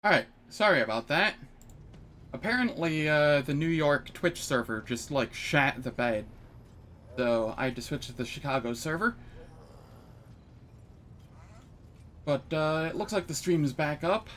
Alright, sorry about that. Apparently, the New York Twitch server just, like, shat the bed. So, I had to switch to the Chicago server. But, it looks like the stream is back up.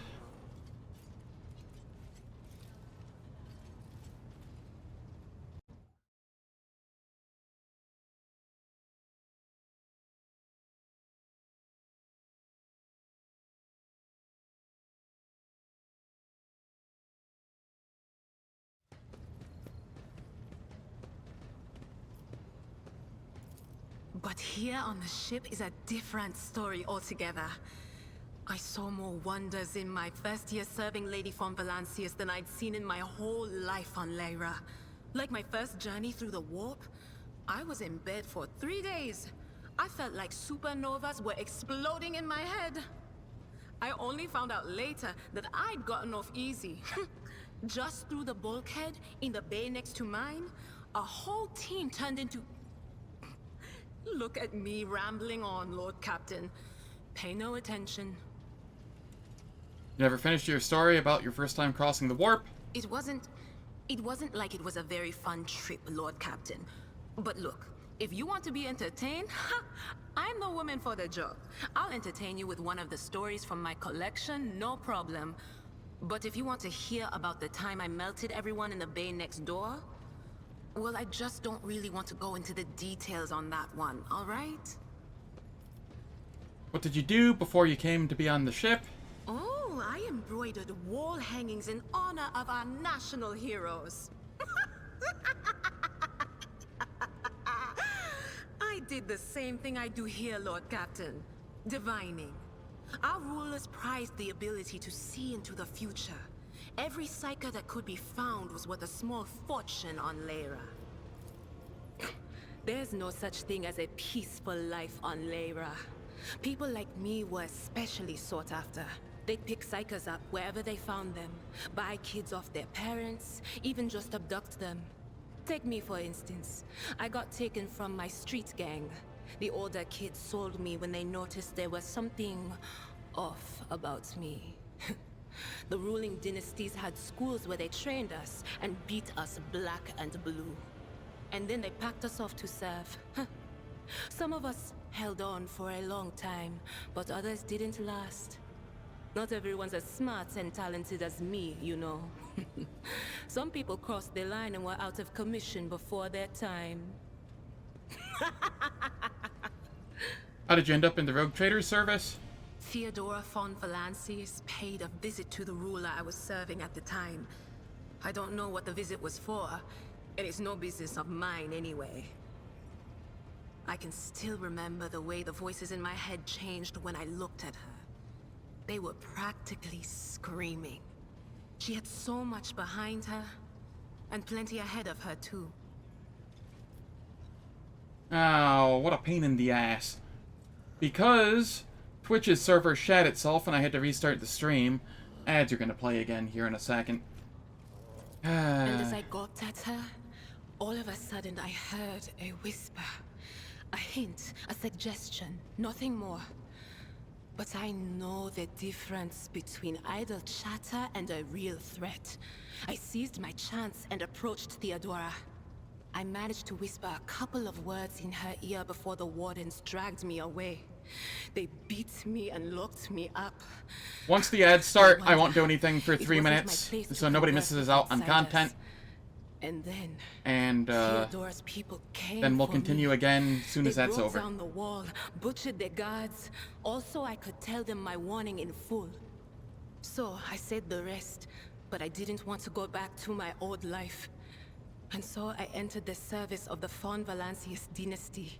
But here on the ship is a different story altogether. I saw more wonders in my first year serving Lady von Valancius than I'd seen in my whole life on Lyra. Like my first journey through the warp, I was in bed for 3 days. I felt like supernovas were exploding in my head. I only found out later that I'd gotten off easy. Just through the bulkhead in the bay next to mine, a whole team turned into... Look at me rambling on, Lord Captain. Pay no attention. You never finished your story about your first time crossing the warp? It wasn't like it was a very fun trip, Lord Captain. But look, if you want to be entertained, I'm the woman for the job. I'll entertain you with one of the stories from my collection, no problem. But if you want to hear about the time I melted everyone in the bay next door, well, I just don't really want to go into the details on that one, all right? What did you do before you came to be on the ship? Oh, I embroidered wall hangings in honor of our national heroes. I did the same thing I do here, Lord Captain. Divining. Our rulers prized the ability to see into the future. Every psyker that could be found was worth a small fortune on Lyra. There's no such thing as a peaceful life on Lyra. People like me were especially sought after. They'd pick psychers up wherever they found them, buy kids off their parents, even just abduct them. Take me for instance. I got taken from my street gang. The older kids sold me when they noticed there was something off about me. The ruling dynasties had schools where they trained us and beat us black and blue. And then they packed us off to serve. Some of us held on for a long time, but others didn't last. Not everyone's as smart and talented as me, you know. Some people crossed the line and were out of commission before their time. How did you end up in the Rogue Traders service? Theodora von Valancius paid a visit to the ruler I was serving at the time. I don't know what the visit was for, and it's no business of mine anyway. I can still remember the way the voices in my head changed when I looked at her. They were practically screaming. She had so much behind her, and plenty ahead of her too. Oh, what a pain in the ass. Because Twitch's server shat itself and I had to restart the stream. Ads are gonna play again here in a second. And as I gawped at her, all of a sudden I heard a whisper. A hint, a suggestion, nothing more. But I know the difference between idle chatter and a real threat. I seized my chance and approached Theodora. I managed to whisper a couple of words in her ear before the wardens dragged me away. They beat me and locked me up. Once the ads start, I won't do anything for 3 minutes, so nobody misses out on content. And then, Theodora's people came then we'll for continue me. again as soon as that's They over. broke down the wall, butchered their guards. Also, I could tell them my warning in full. So I said the rest, but I didn't want to go back to my old life. And so I entered the service of the von Valancius dynasty.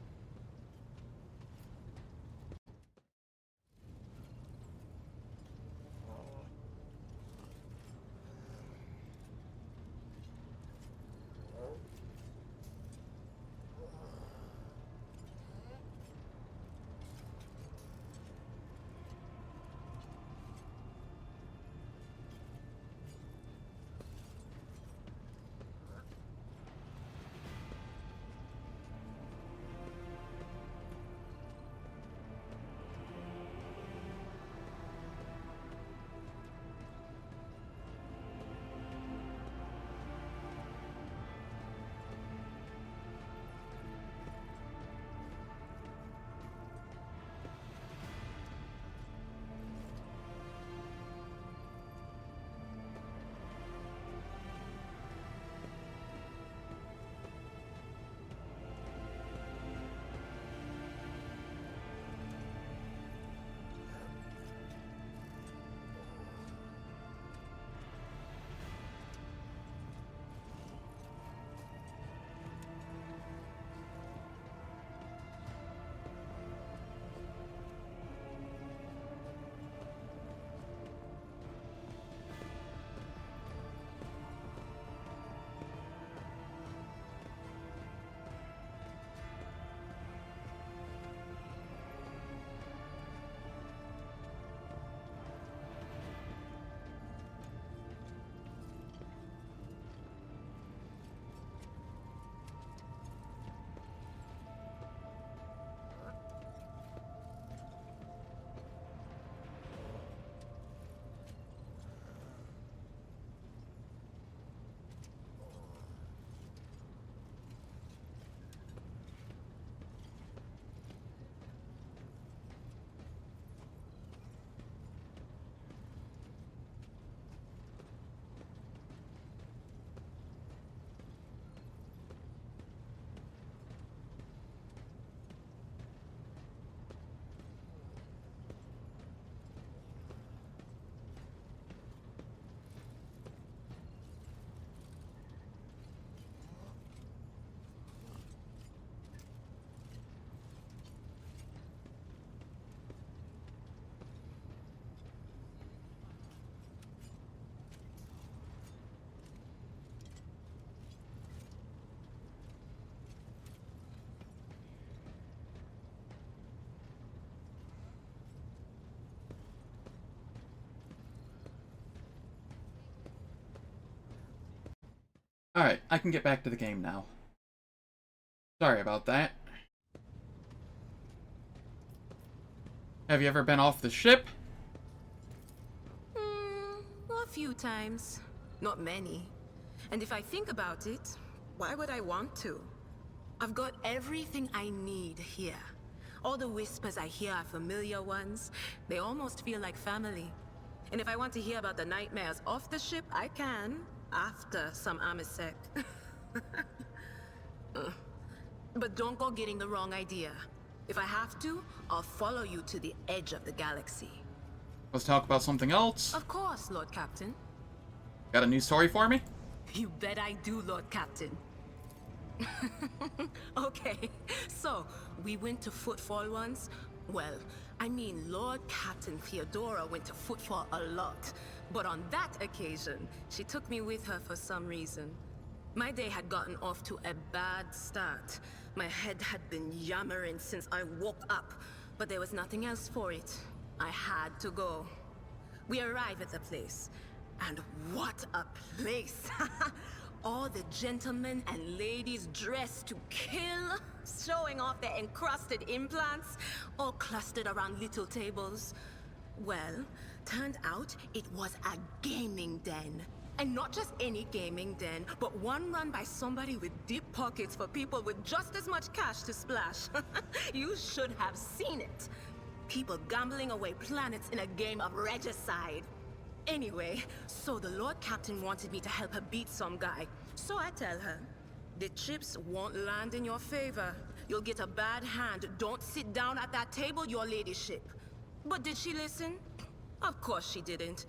Alright, I can get back to the game now. Sorry about that. Have you ever been off the ship? A few times. Not many. And if I think about it, why would I want to? I've got everything I need here. All the whispers I hear are familiar ones. They almost feel like family. And if I want to hear about the nightmares off the ship, I can. After some Amasek. But don't go getting the wrong idea. If I have to, I'll follow you to the edge of the galaxy. Let's talk about something else. Of course, Lord Captain. Got a new story for me? You bet I do, Lord Captain. Okay, so we went to Footfall once. Well, I mean, Lord Captain Theodora went to Footfall a lot. But on that occasion, she took me with her for some reason. My day had gotten off to a bad start. My head had been yammering since I woke up, but there was nothing else for it. I had to go. We arrived at the place, and what a place! All the gentlemen and ladies dressed to kill, showing off their encrusted implants, all clustered around little tables. Well, turned out it was a gaming den. And not just any gaming den, but one run by somebody with deep pockets for people with just as much cash to splash. You should have seen it. People gambling away planets in a game of regicide. Anyway, so the Lord Captain wanted me to help her beat some guy. So I tell her, the chips won't land in your favor. You'll get a bad hand. Don't sit down at that table, your ladyship. But did she listen? Of course she didn't.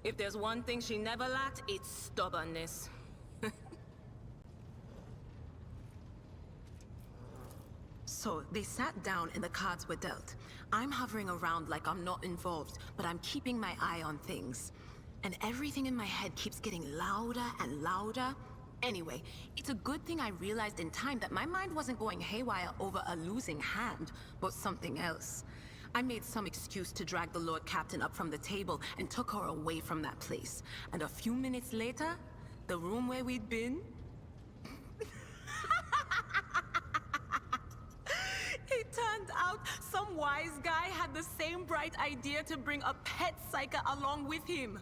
If there's one thing she never lacked, it's stubbornness. So they sat down and the cards were dealt. I'm hovering around like I'm not involved, but I'm keeping my eye on things. And everything in my head keeps getting louder and louder. Anyway, it's a good thing I realized in time that my mind wasn't going haywire over a losing hand, but something else. I made some excuse to drag the Lord Captain up from the table and took her away from that place. And a few minutes later, the room where we'd been... It turned out some wise guy had the same bright idea to bring a pet psyker along with him.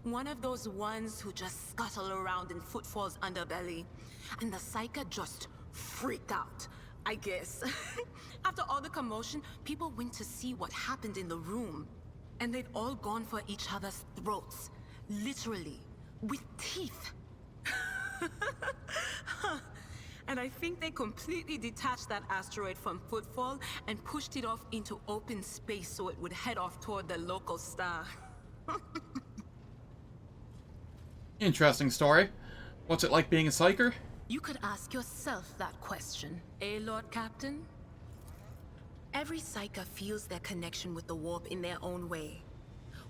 One of those ones who just scuttle around in Footfall's underbelly. And the psyker just freaked out, I guess. After all the commotion, people went to see what happened in the room. And they'd all gone for each other's throats. Literally. With teeth. And I think they completely detached that asteroid from Footfall and pushed it off into open space so it would head off toward the local star. Interesting story. What's it like being a psyker? You could ask yourself that question, eh, Lord Captain? Every psyker feels their connection with the warp in their own way.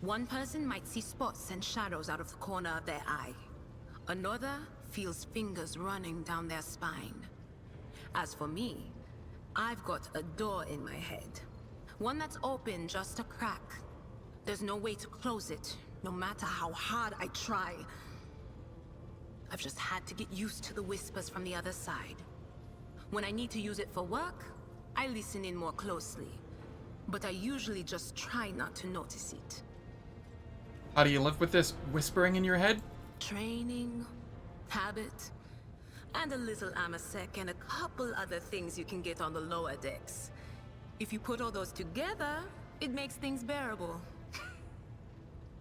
One person might see spots and shadows out of the corner of their eye. Another feels fingers running down their spine. As for me, I've got a door in my head. One that's open just a crack. There's no way to close it, no matter how hard I try. I've just had to get used to the whispers from the other side. When I need to use it for work, I listen in more closely. But I usually just try not to notice it. How do you live with this whispering in your head? Training, habit, and a little Amasek and a couple other things you can get on the lower decks. If you put all those together, it makes things bearable.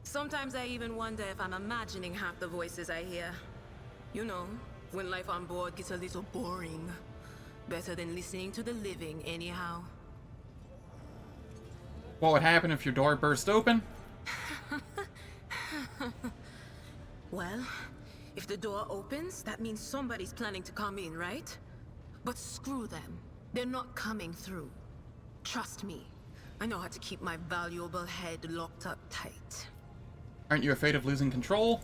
Sometimes I even wonder if I'm imagining half the voices I hear. You know, when life on board gets a little boring. Better than listening to the living, anyhow. What would happen if your door burst open? Well, if the door opens, that means somebody's planning to come in, right? But screw them. They're not coming through. Trust me. I know how to keep my valuable head locked up tight. Aren't you afraid of losing control?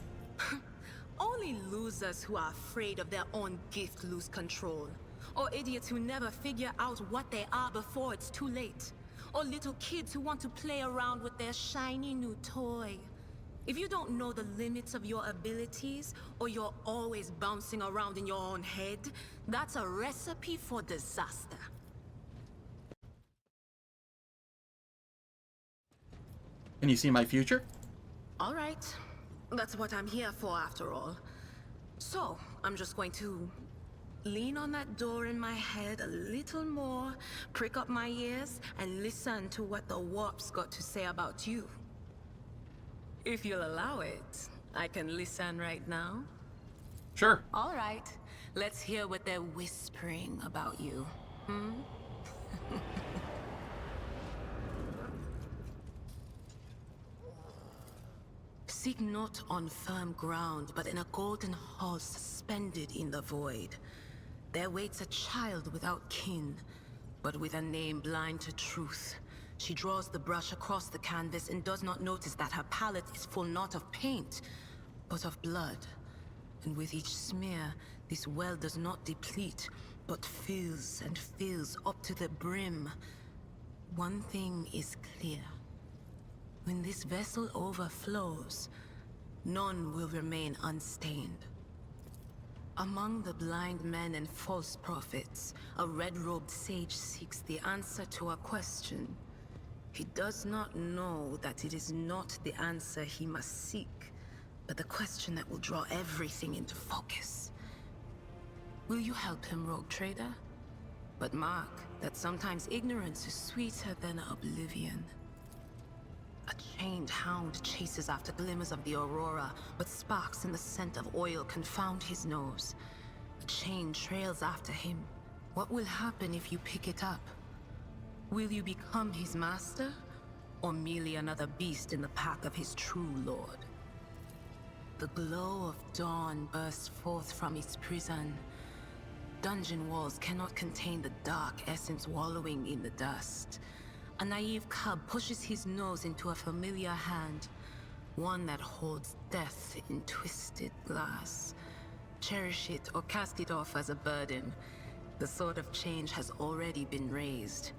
Only losers who are afraid of their own gift lose control. Or idiots who never figure out what they are before it's too late. Or little kids who want to play around with their shiny new toy. If you don't know the limits of your abilities, or you're always bouncing around in your own head, that's a recipe for disaster. Can you see my future? All right. That's what I'm here for, after all. So, I'm just going to lean on that door in my head a little more, prick up my ears, and listen to what the Warp's got to say about you. If you'll allow it, I can listen right now. Sure. All right. Let's hear what they're whispering about you. Hmm? Seek not on firm ground, but in a golden hall suspended in the void. There waits a child without kin, but with a name blind to truth. She draws the brush across the canvas and does not notice that her palette is full not of paint, but of blood. And with each smear, this well does not deplete, but fills and fills up to the brim. One thing is clear. When this vessel overflows, none will remain unstained. Among the blind men and false prophets, a red-robed sage seeks the answer to a question. He does not know that it is not the answer he must seek, but the question that will draw everything into focus. Will you help him, rogue trader? But mark that sometimes ignorance is sweeter than oblivion. A chained hound chases after glimmers of the aurora, but sparks in the scent of oil confound his nose. A chain trails after him. What will happen if you pick it up? Will you become his master, or merely another beast in the pack of his true lord? The glow of dawn bursts forth from its prison. Dungeon walls cannot contain the dark essence wallowing in the dust. A naive cub pushes his nose into a familiar hand, one that holds death in twisted glass. Cherish it or cast it off as a burden. The sword of change has already been raised.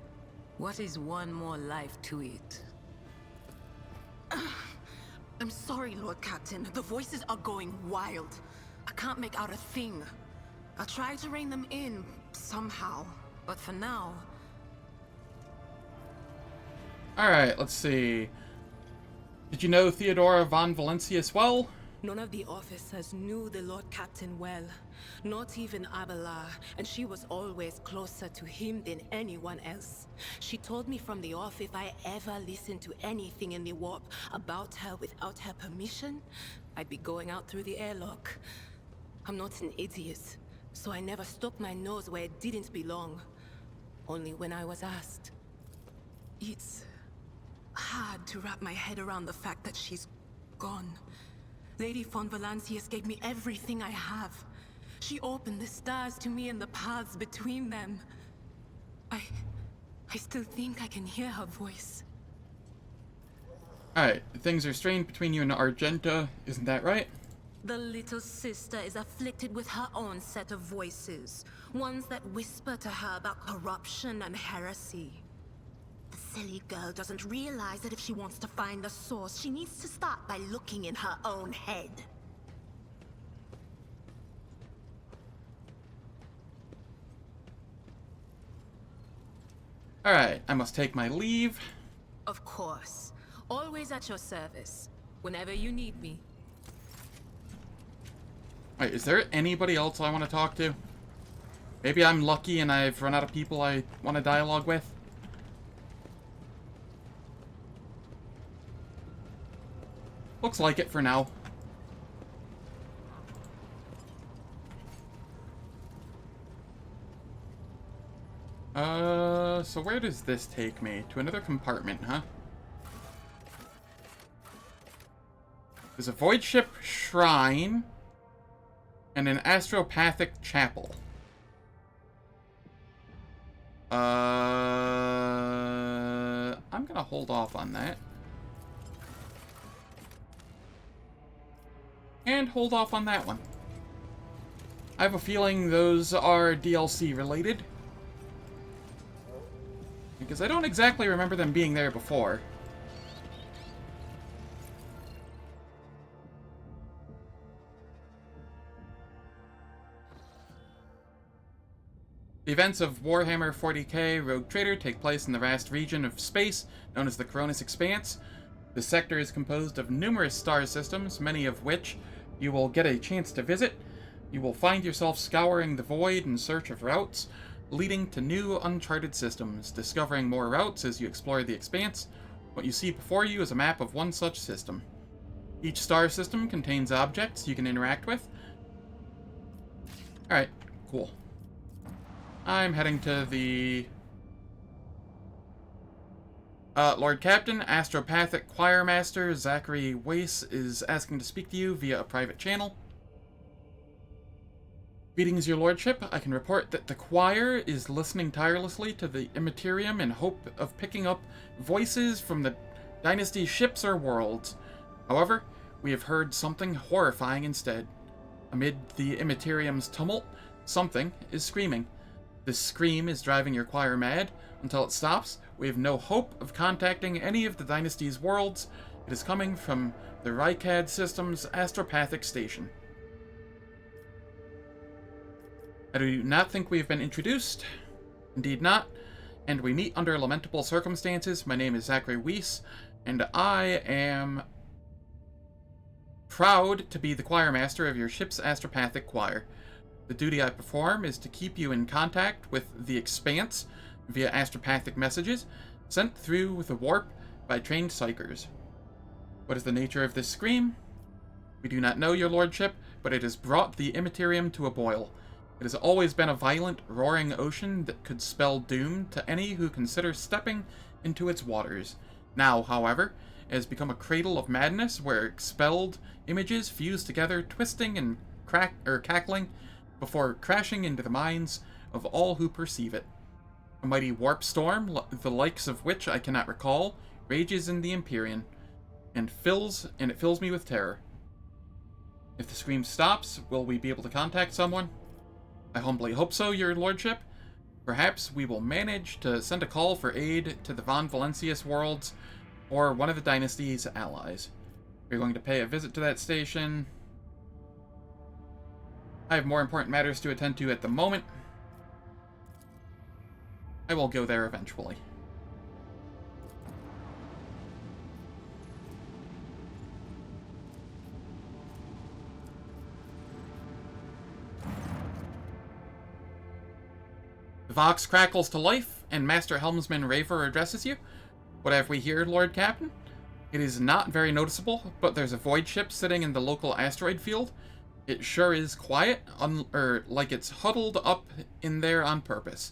What is one more life to it? I'm sorry, Lord Captain. The voices are going wild. I can't make out a thing. I'll try to rein them in, somehow. But for now... Alright, let's see. Did you know Theodora von Valentius well? None of the officers knew the Lord Captain well. Not even Abelard, and she was always closer to him than anyone else. She told me from the off if I ever listened to anything in the warp about her without her permission, I'd be going out through the airlock. I'm not an idiot, so I never stuck my nose where it didn't belong. Only when I was asked. It's hard to wrap my head around the fact that she's gone. Lady von Valancius gave me everything I have. She opened the stars to me and the paths between them. I still think I can hear her voice. Alright, things are strained between you and Argenta, isn't that right? The little sister is afflicted with her own set of voices. Ones that whisper to her about corruption and heresy. The silly girl doesn't realize that if she wants to find the source, she needs to start by looking in her own head. Alright, I must take my leave. Of course. Always at your service. Whenever you need me. Alright, is there anybody else I want to talk to? Maybe I'm lucky and I've run out of people I want to dialogue with? Looks like it for now. So where does this take me? To another compartment, huh? There's a void ship shrine and an astropathic chapel. I'm gonna hold off on that. And hold off on that one. I have a feeling those are DLC related. Because I don't exactly remember them being there before. The events of Warhammer 40k Rogue Trader take place in the vast region of space known as the Coronis Expanse. The sector is composed of numerous star systems, many of which you will get a chance to visit. You will find yourself scouring the void in search of routes, leading to new uncharted systems, discovering more routes as you explore the expanse. What you see before you is a map of one such system. Each star system contains objects you can interact with. Alright, cool. I'm heading to the... Lord Captain, Astropathic Choir Master Zachary Weiss is asking to speak to you via a private channel. Greetings, your lordship. I can report that the choir is listening tirelessly to the Immaterium in hope of picking up voices from the Dynasty's ships or worlds. However, we have heard something horrifying instead. Amid the Immaterium's tumult, something is screaming. This scream is driving your choir mad. Until it stops, we have no hope of contacting any of the Dynasty's worlds. It is coming from the Rykad system's Astropathic station. I do not think we have been introduced. Indeed not. And we meet under lamentable circumstances. My name is Zachary Weiss, and I am proud to be the choir master of your ship's Astropathic choir. The duty I perform is to keep you in contact with the Expanse via astropathic messages sent through with a warp by trained psychers. What is the nature of this scream? We do not know, your lordship, but it has brought the Immaterium to a boil. It has always been a violent, roaring ocean that could spell doom to any who consider stepping into its waters. Now, however, it has become a cradle of madness where expelled images fuse together, twisting and cackling before crashing into the minds of all who perceive it. A mighty warp storm, the likes of which I cannot recall, rages in the Empyrean, and it fills me with terror. If the scream stops, will we be able to contact someone? I humbly hope so, your lordship. Perhaps we will manage to send a call for aid to the Von Valentius worlds, or one of the Dynasty's allies. We're going to pay a visit to that station. I have more important matters to attend to at the moment. I will go there eventually. The Vox crackles to life, and Master Helmsman Raver addresses you. What have we here, Lord Captain? It is not very noticeable, but there's a void ship sitting in the local asteroid field. It sure is quiet, like it's huddled up in there on purpose.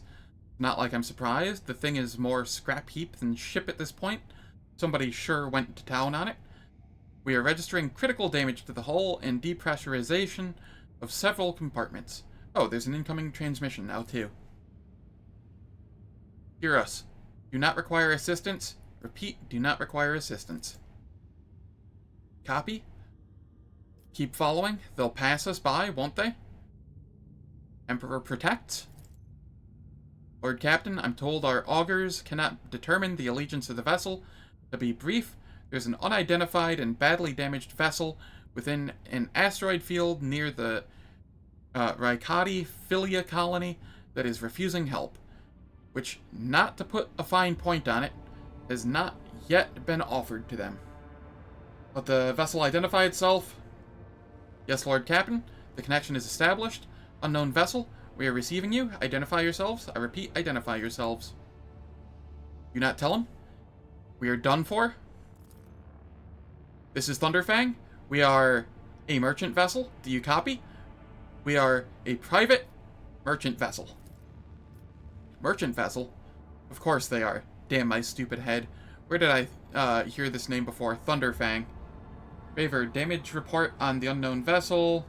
Not like I'm surprised. The thing is more scrap heap than ship at this point. Somebody sure went to town on it. We are registering critical damage to the hull and depressurization of several compartments. Oh, there's an incoming transmission now, too. Hear us. Do not require assistance. Repeat, do not require assistance. Copy. Keep following. They'll pass us by, won't they? Emperor protects. Lord Captain, I'm told our augurs cannot determine the allegiance of the vessel. To be brief, there's an unidentified and badly damaged vessel within an asteroid field near the Rykadi Philia colony that is refusing help, which, not to put a fine point on it, has not yet been offered to them. Let the vessel identify itself. Yes, Lord Captain, the connection is established. Unknown vessel, we are receiving you. Identify yourselves. I repeat, identify yourselves. You not tell him? We are done for. This is Thunderfang. We are a merchant vessel. Do you copy? We are a private merchant vessel. Merchant vessel? Of course they are. Damn my stupid head. Where did I hear this name before? Thunderfang. Favor, damage report on the unknown vessel.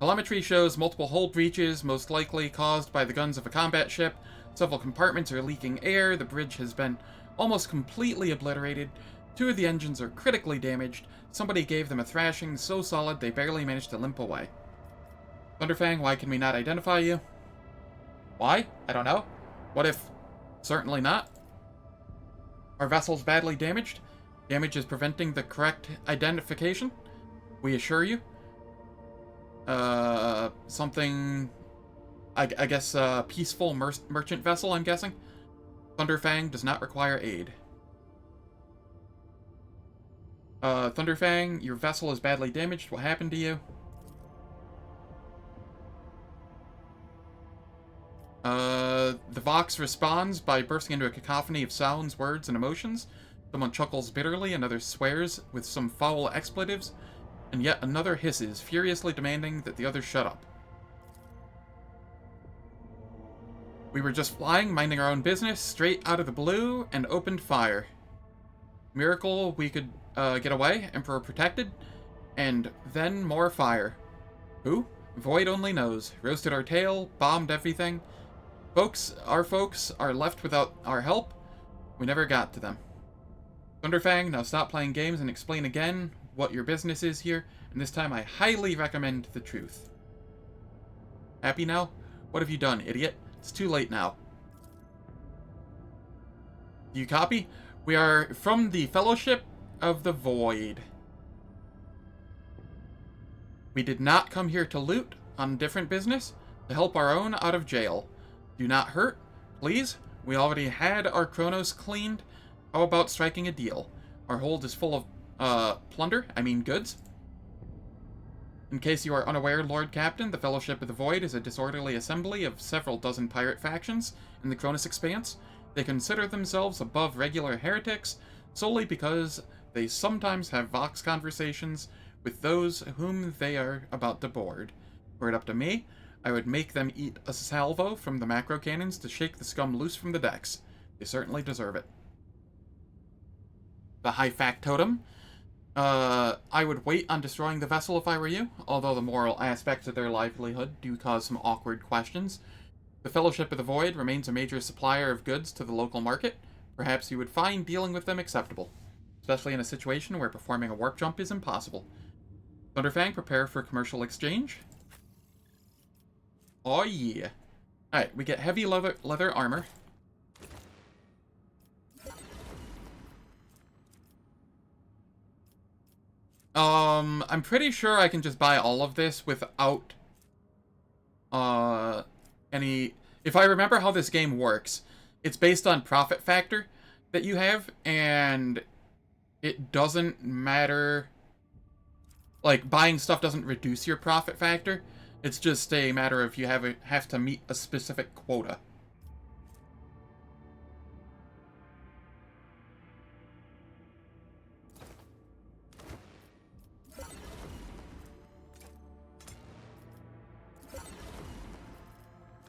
Telemetry shows multiple hull breaches, most likely caused by the guns of a combat ship. Several compartments are leaking air. The bridge has been almost completely obliterated. 2 of the engines are critically damaged. Somebody gave them a thrashing so solid they barely managed to limp away. Thunderfang, why can we not identify you? Why? I don't know. What if... Certainly not. Our vessel's badly damaged. Damage is preventing the correct identification. We assure you. Something... I guess, peaceful merchant vessel, I'm guessing? Thunderfang does not require aid. Thunderfang, your vessel is badly damaged. What happened to you? The Vox responds by bursting into a cacophony of sounds, words, and emotions. Someone chuckles bitterly, another swears with some foul expletives, and yet another hisses, furiously demanding that the other shut up. We were just flying, minding our own business, straight out of the blue, and opened fire. Miracle we could get away, Emperor protected, and then more fire. Who? Void only knows. Roasted our tail, bombed everything. Our folks are left without our help. We never got to them. Thunderfang, now stop playing games and explain again what your business is here, and this time I highly recommend the truth. Happy now? What have you done, idiot? It's too late now. Do you copy? We are from the Fellowship of the Void. We did not come here to loot on different business, to help our own out of jail. Do not hurt, please. We already had our Chronos cleaned. How about striking a deal? Our hold is full of, goods. In case you are unaware, Lord Captain, the Fellowship of the Void is a disorderly assembly of several dozen pirate factions in the Chronos Expanse. They consider themselves above regular heretics solely because they sometimes have Vox conversations with those whom they are about to board. Were it up to me, I would make them eat a salvo from the macro cannons to shake the scum loose from the decks. They certainly deserve it. The high factotum. I would wait on destroying the vessel if I were you, although the moral aspects of their livelihood do cause some awkward questions. The Fellowship of the Void remains a major supplier of goods to the local market. Perhaps you would find dealing with them acceptable, especially in a situation where performing a warp jump is impossible. Thunderfang, prepare for commercial exchange. Oh yeah. Alright, we get heavy leather armor. I'm pretty sure I can just buy all of this without any... If I remember how this game works, it's based on profit factor that you have, and it doesn't matter... Like, buying stuff doesn't reduce your profit factor. It's just a matter of you have to meet a specific quota.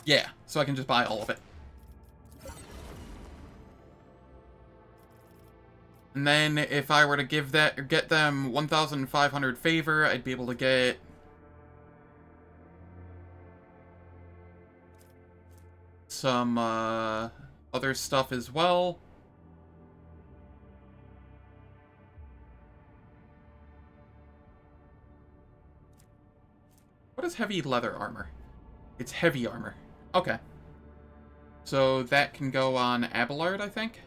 Yeah, so I can just buy all of it. And then if I were to get them 1,500 favor, I'd be able to get some other stuff as well. What is heavy leather armor? It's heavy armor. Okay. So that can go on Abelard, I think?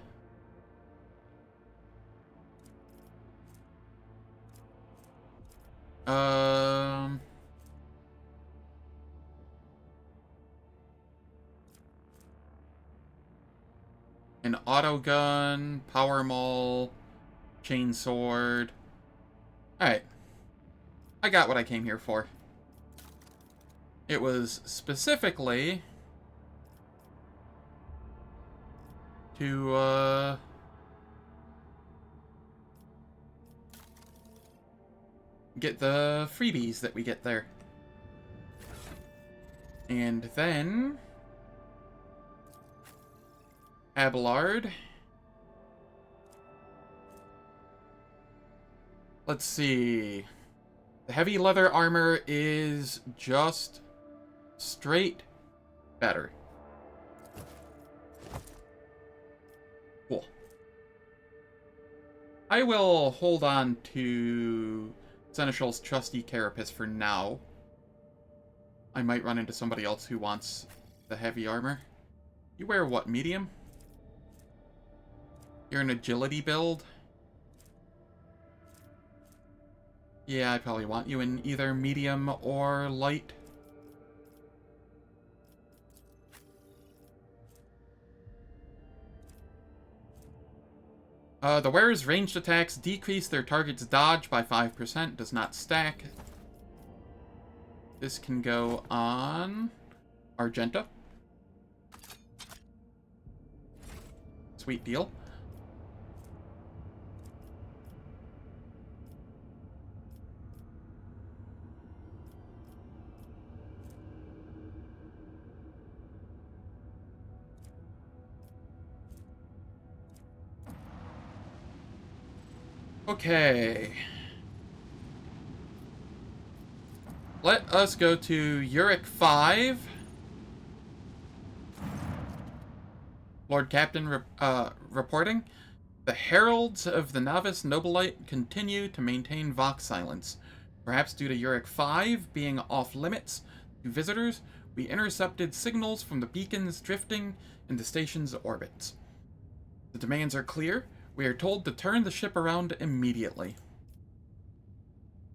An auto gun, power maul, chain sword. Alright. I got what I came here for. It was specifically to, get the freebies that we get there. And then... Abelard. Let's see. The heavy leather armor is just straight better. Cool. I will hold on to Seneschal's trusty carapace for now. I might run into somebody else who wants the heavy armor. You wear what, medium? You're an agility build? Yeah, I probably want you in either medium or light. The wearer's ranged attacks decrease their target's dodge by 5%, does not stack. This can go on Argenta. Sweet deal. Okay. Let us go to Eurac 5. Lord Captain reporting. The heralds of the novice Nobilite continue to maintain Vox silence. Perhaps due to Eurac 5 being off limits to visitors, we intercepted signals from the beacons drifting in the station's orbits. The demands are clear. We are told to turn the ship around immediately.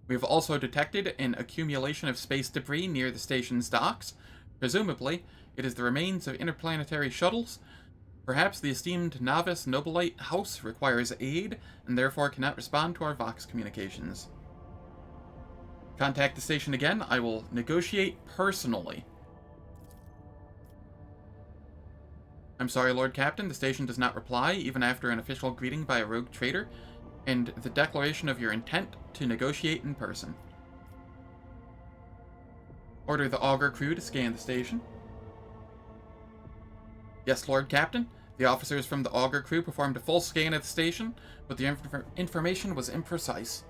We have also detected an accumulation of space debris near the station's docks. Presumably, it is the remains of interplanetary shuttles. Perhaps the esteemed novice Nobilite house requires aid, and therefore cannot respond to our Vox communications. Contact the station again. I will negotiate personally. I'm sorry, Lord Captain, the station does not reply, even after an official greeting by a rogue trader, and the declaration of your intent to negotiate in person. Order the Augur crew to scan the station. Yes, Lord Captain. The officers from the Augur crew performed a full scan of the station, but the information was imprecise.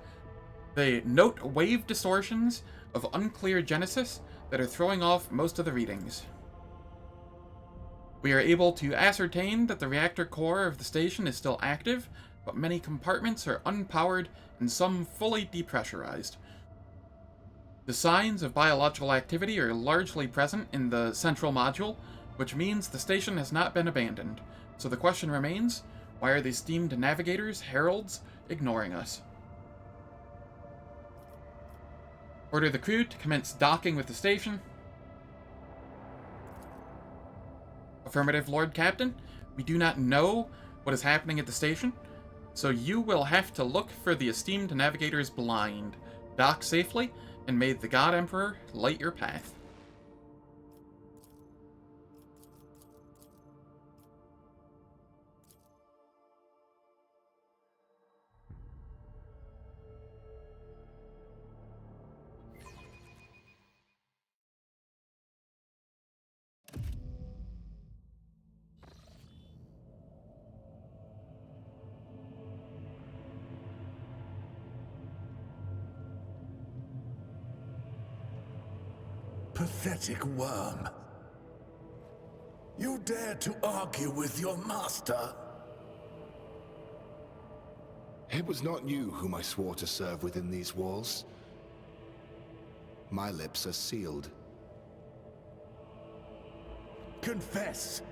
They note wave distortions of unclear genesis that are throwing off most of the readings. We are able to ascertain that the reactor core of the station is still active, but many compartments are unpowered and some fully depressurized. The signs of biological activity are largely present in the central module, which means the station has not been abandoned. So the question remains, why are these esteemed navigators, heralds, ignoring us? Order the crew to commence docking with the station. Affirmative, Lord Captain. We do not know what is happening at the station, so you will have to look for the esteemed navigators blind. Dock safely, and may the God Emperor light your path. Pathetic worm. You dare to argue with your master? It was not you whom I swore to serve within these walls. My lips are sealed. Confess.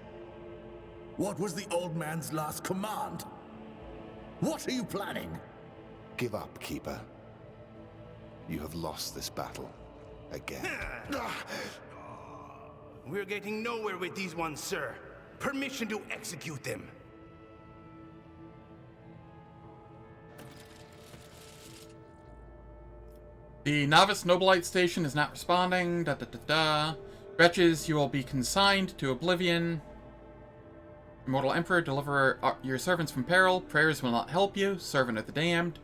What was the old man's last command? What are you planning? Give up, Keeper. You have lost this battle. Again. We're getting nowhere with these ones, sir. Permission to execute them. The Novice Nobilite station is not responding. Wretches, you will be consigned to oblivion. Immortal Emperor, deliver your servants from peril. Prayers will not help you. Servant of the damned.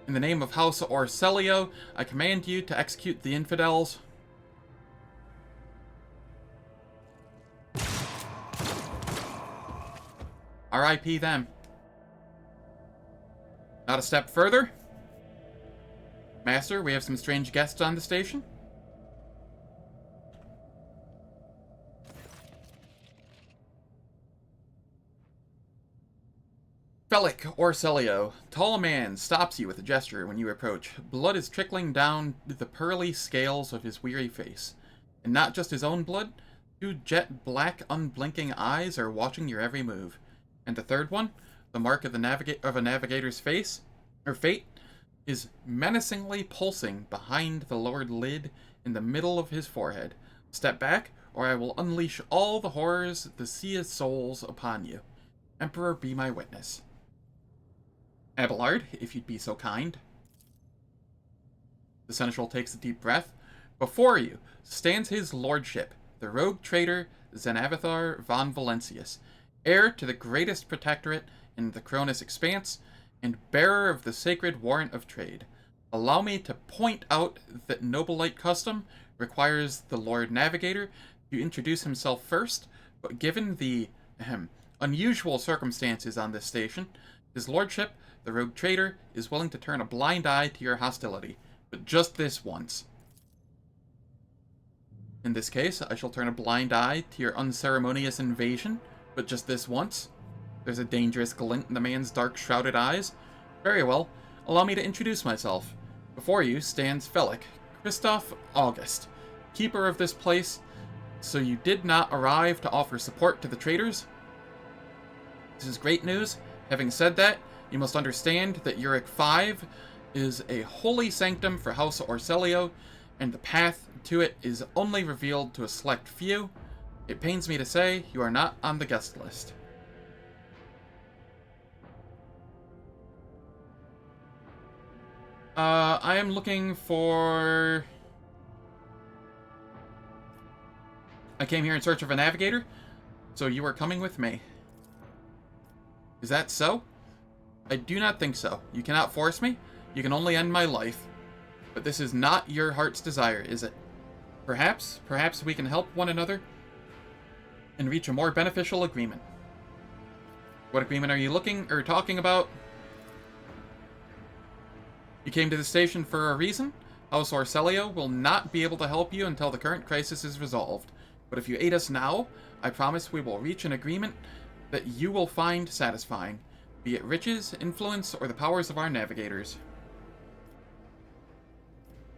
In the name of House Orselio, I command you to execute the infidels. R.I.P. them. Not a step further. Master, we have some strange guests on the station. Felic Orselio, tall man, stops you with a gesture when you approach. Blood is trickling down the pearly scales of his weary face. And not just his own blood, two jet black unblinking eyes are watching your every move. And the third one, The mark of a navigator's face, or fate, is menacingly pulsing behind the lowered lid in the middle of his forehead. Step back, or I will unleash all the horrors the sea of souls upon you. Emperor, be my witness. Abelard, if you'd be so kind. The seneschal takes a deep breath. Before you stands his lordship, the rogue traitor Zenavathar von Valentius, heir to the greatest protectorate in the Cronus Expanse, and bearer of the sacred warrant of trade. Allow me to point out that Noblelite custom requires the Lord Navigator to introduce himself first, but given the unusual circumstances on this station, his lordship, the rogue traitor, is willing to turn a blind eye to your hostility, but just this once. In this case, I shall turn a blind eye to your unceremonious invasion, but just this once. There's a dangerous glint in the man's dark, shrouded eyes. Very well. Allow me to introduce myself. Before you stands Felic, Christoph August, keeper of this place. So you did not arrive to offer support to the traitors? This is great news. Having said that, you must understand that Eurac 5 is a holy sanctum for House Orselio, and the path to it is only revealed to a select few. It pains me to say you are not on the guest list. I am looking for... I came here in search of a navigator, so you are coming with me. Is that so? I do not think so. You cannot force me. You can only end my life. But this is not your heart's desire, is it? Perhaps we can help one another and reach a more beneficial agreement. What agreement are you talking about? You came to the station for a reason. House Orselio will not be able to help you until the current crisis is resolved. But if you aid us now, I promise we will reach an agreement that you will find satisfying, be it riches, influence, or the powers of our navigators.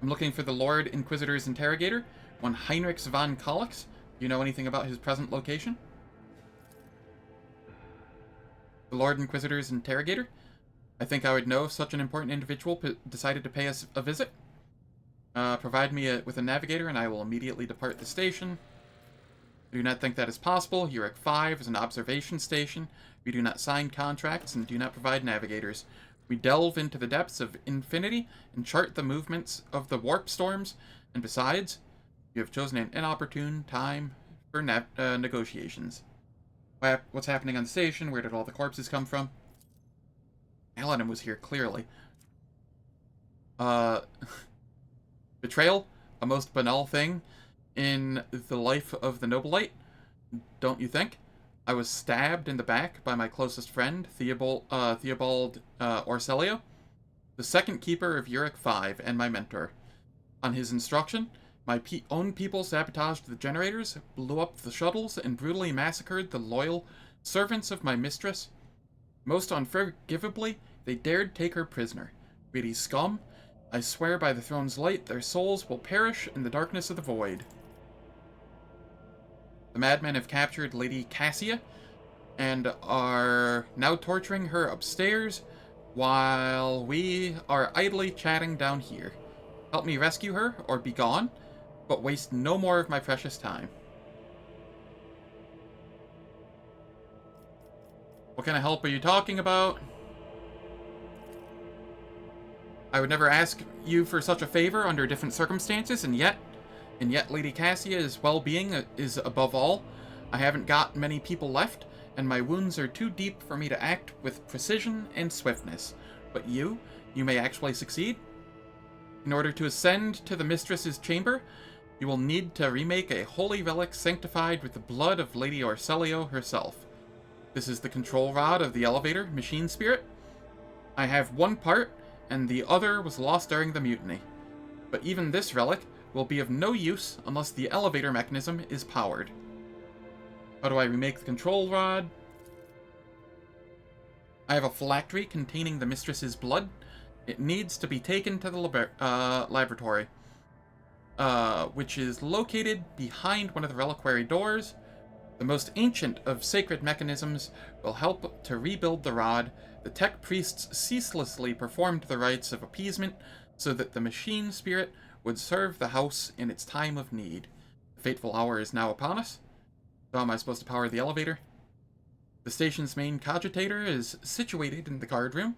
I'm looking for the Lord Inquisitor's interrogator, one Heinrich von Kollix. Do you know anything about his present location? The Lord Inquisitor's interrogator? I think I would know if such an important individual decided to pay us a visit. Provide me with a navigator and I will immediately depart the station. I do not think that is possible. Eurac 5 is an observation station. We do not sign contracts and do not provide navigators. We delve into the depths of infinity and chart the movements of the warp storms. And besides, you have chosen an inopportune time for negotiations. What's happening on the station? Where did all the corpses come from? Aladdin was here, clearly. Betrayal? A most banal thing in the life of the Noblelite, don't you think? I was stabbed in the back by my closest friend, Theobald Orselio, the second keeper of Eurac 5 and my mentor. On his instruction, my own people sabotaged the generators, blew up the shuttles, and brutally massacred the loyal servants of my mistress. Most unforgivably, they dared take her prisoner. Greedy scum, I swear by the throne's light, their souls will perish in the darkness of the void. The madmen have captured Lady Cassia, and are now torturing her upstairs, while we are idly chatting down here. Help me rescue her, or be gone, but waste no more of my precious time. What kind of help are you talking about? I would never ask you for such a favor under different circumstances, and yet Lady Cassia's well-being is above all. I haven't got many people left, and my wounds are too deep for me to act with precision and swiftness. But you may actually succeed. In order to ascend to the mistress's chamber, you will need to remake a holy relic sanctified with the blood of Lady Orselio herself. This is the control rod of the elevator machine spirit. I have one part, and the other was lost during the mutiny. But even this relic will be of no use unless the elevator mechanism is powered. How do I remake the control rod? I have a phylactery containing the mistress's blood. It needs to be taken to the laboratory, which is located behind one of the reliquary doors. The most ancient of sacred mechanisms will help to rebuild the rod. The tech priests ceaselessly performed the rites of appeasement so that the machine spirit would serve the house in its time of need. The fateful hour is now upon us. So how am I supposed to power the elevator? The station's main cogitator is situated in the guard room.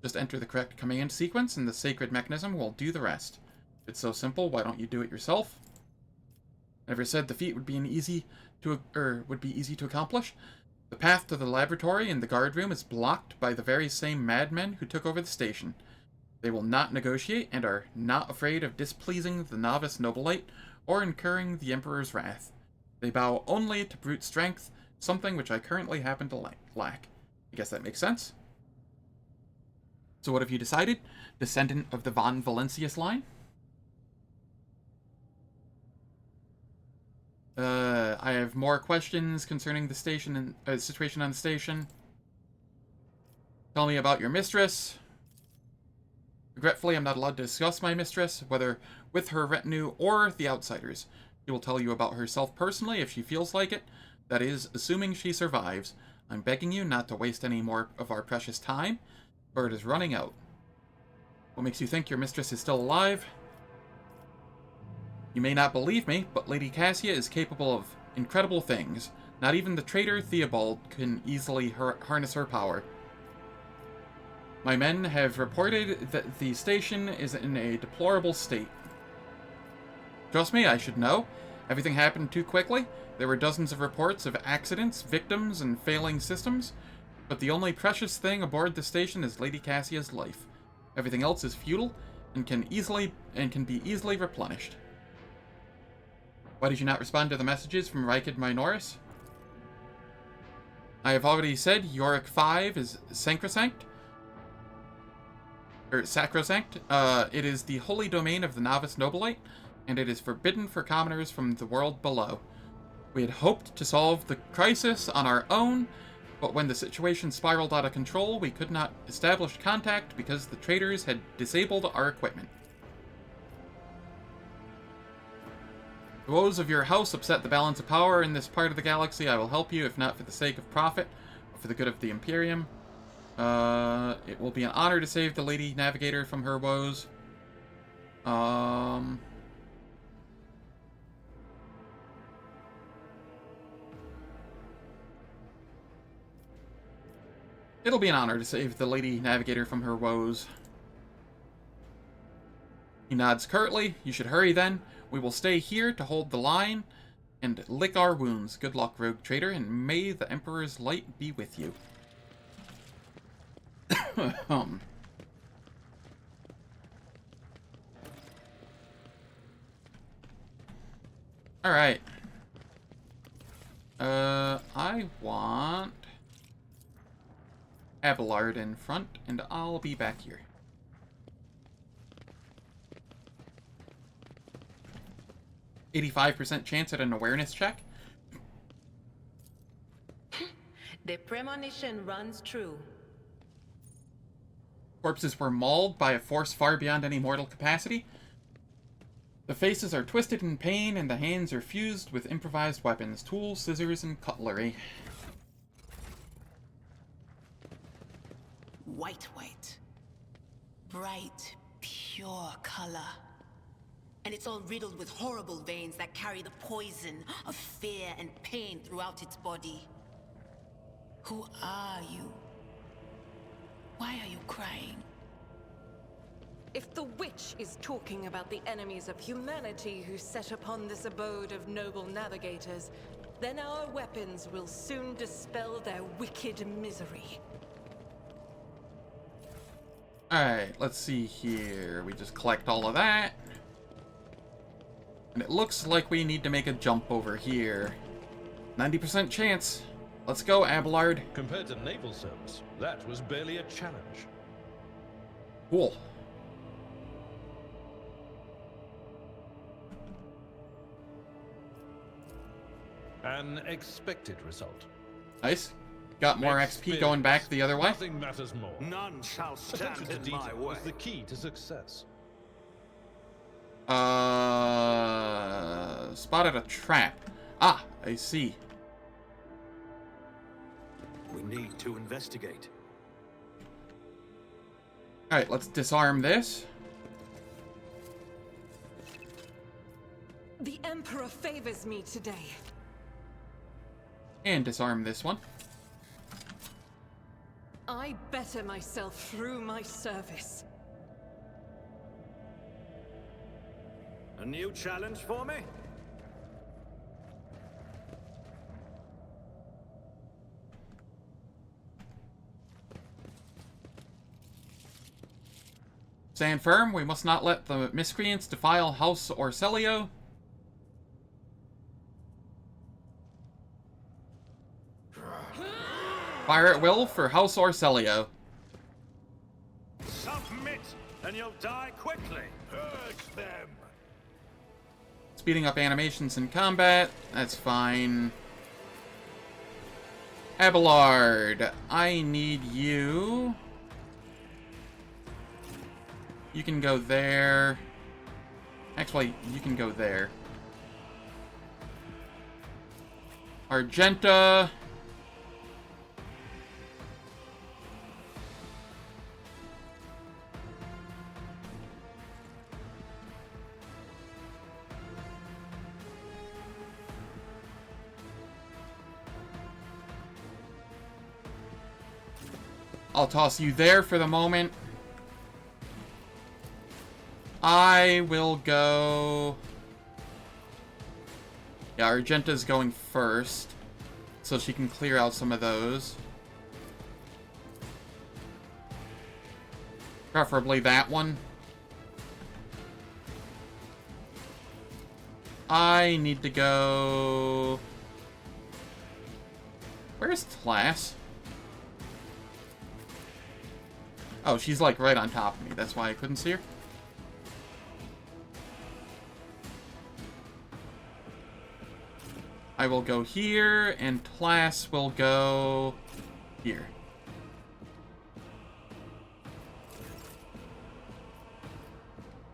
Just enter the correct command sequence and the sacred mechanism will do the rest. If it's so simple, why don't you do it yourself? Never said the feat would be easy to accomplish. The path to the laboratory in the guard room is blocked by the very same madmen who took over the station. They will not negotiate and are not afraid of displeasing the novice nobilite or incurring the Emperor's wrath. They bow only to brute strength, something which I currently happen to lack. I guess that makes sense. So what have you decided? Descendant of the von Valentius line? I have more questions concerning the station and situation on the station. Tell me about your mistress. Regretfully, I'm not allowed to discuss my mistress, whether with her retinue or the outsiders. She will tell you about herself personally if she feels like it. That is, assuming she survives. I'm begging you not to waste any more of our precious time, or it is running out. What makes you think your mistress is still alive? You may not believe me, but Lady Cassia is capable of incredible things. Not even the traitor Theobald can easily harness her power. My men have reported that the station is in a deplorable state. Trust me, I should know. Everything happened too quickly. There were dozens of reports of accidents, victims, and failing systems. But the only precious thing aboard the station is Lady Cassia's life. Everything else is futile and can be easily replenished. Why did you not respond to the messages from Rykid Minoris? I have already said Eurac 5 is sacrosanct. It is the holy domain of the novice nobilite, and it is forbidden for commoners from the world below. We had hoped to solve the crisis on our own, but when the situation spiraled out of control, we could not establish contact because the traitors had disabled our equipment. The woes of your house upset the balance of power in this part of the galaxy. I will help you, if not for the sake of profit, but for the good of the Imperium. It will be an honor to save the Lady Navigator from her woes. It'll be an honor to save the Lady Navigator from her woes. He nods curtly. You should hurry then. We will stay here to hold the line and lick our wounds. Good luck, rogue traitor, and may the Emperor's light be with you. Alright. I want Abelard in front, and I'll be back here. %85 chance at an awareness check. The premonition runs true. Corpses were mauled by a force far beyond any mortal capacity. The faces are twisted in pain, and the hands are fused with improvised weapons, tools, scissors, and cutlery. White. Bright, pure color. And it's all riddled with horrible veins that carry the poison of fear and pain throughout its body. Who are you? Why are you crying? If the witch is talking about the enemies of humanity who set upon this abode of noble navigators, then our weapons will soon dispel their wicked misery. Alright, let's see here. We just collect all of that. And it looks like we need to make a jump over here. 90% chance. Let's go, Abelard. Compared to naval service, that was barely a challenge. Cool. An expected result. Nice. Got more XP going back the other way. Nothing matters more. None shall stand Attention to in my detail way. is the key to success. Spotted a trap. Ah, I see. We need to investigate. Alright, let's disarm this. The Emperor favors me today. And disarm this one. I better myself through my service. A new challenge for me? Stand firm, we must not let the miscreants defile House Orselio. Fire at will for House Orselio. Submit, and you'll die quickly. Purge them! Speeding up animations in combat, that's fine. Abelard, I need you. You can go there. Actually, you can go there. Argenta. I'll toss you there for the moment. I will go... Yeah, Argenta's going first, so she can clear out some of those. Preferably that one. I need to go... Where's Class? Oh, she's like right on top of me. That's why I couldn't see her. I will go here, and Class will go here.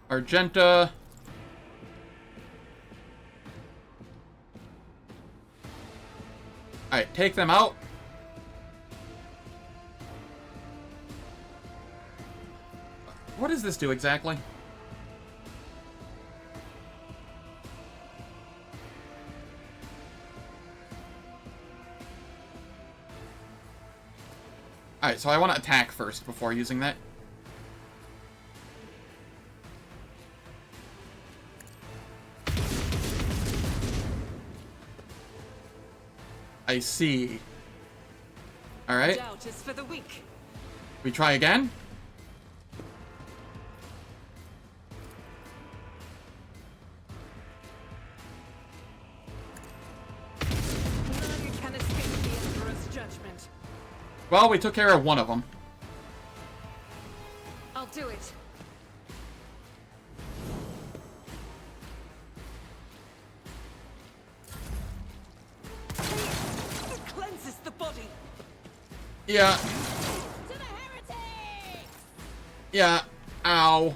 Argenta. Alright, take them out. What does this do exactly? Alright, so I want to attack first before using that. I see. Alright. Doubt is for the weak. We try again? None can escape the Emperor's judgment. Well, we took care of one of them. I'll do it. It cleanses the body. Yeah. To the heretics! Yeah. Ow.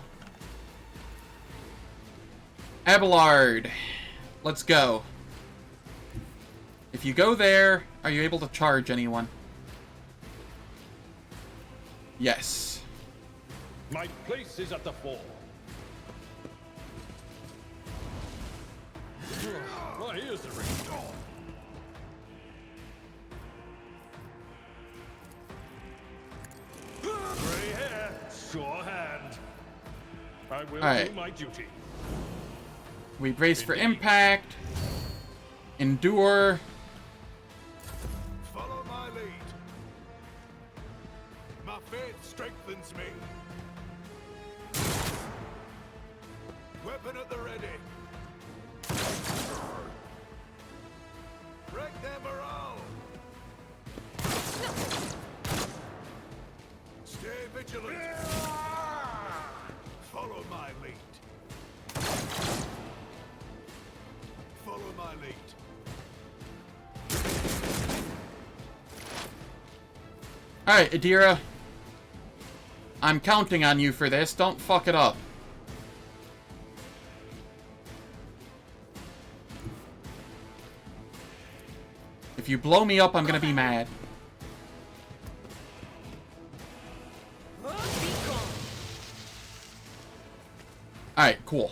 Abelard. Let's go. If you go there, are you able to charge anyone? Yes. My place is at the fore. My ears are ringing. Gray hair, sure hand. I will Alright. do my duty. We brace for impact. Endure. Follow my lead. My faith strengthens me. Weapon at the ready. Break their morale. Stay vigilant. Follow my lead. Follow my lead. Alright, Adira. I'm counting on you for this. Don't fuck it up. If you blow me up, I'm gonna be mad. Cool.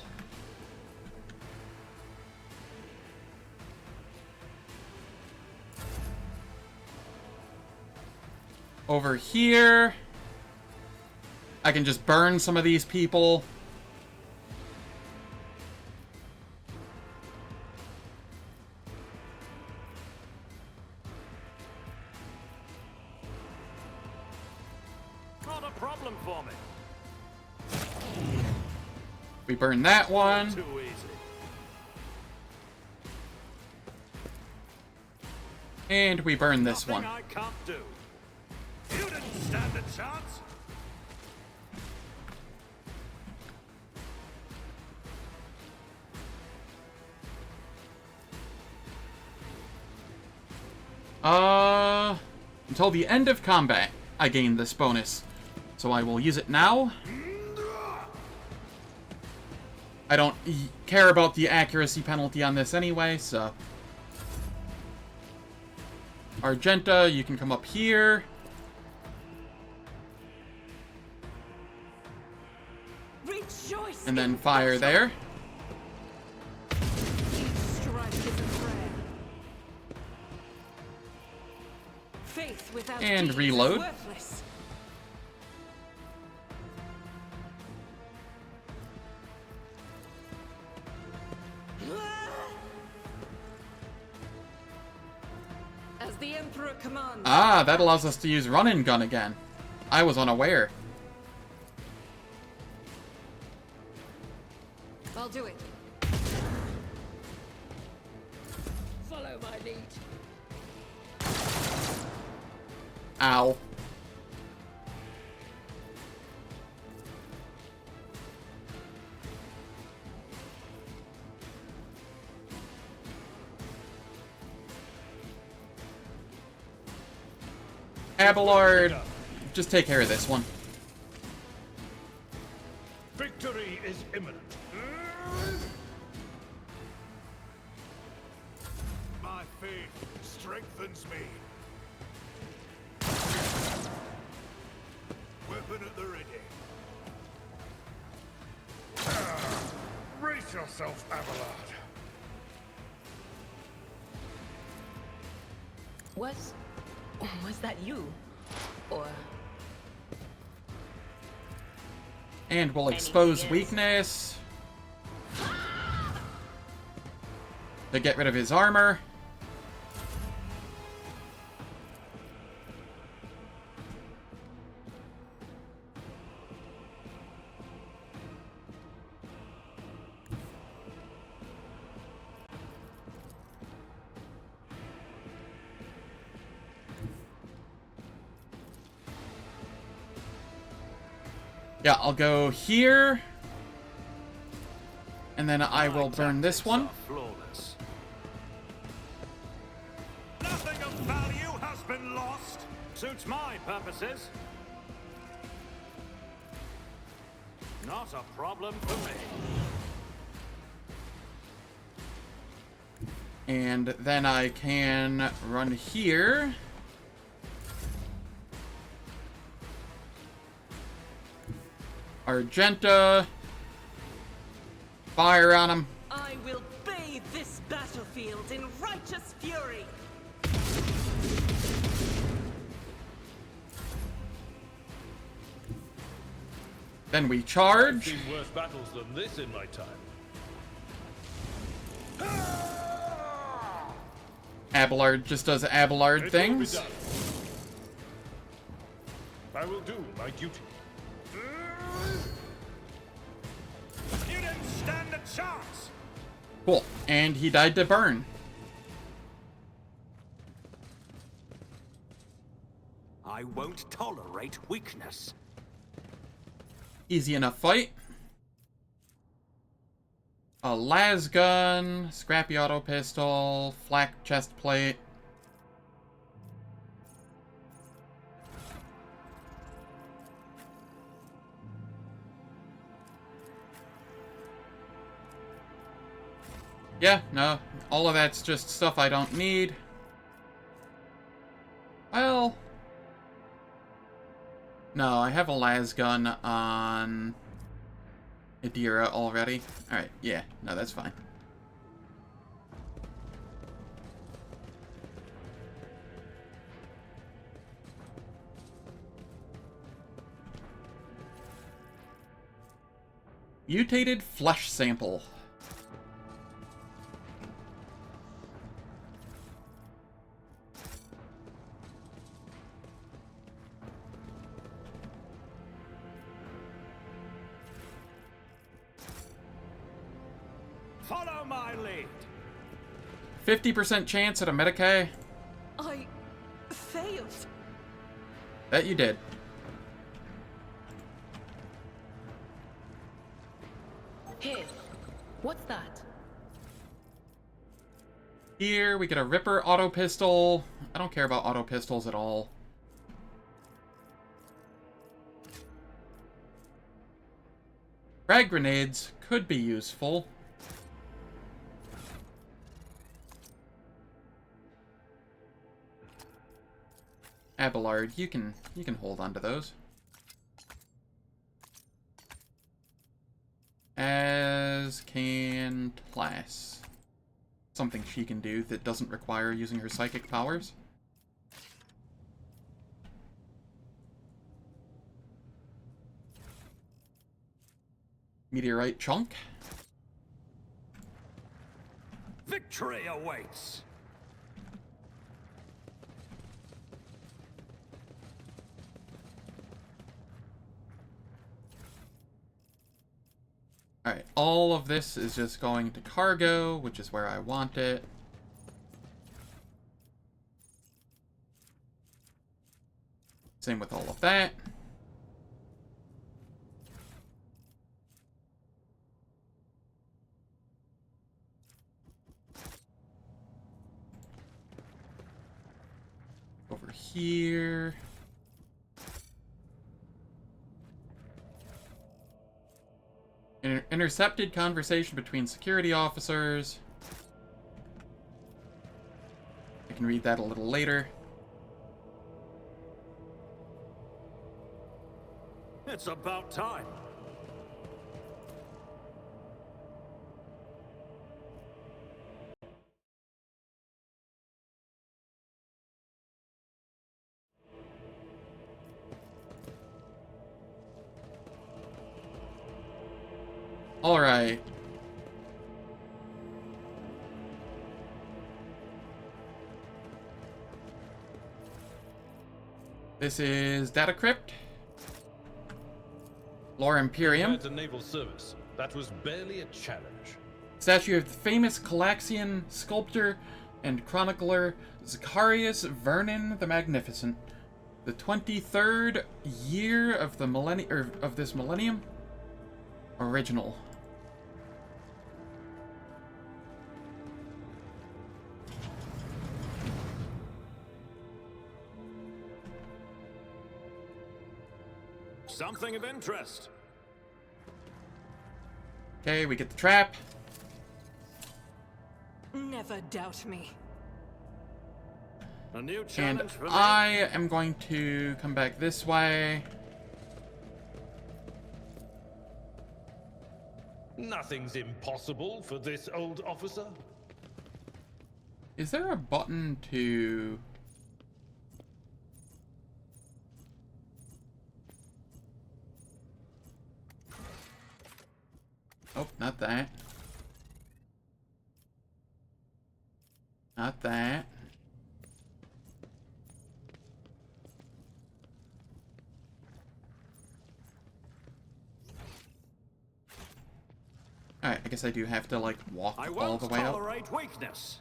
Over here, I can just burn some of these people. Not a problem for me. We burn that one. Too easy. And we burn this Nothing one. I can't do. You didn't stand a chance. Until the end of combat, I gain this bonus. So I will use it now. I don't care about the accuracy penalty on this anyway, so... Argenta, you can come up here. Rejoice And then in fire battle. there. Each strike is a prayer. Faith without And deeds is reload. worthless. As the Emperor commands. Ah, that allows us to use run-and gun again. I was unaware. I'll do it. Follow my lead. Ow. Abelard, just take care of this one. Victory is imminent. My faith strengthens me. Weapon at the ready. Brace yourself, Abelard. Was that you? Or And we'll expose Yes. weakness. To get rid of his armor. Yeah, I'll go here. And then I will burn this one. Flawless. Nothing of value has been lost. Suits my purposes. Not a problem for me. And then I can run here. Argenta. Fire on him. I will bathe this battlefield in righteous fury. Then we charge. Seen worse battles than this in my time. Abelard just does Abelard It will be things. done. I will do my duty. You didn't stand a chance. Cool. And he died to burn. I won't tolerate weakness. Easy enough fight. A las gun, scrappy auto pistol, flak chest plate. Yeah, no, all of that's just stuff I don't need. Well, no, I have a las gun on Adira already? Alright, yeah. No, that's fine. Mutated flesh sample. Follow my lead. 50% chance at a Medicae? I failed. That you did. Here. What's that? Here, we get a Ripper auto pistol. I don't care about auto pistols at all. Frag grenades could be useful. Abelard, you can hold on to those. As can Class. Something she can do that doesn't require using her psychic powers. Meteorite chunk. Victory awaits. Alright, all of this is just going to cargo, which is where I want it. Same with all of that. Over here. Intercepted conversation between security officers. I can read that a little later. It's about time. All right. This is Data Crypt. Lore Imperium. Compared to naval service, that was barely a challenge. Statue of the famous Calaxian sculptor and chronicler Zacharias Vernon the Magnificent. The 23rd year of the of this millennium. Original. Something of interest. Okay, we get the trap. Never doubt me. A new And challenge for me. I am going to come back this way. Nothing's impossible for this old officer. Is there a button to... Oh, not that. Not that. Alright, I guess I do have to, like, walk I all won't the way up. tolerate weakness.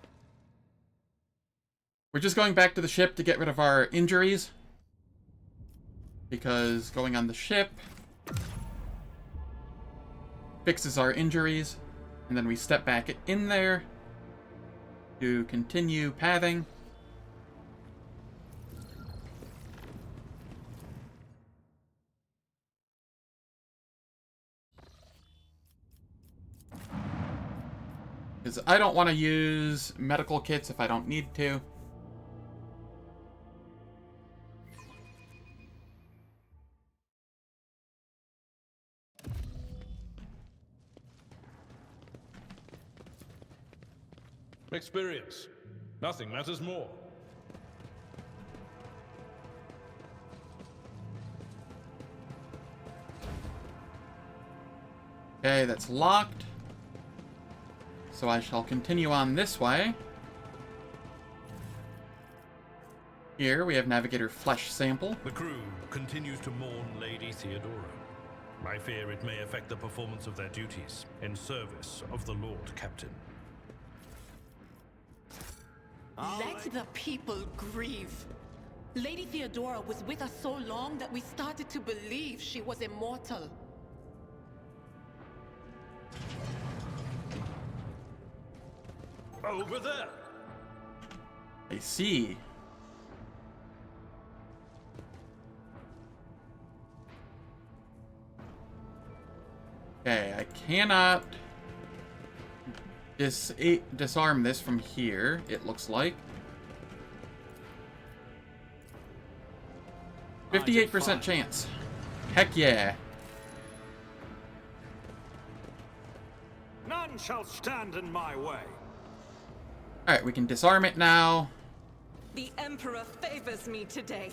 We're just going back to the ship to get rid of our injuries. Because going on the ship fixes our injuries. And then we step back in there to continue pathing. Because I don't want to use medical kits if I don't need to. Experience. Nothing matters more. Okay, that's locked. So I shall continue on this way. Here we have Navigator Flesh Sample. The crew continues to mourn Lady Theodora. I fear it may affect the performance of their duties in service of the Lord Captain. Let the people grieve. Lady Theodora was with us so long that we started to believe she was immortal. Over there! I see. Okay, I cannot disarm this from here, it looks like. 58% chance. Heck yeah. None shall stand in my way. Alright, we can disarm it now. The Emperor favors me today.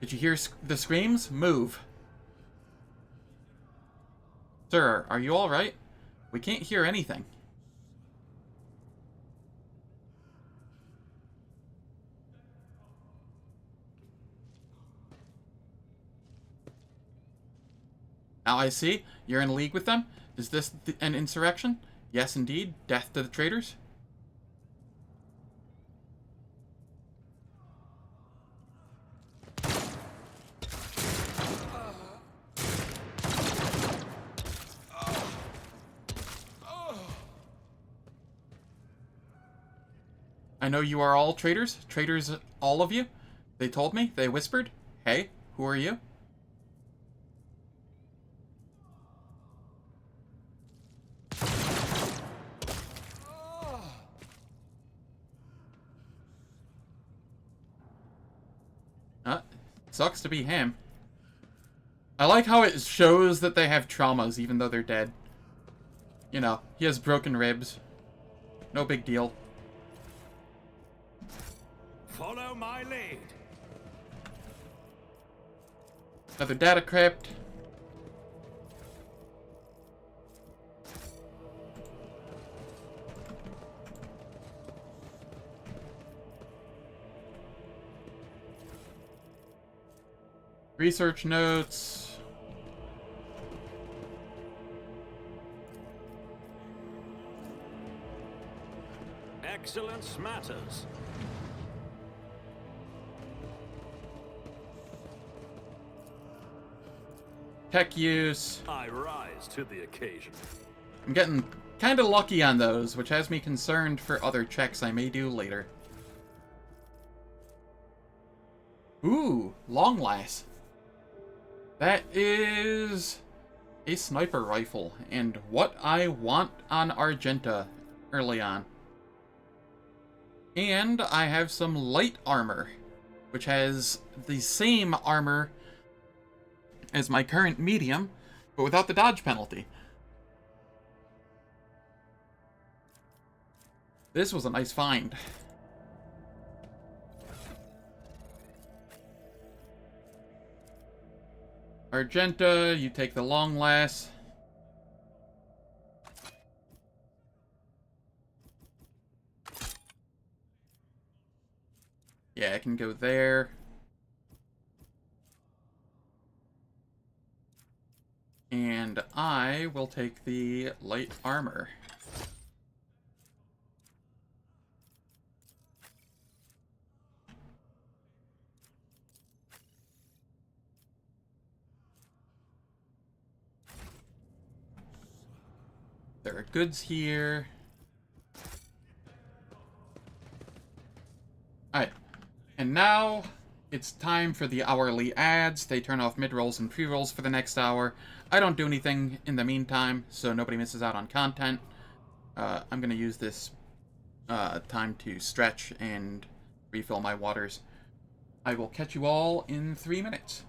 Did you hear the screams? Move. Sir, are you alright? We can't hear anything. Now I see. You're in league with them. Is this an insurrection? Yes, indeed. Death to the traitors. I know you are all traitors. Traitors, all of you. They told me. They whispered. Hey, who are you? Sucks to be him. I like how it shows that they have traumas even though they're dead. You know, he has broken ribs. No big deal. Follow my lead. Another data crypt. Research notes. Excellence matters. Tech use. I rise to the occasion. I'm getting kind of lucky on those, which has me concerned for other checks I may do later. Ooh, long last. That is a sniper rifle, and what I want on Argenta early on. And I have some light armor, which has the same armor as my current medium, but without the dodge penalty. This was a nice find. Argenta, you take the long last. Yeah, I can go there. And I will take the light armor. There are goods here. Alright. And now it's time for the hourly ads. They turn off mid-rolls and pre-rolls for the next hour. I don't do anything in the meantime, so nobody misses out on content. I'm going to use this time to stretch and refill my waters. I will catch you all in 3 minutes.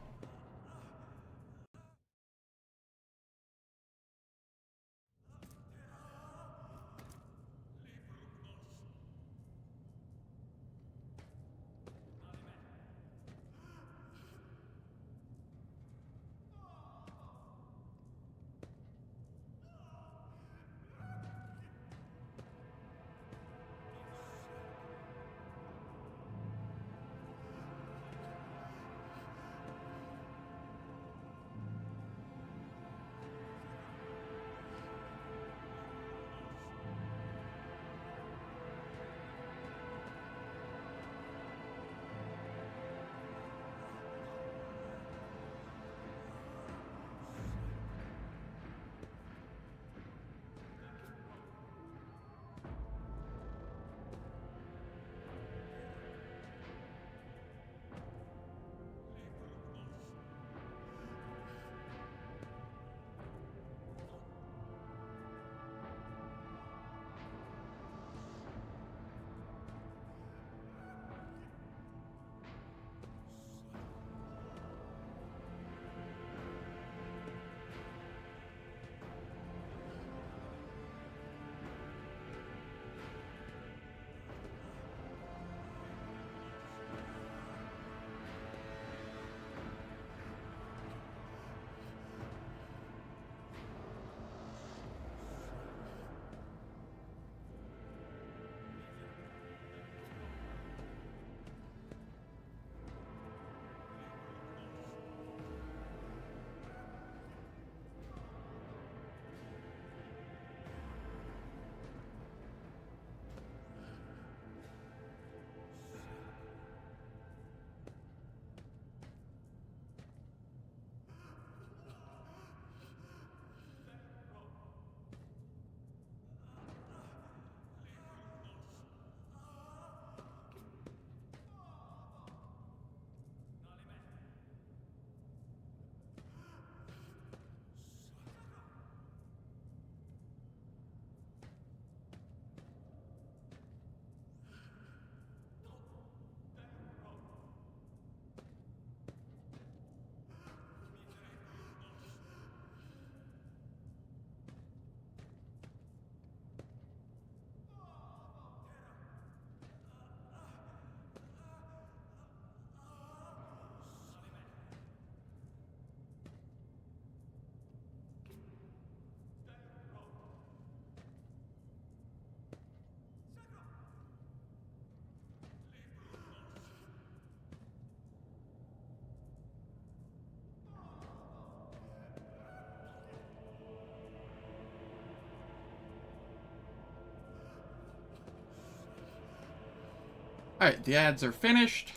Alright, the ads are finished,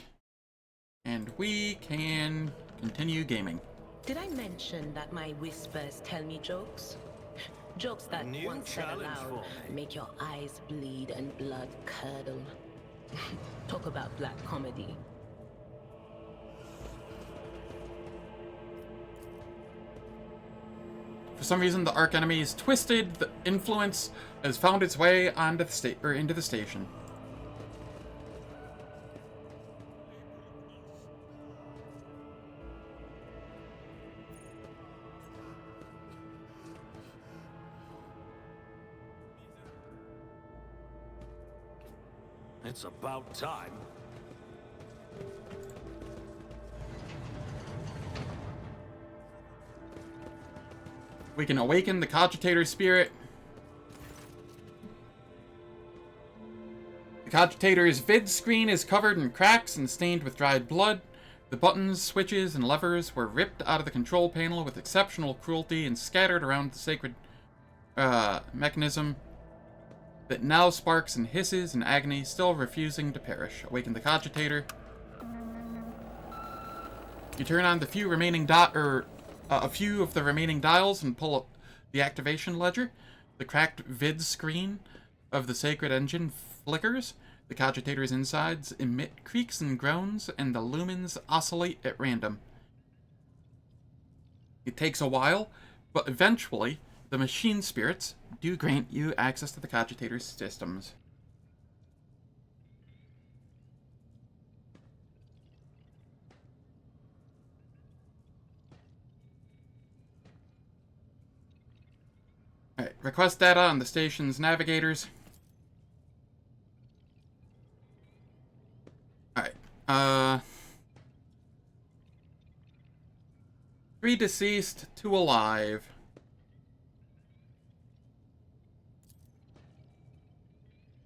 and we can continue gaming. Did I mention that my whispers tell me jokes? Jokes that once said aloud make your eyes bleed and blood curdle. Talk about black comedy. For some reason, the arc enemy is twisted. The influence has found its way onto the into the station. It's about time. We can awaken the cogitator spirit. The cogitator's vid screen is covered in cracks and stained with dried blood. The buttons, switches, and levers were ripped out of the control panel with exceptional cruelty and scattered around the sacred mechanism that now sparks and hisses in agony, still refusing to perish. Awaken the cogitator. You turn on the few remaining a few of the remaining dials and pull up the activation ledger. The cracked vid screen of the sacred engine flickers. The cogitator's insides emit creaks and groans, and the lumens oscillate at random. It takes a while, but eventually, the machine spirits do grant you access to the cogitator's systems. request data on the station's navigators. Alright, 3 deceased, 2 alive.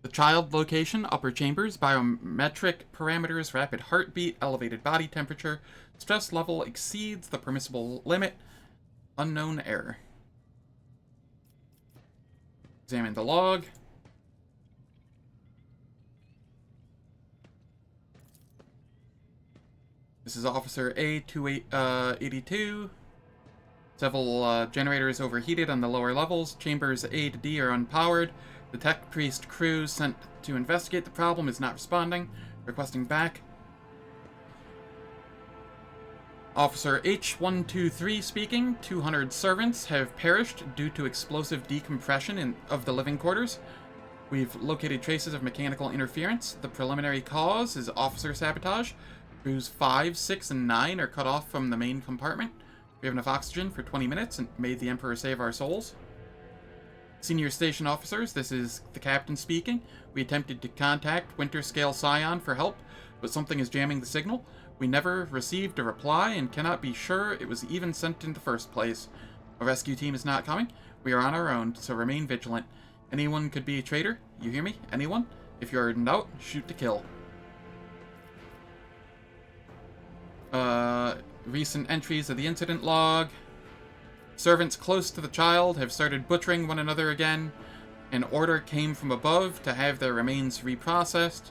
The child location, upper chambers, biometric parameters, rapid heartbeat, elevated body temperature, stress level exceeds the permissible limit, unknown error. Examine the log. This is Officer A-282. Several generators overheated on the lower levels. Chambers A to D are unpowered. The tech priest crew sent to investigate the problem is not responding. Requesting back. Officer H-123 speaking. 200 servants have perished due to explosive decompression of the living quarters. We've located traces of mechanical interference. The preliminary cause is officer sabotage. Crews 5, 6, and 9 are cut off from the main compartment. We have enough oxygen for 20 minutes, and may the Emperor save our souls. Senior station officers, this is the captain speaking. We attempted to contact Winter Scale Scion for help, but something is jamming the signal. We never received a reply and cannot be sure it was even sent in the first place. A rescue team is not coming. We are on our own, so remain vigilant. Anyone could be a traitor. You hear me? Anyone? If you're in doubt, shoot to kill. Recent entries of the incident log. Servants close to the child have started butchering one another again. An order came from above to have their remains reprocessed.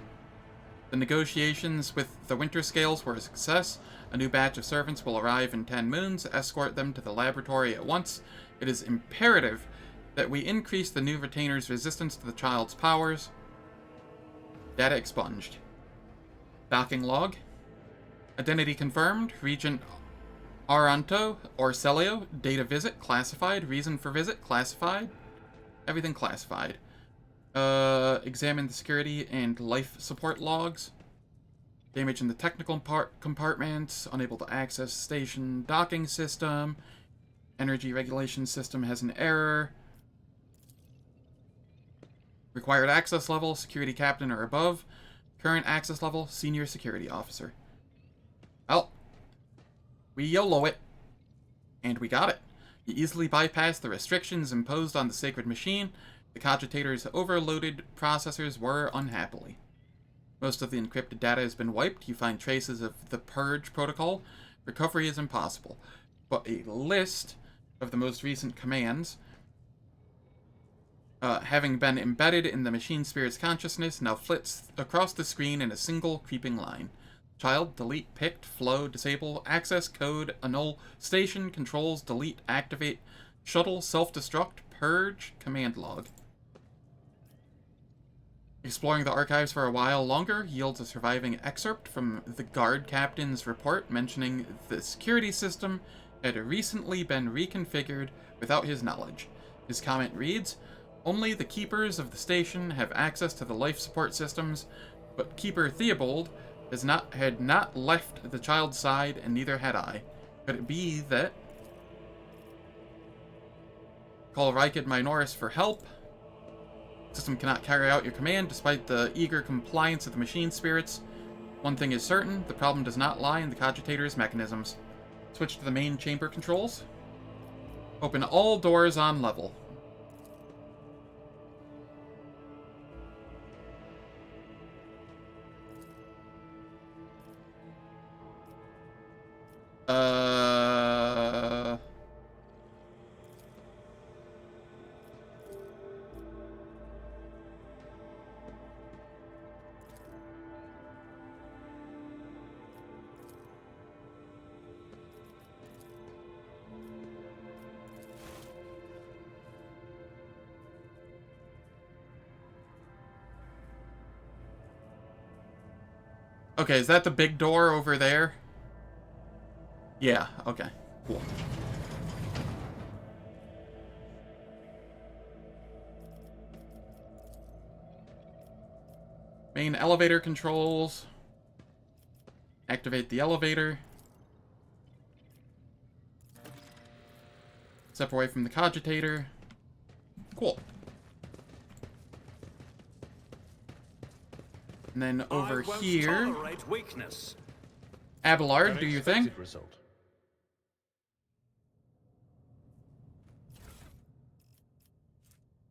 The negotiations with the Winter Scales were a success. A new batch of servants will arrive in 10 moons. Escort them to the laboratory at once. It is imperative that we increase the new retainer's resistance to the child's powers. Data expunged. Docking log. Identity confirmed. Regent Aranto Orcelio. Data visit classified. Reason for visit classified. Everything classified. Examine the security and life support logs. Damage in the technical compartments. Unable to access station docking system. Energy regulation system has an error. Required access level, security captain or above. Current access level, senior security officer. Well, we YOLO it. And we got it. You easily bypassed the restrictions imposed on the sacred machine. The cogitator's overloaded processors were unhappily. Most of the encrypted data has been wiped. You find traces of the purge protocol. Recovery is impossible. But a list of the most recent commands, having been embedded in the machine spirit's consciousness, now flits across the screen in a single creeping line. Child, delete, picked, flow, disable, access, code, annul, station, controls, delete, activate, shuttle, self-destruct, purge, command log. Exploring the archives for a while longer yields a surviving excerpt from the guard captain's report mentioning the security system had recently been reconfigured without his knowledge. His comment reads, "Only the keepers of the station have access to the life support systems, but Keeper Theobald had not left the child's side, and neither had I. Could it be that... Call Rykid Minoris for help. System cannot carry out your command despite the eager compliance of the machine spirits. One thing is certain, the problem does not lie in the cogitator's mechanisms." Switch to the main chamber controls. Open all doors on level. Okay, is that the big door over there? Yeah, okay, cool. Main elevator controls. Activate the elevator. Step away from the cogitator. Cool. And then over here, Tolerate weakness. Abelard, do your thing. Result.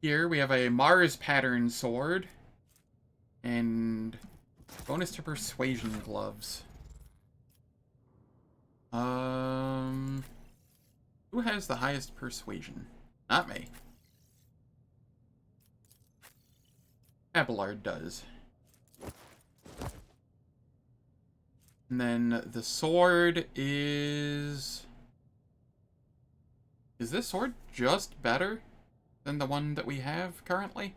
Here we have a Mars pattern sword and bonus to persuasion gloves. Who has the highest persuasion? Not me. Abelard does. And then the sword is... Is this sword just better than the one that we have currently?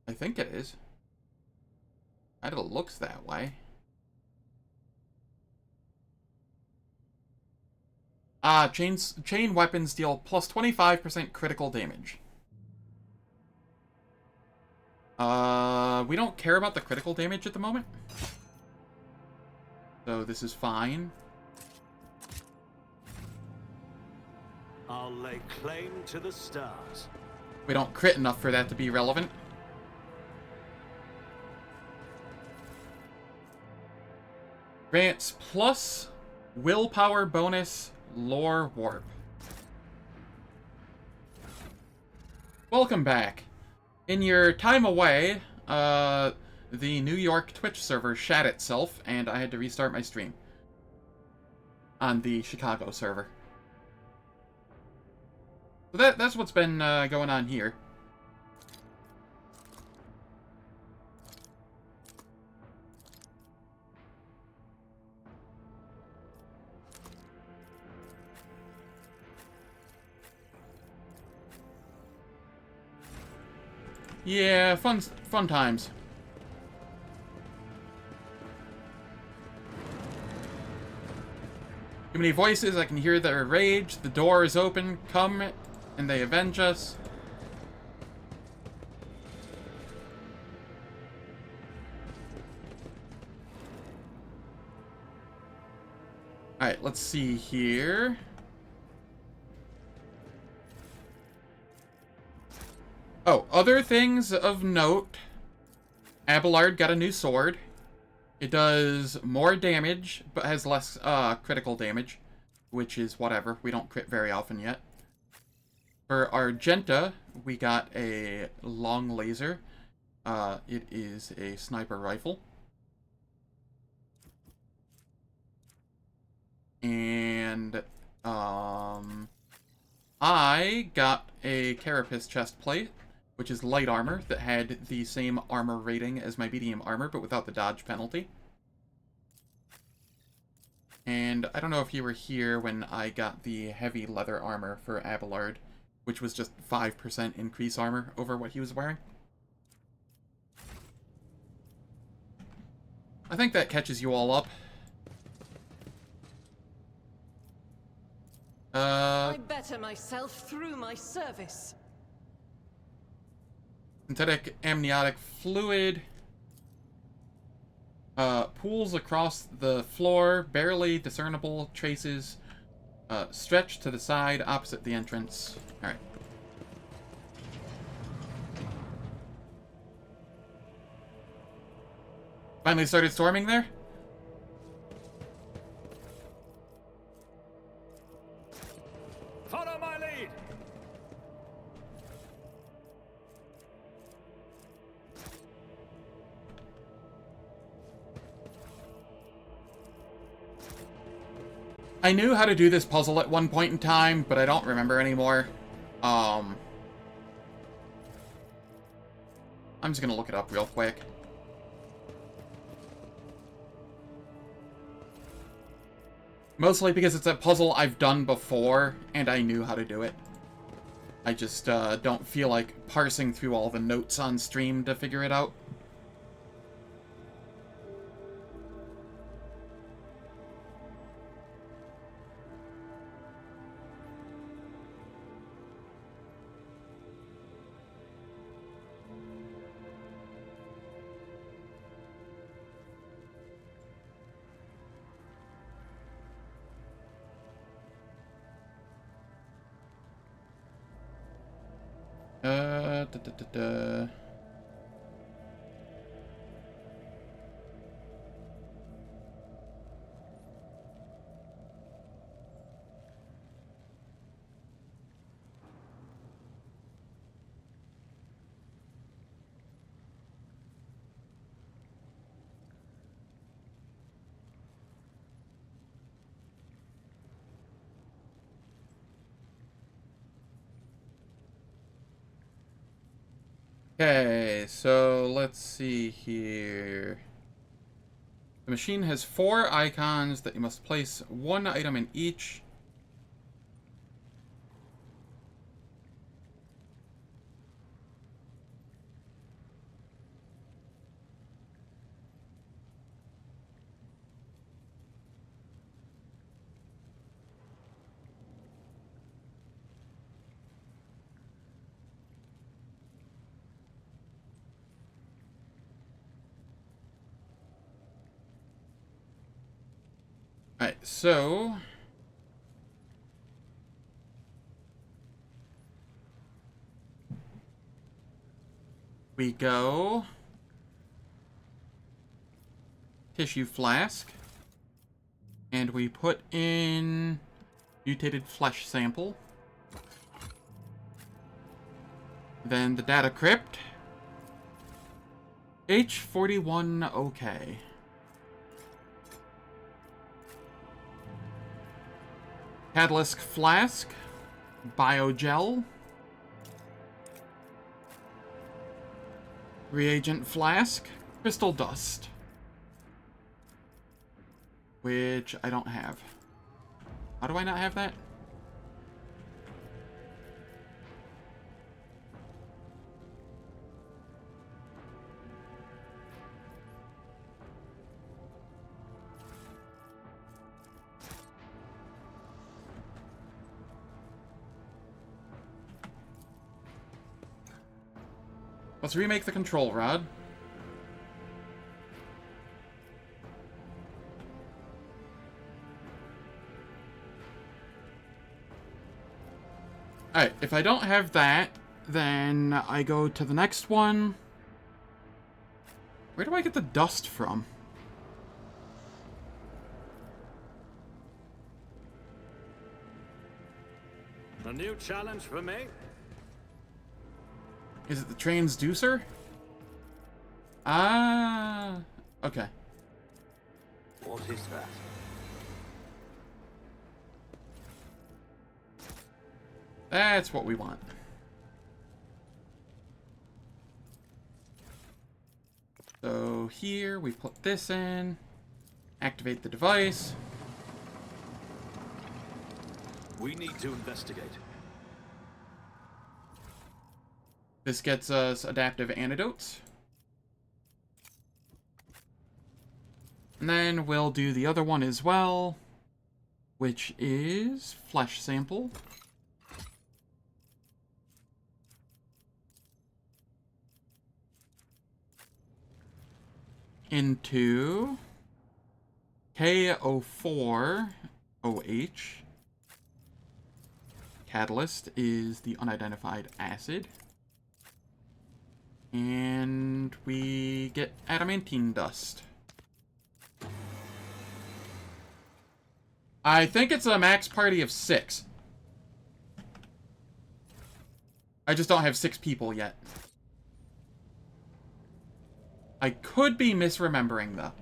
I think it is. It looks that way. Chain weapons deal plus 25% critical damage. We don't care about the critical damage at the moment. So this is fine. I'll lay claim to the stars. We don't crit enough for that to be relevant. Grants plus willpower bonus lore warp. Welcome back. In your time away, the New York Twitch server shat itself, and I had to restart my stream on the Chicago server. So that's what's been going on here. Yeah, fun times. Too many voices, I can hear their rage. The door is open, come, and they avenge us. Alright, let's see here. Oh, other things of note. Abelard got a new sword. It does more damage, but has less critical damage, which is whatever. We don't crit very often yet. For Argenta, we got a long laser. It is a sniper rifle. And I got a Carapace chestplate, which is light armor, that had the same armor rating as my medium armor, but without the dodge penalty. And I don't know if you were here when I got the heavy leather armor for Abelard, which was just 5% increase armor over what he was wearing. I think that catches you all up. I better myself through my service. Synthetic amniotic fluid pools across the floor, barely discernible traces stretch to the side opposite the entrance. Alright. Finally started storming there? Follow my lead. I knew how to do this puzzle at one point in time, but I don't remember anymore. I'm just gonna look it up real quick. Mostly because it's a puzzle I've done before, and I knew how to do it. I just don't feel like parsing through all the notes on stream to figure it out. Da, da, da, da. Okay, so let's see here. The machine has 4 icons that you must place 1 item in each. Alright, so we go tissue flask, and we put in mutated flesh sample. Then the data crypt. H41 OK. Catalyst flask, biogel, reagent flask, crystal dust, which I don't have. How do I not have that? Let's remake the control rod. Alright, if I don't have that, then I go to the next one. Where do I get the dust from? A new challenge for me? Is it the transducer? Ah, okay. What is that? That's what we want. So here we put this in, activate the device. We need to investigate. This gets us adaptive antidotes. And then we'll do the other one as well, which is flesh sample. Into KO4OH. Catalyst is the unidentified acid. And we get adamantine dust. I think it's a max party of 6. I just don't have 6 people yet. I could be misremembering, though.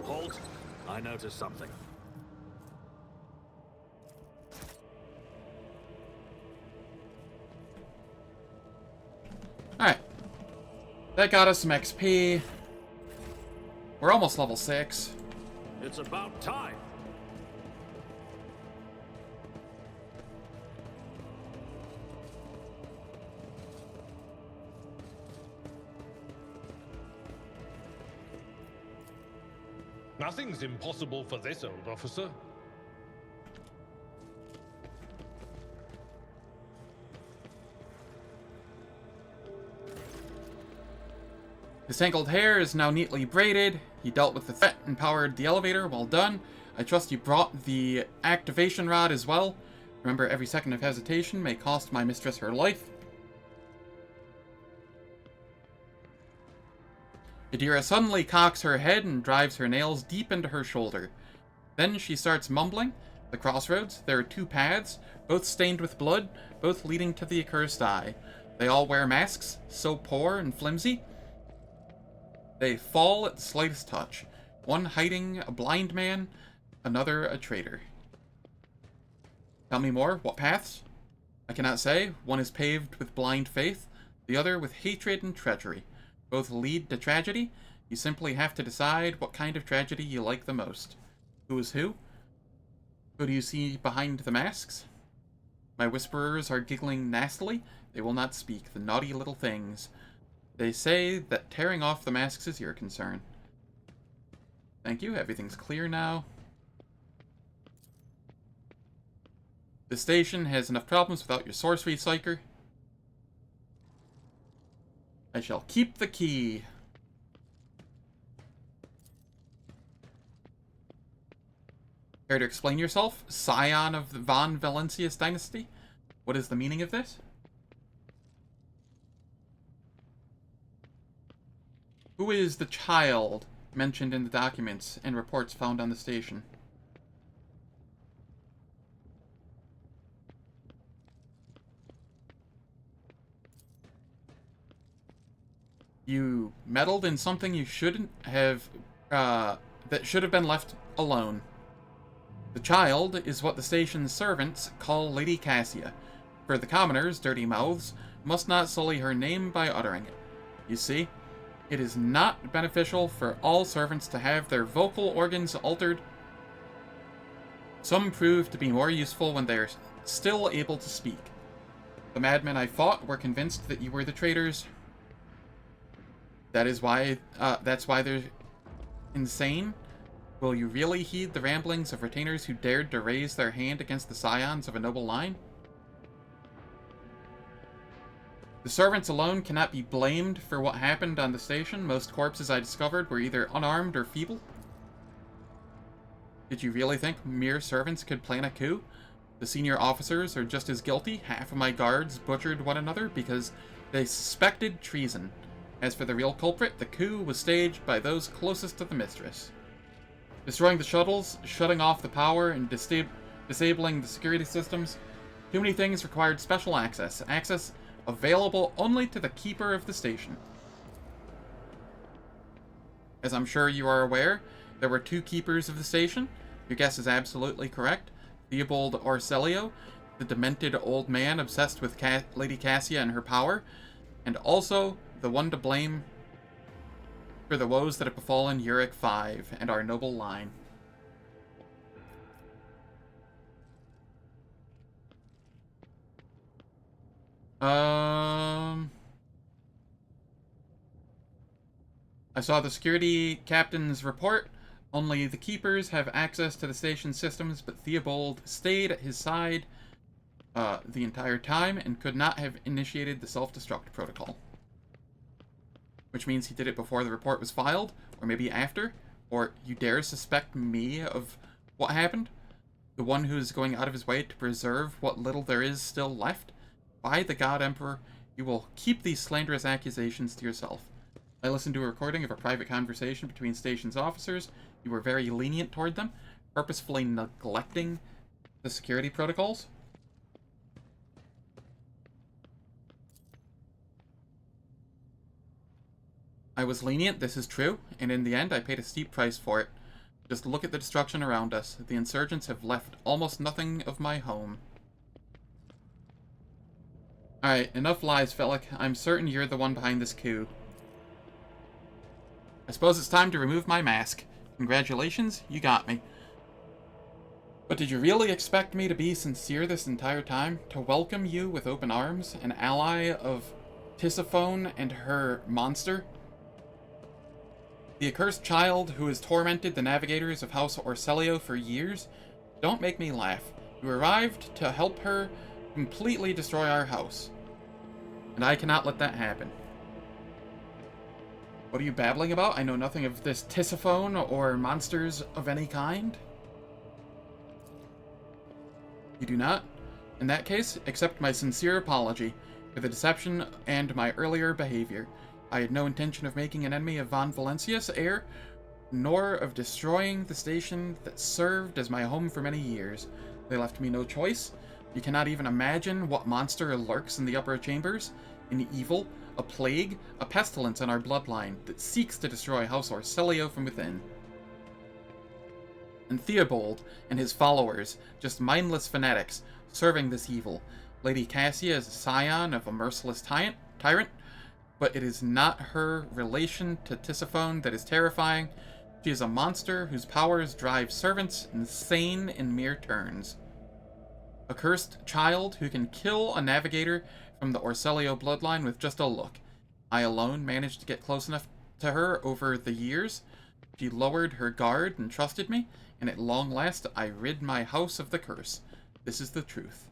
Halt. I noticed something. Alright. That got us some XP. We're almost level 6. It's about time. Nothing's impossible for this old officer. His tangled hair is now neatly braided. He dealt with the threat and powered the elevator. Well done. I trust you brought the activation rod as well. Remember, every second of hesitation may cost my mistress her life. Adira suddenly cocks her head and drives her nails deep into her shoulder. Then she starts mumbling. The crossroads. There are two paths, both stained with blood, both leading to the accursed eye. They all wear masks, so poor and flimsy. They fall at the slightest touch. One hiding a blind man, another a traitor. Tell me more. What paths? I cannot say. One is paved with blind faith, the other with hatred and treachery. Both lead to tragedy. You simply have to decide what kind of tragedy you like the most. Who is who? Who do you see behind the masks? My whisperers are giggling nastily. They will not speak, the naughty little things. They say that tearing off the masks is your concern. Thank you, everything's clear now. The station has enough problems without your sorcery psyker. I shall keep the key. Care to explain yourself? Scion of the Von Valencius dynasty? What is the meaning of this? Who is the child mentioned in the documents and reports found on the station? You meddled in something you shouldn't have, that should have been left alone. The child is what the station's servants call Lady Cassia. For the commoners, dirty mouths must not sully her name by uttering it. You see, it is not beneficial for all servants to have their vocal organs altered. Some prove to be more useful when they are still able to speak. The madmen I fought were convinced that you were the traitors. That's why they're insane. Will you really heed the ramblings of retainers who dared to raise their hand against the scions of a noble line? The servants alone cannot be blamed for what happened on the station. Most corpses I discovered were either unarmed or feeble. Did you really think mere servants could plan a coup? The senior officers are just as guilty. Half of my guards butchered one another because they suspected treason. As for the real culprit, the coup was staged by those closest to the mistress. Destroying the shuttles, shutting off the power, and disabling the security systems. Too many things required special access. Access available only to the keeper of the station. As I'm sure you are aware, there were two keepers of the station. Your guess is absolutely correct. Theobald Orselio, the demented old man obsessed with Lady Cassia and her power, and also the one to blame for the woes that have befallen Eurac 5 and our noble line. I saw the security captain's report. Only the keepers have access to the station systems, but Theobald stayed at his side the entire time and could not have initiated the self-destruct protocol. Which means he did it before the report was filed, or maybe after, or you dare suspect me of what happened? The one who is going out of his way to preserve what little there is still left? By the God Emperor, you will keep these slanderous accusations to yourself. I listened to a recording of a private conversation between station's officers. You were very lenient toward them, purposefully neglecting the security protocols. I was lenient, this is true, and in the end I paid a steep price for it. Just look at the destruction around us. The insurgents have left almost nothing of my home. Alright, enough lies, Felix. I'm certain you're the one behind this coup. I suppose it's time to remove my mask. Congratulations, you got me. But did you really expect me to be sincere this entire time? To welcome you with open arms? An ally of Tisiphone and her monster? The accursed child who has tormented the navigators of House Orselio for years? Don't make me laugh. You arrived to help her completely destroy our house. And I cannot let that happen. What are you babbling about? I know nothing of this Tisiphone or monsters of any kind. You do not? In that case, accept my sincere apology for the deception and my earlier behavior. I had no intention of making an enemy of Von Valencia's heir, nor of destroying the station that served as my home for many years. They left me no choice. You cannot even imagine what monster lurks in the upper chambers. An evil, a plague, a pestilence in our bloodline that seeks to destroy House Orselio from within. And Theobald and his followers, just mindless fanatics, serving this evil. Lady Cassia is a scion of a merciless tyrant, but it is not her relation to Tisiphone that is terrifying. She is a monster whose powers drive servants insane in mere turns. A cursed child who can kill a navigator from the Orselio bloodline with just a look. I alone managed to get close enough to her over the years. She lowered her guard and trusted me, and at long last I rid my house of the curse. This is the truth.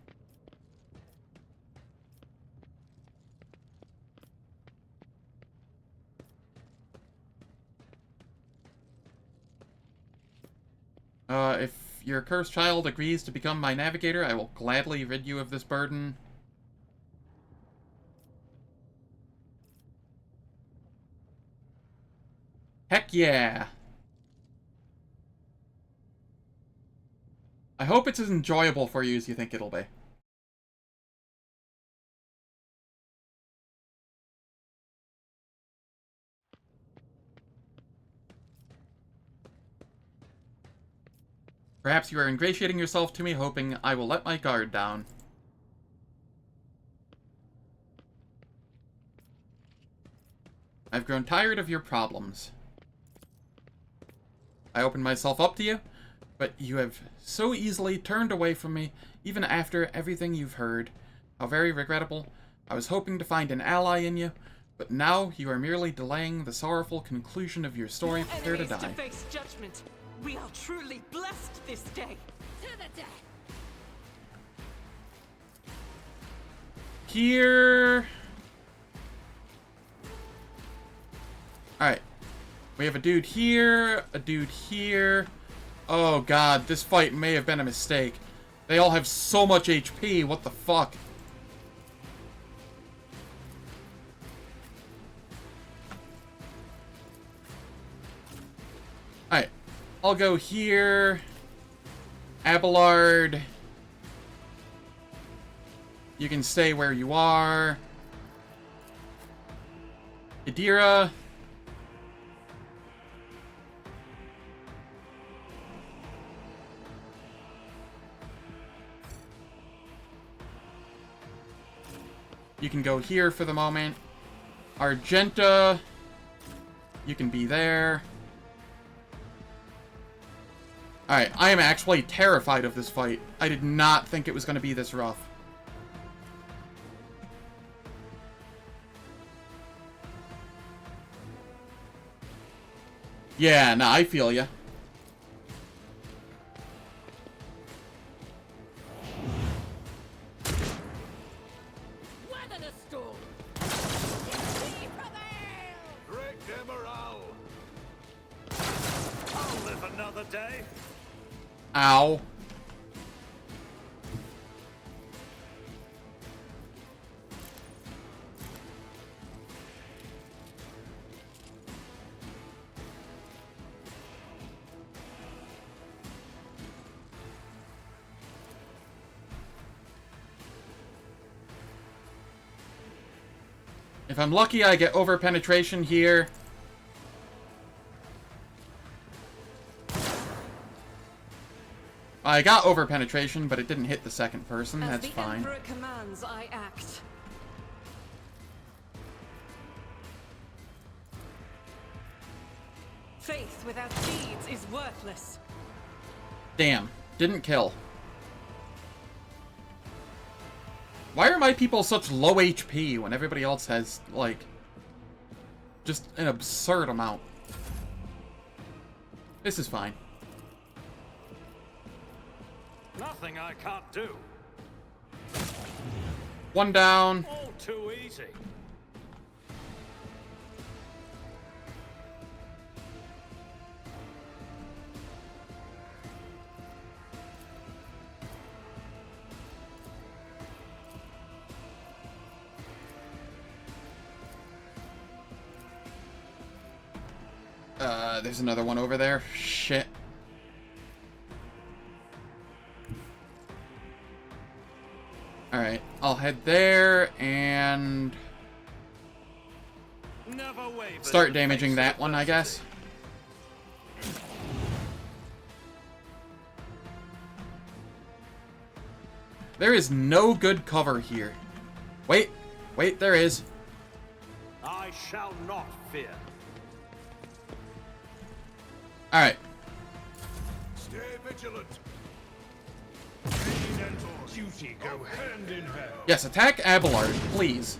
If your cursed child agrees to become my navigator, I will gladly rid you of this burden. Heck yeah! I hope it's as enjoyable for you as you think it'll be. Perhaps you are ingratiating yourself to me, hoping I will let my guard down. I've grown tired of your problems. I opened myself up to you, but you have so easily turned away from me, even after everything you've heard. How very regrettable. I was hoping to find an ally in you, but now you are merely delaying the sorrowful conclusion of your story. Prepare to die. To face judgment. We are truly blessed this day. To the death. Here. Alright. We have a dude here, a dude here. Oh god, this fight may have been a mistake. They all have so much HP, what the fuck? Alright. I'll go here. Abelard. You can stay where you are. Idira. You can go here for the moment. Argenta. You can be there. Alright, I am actually terrified of this fight. I did not think it was going to be this rough. Yeah, nah, I feel ya. Weather the storm. Break their morale. I'll live another day. Ow. If I'm lucky, I get over penetration here. I got over penetration, but it didn't hit the second person. That's fine. As the Emperor commands, I act. Faith without deeds is worthless. Damn. Didn't kill. Why are my people such low HP when everybody else has, like, just an absurd amount? This is fine. Nothing I can't do. One down. All too easy. There's another one over there. Shit. Alright, I'll head there and start damaging that one, I guess. There is no good cover here. Wait, there is. I shall not fear. Alright. Stay vigilant. Pain and duty go hand in hand. Yes, attack Abelard, please.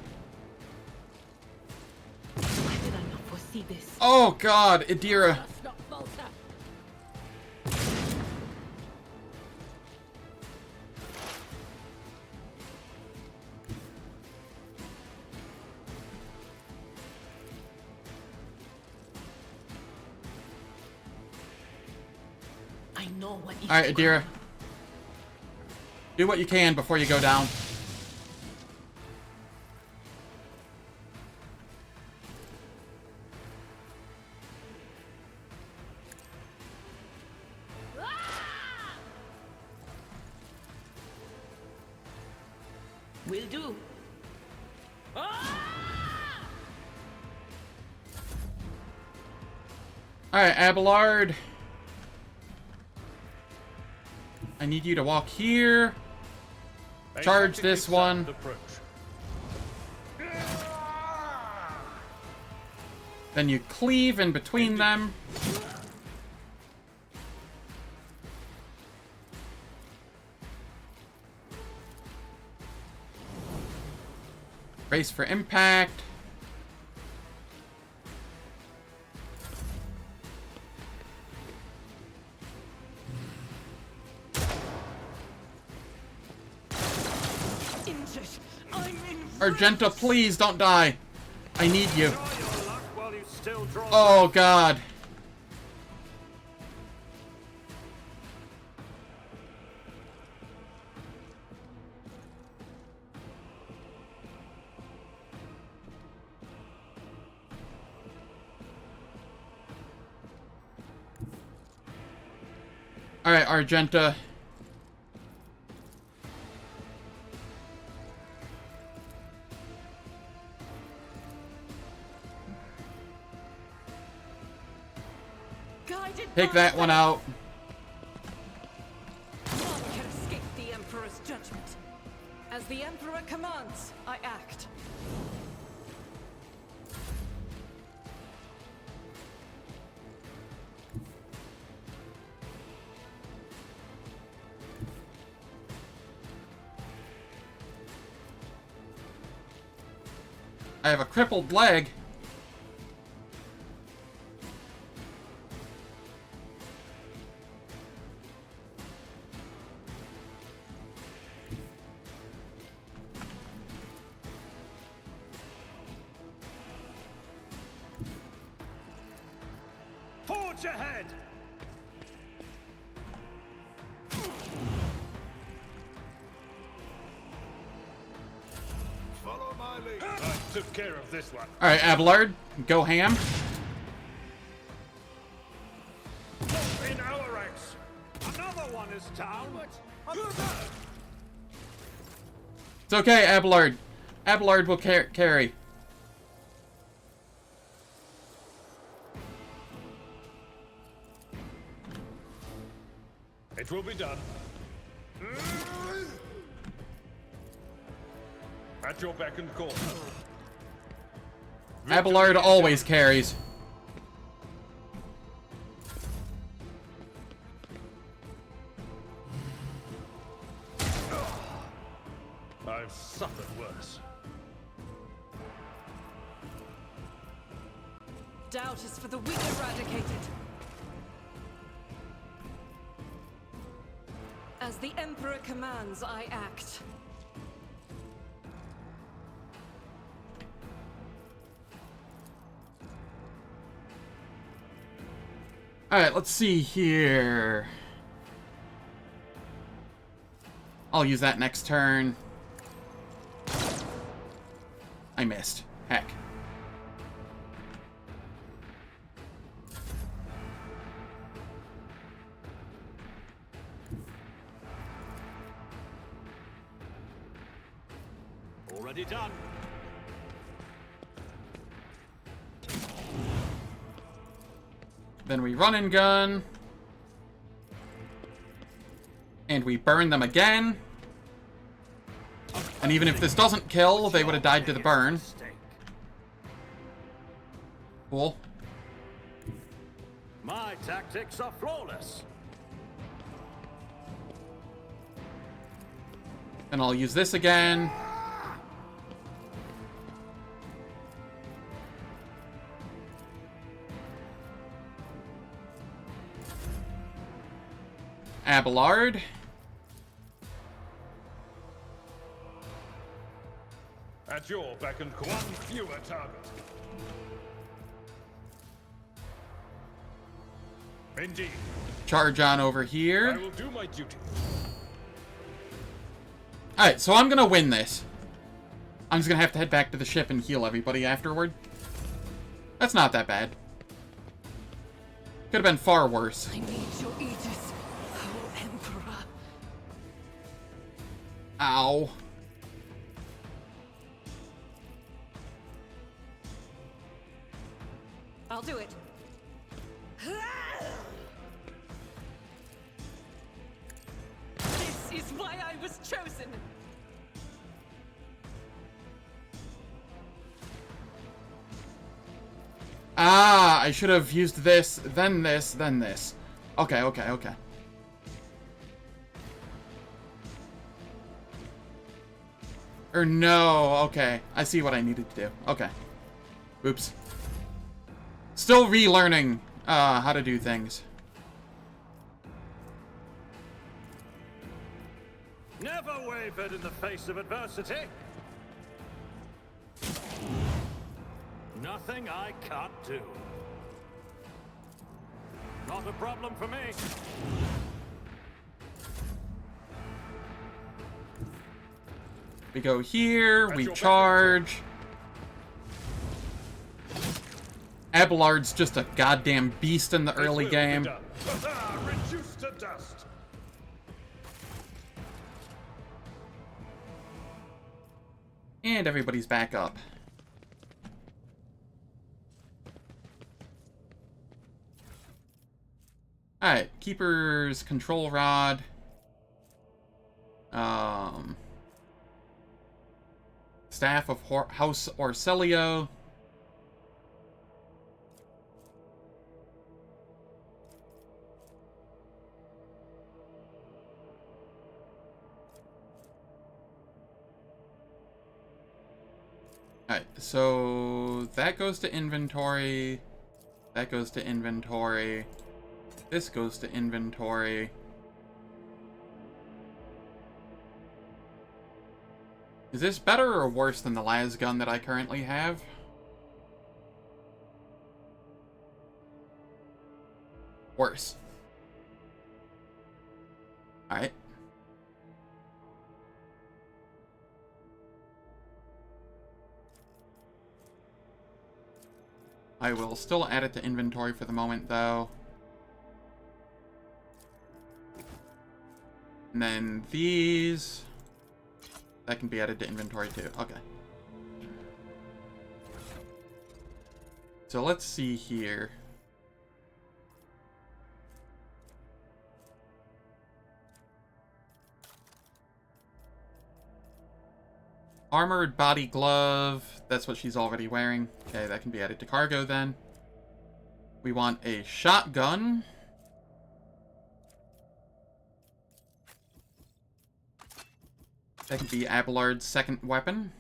Why did I not foresee this? Oh god, Idira. Must not falter. I know what is Alright, to come. Idira. Do what you can before you go down. Will do. Alright, Abelard. I need you to walk here. Charge this one. Then you cleave in between them. Brace for impact. Injured. I'm in. Argenta, please don't die. I need you. Try your luck while you still draw. Oh god. Alright, Argenta. Guided Take by that one fate. out. None can escape the Emperor's judgment. As the Emperor commands, I act. I have a crippled leg. Forge ahead. Follow my lead. I took care of this one. Alright, Abelard, go ham. In our ranks. Another one is down. It's okay, Abelard. Abelard will carry. It will be done. At your beck and call. Abelard always carries. I've suffered worse. Doubt is for the weak eradicated. As the Emperor commands, I act. Alright, let's see here. I'll use that next turn. I missed. Heck. Already done. Then we run and gun. And we burn them again. And even if this doesn't kill, they would have died to the burn. Cool. My tactics are flawless. And I'll use this again. Abelard. At your beck and call. One fewer target. Indeed. Charge on over I here. will do my duty. Alright, so I'm gonna win this. I'm just gonna have to head back to the ship and heal everybody afterward. That's not that bad. Could have been far worse. I need your aegis, oh Emperor. Ow. I'll do it. This is why I was chosen. Ah, I should have used this, then this, then this. Okay, okay, okay. Or no, okay. I see what I needed to do. Okay. Oops. Still relearning how to do things. Never wavered in the face of adversity. Nothing I can't do. Not a problem for me. We go here, we charge. Abelard's just a goddamn beast in the early game. Reduced to dust. And everybody's back up. Alright, Keeper's Control Rod. Staff of House Orcelio. Alright, so that goes to inventory. That goes to inventory. This goes to inventory. Is this better or worse than the las gun that I currently have? Worse. Alright. I will still add it to inventory for the moment, though. And then these... that can be added to inventory, too. Okay. So let's see here. Armored body glove. That's what she's already wearing. Okay, that can be added to cargo then. We want a shotgun. That can be Abelard's second weapon.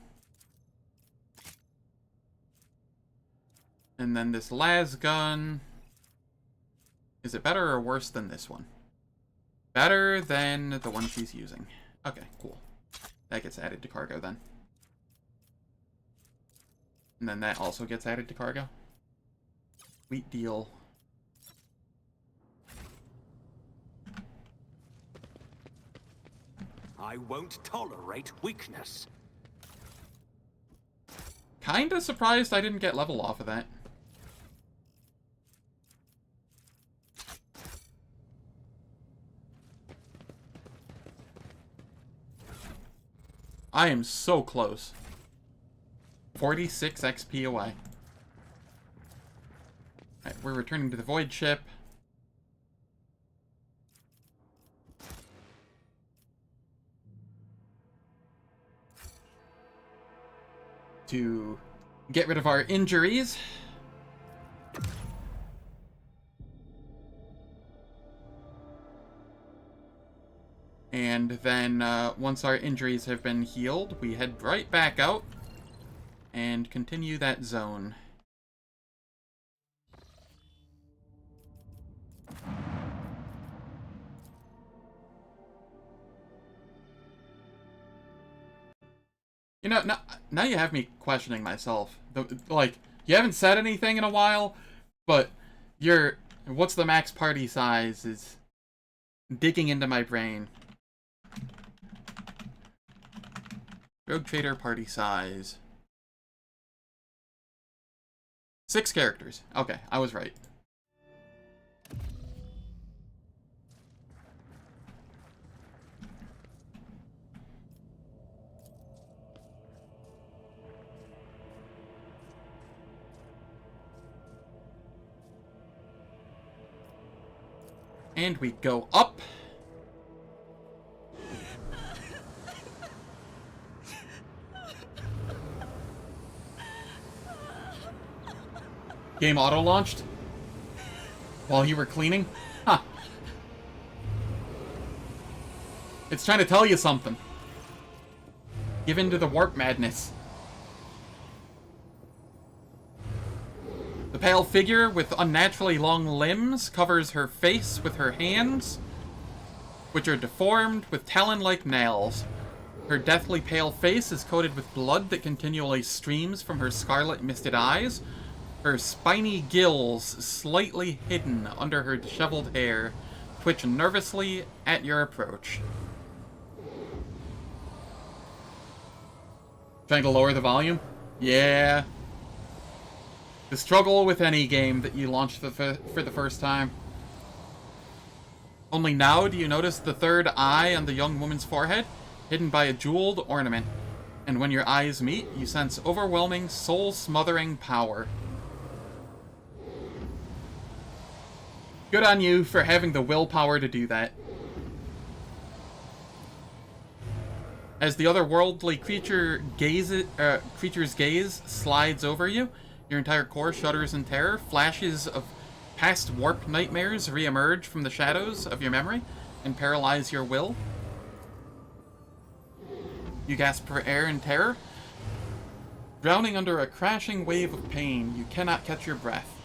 And then this las gun. Is it better or worse than this one? Better than the one she's using. Okay, cool. That gets added to cargo then. And then that also gets added to cargo. Sweet deal. I won't tolerate weakness. Kinda surprised I didn't get level off of that. I am so close. 46 XP away. Alright, we're returning to the Void Ship. To get rid of our injuries. And then, once our injuries have been healed, we head right back out and continue that zone. You know, now you have me questioning myself. Like, you haven't said anything in a while, but what's the max party size is digging into my brain. Rogue Trader party size. 6 characters. Okay, I was right. And we go up. Game auto-launched? While you were cleaning? Huh. It's trying to tell you something. Give in to the warp madness. The pale figure with unnaturally long limbs covers her face with her hands, which are deformed with talon-like nails. Her deathly pale face is coated with blood that continually streams from her scarlet misted eyes. Her spiny gills, slightly hidden under her disheveled hair, twitch nervously at your approach. Trying to lower the volume? Yeah. The struggle with any game that you launch for the first time. Only now do you notice the third eye on the young woman's forehead, hidden by a jeweled ornament. And when your eyes meet, you sense overwhelming, soul-smothering power. Good on you for having the willpower to do that. As the otherworldly creature's gaze slides over you, your entire core shudders in terror. Flashes of past warp nightmares re-emerge from the shadows of your memory and paralyze your will. You gasp for air in terror. Drowning under a crashing wave of pain, you cannot catch your breath.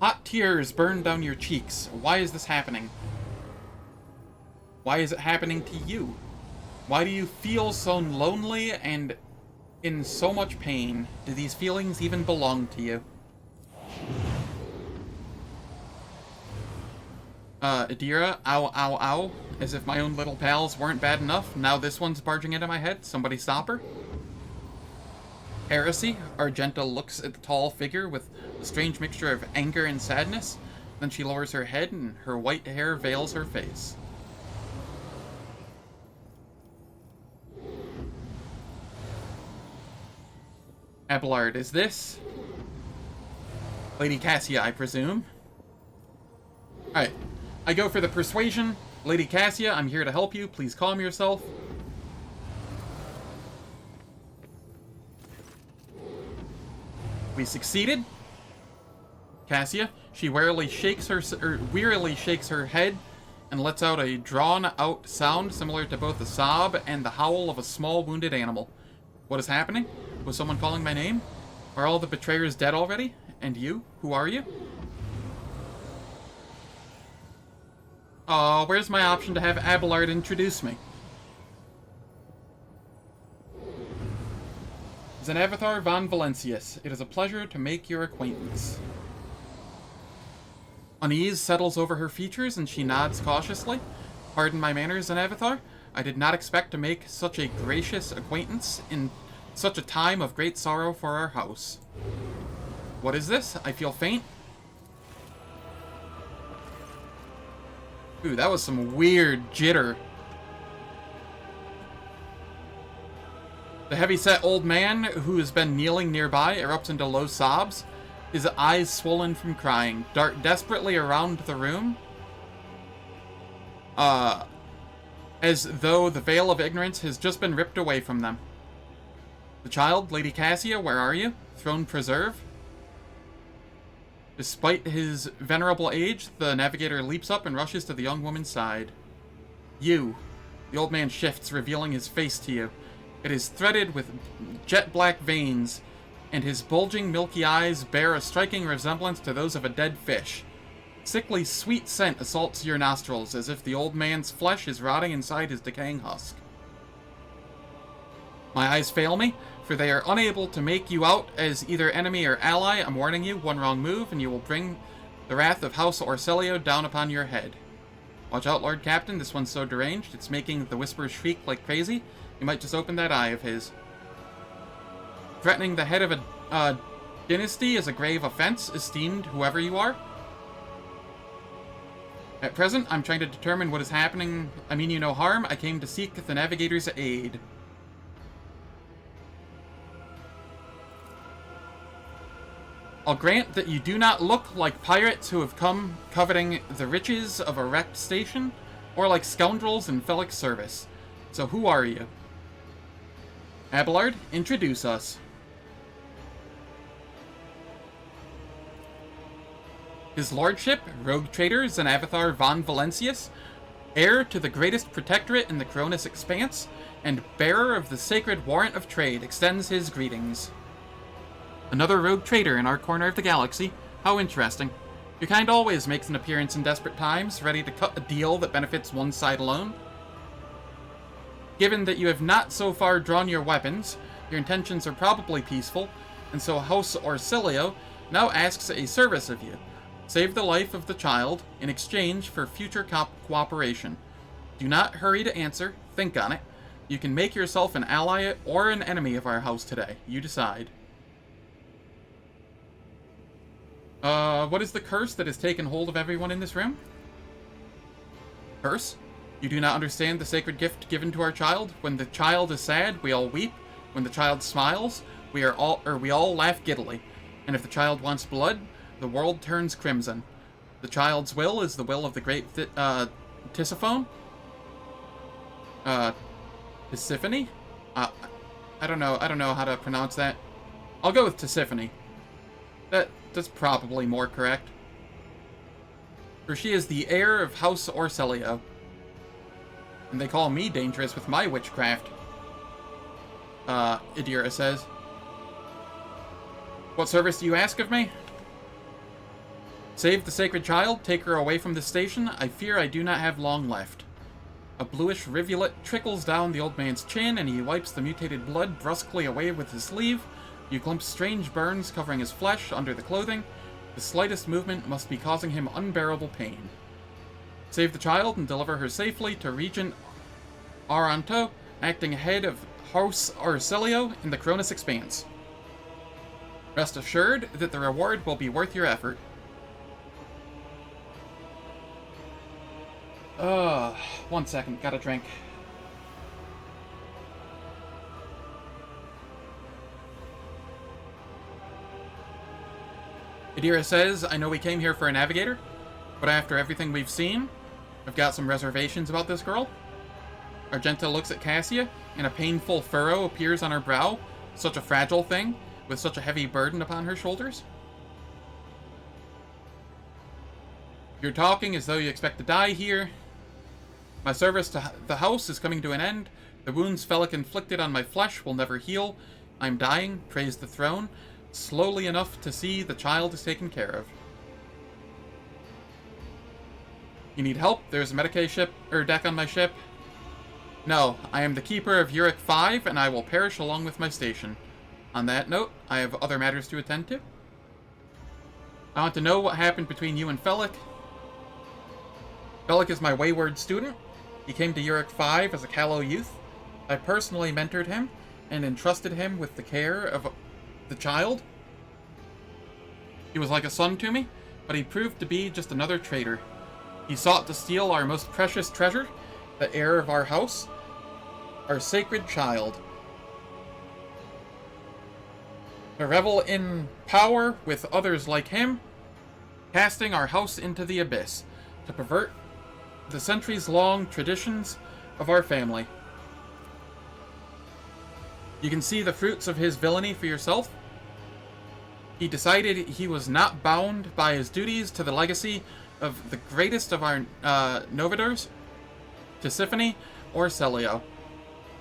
Hot tears burn down your cheeks. Why is this happening? Why is it happening to you? Why do you feel so lonely and in so much pain? Do these feelings even belong to you? Adira, ow, ow, ow. As if my own little pals weren't bad enough. Now this one's barging into my head. Somebody stop her. Heresy, Argenta looks at the tall figure with a strange mixture of anger and sadness. Then she lowers her head and her white hair veils her face. Abelard, is this? Lady Cassia, I presume. Alright. I go for the persuasion. Lady Cassia, I'm here to help you. Please calm yourself. We succeeded. Cassia, she wearily shakes her head and lets out a drawn-out sound similar to both the sob and the howl of a small wounded animal. What is happening? Was someone calling my name? Are all the betrayers dead already? And you? Who are you? Aw, where's my option to have Abelard introduce me? Zenavathar von Valencius, it is a pleasure to make your acquaintance. Unease settles over her features and she nods cautiously. Pardon my manners, Zenavathar. I did not expect to make such a gracious acquaintance in such a time of great sorrow for our house. What is this? I feel faint. Ooh, that was some weird jitter. The The heavy-set old man who has been kneeling nearby erupts into low sobs, his eyes swollen from crying, dart desperately around the room, as though the veil of ignorance has just been ripped away from them. The child, Lady Cassia, where are you? Throne preserve? Despite his venerable age, the navigator leaps up and rushes to the young woman's side. You. The old man shifts, revealing his face to you. It is threaded with jet-black veins, and his bulging, milky eyes bear a striking resemblance to those of a dead fish. Sickly sweet scent assaults your nostrils, as if the old man's flesh is rotting inside his decaying husk. My eyes fail me, for they are unable to make you out as either enemy or ally. I'm warning you, one wrong move, and you will bring the wrath of House Orselio down upon your head. Watch out, Lord Captain, this one's so deranged, it's making the Whisperers shriek like crazy. You might just open that eye of his. Threatening the head of a dynasty is a grave offense, esteemed whoever you are. At present, I'm trying to determine what is happening. I mean you no harm. I came to seek the navigator's aid. I'll grant that you do not look like pirates who have come coveting the riches of a wrecked station, or like scoundrels in Felic's service. So who are you? Abelard, introduce us. His lordship, rogue trader Zenavathar von Valencius, heir to the greatest protectorate in the Cronus Expanse, and bearer of the sacred warrant of trade, extends his greetings. Another rogue trader in our corner of the galaxy. How interesting. Your kind always makes an appearance in desperate times, ready to cut a deal that benefits one side alone. Given that you have not so far drawn your weapons, your intentions are probably peaceful, and so House Orsilio now asks a service of you. Save the life of the child in exchange for future cooperation. Do not hurry to answer. Think on it. You can make yourself an ally or an enemy of our house today. You decide. What is the curse that has taken hold of everyone in this room? Curse? You do not understand the sacred gift given to our child? When the child is sad, we all weep. When the child smiles, we all laugh giddily. And if the child wants blood, the world turns crimson. The child's will is the will of the great Tisiphone? Tisiphone? I don't know how to pronounce that. I'll go with Tisiphone. That's probably more correct. For she is the heir of House Orselio. And they call me dangerous with my witchcraft. Idira says. What service do you ask of me? Save the sacred child, take her away from the station. I fear I do not have long left. A bluish rivulet trickles down the old man's chin, and he wipes the mutated blood brusquely away with his sleeve. You glimpse strange burns covering his flesh under the clothing. The slightest movement must be causing him unbearable pain. Save the child and deliver her safely to Regent Aranto, acting head of House Orsilio in the Cronus Expanse. Rest assured that the reward will be worth your effort. One second, got a drink. Idira says, I know we came here for a navigator, but after everything we've seen, I've got some reservations about this girl. Argenta looks at Cassia, and a painful furrow appears on her brow, such a fragile thing, with such a heavy burden upon her shoulders. You're talking as though you expect to die here. My service to the house is coming to an end. The wounds Felic inflicted on my flesh will never heal. I'm dying, praise the throne, slowly enough to see the child is taken care of. You need help? There's a Medicaid deck on my ship. No, I am the keeper of Eurac 5, and I will perish along with my station. On that note, I have other matters to attend to. I want to know what happened between you and Felic. Felic is my wayward student. He came to Eurac 5 as a callow youth. I personally mentored him and entrusted him with the care of the child. He was like a son to me, but he proved to be just another traitor. He sought to steal our most precious treasure, the heir of our house, our sacred child. To revel in power with others like him, casting our house into the abyss, to pervert the centuries-long traditions of our family. You can see the fruits of his villainy for yourself. He decided he was not bound by his duties to the legacy of the greatest of our Novidors, Tisiphone or Celio,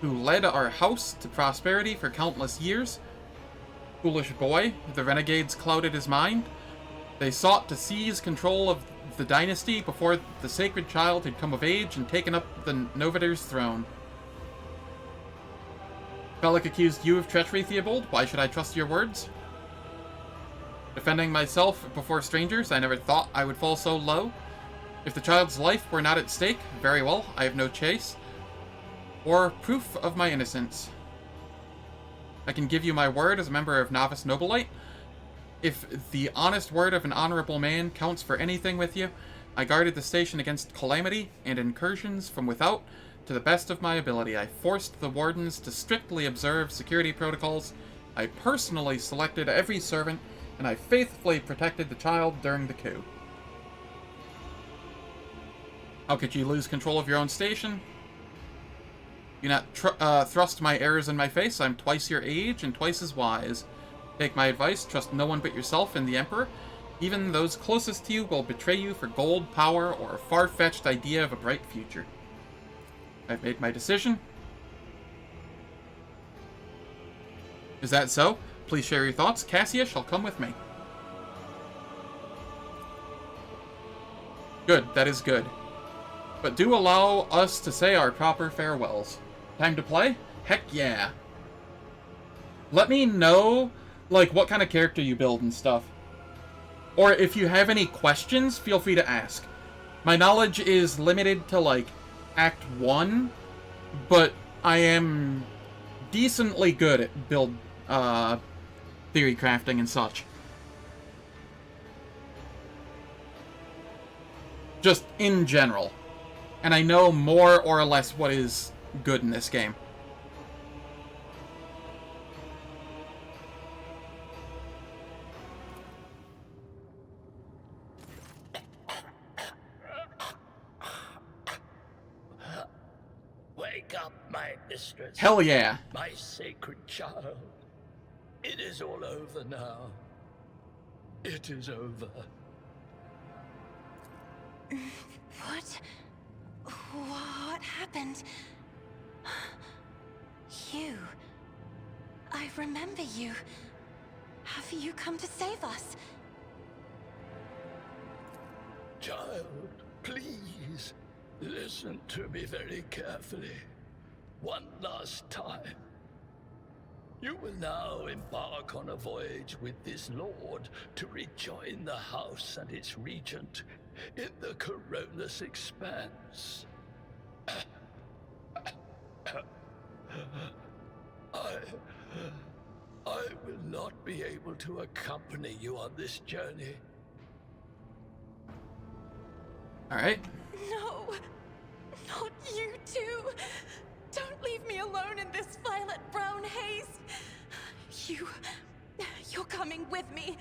who led our house to prosperity for countless years. Foolish boy, the renegades clouded his mind. They sought to seize control of the dynasty before the sacred child had come of age and taken up the Novidor's throne. Bellic accused you of treachery, Theobald. Why should I trust your words? Defending myself before strangers, I never thought I would fall so low. If the child's life were not at stake, very well, I have no chase or proof of my innocence. I can give you my word as a member of Novice Nobilite. If the honest word of an honorable man counts for anything with you, I guarded the station against calamity and incursions from without to the best of my ability. I forced the wardens to strictly observe security protocols. I personally selected every servant, and I faithfully protected the child during the coup. How could you lose control of your own station? Do not thrust my errors in my face. I'm twice your age and twice as wise. Take my advice, trust no one but yourself and the Emperor. Even those closest to you will betray you for gold, power, or a far-fetched idea of a bright future. I've made my decision. Is that so? Please share your thoughts. Cassia shall come with me. Good, that is good. But do allow us to say our proper farewells. Time to play? Heck yeah. Let me know, like, what kind of character you build and stuff. Or if you have any questions, feel free to ask. My knowledge is limited to, like, Act 1, but I am decently good at build theory crafting and such. Just in general. And I know more or less what is good in this game. Wake up, my mistress. Hell yeah. My sacred child. It is all over now. It is over. What happened? You. I remember you. Have you come to save us? Child, please, listen to me very carefully. One last time. You will now embark on a voyage with this lord to rejoin the house and its regent in the Coronus Expanse. I will not be able to accompany you on this journey. Alright. No! Not you too! Don't leave me alone in this violet-brown haze! You're coming with me!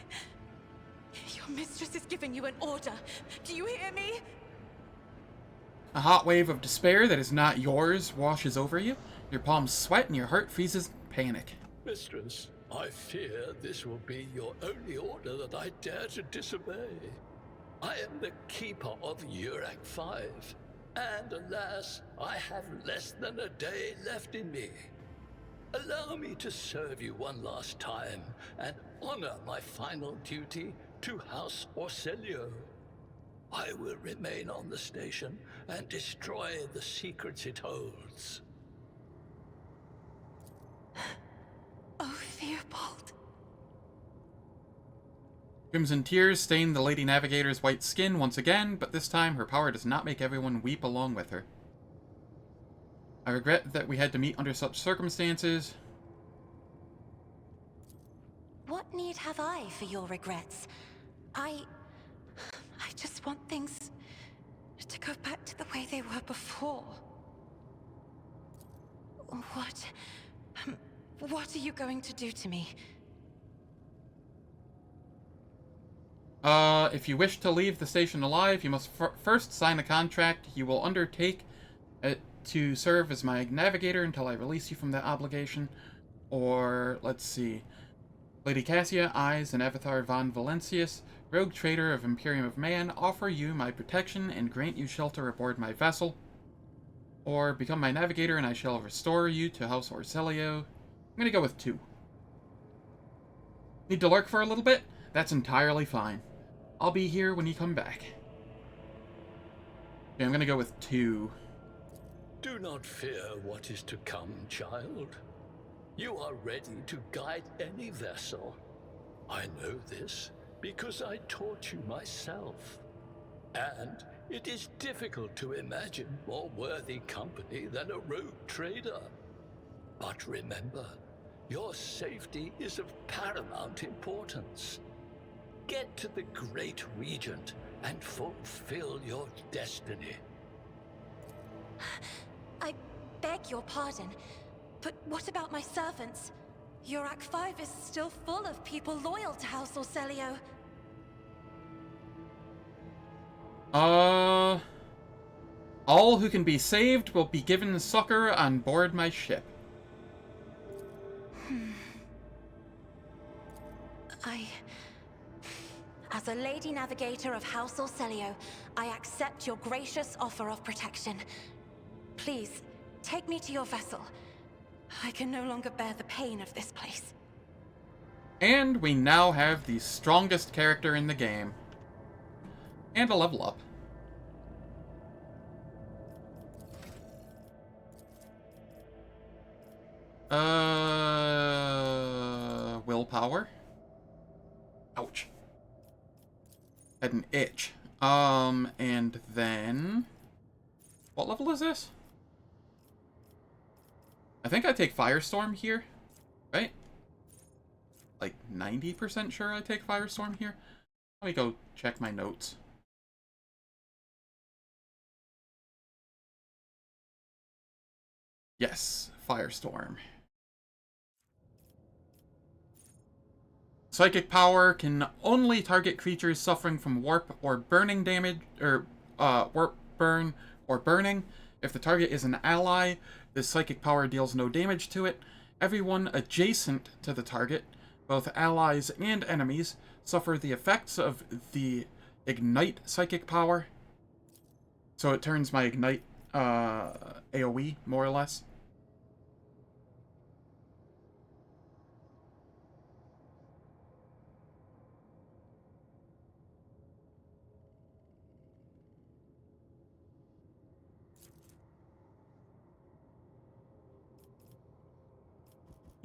Your mistress is giving you an order. Do you hear me? A hot wave of despair that is not yours washes over you. Your palms sweat and your heart freezes in panic. Mistress, I fear this will be your only order that I dare to disobey. I am the keeper of Eurac 5, and alas, I have less than a day left in me. Allow me to serve you one last time and honor my final duty to House Orselio. I will remain on the station and destroy the secrets it holds. Oh, Theobald. Crimson tears stain the Lady Navigator's white skin once again, but this time her power does not make everyone weep along with her. I regret that we had to meet under such circumstances. What need have I for your regrets? I just want things to go back to the way they were before. What are you going to do to me? If you wish to leave the station alive, you must first sign a contract you will undertake to serve as my navigator until I release you from that obligation. Or, let's see. Lady Cassia, Eyes, and Avatar von Valentius, rogue trader of Imperium of Man, offer you my protection and grant you shelter aboard my vessel. Or, become my navigator and I shall restore you to House Orselio. I'm gonna go with 2. Need to lurk for a little bit? That's entirely fine. I'll be here when you come back. Okay, I'm gonna go with 2. Do not fear what is to come, child. You are ready to guide any vessel. I know this because I taught you myself. And it is difficult to imagine more worthy company than a rogue trader. But remember, your safety is of paramount importance. Get to the Great Regent and fulfill your destiny. I beg your pardon, but what about my servants? Eurac 5 is still full of people loyal to House Orselio. All who can be saved will be given succor on board my ship. As a Lady Navigator of House Orselio, I accept your gracious offer of protection. Please, take me to your vessel. I can no longer bear the pain of this place. And we now have the strongest character in the game. And a level up. Willpower? Ouch. Had an itch. And then... What level is this? I think I take Firestorm here, right? Like 90% sure I take Firestorm here. Let me go check my notes. Yes, Firestorm. Psychic power can only target creatures suffering from warp or burning damage, or warp, burn, or burning. If the target is an ally, this psychic power deals no damage to it. Everyone adjacent to the target, both allies and enemies, suffer the effects of the Ignite psychic power. So it turns my Ignite AoE, more or less.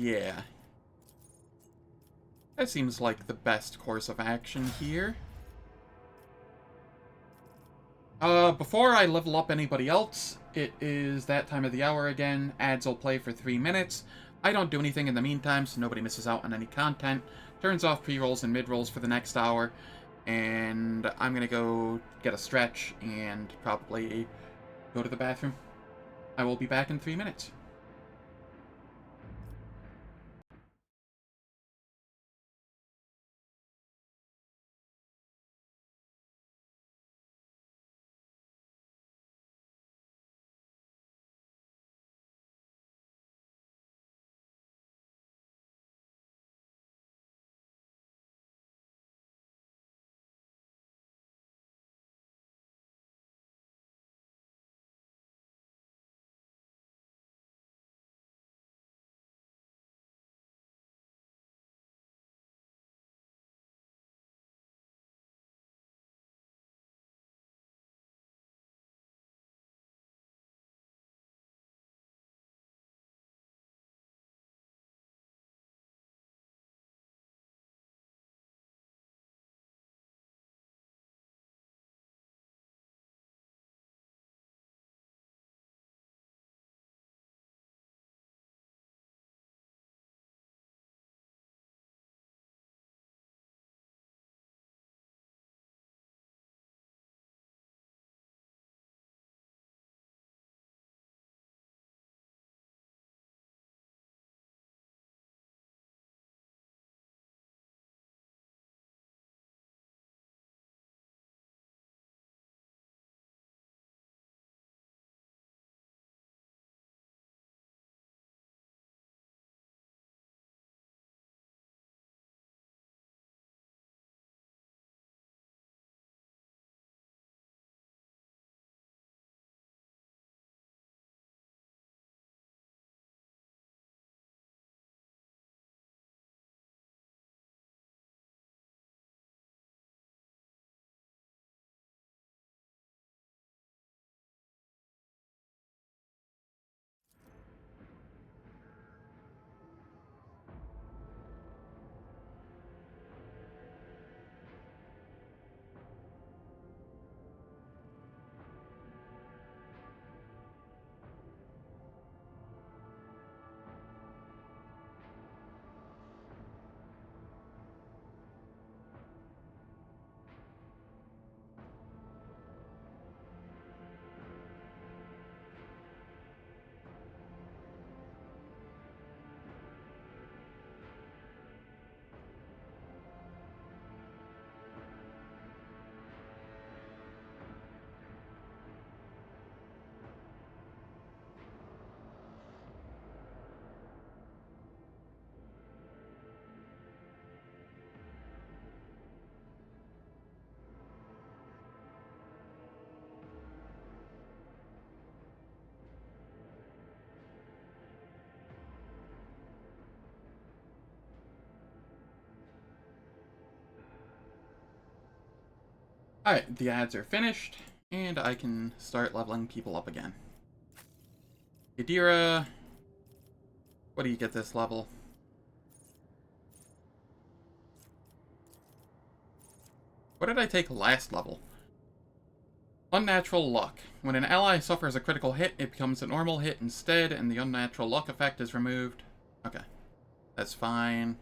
Yeah. That seems like the best course of action here. Before I level up anybody else, it is that time of the hour again. Ads will play for 3 minutes. I don't do anything in the meantime, so nobody misses out on any content. Turns off pre-rolls and mid-rolls for the next hour. And I'm gonna go get a stretch and probably go to the bathroom. I will be back in 3 minutes. Alright, the ads are finished, and I can start leveling people up again. Yadira, what do you get this level? What did I take last level? Unnatural luck. When an ally suffers a critical hit, it becomes a normal hit instead, and the unnatural luck effect is removed. Okay. That's fine.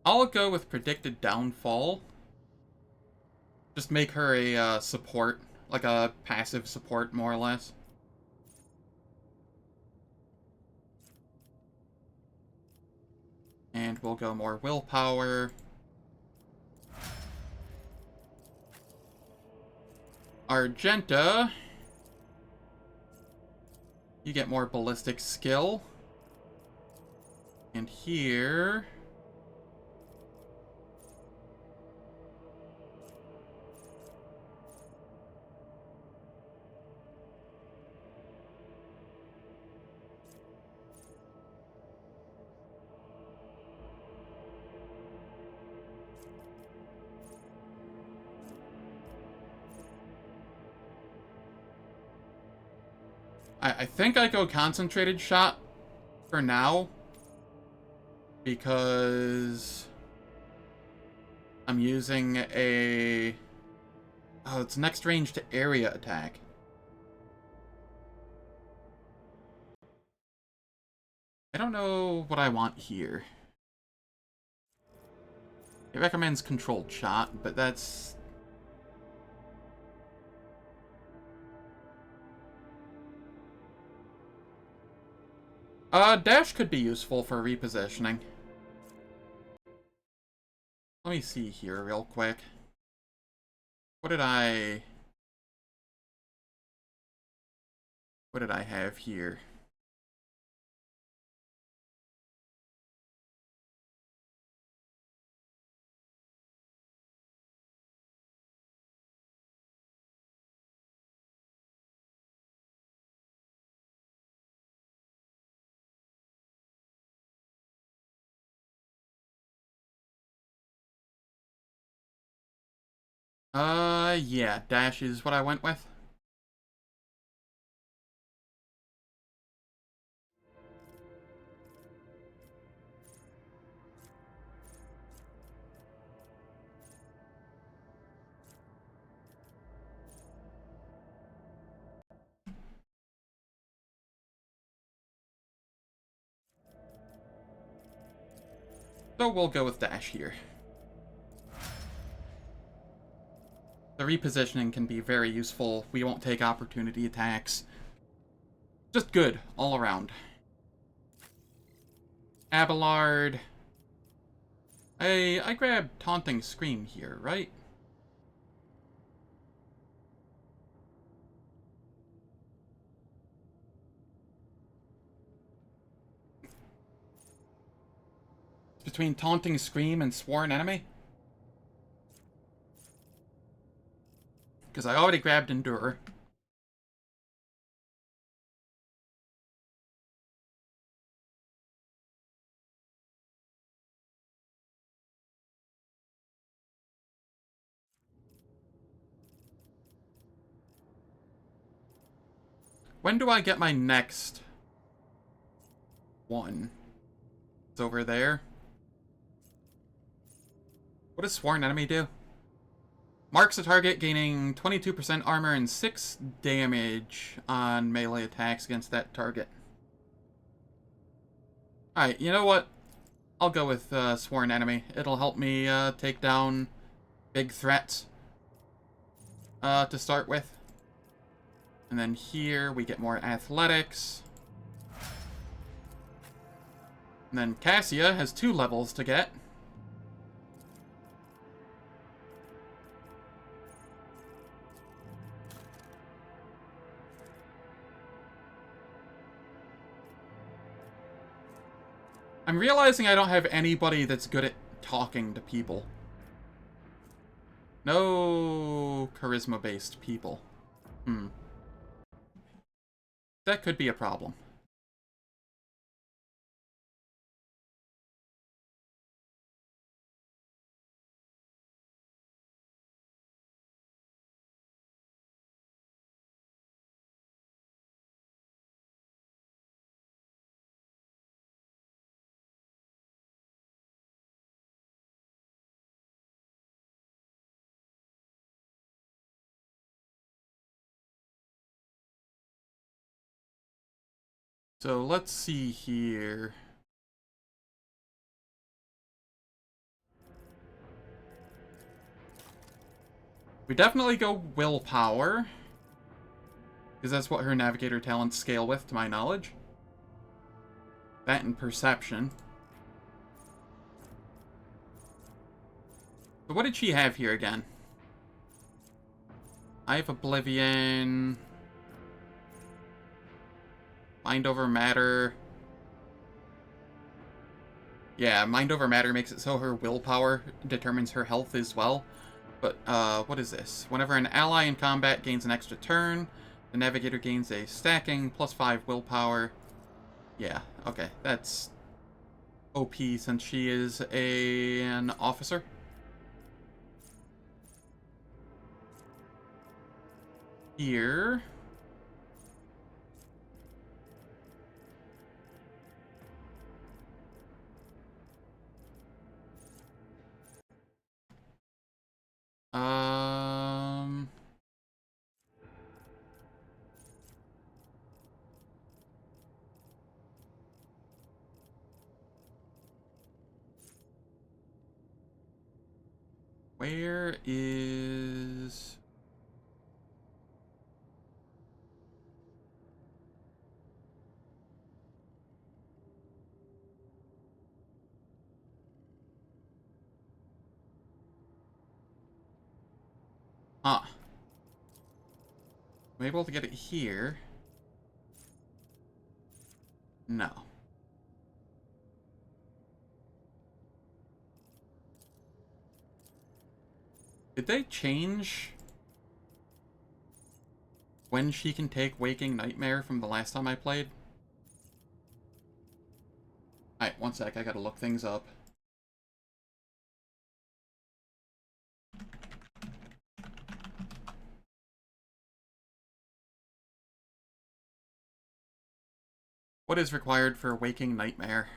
I'll go with predicted downfall. Just make her a support, like a passive support, more or less. And we'll go more willpower. Argenta, you get more ballistic skill. And here... I think I go concentrated shot for now, because I'm using a... Oh, it's next range to area attack. I don't know what I want here. It recommends controlled shot, but that's... Dash could be useful for repositioning. Let me see here real quick. What did I have here? Yeah, dash is what I went with. So we'll go with dash here. The repositioning can be very useful. We won't take opportunity attacks. Just good, all around. Abelard. I grabbed Taunting Scream here, right? It's between Taunting Scream and Sworn Enemy. Because I already grabbed Endure. When do I get my next one? It's over there. What does Sworn Enemy do? Marks a target gaining 22% armor and 6 damage on melee attacks against that target. Alright, you know what? I'll go with Sworn Enemy. It'll help me take down big threats to start with. And then here we get more athletics. And then Cassia has 2 levels to get. I'm realizing I don't have anybody that's good at talking to people. No charisma-based people. That could be a problem. So let's see here. We definitely go willpower, because that's what her navigator talents scale with, to my knowledge. That and perception. So what did she have here again? I have Oblivion. Mind over Matter. Yeah, Mind over Matter makes it so her willpower determines her health as well. But, what is this? Whenever an ally in combat gains an extra turn, the navigator gains a stacking +5 willpower. Yeah, okay, that's OP since she is an officer. Here. Where is... Ah. I'm able to get it here. No. Did they change when she can take Waking Nightmare from the last time I played? Alright, one sec, I gotta look things up. What is required for Waking Nightmare?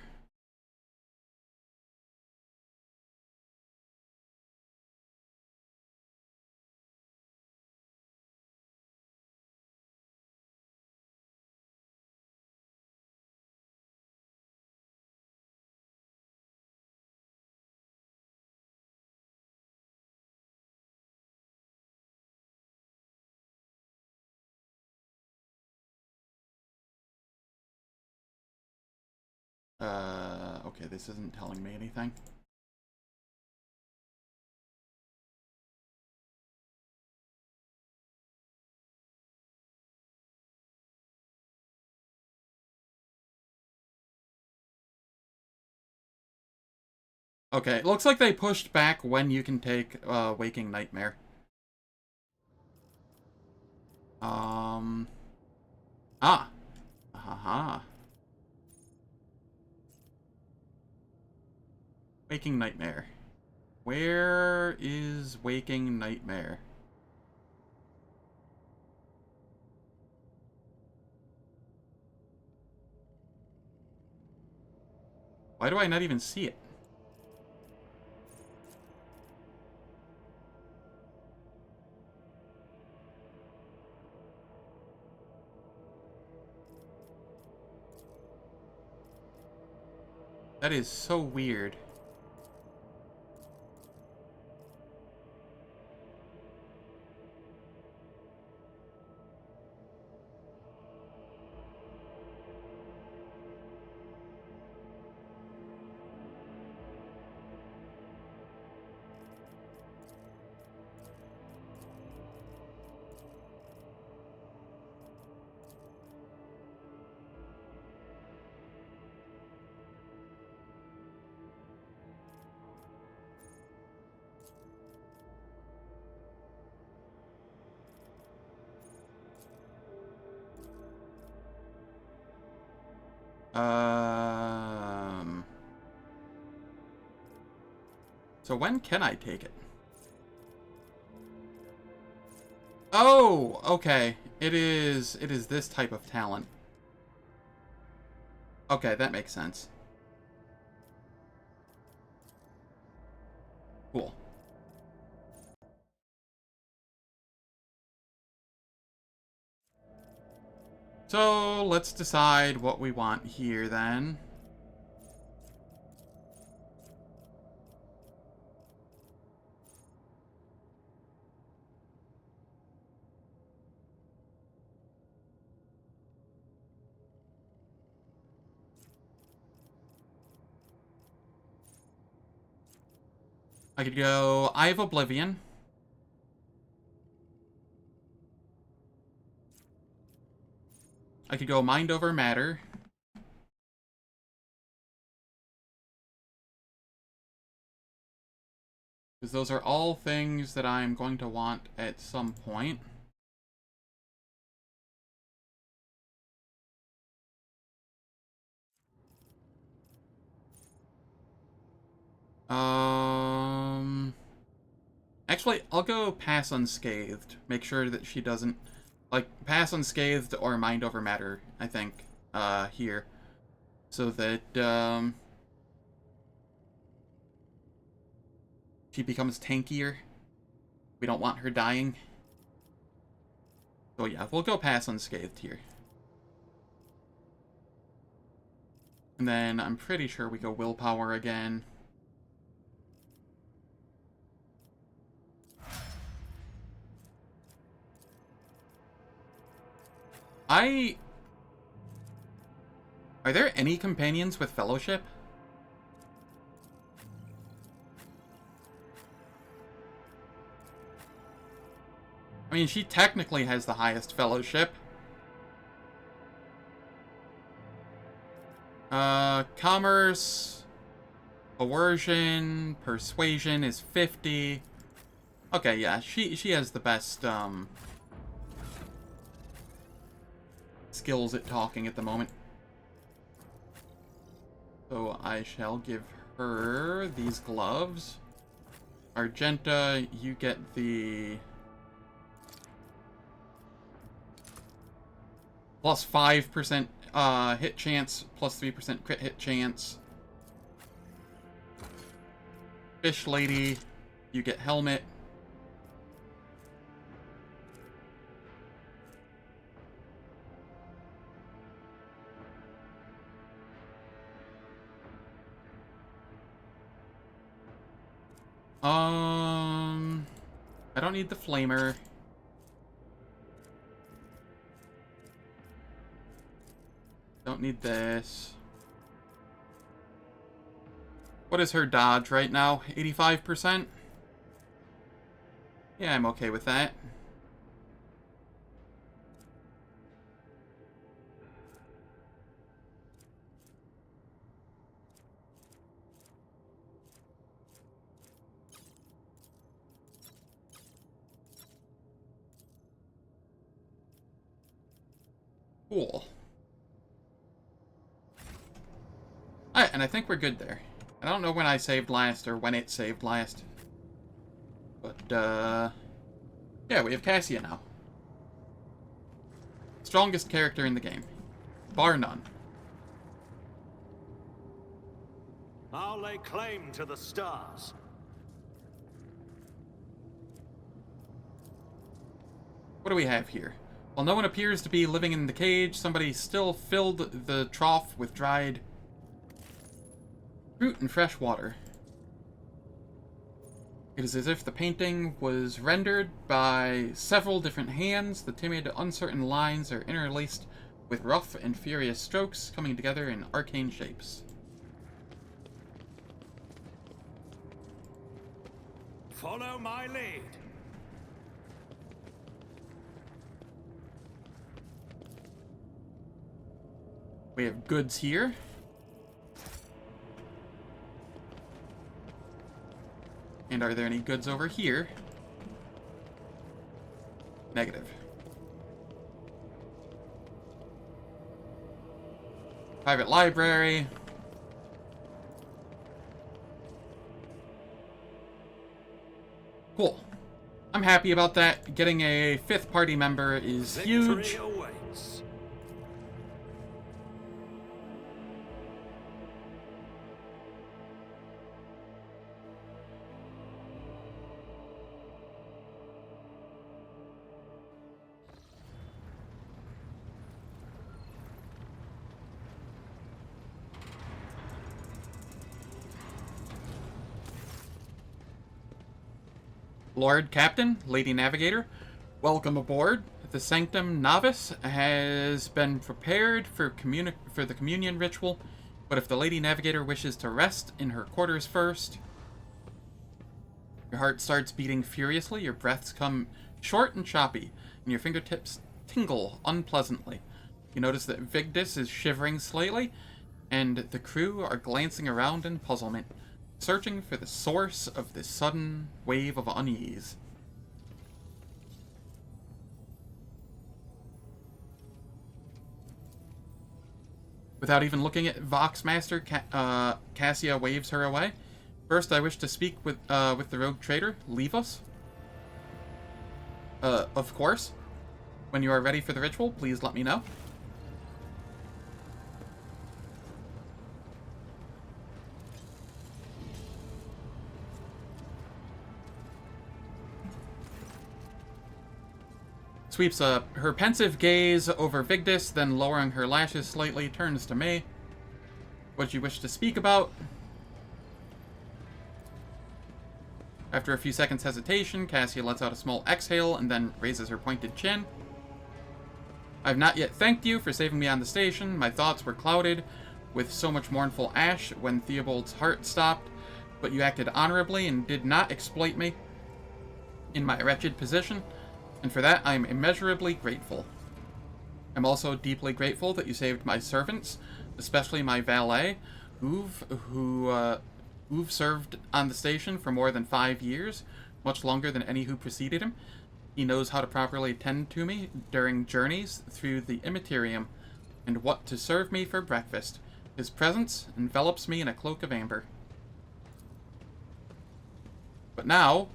Okay, this isn't telling me anything. Okay, it looks like they pushed back when you can take Waking Nightmare. Ah. Haha. Waking Nightmare. Where is Waking Nightmare? Why do I not even see it? That is so weird. So when can I take it? Oh, okay. It is this type of talent. Okay, that makes sense. Cool. So, let's decide what we want here, then. I could go Eye of Oblivion. I could go Mind Over Matter. Because those are all things that I'm going to want at some point. Actually, I'll go Pass Unscathed. Make sure that she doesn't... Like, Pass Unscathed or Mind Over Matter, I think, here. So that, she becomes tankier. We don't want her dying. So yeah, we'll go Pass Unscathed here. And then I'm pretty sure we go Willpower again. Are there any companions with Fellowship? I mean, she technically has the highest Fellowship. Commerce, Coercion, Persuasion is 50. Okay, yeah, she has the best, skills at talking at the moment. So I shall give her these gloves. Argenta, you get the... plus 5% hit chance, plus 3% crit hit chance. Fish Lady, you get helmet. I don't need the flamer. Don't need this. What is her dodge right now? 85%? Yeah, I'm okay with that. Cool. Alright, and I think we're good there. I don't know when I saved last or when it saved last. But, yeah, we have Cassia now. Strongest character in the game. Bar none. I'll lay claim to the stars. What do we have here? While no one appears to be living in the cage, somebody still filled the trough with dried fruit and fresh water. It is as if the painting was rendered by several different hands. The timid, uncertain lines are interlaced with rough and furious strokes coming together in arcane shapes. Follow my lead. We have goods here. And are there any goods over here? Negative. Private library. Cool. I'm happy about that. Getting a 5th party member is huge. Victory awaits. Lord Captain, Lady Navigator, welcome aboard. The Sanctum Novice has been prepared for the communion ritual, but if the Lady Navigator wishes to rest in her quarters first... Your heart starts beating furiously, your breaths come short and choppy, and your fingertips tingle unpleasantly. You notice that Vigdis is shivering slightly, and the crew are glancing around in puzzlement, searching for the source of this sudden wave of unease. Without even looking at Voxmaster, Cassia waves her away. First, I wish to speak with the rogue trader. Leave us. Of course. When you are ready for the ritual, please let me know. Sweeps her pensive gaze over Vigdis, then lowering her lashes slightly, turns to me. What you wish to speak about? After a few seconds hesitation, Cassia lets out a small exhale and then raises her pointed chin. I've not yet thanked you for saving me on the station. My thoughts were clouded with so much mournful ash when Theobald's heart stopped, but you acted honorably and did not exploit me in my wretched position, and for that I am immeasurably grateful. I'm also deeply grateful that you saved my servants, especially my valet, who served on the station for more than 5 years, much longer than any who preceded him. He knows how to properly tend to me during journeys through the Immaterium, and what to serve me for breakfast. His presence envelops me in a cloak of amber. But now,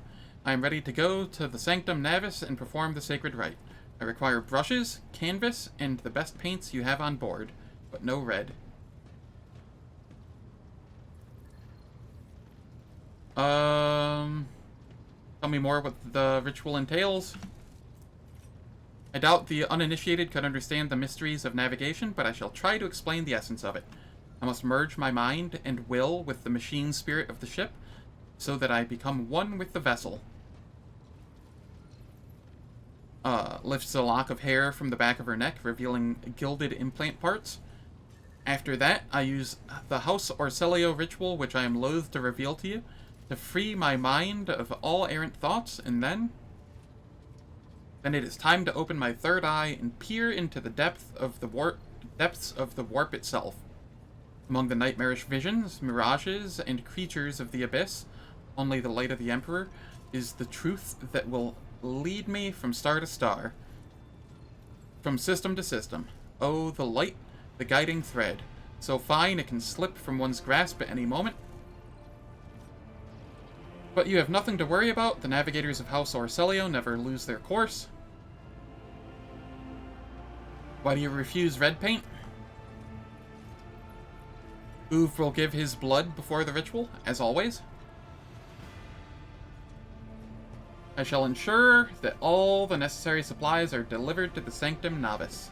I am ready to go to the Sanctum Navis and perform the sacred rite. I require brushes, canvas, and the best paints you have on board, but no red. Tell me more what the ritual entails. I doubt the uninitiated could understand the mysteries of navigation, but I shall try to explain the essence of it. I must merge my mind and will with the machine spirit of the ship, so that I become one with the vessel. Lifts a lock of hair from the back of her neck, revealing gilded implant parts. After that, I use the House Orcelio ritual, which I am loath to reveal to you, to free my mind of all errant thoughts, and then it is time to open my third eye and peer into the depths of the warp itself. Among the nightmarish visions, mirages, and creatures of the abyss, only the light of the Emperor is the truth that will lead me from star to star, from system to system. Oh, the light, the guiding thread, so fine it can slip from one's grasp at any moment. But you have nothing to worry about. The navigators of House Orcelio never lose their course. Why do you refuse red paint? Uv will give his blood before the ritual, as always. I shall ensure that all the necessary supplies are delivered to the Sanctum Novice.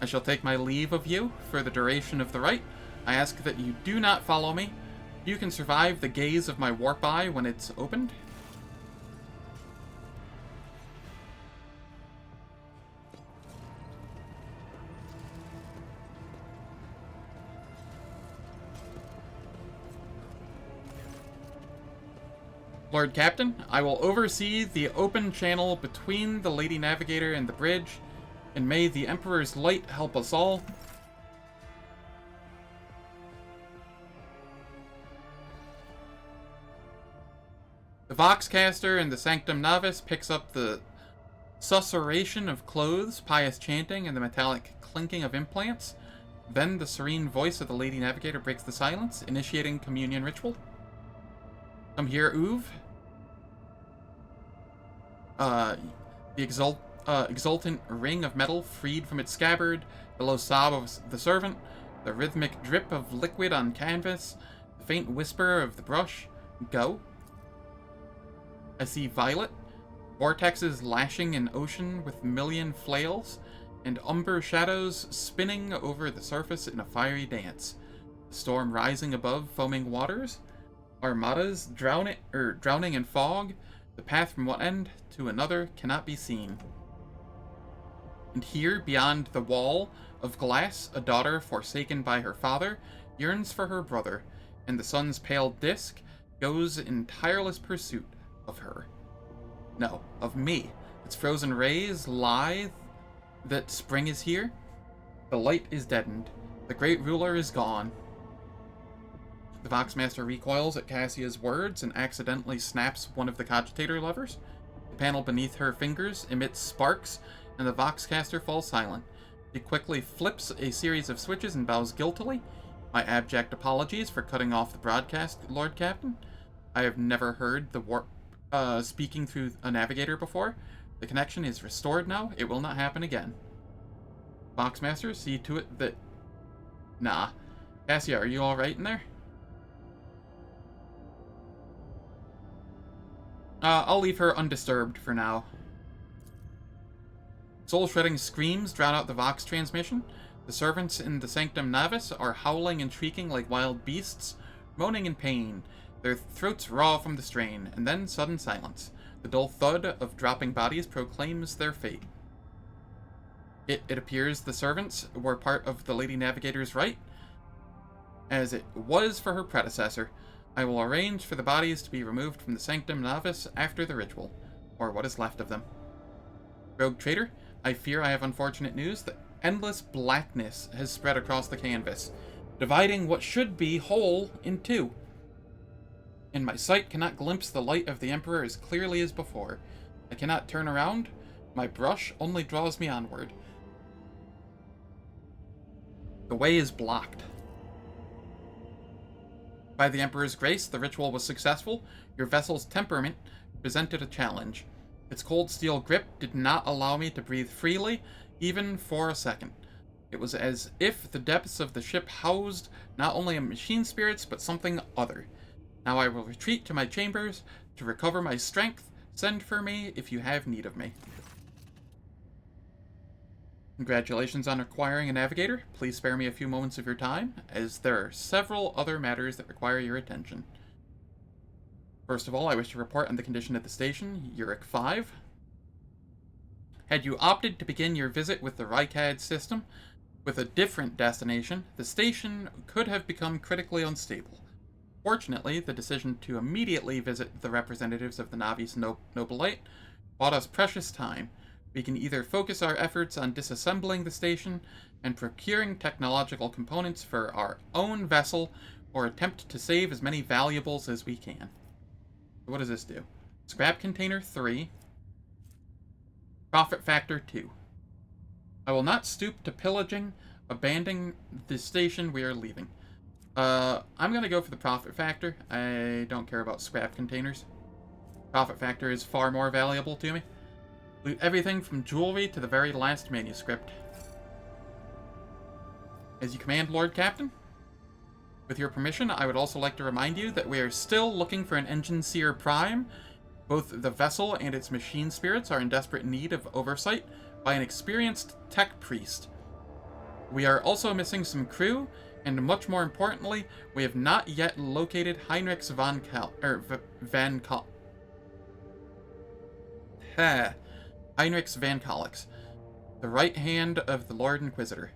I shall take my leave of you for the duration of the rite. I ask that you do not follow me. You can survive the gaze of my warp eye when it's opened. Lord Captain, I will oversee the open channel between the Lady Navigator and the bridge, and may the Emperor's light help us all. The Voxcaster and the Sanctum Novice picks up the susurration of clothes, pious chanting, and the metallic clinking of implants. Then the serene voice of the Lady Navigator breaks the silence, initiating communion ritual. Come here, Uve. The exultant ring of metal freed from its scabbard, the low sob of the servant, the rhythmic drip of liquid on canvas, the faint whisper of the brush. Go. I see violet, vortexes lashing an ocean with million flails, and umber shadows spinning over the surface in a fiery dance. The storm rising above foaming waters, armadas drowning in fog. The path from one end to another cannot be seen. And here, beyond the wall of glass, a daughter forsaken by her father yearns for her brother, and the sun's pale disk goes in tireless pursuit of her. No, of me. Its frozen rays lithe that spring is here. The light is deadened. The great ruler is gone. The Voxmaster recoils at Cassia's words and accidentally snaps one of the cogitator levers. The panel beneath her fingers emits sparks, and the Voxcaster falls silent. She quickly flips a series of switches and bows guiltily. My abject apologies for cutting off the broadcast, Lord Captain. I have never heard the warp speaking through a navigator before. The connection is restored now. It will not happen again. Voxmaster, see to it that... Nah. Cassia, are you alright in there? I'll leave her undisturbed for now. Soul-shredding screams drown out the Vox transmission. The servants in the Sanctum Navis are howling and shrieking like wild beasts, moaning in pain, their throats raw from the strain, and then sudden silence. The dull thud of dropping bodies proclaims their fate. It appears the servants were part of the Lady Navigator's right, as it was for her predecessor. I will arrange for the bodies to be removed from the Sanctum Navis after the ritual, or what is left of them. Rogue Trader, I fear I have unfortunate news that endless blackness has spread across the canvas, dividing what should be whole in two. And my sight cannot glimpse the light of the Emperor as clearly as before. I cannot turn around. My brush only draws me onward. The way is blocked. By the Emperor's grace, the ritual was successful. Your vessel's temperament presented a challenge. Its cold steel grip did not allow me to breathe freely, even for a second. It was as if the depths of the ship housed not only a machine spirits, but something other. Now I will retreat to my chambers to recover my strength. Send for me if you have need of me. Congratulations on acquiring a navigator. Please spare me a few moments of your time, as there are several other matters that require your attention. First of all, I wish to report on the condition at the station, Eurac 5. Had you opted to begin your visit with the Rycad system with a different destination, the station could have become critically unstable. Fortunately, the decision to immediately visit the representatives of the Navi's Nobilite bought us precious time. We can either focus our efforts on disassembling the station and procuring technological components for our own vessel, or attempt to save as many valuables as we can. So what does this do? Scrap container 3. Profit factor 2. I will not stoop to pillaging, abandoning the station we are leaving. I'm gonna go for the profit factor. I don't care about scrap containers. Profit factor is far more valuable to me. Loot everything from jewelry to the very last manuscript. As you command, Lord Captain. With your permission, I would also like to remind you that we are still looking for an Engine Seer Prime. Both the vessel and its machine spirits are in desperate need of oversight by an experienced tech priest. We are also missing some crew, and much more importantly, we have not yet located Heinrichs Van Kalix, the right hand of the Lord Inquisitor.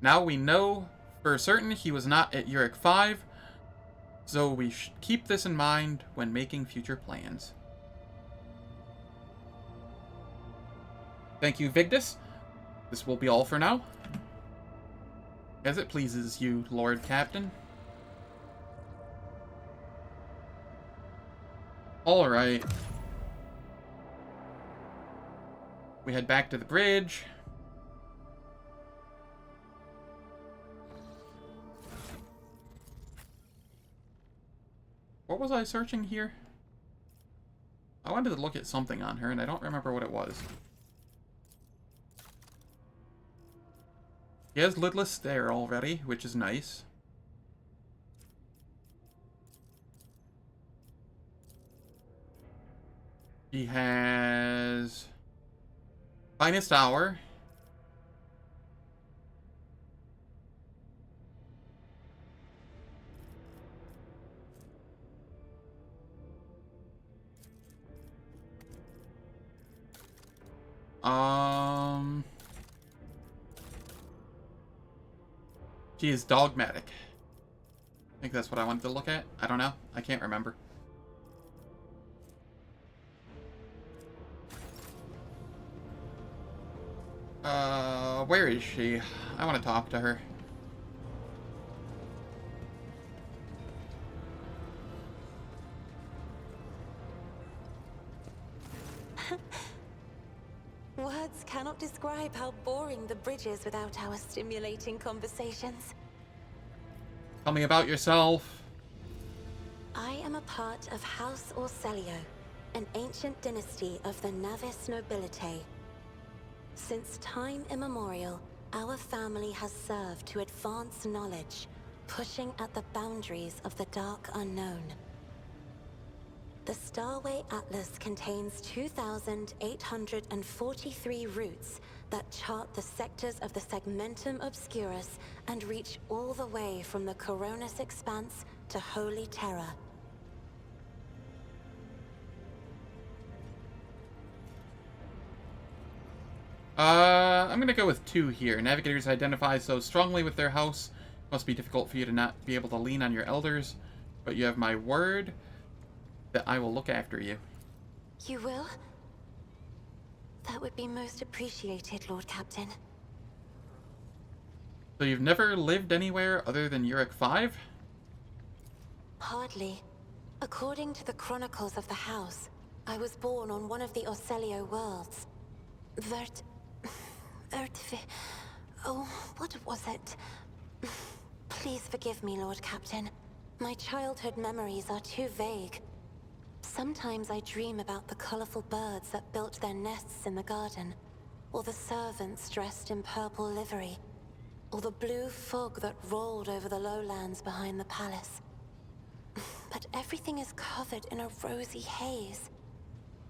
Now we know for certain he was not at Eurac 5, so we should keep this in mind when making future plans. Thank you, Vigdis. This will be all for now. As it pleases you, Lord Captain. Alright. We head back to the bridge. What was I searching here? I wanted to look at something on her, and I don't remember what it was. He has lidless there already, which is nice. He has finest hour. She is dogmatic. I think that's what I wanted to look at. I don't know. I can't remember. Where is she? I want to talk to her. Words cannot describe how boring the bridge is without our stimulating conversations. Tell me about yourself. I am a part of House Orselio, an ancient dynasty of the Navis nobility. Since time immemorial, our family has served to advance knowledge, pushing at the boundaries of the dark unknown. The Starway Atlas contains 2,843 routes that chart the sectors of the Segmentum Obscurus and reach all the way from the Coronis Expanse to Holy Terra. I'm gonna go with 2 here. Navigators identify so strongly with their house. Must be difficult for you to not be able to lean on your elders, but you have my word that I will look after you. You will? That would be most appreciated, Lord Captain. So you've never lived anywhere other than Eurac 5? Hardly. According to the chronicles of the house, I was born on one of the Orselio worlds. Oh, what was it? Please forgive me, Lord Captain. My childhood memories are too vague. Sometimes I dream about the colorful birds that built their nests in the garden, or the servants dressed in purple livery, or the blue fog that rolled over the lowlands behind the palace. But everything is covered in a rosy haze.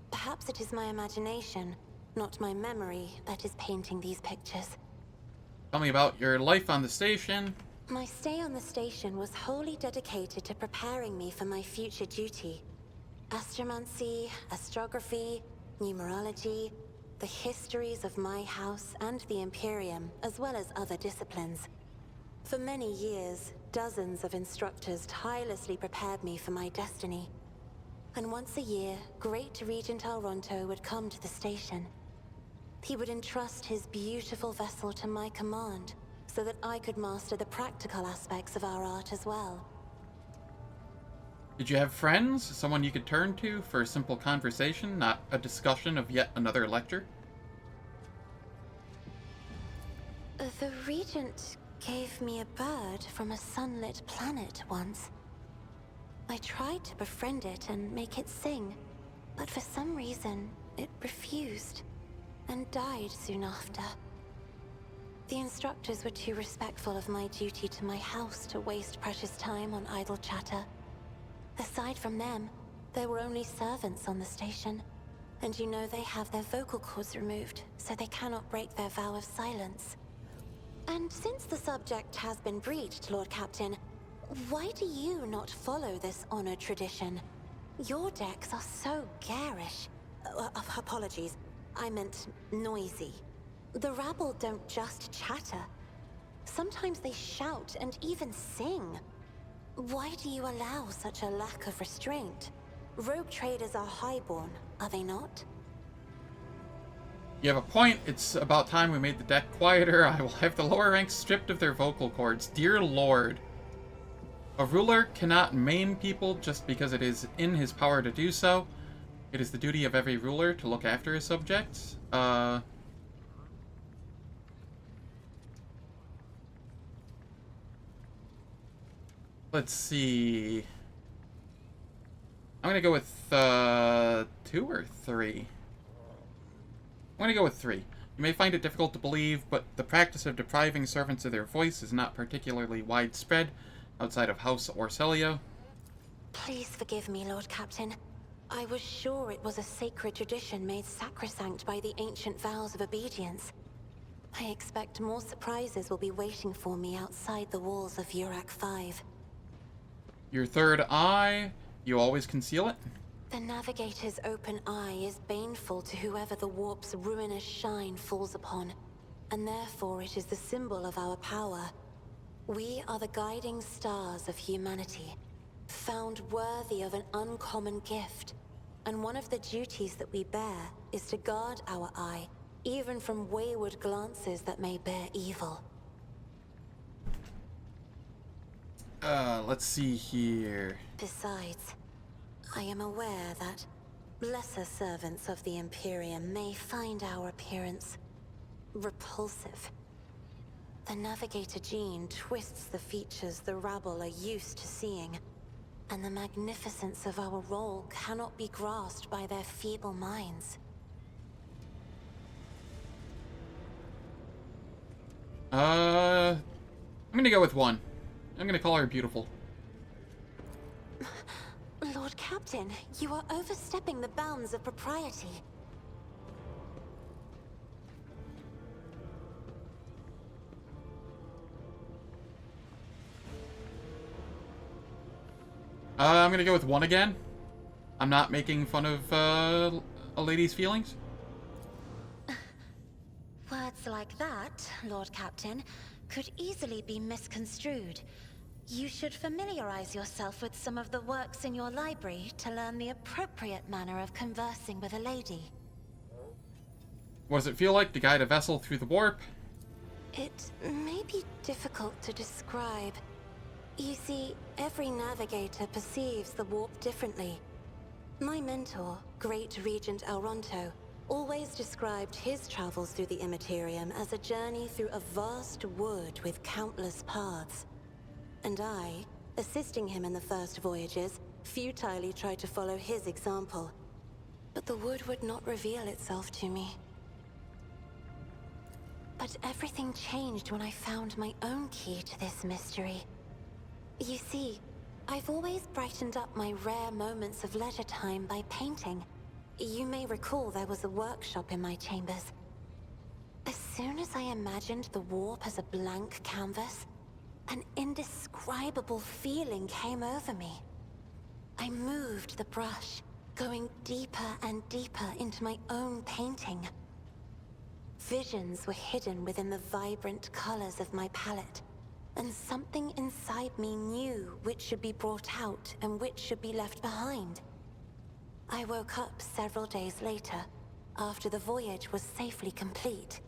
Perhaps it is my imagination, not my memory, that is painting these pictures. Tell me about your life on the station. My stay on the station was wholly dedicated to preparing me for my future duty. Astromancy, astrography, numerology, the histories of my house and the Imperium, as well as other disciplines. For many years, dozens of instructors tirelessly prepared me for my destiny. And once a year, Great Regent Alronto would come to the station. He would entrust his beautiful vessel to my command, so that I could master the practical aspects of our art as well. Did you have friends? Someone you could turn to for a simple conversation, not a discussion of yet another lecture? The Regent gave me a bird from a sunlit planet once. I tried to befriend it and make it sing, but for some reason, it refused, and died soon after. The instructors were too respectful of my duty to my house to waste precious time on idle chatter. Aside from them, there were only servants on the station, and you know they have their vocal cords removed, so they cannot break their vow of silence. And since the subject has been breached, Lord Captain, why do you not follow this honored tradition? Your decks are so garish. Apologies, I meant noisy. The rabble don't just chatter. Sometimes they shout and even sing. Why do you allow such a lack of restraint? Rogue traders are highborn, are they not? You have a point. It's about time we made the deck quieter. I will have the lower ranks stripped of their vocal cords. Dear Lord. A ruler cannot maim people just because it is in his power to do so. It is the duty of every ruler to look after his subjects. Let's see. I'm gonna go with 2 or 3. I'm gonna go with 3. You may find it difficult to believe, but the practice of depriving servants of their voice is not particularly widespread outside of House Orselio. Please forgive me, Lord Captain. I was sure it was a sacred tradition made sacrosanct by the ancient vows of obedience. I expect more surprises will be waiting for me outside the walls of Eurac 5. Your third eye, you always conceal it? The Navigator's open eye is baneful to whoever the warp's ruinous shine falls upon, and therefore it is the symbol of our power. We are the guiding stars of humanity, found worthy of an uncommon gift, and one of the duties that we bear is to guard our eye, even from wayward glances that may bear evil. Let's see here. Besides, I am aware that lesser servants of the Imperium may find our appearance repulsive. The Navigator gene twists the features the rabble are used to seeing, and the magnificence of our role cannot be grasped by their feeble minds. I'm gonna go with 1. I'm gonna call her beautiful. Lord Captain, you are overstepping the bounds of propriety. I'm gonna go with 1 again. I'm not making fun of a lady's feelings. Words like that, Lord Captain, could easily be misconstrued. You should familiarize yourself with some of the works in your library to learn the appropriate manner of conversing with a lady. What does it feel like to guide a vessel through the warp? It may be difficult to describe. You see, every navigator perceives the warp differently. My mentor, Great Regent Elronto, always described his travels through the Immaterium as a journey through a vast wood with countless paths. And I, assisting him in the first voyages, futilely tried to follow his example. But the wood would not reveal itself to me. But everything changed when I found my own key to this mystery. You see, I've always brightened up my rare moments of leisure time by painting. You may recall there was a workshop in my chambers. As soon as I imagined the warp as a blank canvas, an indescribable feeling came over me. I moved the brush, going deeper and deeper into my own painting. Visions were hidden within the vibrant colors of my palette, and something inside me knew which should be brought out and which should be left behind. I woke up several days later, after the voyage was safely complete.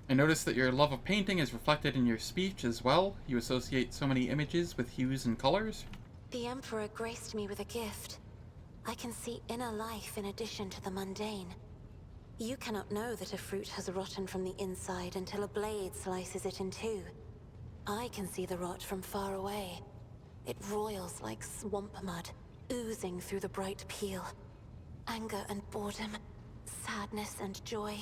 I noticed that your love of painting is reflected in your speech as well. You associate so many images with hues and colors. The Emperor graced me with a gift. I can see inner life in addition to the mundane. You cannot know that a fruit has rotten from the inside until a blade slices it in two. I can see the rot from far away. It roils like swamp mud, oozing through the bright peel. Anger and boredom, sadness and joy.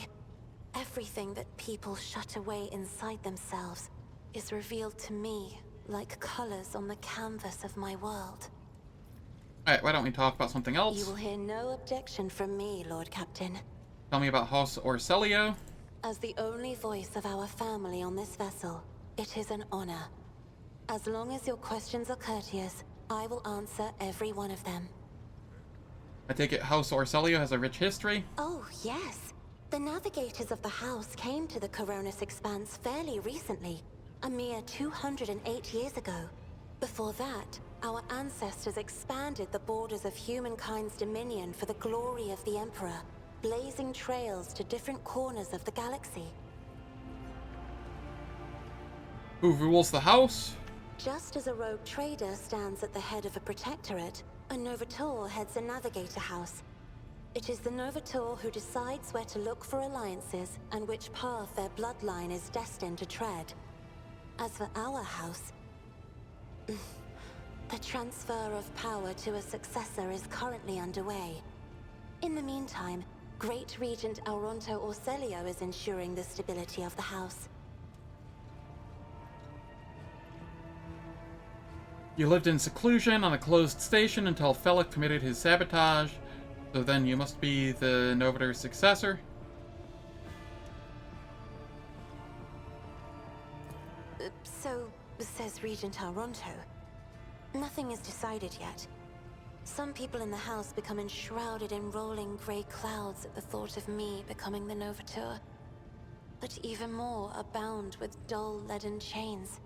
Everything that people shut away inside themselves is revealed to me like colors on the canvas of my world. Alright, why don't we talk about something else? You will hear no objection from me, Lord Captain. Tell me about House Orselio. As the only voice of our family on this vessel, it is an honor. As long as your questions are courteous, I will answer every one of them. I take it House Orselio has a rich history? Oh, yes. The navigators of the house came to the Coronis Expanse fairly recently, a mere 208 years ago. Before that, our ancestors expanded the borders of humankind's dominion for the glory of the Emperor, blazing trails to different corners of the galaxy. Who rules the house? Just as a rogue trader stands at the head of a protectorate, a Novator heads a navigator house. It is the Novator who decides where to look for alliances and which path their bloodline is destined to tread. As for our house, the transfer of power to a successor is currently underway. In the meantime, Great Regent Auronto Orselio is ensuring the stability of the house. You lived in seclusion on a closed station until Felix committed his sabotage, so then you must be the Novator's successor. So, says Regent Auronto. Nothing is decided yet. Some people in the house become enshrouded in rolling grey clouds at the thought of me becoming the Novator. But even more are bound with dull leaden chains.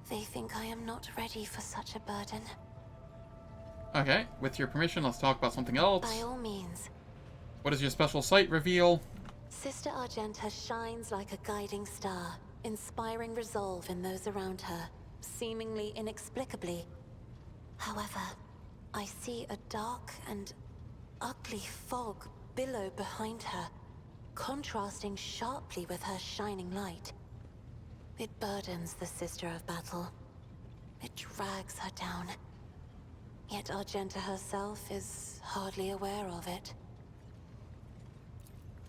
They think I am not ready for such a burden. Okay, with your permission, let's talk about something else. By all means. What is your special sight reveal? Sister Argenta shines like a guiding star, inspiring resolve in those around her, seemingly inexplicably. However, I see a dark and ugly fog billow behind her, contrasting sharply with her shining light. It burdens the Sister of Battle. It drags her down. Yet Argenta herself is hardly aware of it.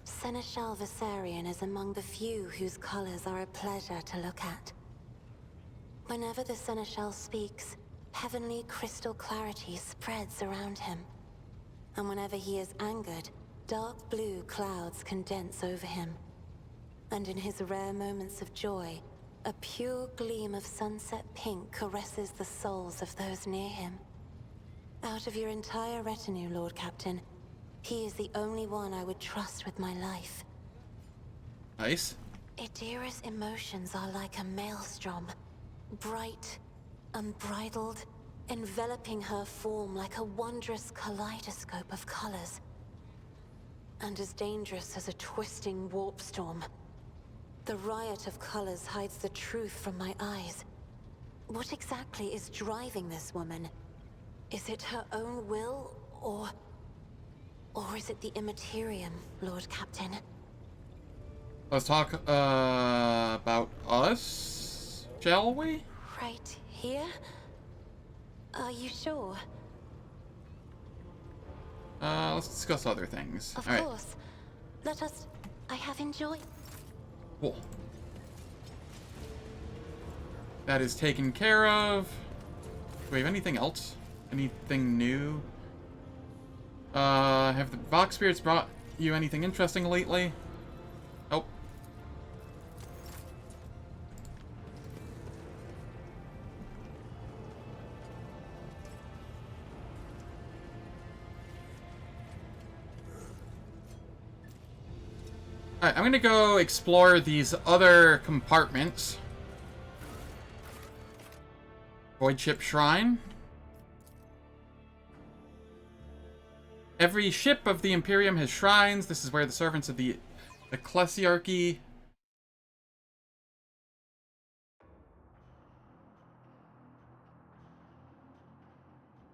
Seneschal Viserion is among the few whose colors are a pleasure to look at. Whenever the Seneschal speaks, heavenly crystal clarity spreads around him. And whenever he is angered, dark blue clouds condense over him. And in his rare moments of joy, a pure gleam of sunset pink caresses the souls of those near him. Out of your entire retinue, Lord Captain, he is the only one I would trust with my life. Nice. Idira's emotions are like a maelstrom, bright, unbridled, enveloping her form like a wondrous kaleidoscope of colors. And as dangerous as a twisting warp storm. The riot of colors hides the truth from my eyes. What exactly is driving this woman? Is it her own will, or is it the Immaterium, Lord Captain? Let's talk about us, shall we? Right here? Are you sure? Let's discuss other things. Of All right. course. Let us... I have enjoyed... Cool. That is taken care of. Do we have anything else? Anything new? Have the Vox Spirits brought you anything interesting lately? Nope. Alright, I'm gonna go explore these other compartments. Void Ship Shrine. Every ship of the Imperium has shrines. This is where the servants of the Ecclesiarchy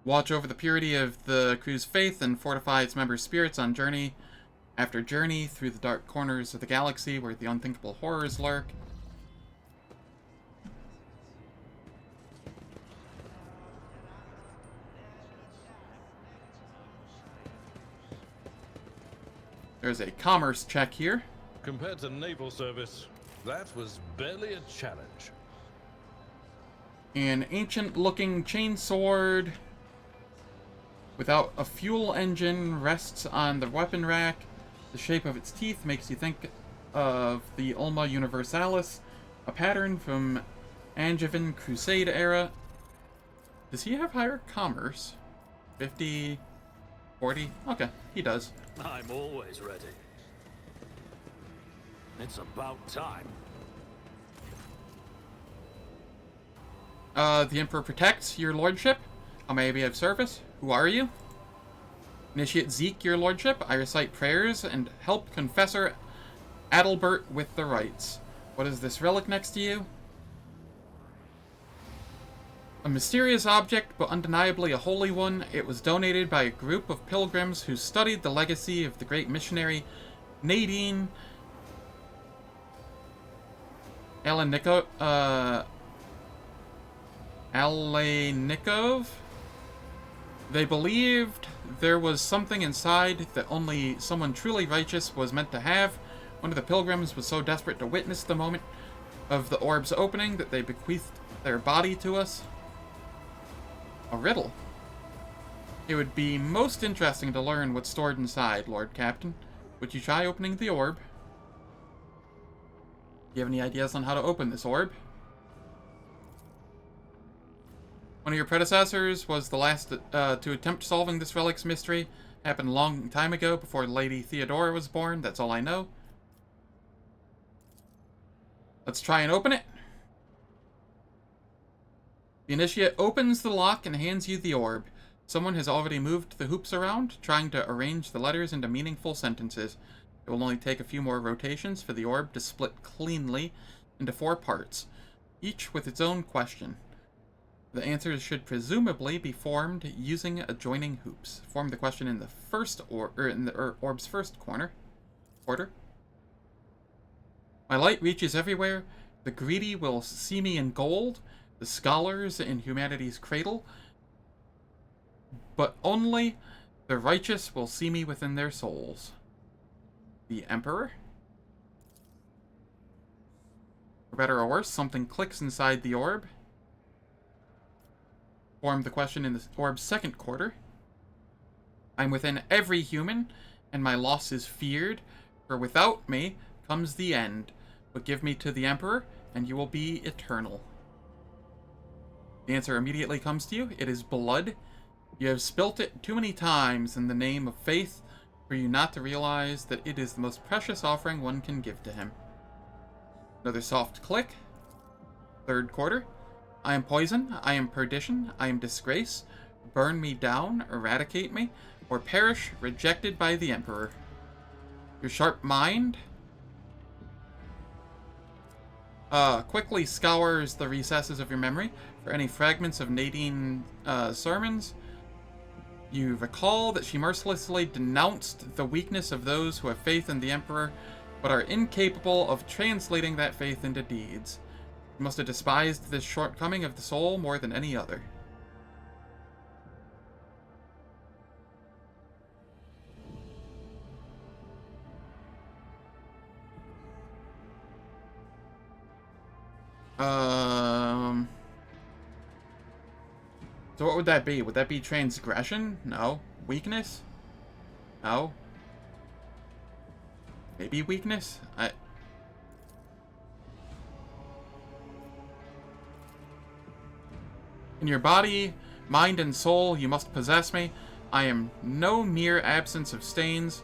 watch over the purity of the crew's faith and fortify its members' spirits on journey after journey through the dark corners of the galaxy where the unthinkable horrors lurk. There's a commerce check here. Compared to naval service, that was barely a challenge. An ancient-looking chainsword without a fuel engine rests on the weapon rack. The shape of its teeth makes you think of the Ulma Universalis, a pattern from Angevin Crusade era. Does he have higher commerce? 50, 40? Okay, he does. I'm always ready. It's about time. The Emperor protects your lordship. How may I be of service? Who are you? Initiate Zeke, your lordship. I recite prayers and help Confessor Adalbert with the rites. What is this relic next to you? A mysterious object, but undeniably a holy one, it was donated by a group of pilgrims who studied the legacy of the great missionary Nadine Alenikov. They believed there was something inside that only someone truly righteous was meant to have. One of the pilgrims was so desperate to witness the moment of the orb's opening that they bequeathed their body to us. A riddle. It would be most interesting to learn what's stored inside, Lord Captain. Would you try opening the orb? Do you have any ideas on how to open this orb? One of your predecessors was the last to attempt solving this relic's mystery. Happened a long time ago, before Lady Theodora was born. That's all I know. Let's try and open it. The initiate opens the lock and hands you the orb. Someone has already moved the hoops around, trying to arrange the letters into meaningful sentences. It will only take a few more rotations for the orb to split cleanly into 4 parts, each with its own question. The answers should presumably be formed using adjoining hoops. Form the question in the first orb's first quarter. My light reaches everywhere. The greedy will see me in gold, the scholars in humanity's cradle, but only the righteous will see me within their souls. The Emperor? For better or worse, something clicks inside the orb. Form the question in the orb's second quarter. I'm within every human, and my loss is feared, for without me comes the end. But give me to the Emperor, and you will be eternal. The answer immediately comes to you. It is blood. You have spilt it too many times in the name of faith for you not to realize that it is the most precious offering one can give to him. Another soft click. Third quarter. I am poison, I am perdition, I am disgrace. Burn me down, eradicate me, or perish rejected by the Emperor. Your sharp mind quickly scours the recesses of your memory for any fragments of Nadine's sermons. You recall that she mercilessly denounced the weakness of those who have faith in the Emperor, but are incapable of translating that faith into deeds. You must have despised this shortcoming of the soul more than any other. So what would that be? Would that be transgression? No. Weakness? No. Maybe weakness? In your body, mind, and soul, you must possess me. I am no mere absence of stains.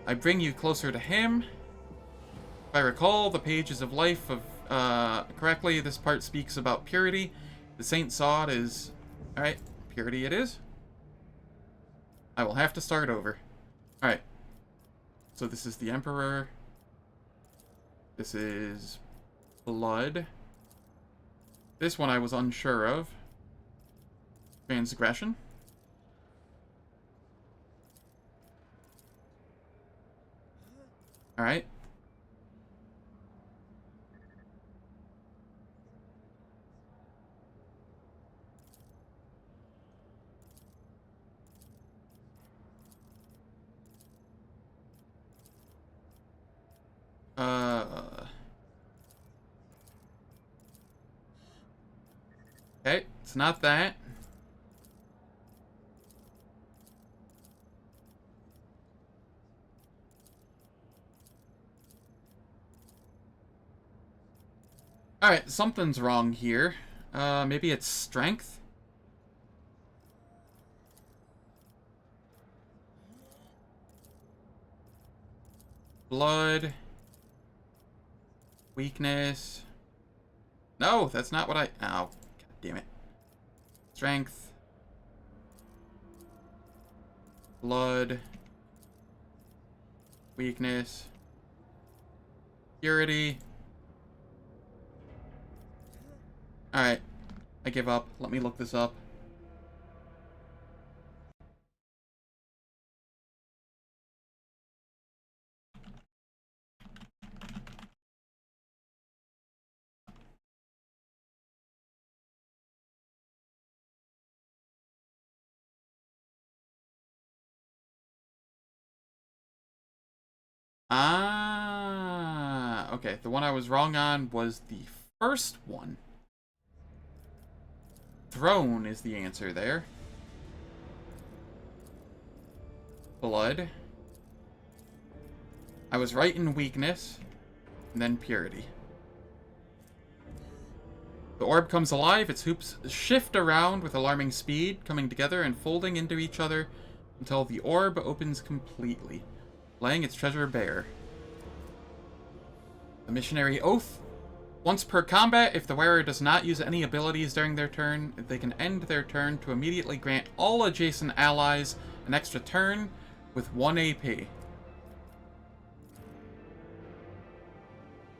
I bring you closer to him. If I recall the pages of life correctly, this part speaks about purity. The saint saw it as... Alright, purity it is. I will have to start over. Alright. So this is the Emperor. This is blood. This one I was unsure of. Transgression. Alright. Okay, it's not that. Alright, something's wrong here. Maybe it's strength? Blood. Weakness. No, that's not what I... Oh, god damn it. Strength. Blood. Weakness. Purity. Alright. I give up. Let me look this up. Ah, okay. The one I was wrong on was the first one. Throne is the answer there. Blood. I was right in weakness, and then purity. The orb comes alive, its hoops shift around with alarming speed, coming together and folding into each other until the orb opens completely, laying its treasure bare. The missionary oath. Once per combat, if the wearer does not use any abilities during their turn, they can end their turn to immediately grant all adjacent allies an extra turn with 1 AP.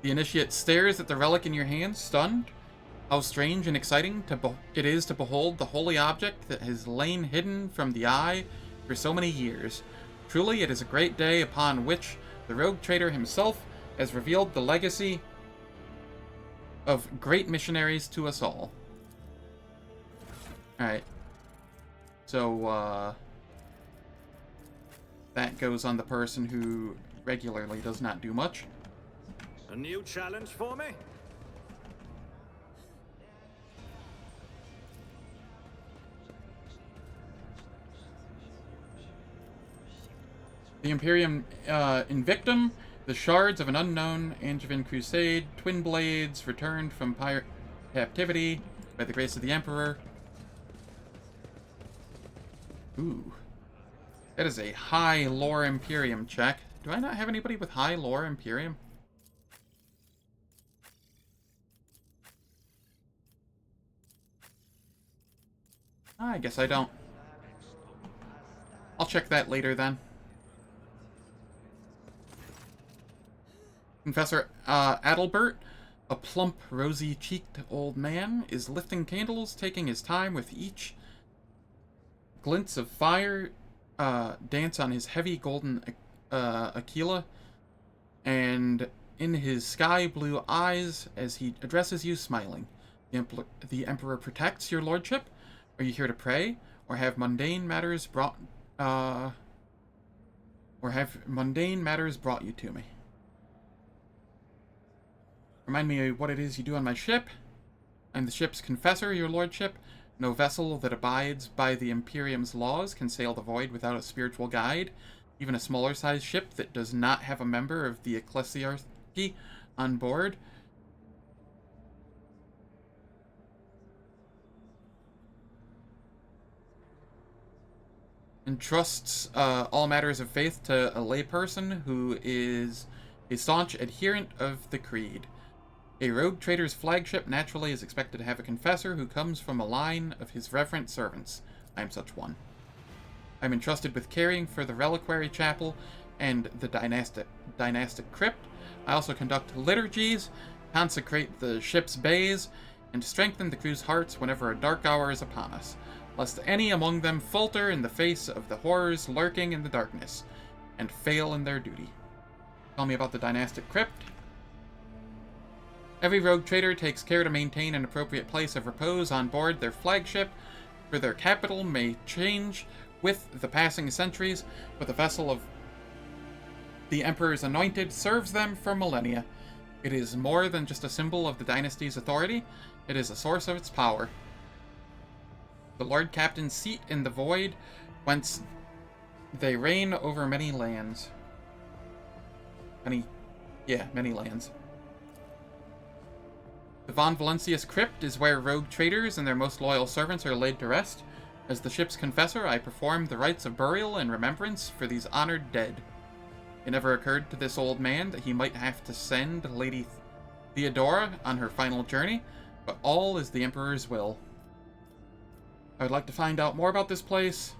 The initiate stares at the relic in your hand, stunned. How strange and exciting it is to behold the holy object that has lain hidden from the eye for so many years. Truly, it is a great day upon which the rogue trader himself has revealed the legacy of great missionaries to us all. Alright. So, that goes on the person who regularly does not do much. A new challenge for me? The Imperium Invictum, the shards of an unknown Angevin crusade, twin blades returned from pirate captivity by the grace of the Emperor. Ooh. That is a high lore Imperium check. Do I not have anybody with high lore Imperium? I guess I don't. I'll check that later then. Confessor Adalbert, a plump, rosy-cheeked old man, is lifting candles, taking his time with each. Glints of fire dance on his heavy golden aquila, and in his sky-blue eyes as he addresses you, smiling. The Emperor protects your lordship. Are you here to pray, or have mundane matters brought you to me? Remind me what it is you do on my ship. I'm the ship's confessor, your lordship. No vessel that abides by the Imperium's laws can sail the void without a spiritual guide. Even a smaller-sized ship that does not have a member of the ecclesiarchy on board entrusts all matters of faith to a layperson who is a staunch adherent of the creed. A rogue trader's flagship naturally is expected to have a confessor who comes from a line of his reverent servants. I am such one. I am entrusted with caring for the reliquary chapel and the dynastic crypt. I also conduct liturgies, consecrate the ship's bays, and strengthen the crew's hearts whenever a dark hour is upon us, lest any among them falter in the face of the horrors lurking in the darkness, and fail in their duty. Tell me about the dynastic crypt. Every rogue trader takes care to maintain an appropriate place of repose on board their flagship, for their capital may change with the passing centuries, but the vessel of the Emperor's anointed serves them for millennia. It is more than just a symbol of the dynasty's authority, it is a source of its power. The Lord Captain's seat in the void, whence they reign over many lands. Many lands. The Von Valencius Crypt is where rogue traders and their most loyal servants are laid to rest. As the ship's confessor, I perform the rites of burial and remembrance for these honored dead. It never occurred to this old man that he might have to send Lady Theodora on her final journey, but all is the Emperor's will. I would like to find out more about this place.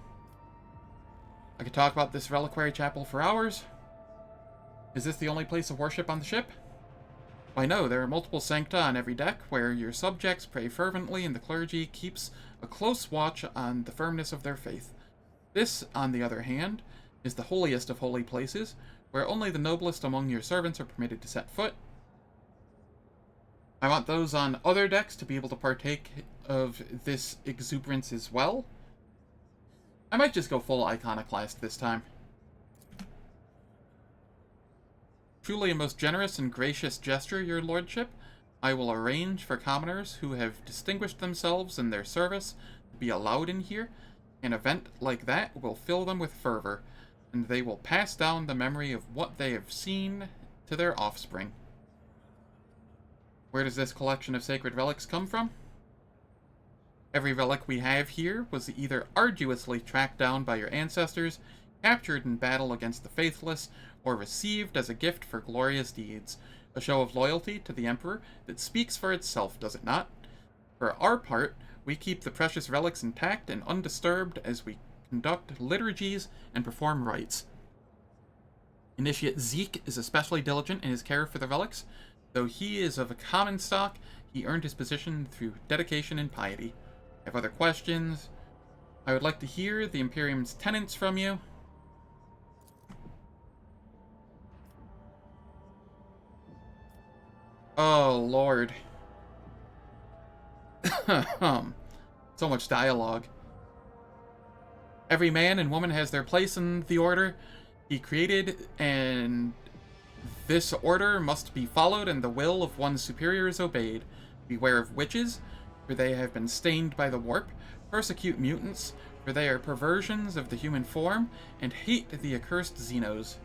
I could talk about this reliquary chapel for hours. Is this the only place of worship on the ship? Why no, there are multiple sancta on every deck, where your subjects pray fervently and the clergy keeps a close watch on the firmness of their faith. This, on the other hand, is the holiest of holy places, where only the noblest among your servants are permitted to set foot. I want those on other decks to be able to partake of this exuberance as well. I might just go full iconoclast this time. Truly a most generous and gracious gesture, your lordship. I will arrange for commoners who have distinguished themselves in their service to be allowed in here. An event like that will fill them with fervor, and they will pass down the memory of what they have seen to their offspring. Where does this collection of sacred relics come from? Every relic we have here was either arduously tracked down by your ancestors, captured in battle against the faithless, or received as a gift for glorious deeds. A show of loyalty to the Emperor that speaks for itself, does it not? For our part, we keep the precious relics intact and undisturbed as we conduct liturgies and perform rites. Initiate Zeke is especially diligent in his care for the relics. Though he is of a common stock, he earned his position through dedication and piety. Have other questions? I would like to hear the Imperium's tenets from you. Oh, Lord. So much dialogue. Every man and woman has their place in the order he created, and this order must be followed and the will of one's superiors obeyed. Beware of witches, for they have been stained by the warp. Persecute mutants, for they are perversions of the human form, and hate the accursed Xenos.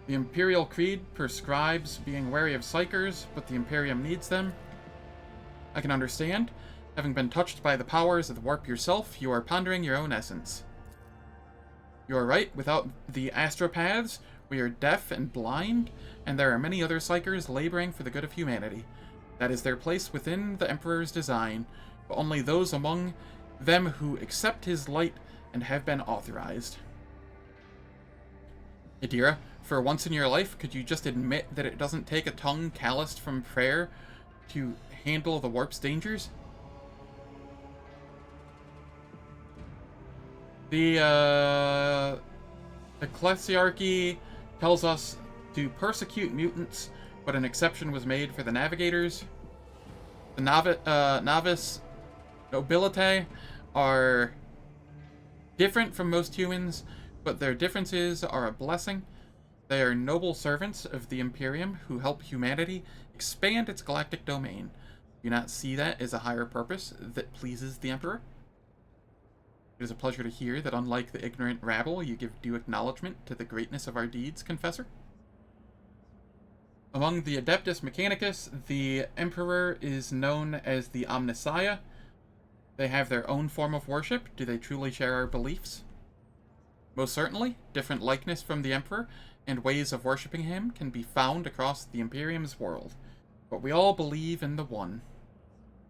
The Imperial Creed prescribes being wary of Psychers, but the Imperium needs them. I can understand. Having been touched by the powers of the warp yourself, you are pondering your own essence. You are right. Without the astropaths, we are deaf and blind, and there are many other Psychers laboring for the good of humanity. That is their place within the Emperor's design, but only those among them who accept his light and have been authorized. Adira, for once in your life, could you just admit that it doesn't take a tongue calloused from prayer to handle the warp's dangers? The Ecclesiarchy tells us to persecute mutants, but an exception was made for the navigators. The novice nobilitae are different from most humans, but their differences are a blessing. They are noble servants of the Imperium who help humanity expand its galactic domain. Do you not see that as a higher purpose that pleases the Emperor? It is a pleasure to hear that unlike the ignorant rabble, you give due acknowledgement to the greatness of our deeds, Confessor. Among the Adeptus Mechanicus, the Emperor is known as the Omnissiah. They have their own form of worship. Do they truly share our beliefs? Most certainly, different likeness from the Emperor and ways of worshipping him can be found across the Imperium's world, but we all believe in the one.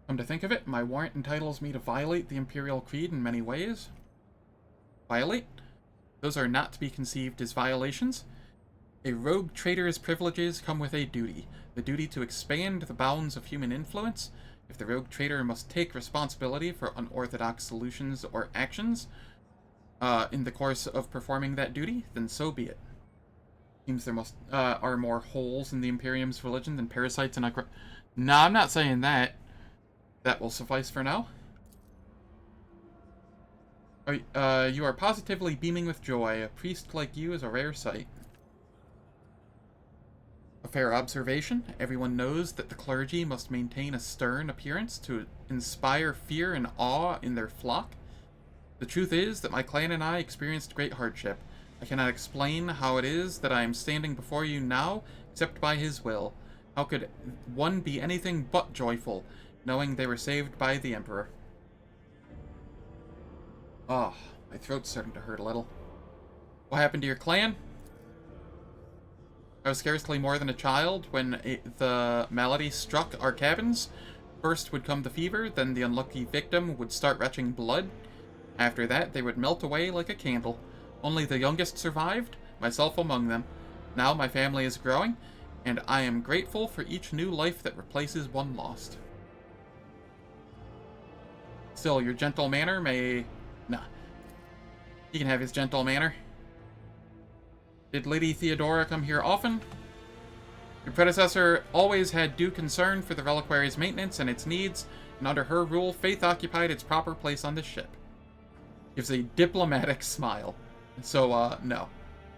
Come to think of it, my warrant entitles me to violate the Imperial Creed in many ways. Violate? Those are not to be conceived as violations. A rogue trader's privileges come with a duty, the duty to expand the bounds of human influence. If the rogue trader must take responsibility for unorthodox solutions or actions in the course of performing that duty, then so be it. Seems there are more holes in the Imperium's religion than parasites in No, I'm not saying that. That will suffice for now. You are positively beaming with joy. A priest like you is a rare sight. A fair observation. Everyone knows that the clergy must maintain a stern appearance to inspire fear and awe in their flock. The truth is that my clan and I experienced great hardship. I cannot explain how it is that I am standing before you now, except by his will. How could one be anything but joyful, knowing they were saved by the Emperor? Oh, my throat's starting to hurt a little. What happened to your clan? I was scarcely more than a child when the malady struck our cabins. First would come the fever, then the unlucky victim would start retching blood. After that, they would melt away like a candle. Only the youngest survived, myself among them. Now my family is growing, and I am grateful for each new life that replaces one lost. Still, your gentle manner may... Nah. He can have his gentle manner. Did Lady Theodora come here often? Your predecessor always had due concern for the reliquary's maintenance and its needs, and under her rule, faith occupied its proper place on this ship. Gives a diplomatic smile. So, no.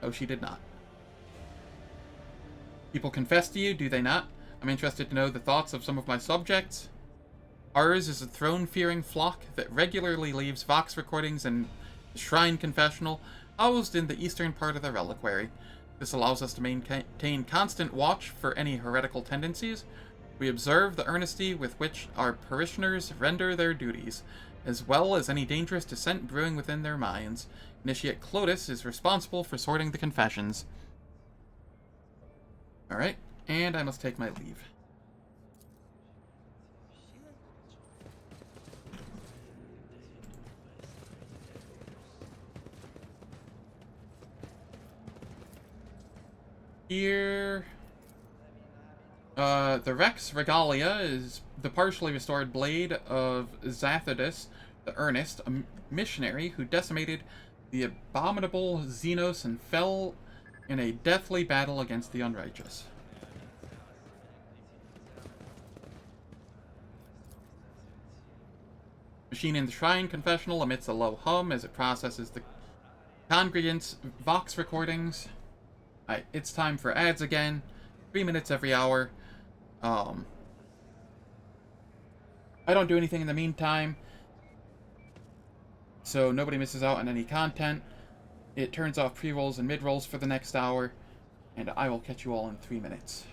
No, she did not. People confess to you, do they not? I'm interested to know the thoughts of some of my subjects. Ours is a throne-fearing flock that regularly leaves Vox recordings and the Shrine Confessional housed in the eastern part of the reliquary. This allows us to maintain constant watch for any heretical tendencies. We observe the earnesty with which our parishioners render their duties, as well as any dangerous dissent brewing within their minds. Initiate Clotis is responsible for sorting the confessions. Alright, and I must take my leave. Here... the Rex Regalia is the partially restored blade of Zathodus the Earnest, a missionary who decimated the abominable Xenos and fell in a deathly battle against the unrighteous. Machine in the Shrine Confessional emits a low hum as it processes the congregants' Vox recordings. Alright, it's time for ads again. 3 minutes every hour. I don't do anything in the meantime, so nobody misses out on any content. It turns off pre-rolls and mid-rolls for the next hour, and I will catch you all in 3 minutes.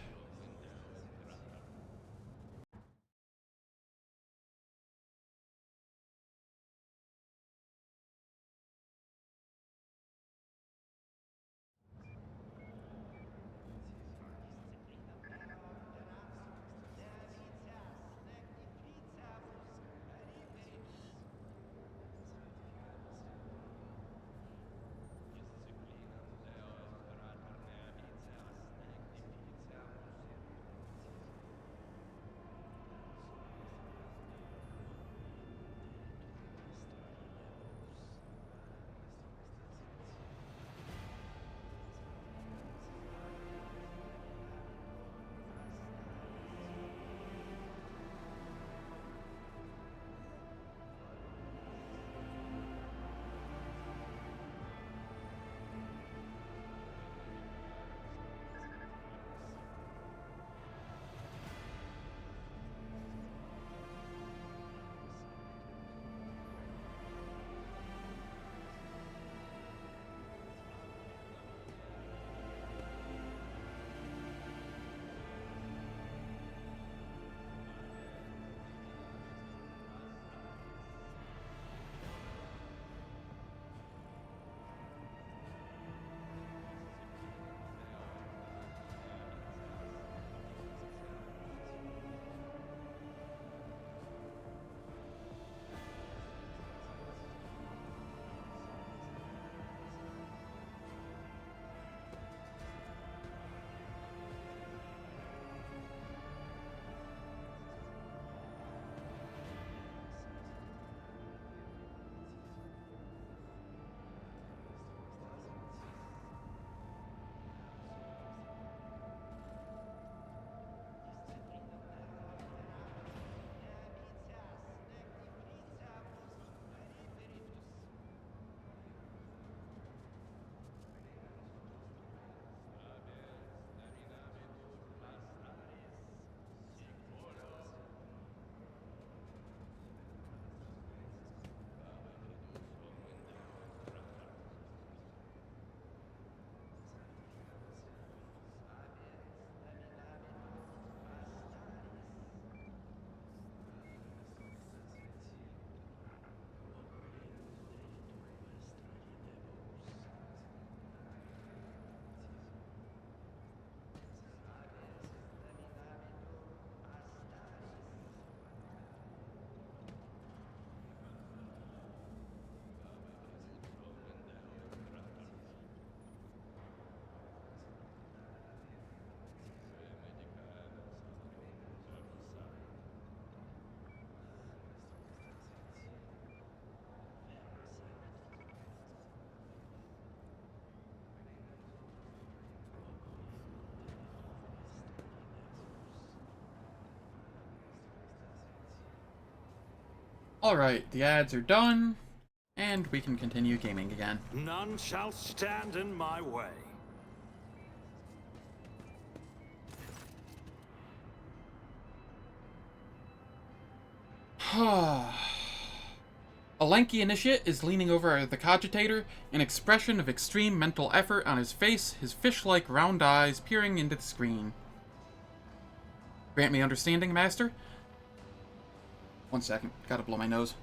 Alright, the ads are done, and we can continue gaming again. None shall stand in my way. A lanky initiate is leaning over the cogitator, an expression of extreme mental effort on his face, his fish-like round eyes peering into the screen. Grant me understanding, Master? 1 second, gotta blow my nose.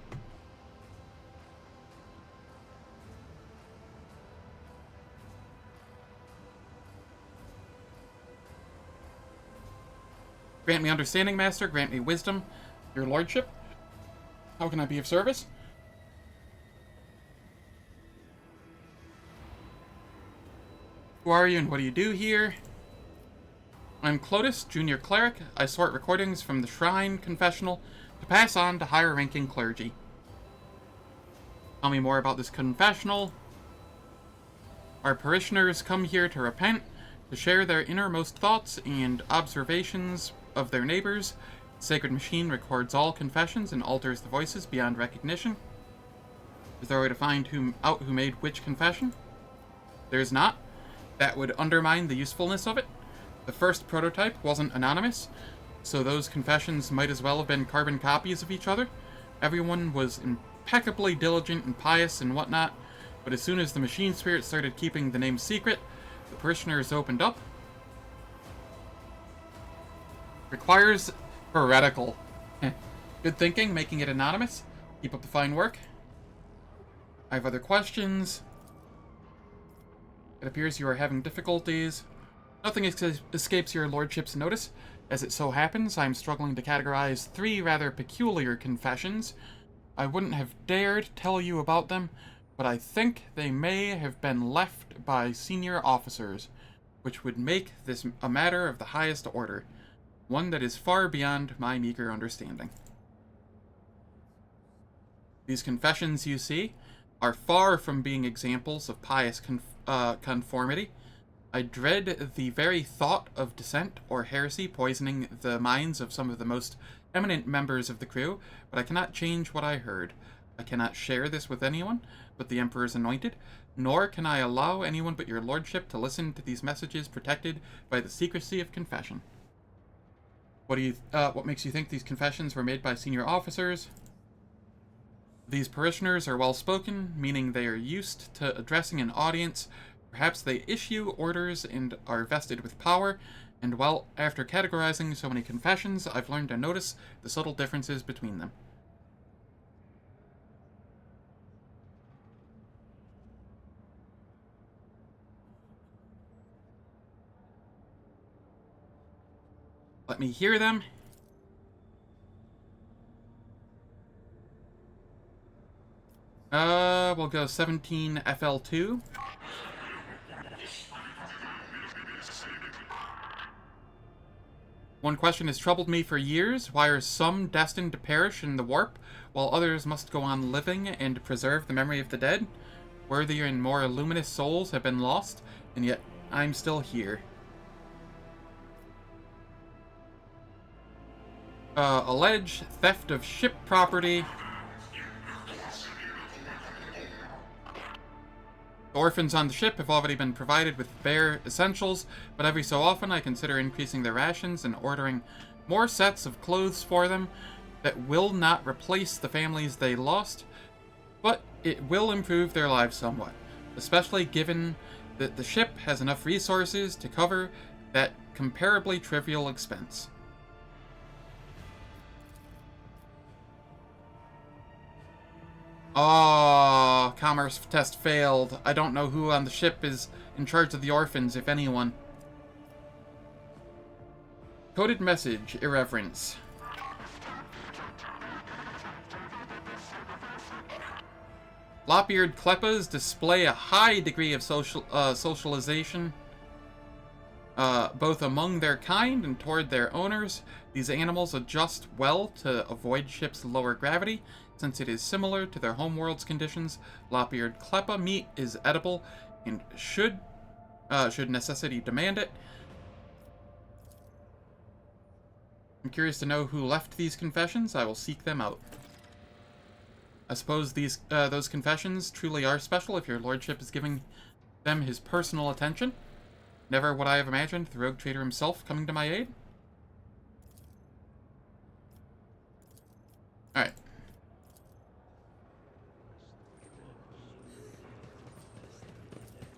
Grant me understanding, Master. Grant me wisdom, your lordship. How can I be of service? Who are you and what do you do here? I'm Clotis, junior cleric. I sort recordings from the shrine confessional to pass on to higher-ranking clergy. Tell me more about this confessional. Our parishioners come here to repent, to share their innermost thoughts and observations of their neighbors. The sacred machine records all confessions and alters the voices beyond recognition. Is there a way to find who made which confession? There is not. That would undermine the usefulness of it. The first prototype wasn't anonymous, so those confessions might as well have been carbon copies of each other. Everyone was impeccably diligent and pious and whatnot, but as soon as the machine spirit started keeping the name secret, the parishioners opened up. Requires heretical. Good thinking, making it anonymous. Keep up the fine work. I have other questions. It appears you are having difficulties. Nothing escapes your lordship's notice. As it so happens, I am struggling to categorize 3 rather peculiar confessions. I wouldn't have dared tell you about them, but I think they may have been left by senior officers, which would make this a matter of the highest order, one that is far beyond my meager understanding. These confessions, you see, are far from being examples of pious conformity. I dread the very thought of dissent or heresy poisoning the minds of some of the most eminent members of the crew, but I cannot change what I heard. I cannot share this with anyone but the Emperor's anointed, nor can I allow anyone but your lordship to listen to these messages protected by the secrecy of confession. What makes you think these confessions were made by senior officers? These parishioners are well-spoken, meaning they are used to addressing an audience. Perhaps they issue orders and are vested with power, and well, after categorizing so many confessions, I've learned to notice the subtle differences between them. Let me hear them. We'll go 17 FL2. One question has troubled me for years. Why are some destined to perish in the warp, while others must go on living and preserve the memory of the dead? Worthier and more luminous souls have been lost, and yet I'm still here. Alleged theft of ship property. The orphans on the ship have already been provided with bare essentials, but every so often I consider increasing their rations and ordering more sets of clothes for them that will not replace the families they lost, but it will improve their lives somewhat, especially given that the ship has enough resources to cover that comparably trivial expense. Oh, commerce test failed. I don't know who on the ship is in charge of the orphans, if anyone. Coded message, irreverence. Lop-eared kleppas display a high degree of socialization, both among their kind and toward their owners. These animals adjust well to avoid ship's lower gravity, since it is similar to their homeworld's conditions. Lop-eared kleppa meat is edible, and should necessity demand it. I'm curious to know who left these confessions. I will seek them out. I suppose those confessions truly are special if your lordship is giving them his personal attention. Never would I have imagined the rogue trader himself coming to my aid. Alright.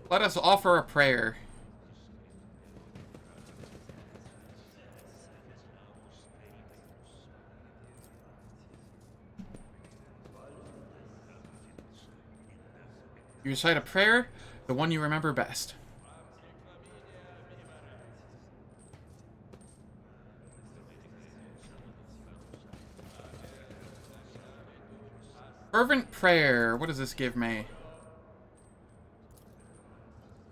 Let us offer a prayer. You recite a prayer, the one you remember best. Fervent prayer. What does this give me?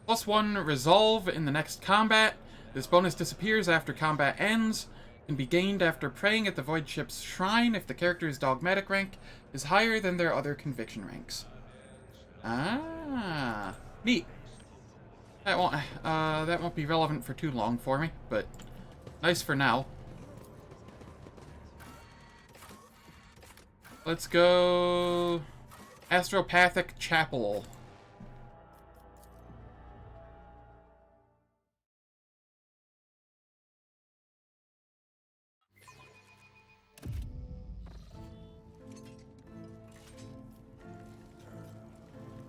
+1 resolve in the next combat. This bonus disappears after combat ends. Can be gained after praying at the Void Ship's shrine if the character's dogmatic rank is higher than their other conviction ranks. Ah, neat. That won't be relevant for too long for me, but nice for now. Let's go Astropathic Chapel.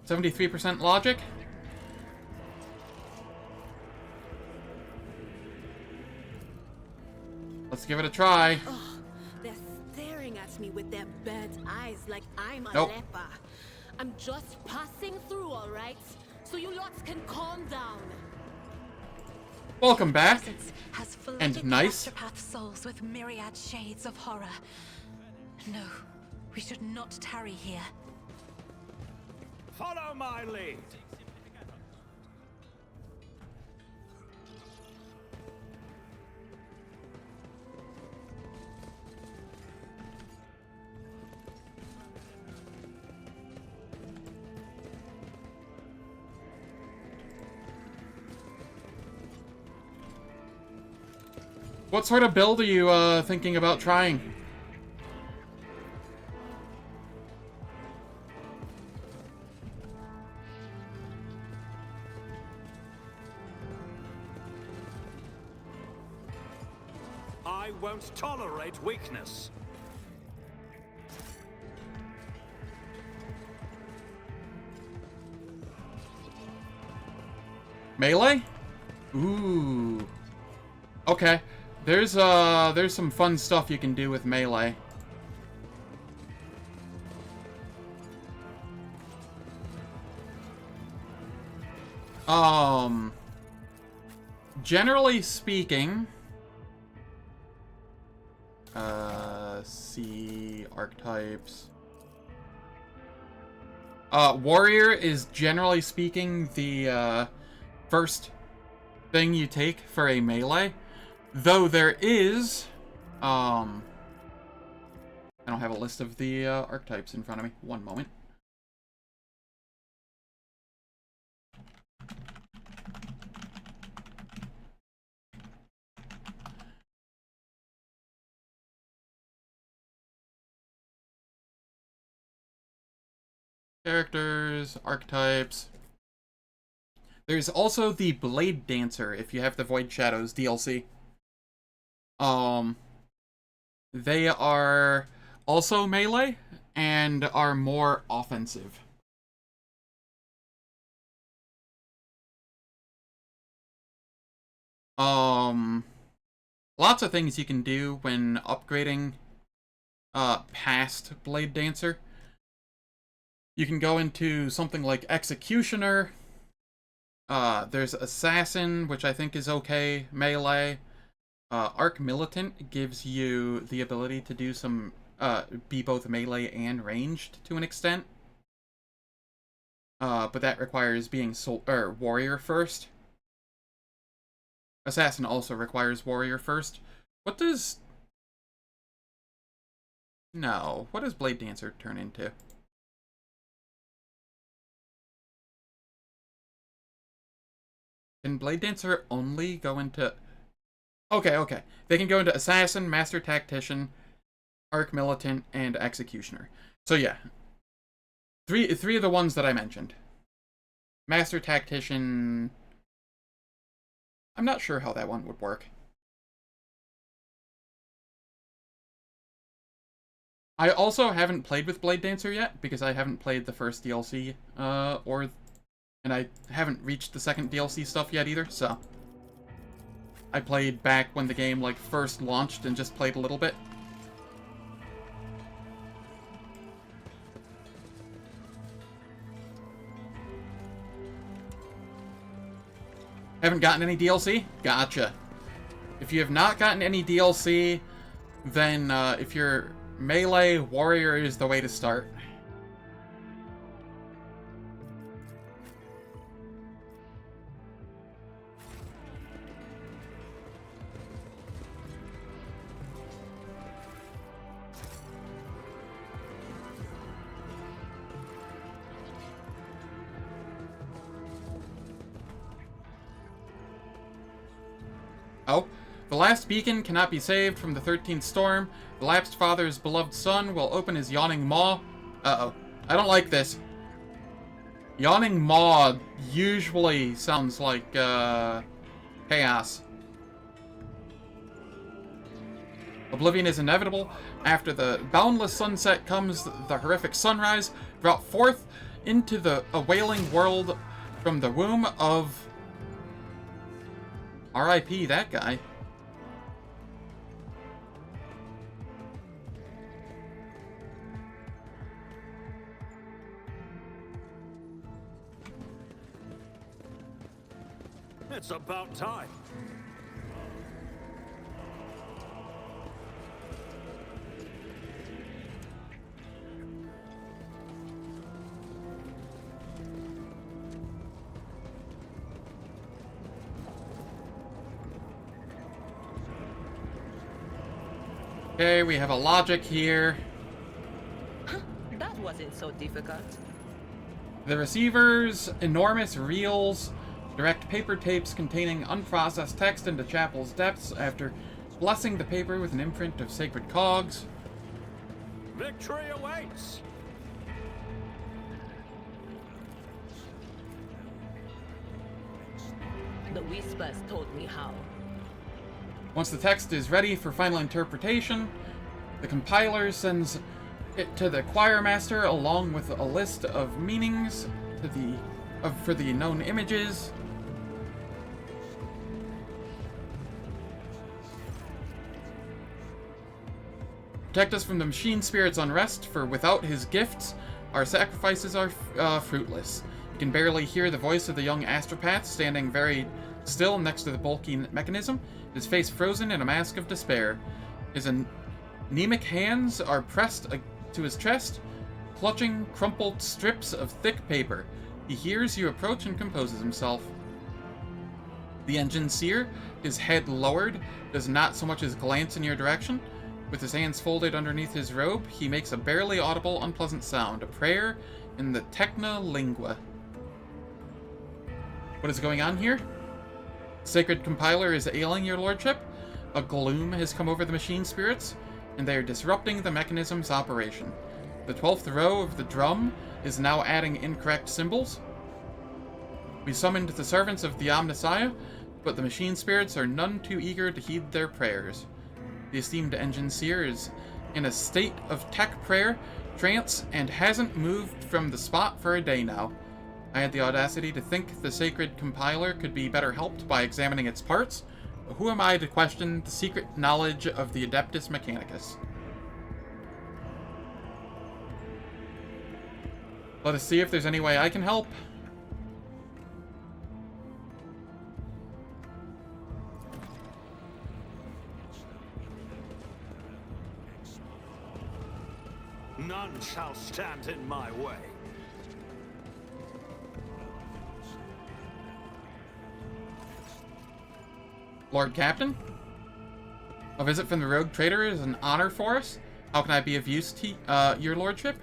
%73% logic. Let's give it a try. Oh, they're staring at me with their bad eyes like I'm a Nope. leper. I'm just passing through, all right? So you lots can calm down. Welcome back. Has And flooded nice. the Astropath souls with myriad shades of horror. No, we should not tarry here. Follow my lead. What sort of build are you thinking about trying? I won't tolerate weakness. Melee? Ooh. Okay. There's some fun stuff you can do with melee. Generally speaking, see archetypes. Warrior is generally speaking the first thing you take for a melee. Though there is, I don't have a list of the archetypes in front of me. One moment. Characters, archetypes. There's also the Blade Dancer if you have the Void Shadows DLC. They are also melee and are more offensive. Lots of things you can do when upgrading past Blade Dancer. You can go into something like Executioner. There's Assassin, which I think is okay, melee. Arc Militant gives you the ability to do some, be both melee and ranged to an extent. But that requires being warrior first. Assassin also requires warrior first. What does... No. What does Blade Dancer turn into? Can Blade Dancer only go into... Okay. They can go into Assassin, Master Tactician, Arc Militant, and Executioner. So yeah, Three of the ones that I mentioned. Master Tactician... I'm not sure how that one would work. I also haven't played with Blade Dancer yet, because I haven't played the first DLC, and I haven't reached the second DLC stuff yet either, so... I played back when the game, like, first launched and just played a little bit. Haven't gotten any DLC? Gotcha. If you have not gotten any DLC, then if you're melee, warrior is the way to start. Oh, the last beacon cannot be saved from the 13th storm. The lapsed father's beloved son will open his yawning maw. Uh-oh. I don't like this. Yawning maw usually sounds like, chaos. Oblivion is inevitable. After the boundless sunset comes the horrific sunrise, brought forth into a wailing world from the womb of... R.I.P. that guy. It's about time. Okay, we have a logic here. That wasn't so difficult. The receiver's enormous reels direct paper tapes containing unprocessed text into chapel's depths after blessing the paper with an imprint of sacred cogs. Victory awaits! The whispers told me how. Once the text is ready for final interpretation, the compiler sends it to the choir master along with a list of meanings for the known images. Protect us from the machine spirit's unrest, for without his gifts, our sacrifices are fruitless. You can barely hear the voice of the young astropath standing very still next to the bulky mechanism, his face frozen in a mask of despair. His anemic hands are pressed to his chest, clutching crumpled strips of thick paper. He hears you approach and composes himself. The engine seer, his head lowered, does not so much as glance in your direction. With his hands folded underneath his robe, he makes a barely audible, unpleasant sound, a prayer in the Techna lingua. What is going on here? Sacred Compiler is ailing, your lordship. A gloom has come over the machine spirits, and they are disrupting the mechanism's operation. The 12th row of the drum is now adding incorrect symbols. We summoned the servants of the Omnissiah, but the machine spirits are none too eager to heed their prayers. The esteemed engine seer is in a state of tech prayer, trance, and hasn't moved from the spot for a day now. I had the audacity to think the Sacred Compiler could be better helped by examining its parts. Who am I to question the secret knowledge of the Adeptus Mechanicus? Let us see if there's any way I can help. None shall stand in my way. Lord Captain? A visit from the rogue trader is an honor for us. How can I be of use to your lordship?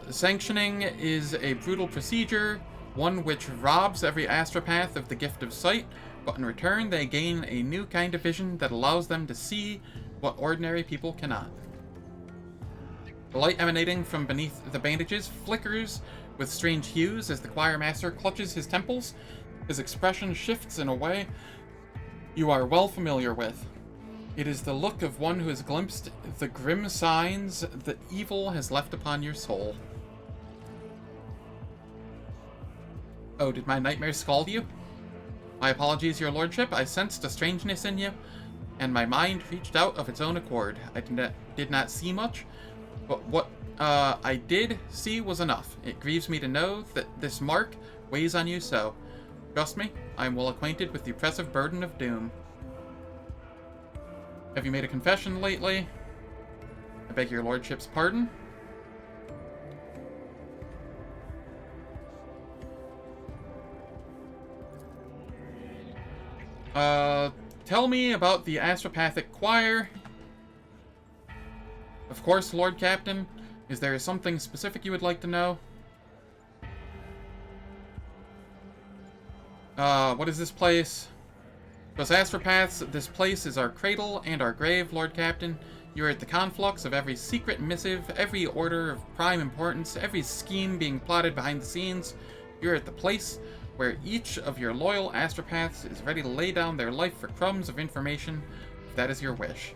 Sanctioning is a brutal procedure, one which robs every astropath of the gift of sight, but in return they gain a new kind of vision that allows them to see what ordinary people cannot. The light emanating from beneath the bandages flickers with strange hues as the choir master clutches his temples. His expression shifts in a way you are well familiar with. It is the look of one who has glimpsed the grim signs that evil has left upon your soul. Oh, did my nightmare scald you? My apologies, your lordship. I sensed a strangeness in you, and my mind reached out of its own accord. I did not see much, but what I did see was enough. It grieves me to know that this mark weighs on you so. Trust me, I am well acquainted with the oppressive burden of doom. Have you made a confession lately? I beg your lordship's pardon. Tell me about the astropathic choir. Of course, Lord Captain. Is there something specific you would like to know? What is this place? Us astropaths, this place is our cradle and our grave, Lord Captain. You are at the conflux of every secret missive, every order of prime importance, every scheme being plotted behind the scenes. You're at the place where each of your loyal astropaths is ready to lay down their life for crumbs of information, if that is your wish.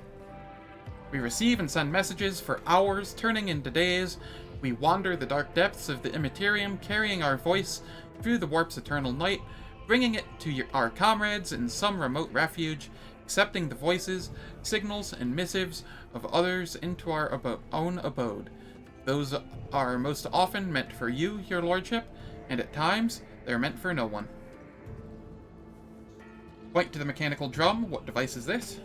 We receive and send messages for hours, turning into days. We wander the dark depths of the immaterium, carrying our voice through the warp's eternal night, bringing it to our comrades in some remote refuge, accepting the voices, signals, and missives of others into our own abode. Those are most often meant for you, your lordship, and at times, they are meant for no one. Point to the mechanical drum. What device is this?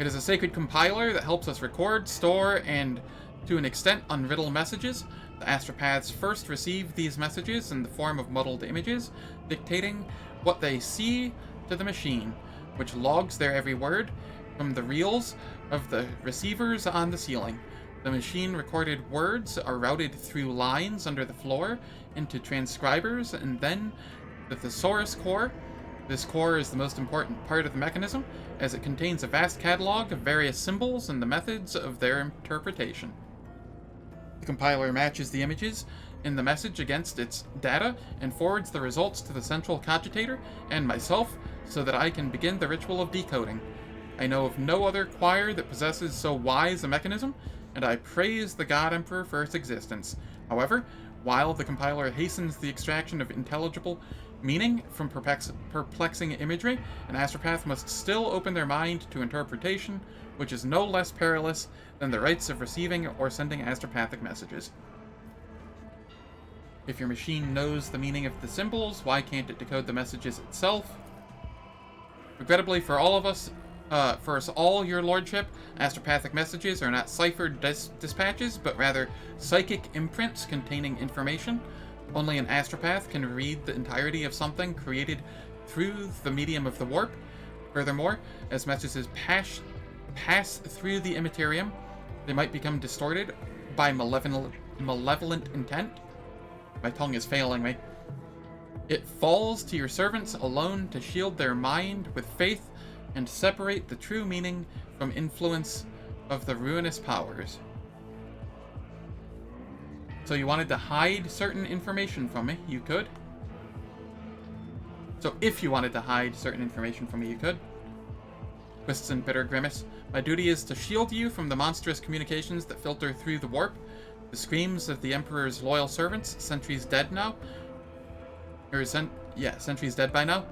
It is a sacred compiler that helps us record, store, and, to an extent, unriddle messages. The astropaths first receive these messages in the form of muddled images, dictating what they see to the machine, which logs their every word from the reels of the receivers on the ceiling. The machine-recorded words are routed through lines under the floor into transcribers and then the thesaurus core. This core is the most important part of the mechanism, as it contains a vast catalog of various symbols and the methods of their interpretation. The compiler matches the images in the message against its data and forwards the results to the central cogitator and myself so that I can begin the ritual of decoding. I know of no other choir that possesses so wise a mechanism, and I praise the God Emperor for its existence. However, while the compiler hastens the extraction of intelligible meaning from perplexing imagery, an astropath must still open their mind to interpretation, which is no less perilous than the rites of receiving or sending astropathic messages. If your machine knows the meaning of the symbols, why can't it decode the messages itself? Regrettably for all of us, for us all, your lordship, astropathic messages are not ciphered dispatches, but rather psychic imprints containing information. Only an astropath can read the entirety of something created through the medium of the warp. Furthermore, as messages pass through the immaterium, they might become distorted by malevolent intent. My tongue is failing me. It falls to your servants alone to shield their mind with faith and separate the true meaning from influence of the ruinous powers. So you wanted to hide certain information from me, you could. So if you wanted to hide certain information from me, you could. Twists and bitter grimace. My duty is to shield you from the monstrous communications that filter through the warp. The screams of the Emperor's loyal servants, centuries dead now. Centuries dead by now.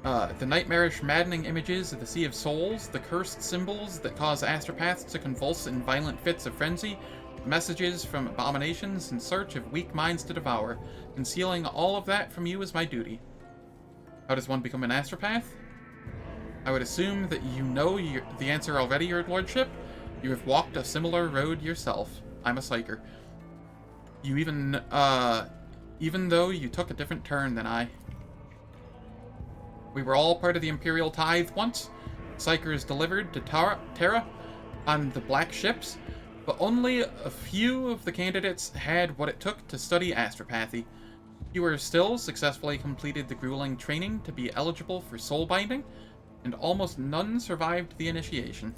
The nightmarish, maddening images of the Sea of Souls, the cursed symbols that cause astropaths to convulse in violent fits of frenzy, messages from abominations in search of weak minds to devour. Concealing all of that from you is my duty. How does one become an astropath? I would assume that you know the answer already, your lordship. You have walked a similar road yourself. I'm a psyker. You even though you took a different turn than I. We were all part of the Imperial Tithe once. Psychers delivered to Terra on the Black Ships, but only a few of the candidates had what it took to study astropathy. Fewer still successfully completed the grueling training to be eligible for soul binding, and almost none survived the initiation.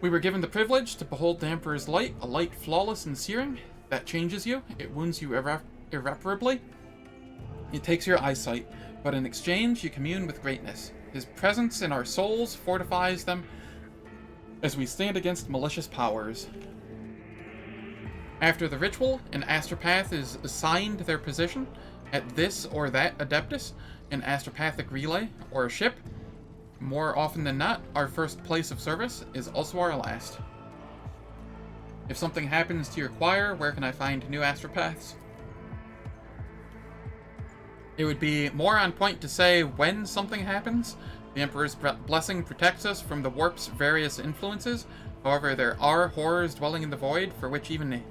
We were given the privilege to behold the Emperor's light, a light flawless and searing. That changes you. It wounds you irreparably. It takes your eyesight, but in exchange you commune with greatness. His presence in our souls fortifies them as we stand against malicious powers. After the ritual, an astropath is assigned their position at this or that adeptus, an astropathic relay, or a ship. More often than not, our first place of service is also our last. If something happens to your choir, where can I find new astropaths? It would be more on point to say when something happens. The Emperor's blessing protects us from the warp's various influences. However, there are horrors dwelling in the void for which even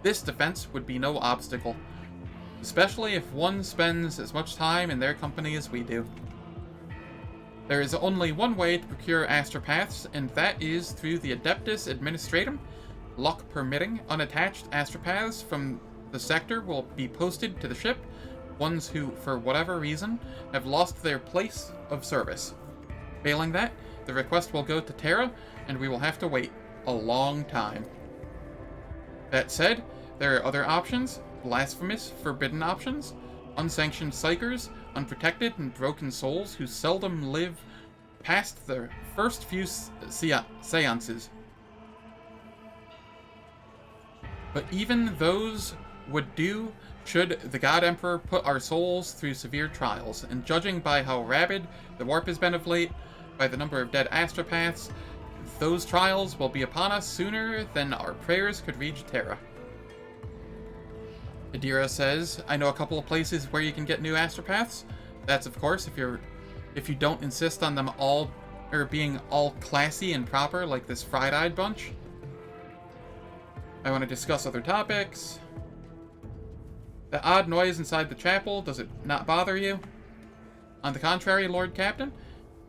this defense would be no obstacle, especially if one spends as much time in their company as we do. There is only one way to procure astropaths, and that is through the Adeptus Administratum. Luck permitting, unattached astropaths from the sector will be posted to the ship, ones who, for whatever reason, have lost their place of service. Failing that, the request will go to Terra, and we will have to wait a long time. That said, there are other options, blasphemous, forbidden options, unsanctioned psychers, unprotected and broken souls who seldom live past their first few seances. But even those would do should the God Emperor put our souls through severe trials, and judging by how rabid the warp has been of late, by the number of dead astropaths, those trials will be upon us sooner than our prayers could reach Terra. Adira says, I know a couple of places where you can get new astropaths. That's of course if you don't insist on them all being all classy and proper like this fried-eyed bunch. I want to discuss other topics. The odd noise inside the chapel, does it not bother you? On the contrary, Lord Captain,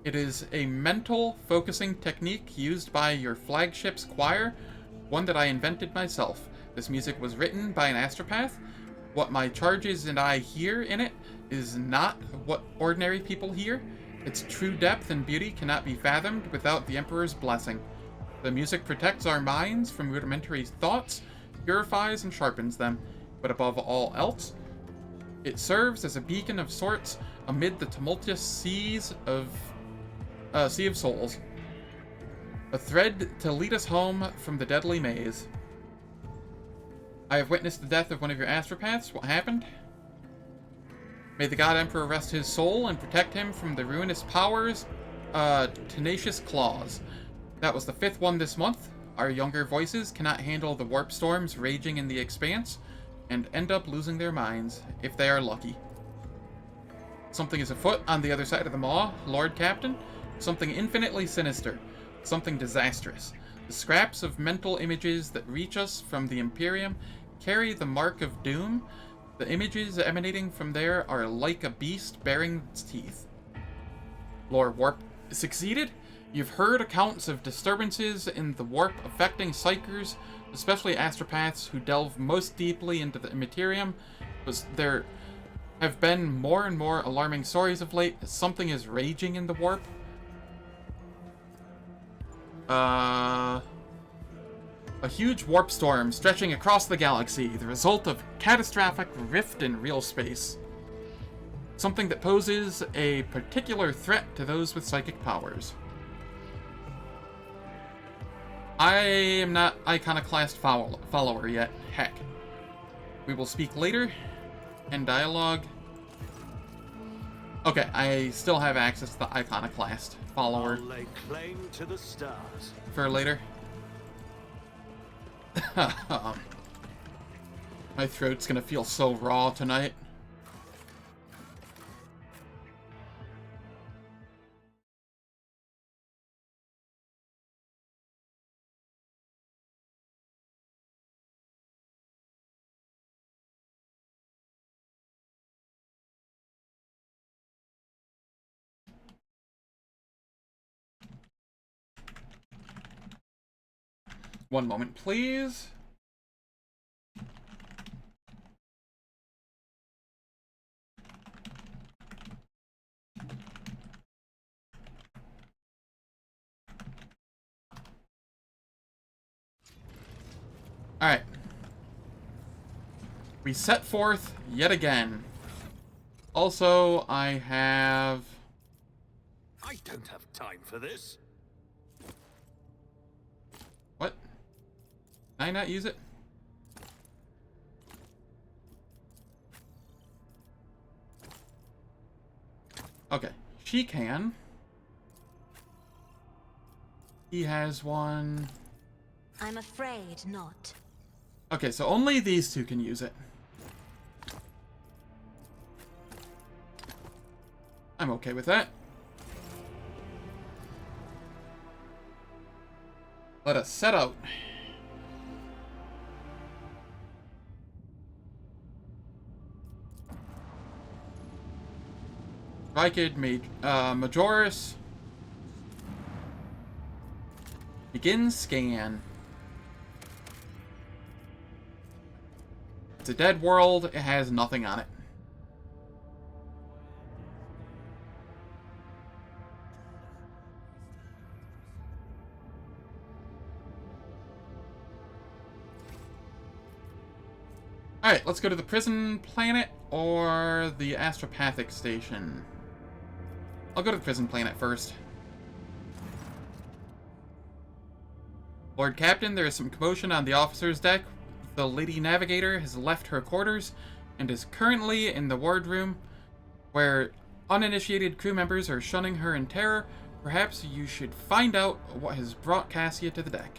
it is a mental focusing technique used by your flagship's choir, one that I invented myself. This music was written by an astropath. What my charges and I hear in it is not what ordinary people hear. Its true depth and beauty cannot be fathomed without the Emperor's blessing. The music protects our minds from rudimentary thoughts, purifies and sharpens them, but above all else, it serves as a beacon of sorts amid the tumultuous sea of souls. A thread to lead us home from the deadly maze. I have witnessed the death of one of your astropaths. What happened? May the God Emperor rest his soul and protect him from the ruinous powers, tenacious claws. That was the 5th one this month. Our younger voices cannot handle the warp storms raging in the expanse, and end up losing their minds, if they are lucky. Something is afoot on the other side of the maw, Lord Captain. Something infinitely sinister. Something disastrous. The scraps of mental images that reach us from the Imperium carry the mark of doom. The images emanating from there are like a beast baring its teeth. Lord Warp succeeded? You've heard accounts of disturbances in the warp affecting psychers, especially astropaths who delve most deeply into the Immaterium, but there have been more and more alarming stories of late. Something is raging in the warp. A huge warp storm stretching across the galaxy, the result of catastrophic rift in real space. Something that poses a particular threat to those with psychic powers. I am not Iconoclast follower yet. Heck. We will speak later. End dialogue. Okay, I still have access to the Iconoclast follower. I'll lay claim to the stars. For later. My throat's gonna feel so raw tonight. One moment, please. Alright. We set forth yet again. Also, I have... I don't have time for this. What? Can I not use it? Okay. She can. He has one. I'm afraid not. Okay, so only these two can use it. I'm okay with that. Let us set out. Vikid Majoris. Begin scan. It's a dead world. It has nothing on it. Alright, let's go to the prison planet or the astropathic station. I'll go to the prison planet first. Lord Captain, there is some commotion on the officer's deck. The Lady Navigator has left her quarters and is currently in the wardroom where uninitiated crew members are shunning her in terror. Perhaps you should find out what has brought Cassia to the deck.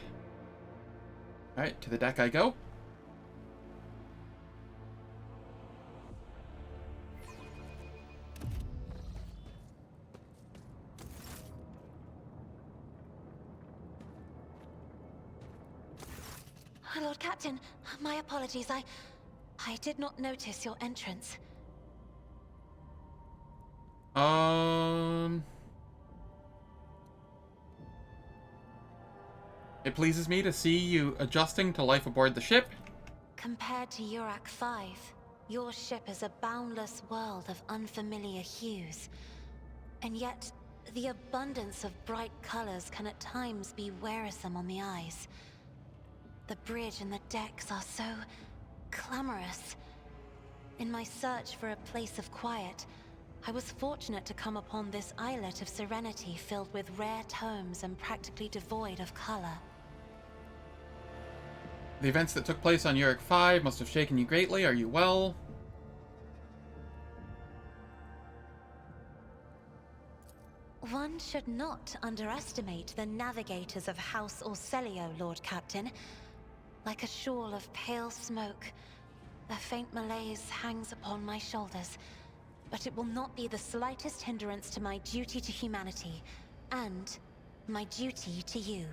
Alright, to the deck I go. Lord Captain, my apologies. I did not notice your entrance. It pleases me to see you adjusting to life aboard the ship. Compared to Eurac 5, your ship is a boundless world of unfamiliar hues. And yet, the abundance of bright colors can at times be wearisome on the eyes. The bridge and the decks are so clamorous. In my search for a place of quiet, I was fortunate to come upon this islet of serenity filled with rare tomes and practically devoid of color. The events that took place on Eurac 5 must have shaken you greatly. Are you well? One should not underestimate the navigators of House Orselio, Lord Captain. Like a shawl of pale smoke, a faint malaise hangs upon my shoulders, but it will not be the slightest hindrance to my duty to humanity, and my duty to you.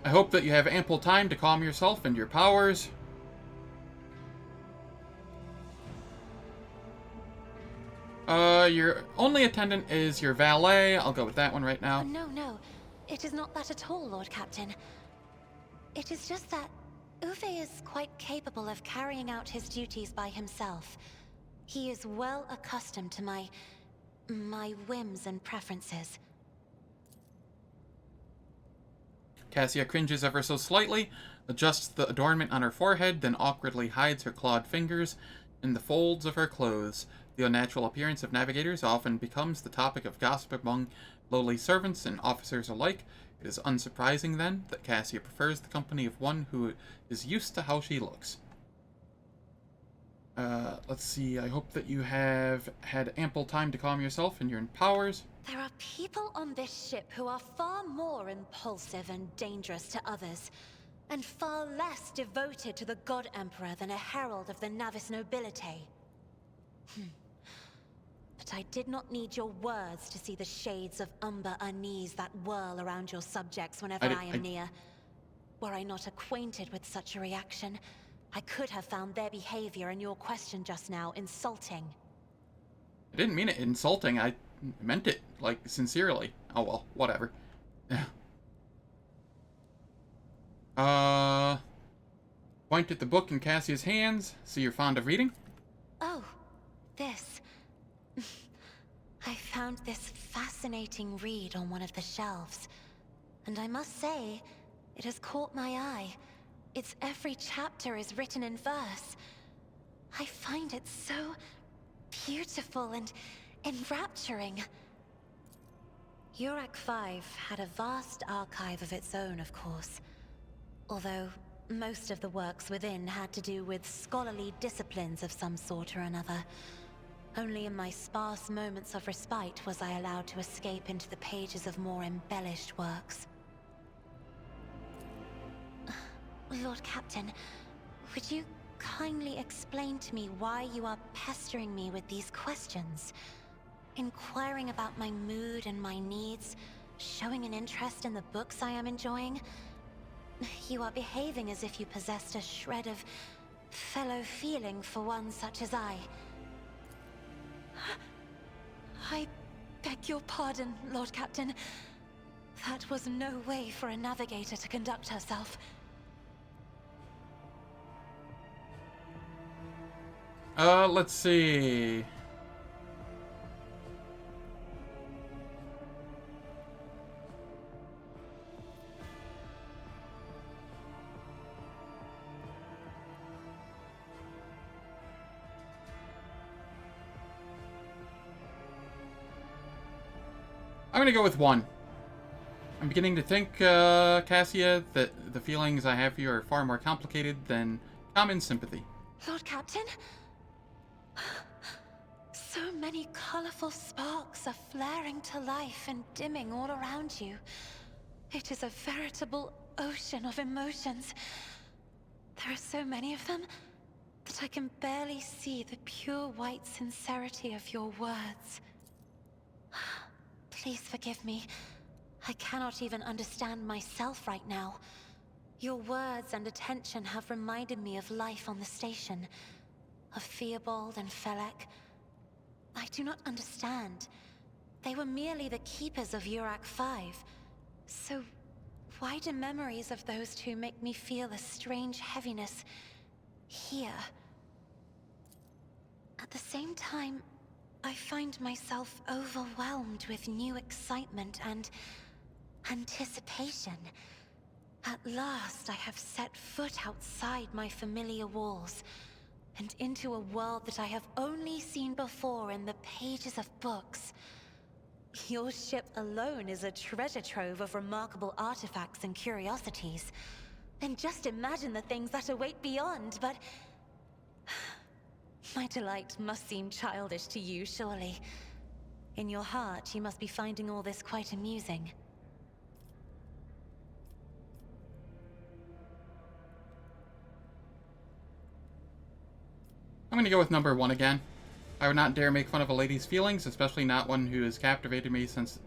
I hope that you have ample time to calm yourself and your powers. Your only attendant is your valet. I'll go with that one right now. No. It is not that at all, Lord Captain. It is just that Uwe is quite capable of carrying out his duties by himself. He is well accustomed to my whims and preferences. Cassia cringes ever so slightly, adjusts the adornment on her forehead, then awkwardly hides her clawed fingers in the folds of her clothes. The unnatural appearance of navigators often becomes the topic of gossip among lowly servants and officers alike. It is unsurprising, then, that Cassia prefers the company of one who is used to how she looks. Let's see, I hope that you have had ample time to calm yourself and your powers. There are people on this ship who are far more impulsive and dangerous to others, and far less devoted to the God Emperor than a herald of the Navis nobility. But I did not need your words to see the shades of umber unease that whirl around your subjects whenever I am near. Were I not acquainted with such a reaction, I could have found their behavior and your question just now insulting. I didn't mean it insulting. I meant it, like, sincerely. Oh well, whatever. Point at the book in Cassia's hands. See you're fond of reading? Oh, this. I found this fascinating read on one of the shelves. And I must say, it has caught my eye. Its every chapter is written in verse. I find it so beautiful and enrapturing. Eurac 5 had a vast archive of its own, of course. Although most of the works within had to do with scholarly disciplines of some sort or another. Only in my sparse moments of respite was I allowed to escape into the pages of more embellished works. Lord Captain, would you kindly explain to me why you are pestering me with these questions? Inquiring about my mood and my needs, showing an interest in the books I am enjoying. You are behaving as if you possessed a shred of fellow feeling for one such as I. I beg your pardon, Lord Captain. That was no way for a navigator to conduct herself. Let's see. I'm gonna go with 1. I'm beginning to think, Cassia, that the feelings I have for you are far more complicated than common sympathy. Lord Captain? So many colorful sparks are flaring to life and dimming all around you. It is a veritable ocean of emotions. There are so many of them that I can barely see the pure white sincerity of your words. Please forgive me. I cannot even understand myself right now. Your words and attention have reminded me of life on the station, of Theobald and Felek. I do not understand. They were merely the keepers of Eurac 5. So why do memories of those two make me feel a strange heaviness here? At the same time, I find myself overwhelmed with new excitement and anticipation. At last, I have set foot outside my familiar walls, and into a world that I have only seen before in the pages of books. Your ship alone is a treasure trove of remarkable artifacts and curiosities. And just imagine the things that await beyond, but... My delight must seem childish to you, surely. In your heart, you must be finding all this quite amusing. I'm gonna go with number 1 again. I would not dare make fun of a lady's feelings, especially not one who has captivated me since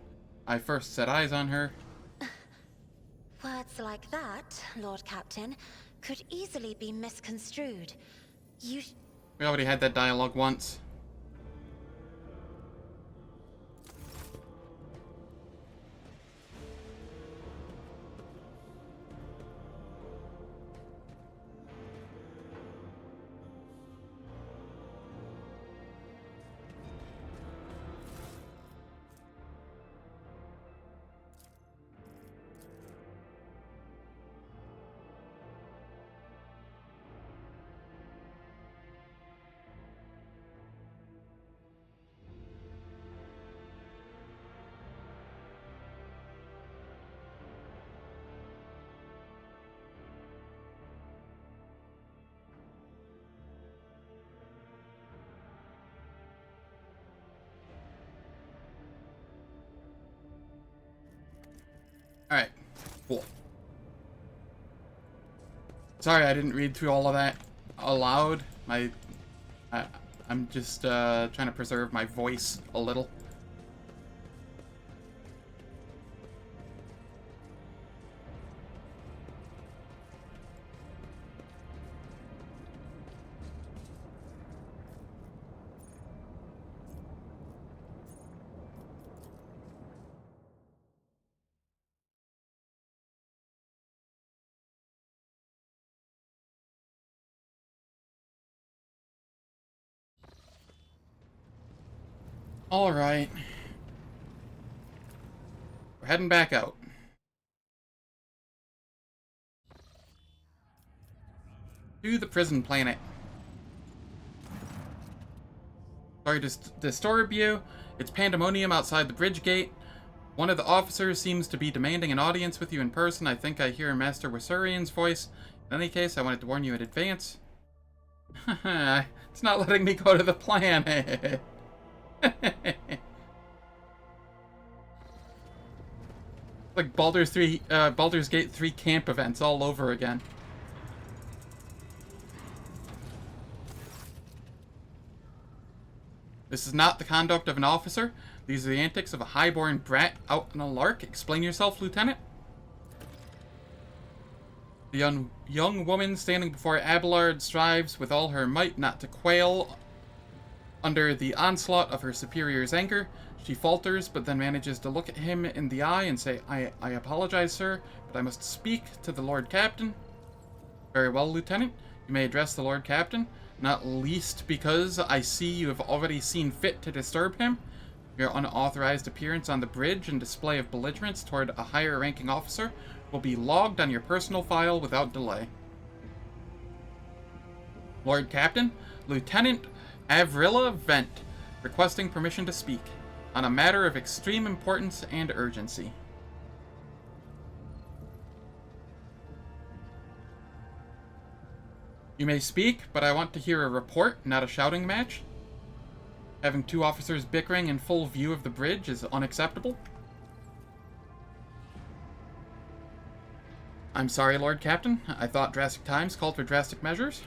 I first set eyes on her. Words like that, Lord Captain, could easily be misconstrued. We already had that dialogue once. Alright, cool. Sorry, I didn't read through all of that aloud. I'm just trying to preserve my voice a little. Alright. We're heading back out. To the prison planet. Sorry to disturb you. It's pandemonium outside the bridge gate. One of the officers seems to be demanding an audience with you in person. I think I hear Master Wasurian's voice. In any case, I wanted to warn you in advance. It's not letting me go to the planet. Like Baldur's Gate 3 camp events all over again. This is not the conduct of an officer. These are the antics of a highborn brat out on a lark. Explain yourself, Lieutenant. The young woman standing before Abelard strives with all her might not to quail under the onslaught of her superior's anger. She falters, but then manages to look at him in the eye and say, I apologize, sir, but I must speak to the Lord Captain. Very well, Lieutenant. You may address the Lord Captain, not least because I see you have already seen fit to disturb him. Your unauthorized appearance on the bridge and display of belligerence toward a higher-ranking officer will be logged on your personal file without delay. Lord Captain, Lieutenant Avrilla Vent, requesting permission to speak on a matter of extreme importance and urgency. You may speak, but I want to hear a report, not a shouting match. Having two officers bickering in full view of the bridge is unacceptable. I'm sorry, Lord Captain. I thought drastic times called for drastic measures.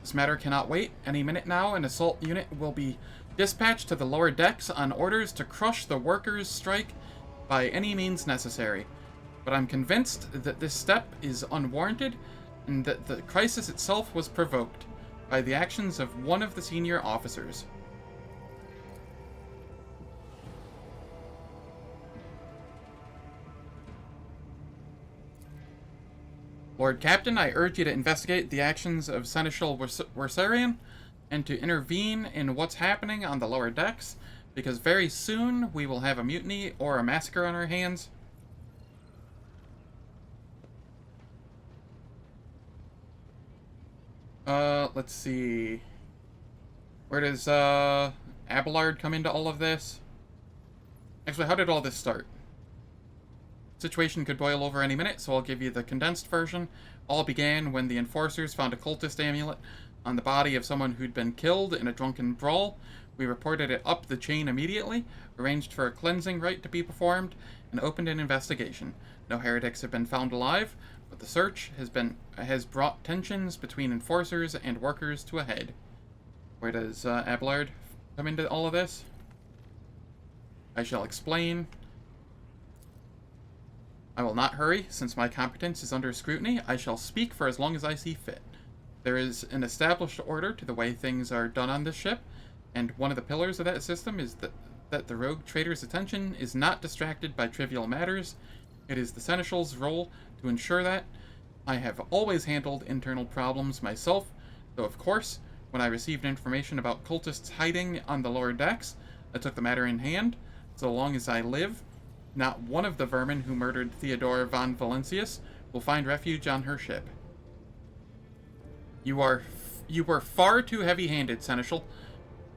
This matter cannot wait. Any minute now, an assault unit will be dispatched to the lower decks on orders to crush the workers' strike by any means necessary. But I'm convinced that this step is unwarranted and that the crisis itself was provoked by the actions of one of the senior officers. Lord Captain, I urge you to investigate the actions of Seneschal Wasurian and to intervene in what's happening on the lower decks, because very soon we will have a mutiny or a massacre on our hands. Let's see. Where does, Abelard come into all of this? Actually, how did all this start? Situation could boil over any minute, so I'll give you the condensed version. All began when the enforcers found a cultist amulet on the body of someone who'd been killed in a drunken brawl. We reported it up the chain immediately, arranged for a cleansing rite to be performed, and opened an investigation. No heretics have been found alive, but the search has brought tensions between enforcers and workers to a head. Where does Abelard come into all of this? I shall explain. I will not hurry, since my competence is under scrutiny. I shall speak for as long as I see fit. There is an established order to the way things are done on this ship, and one of the pillars of that system is that the rogue trader's attention is not distracted by trivial matters. It is the Seneschal's role to ensure that. I have always handled internal problems myself, though of course, when I received information about cultists hiding on the lower decks, I took the matter in hand. So long as I live, not one of the vermin who murdered Theodore von Valentius will find refuge on her ship. You were far too heavy-handed, Seneschal.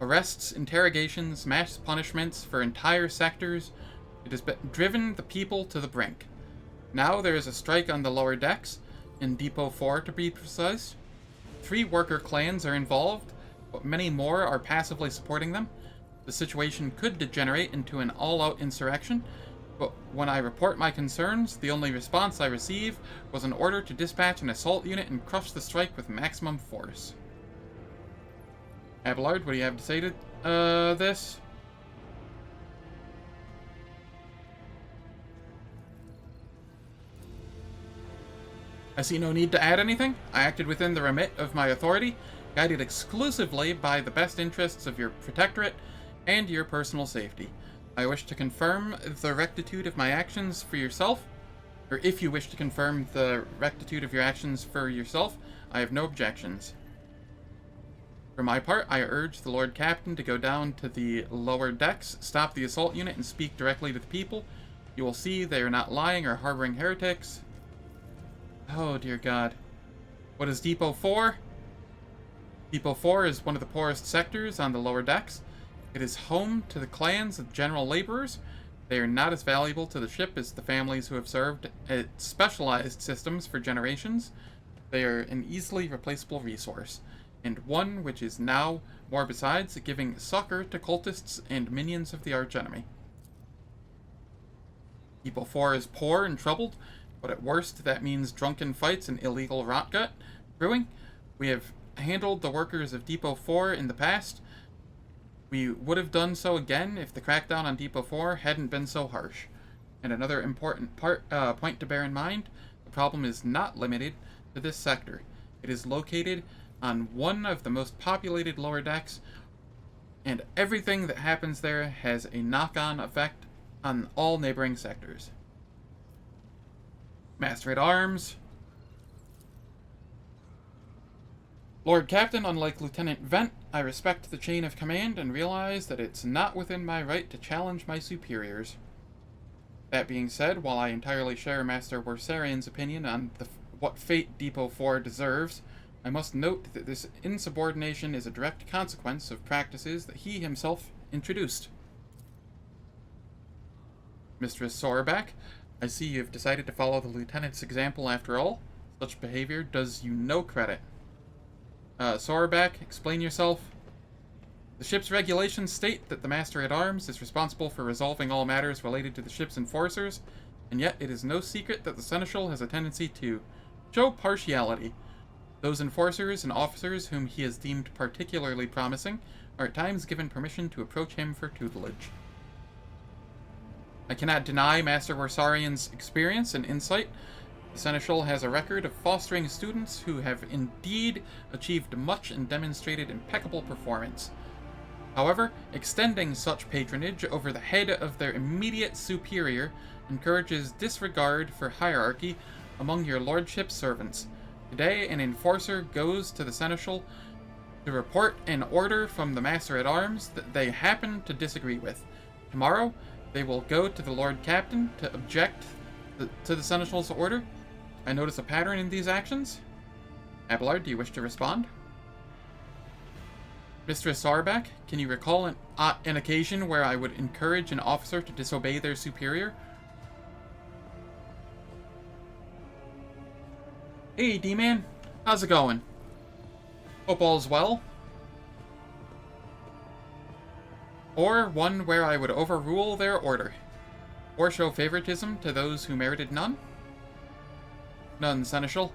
Arrests, interrogations, mass punishments for entire sectors. It has driven the people to the brink. Now there is a strike on the lower decks, in Depot 4 to be precise. 3 worker clans are involved, but many more are passively supporting them. The situation could degenerate into an all-out insurrection, but when I report my concerns, the only response I receive was an order to dispatch an assault unit and crush the strike with maximum force. Abelard, what do you have to say to this? I see no need to add anything. I acted within the remit of my authority, guided exclusively by the best interests of your protectorate and your personal safety. I wish to confirm the rectitude of my actions for yourself, or if you wish to confirm the rectitude of your actions for yourself, I have no objections. For my part, I urge the Lord Captain to go down to the lower decks, stop the assault unit, and speak directly to the people. You will see they are not lying or harboring heretics. Oh, dear God. What is Depot 4? Depot 4 is one of the poorest sectors on the lower decks. It is home to the clans of general laborers. They are not as valuable to the ship as the families who have served its specialized systems for generations. They are an easily replaceable resource, and one which is now, more besides, giving succor to cultists and minions of the archenemy. Depot 4 is poor and troubled, but at worst that means drunken fights and illegal rotgut brewing. We have handled the workers of Depot 4 in the past. We would have done so again if the crackdown on Depot 4 hadn't been so harsh. And another important point to bear in mind, the problem is not limited to this sector. It is located on one of the most populated lower decks, and everything that happens there has a knock-on effect on all neighboring sectors. Master at Arms. Lord Captain, unlike Lieutenant Vent, I respect the chain of command and realize that it's not within my right to challenge my superiors. That being said, while I entirely share Master Worsarian's opinion on what fate Depot 4 deserves, I must note that this insubordination is a direct consequence of practices that he himself introduced. Mistress Sorback, I see you have decided to follow the Lieutenant's example after all. Such behavior does you no credit. Sorback, explain yourself. The ship's regulations state that the Master-at-Arms is responsible for resolving all matters related to the ship's enforcers, and yet it is no secret that the Seneschal has a tendency to show partiality. Those enforcers and officers whom he has deemed particularly promising are at times given permission to approach him for tutelage. I cannot deny Master Worsarian's experience and insight. The Seneschal has a record of fostering students who have indeed achieved much and demonstrated impeccable performance. However, extending such patronage over the head of their immediate superior encourages disregard for hierarchy among your lordship's servants. Today, an enforcer goes to the Seneschal to report an order from the Master-at-Arms that they happen to disagree with. Tomorrow, they will go to the Lord Captain to object to the Seneschal's order. I notice a pattern in these actions. Abelard, do you wish to respond? Mistress Sarback, can you recall an occasion where I would encourage an officer to disobey their superior? Hey, D-Man. How's it going? Hope all's well. Or one where I would overrule their order, or show favoritism to those who merited none? None, Seneschal,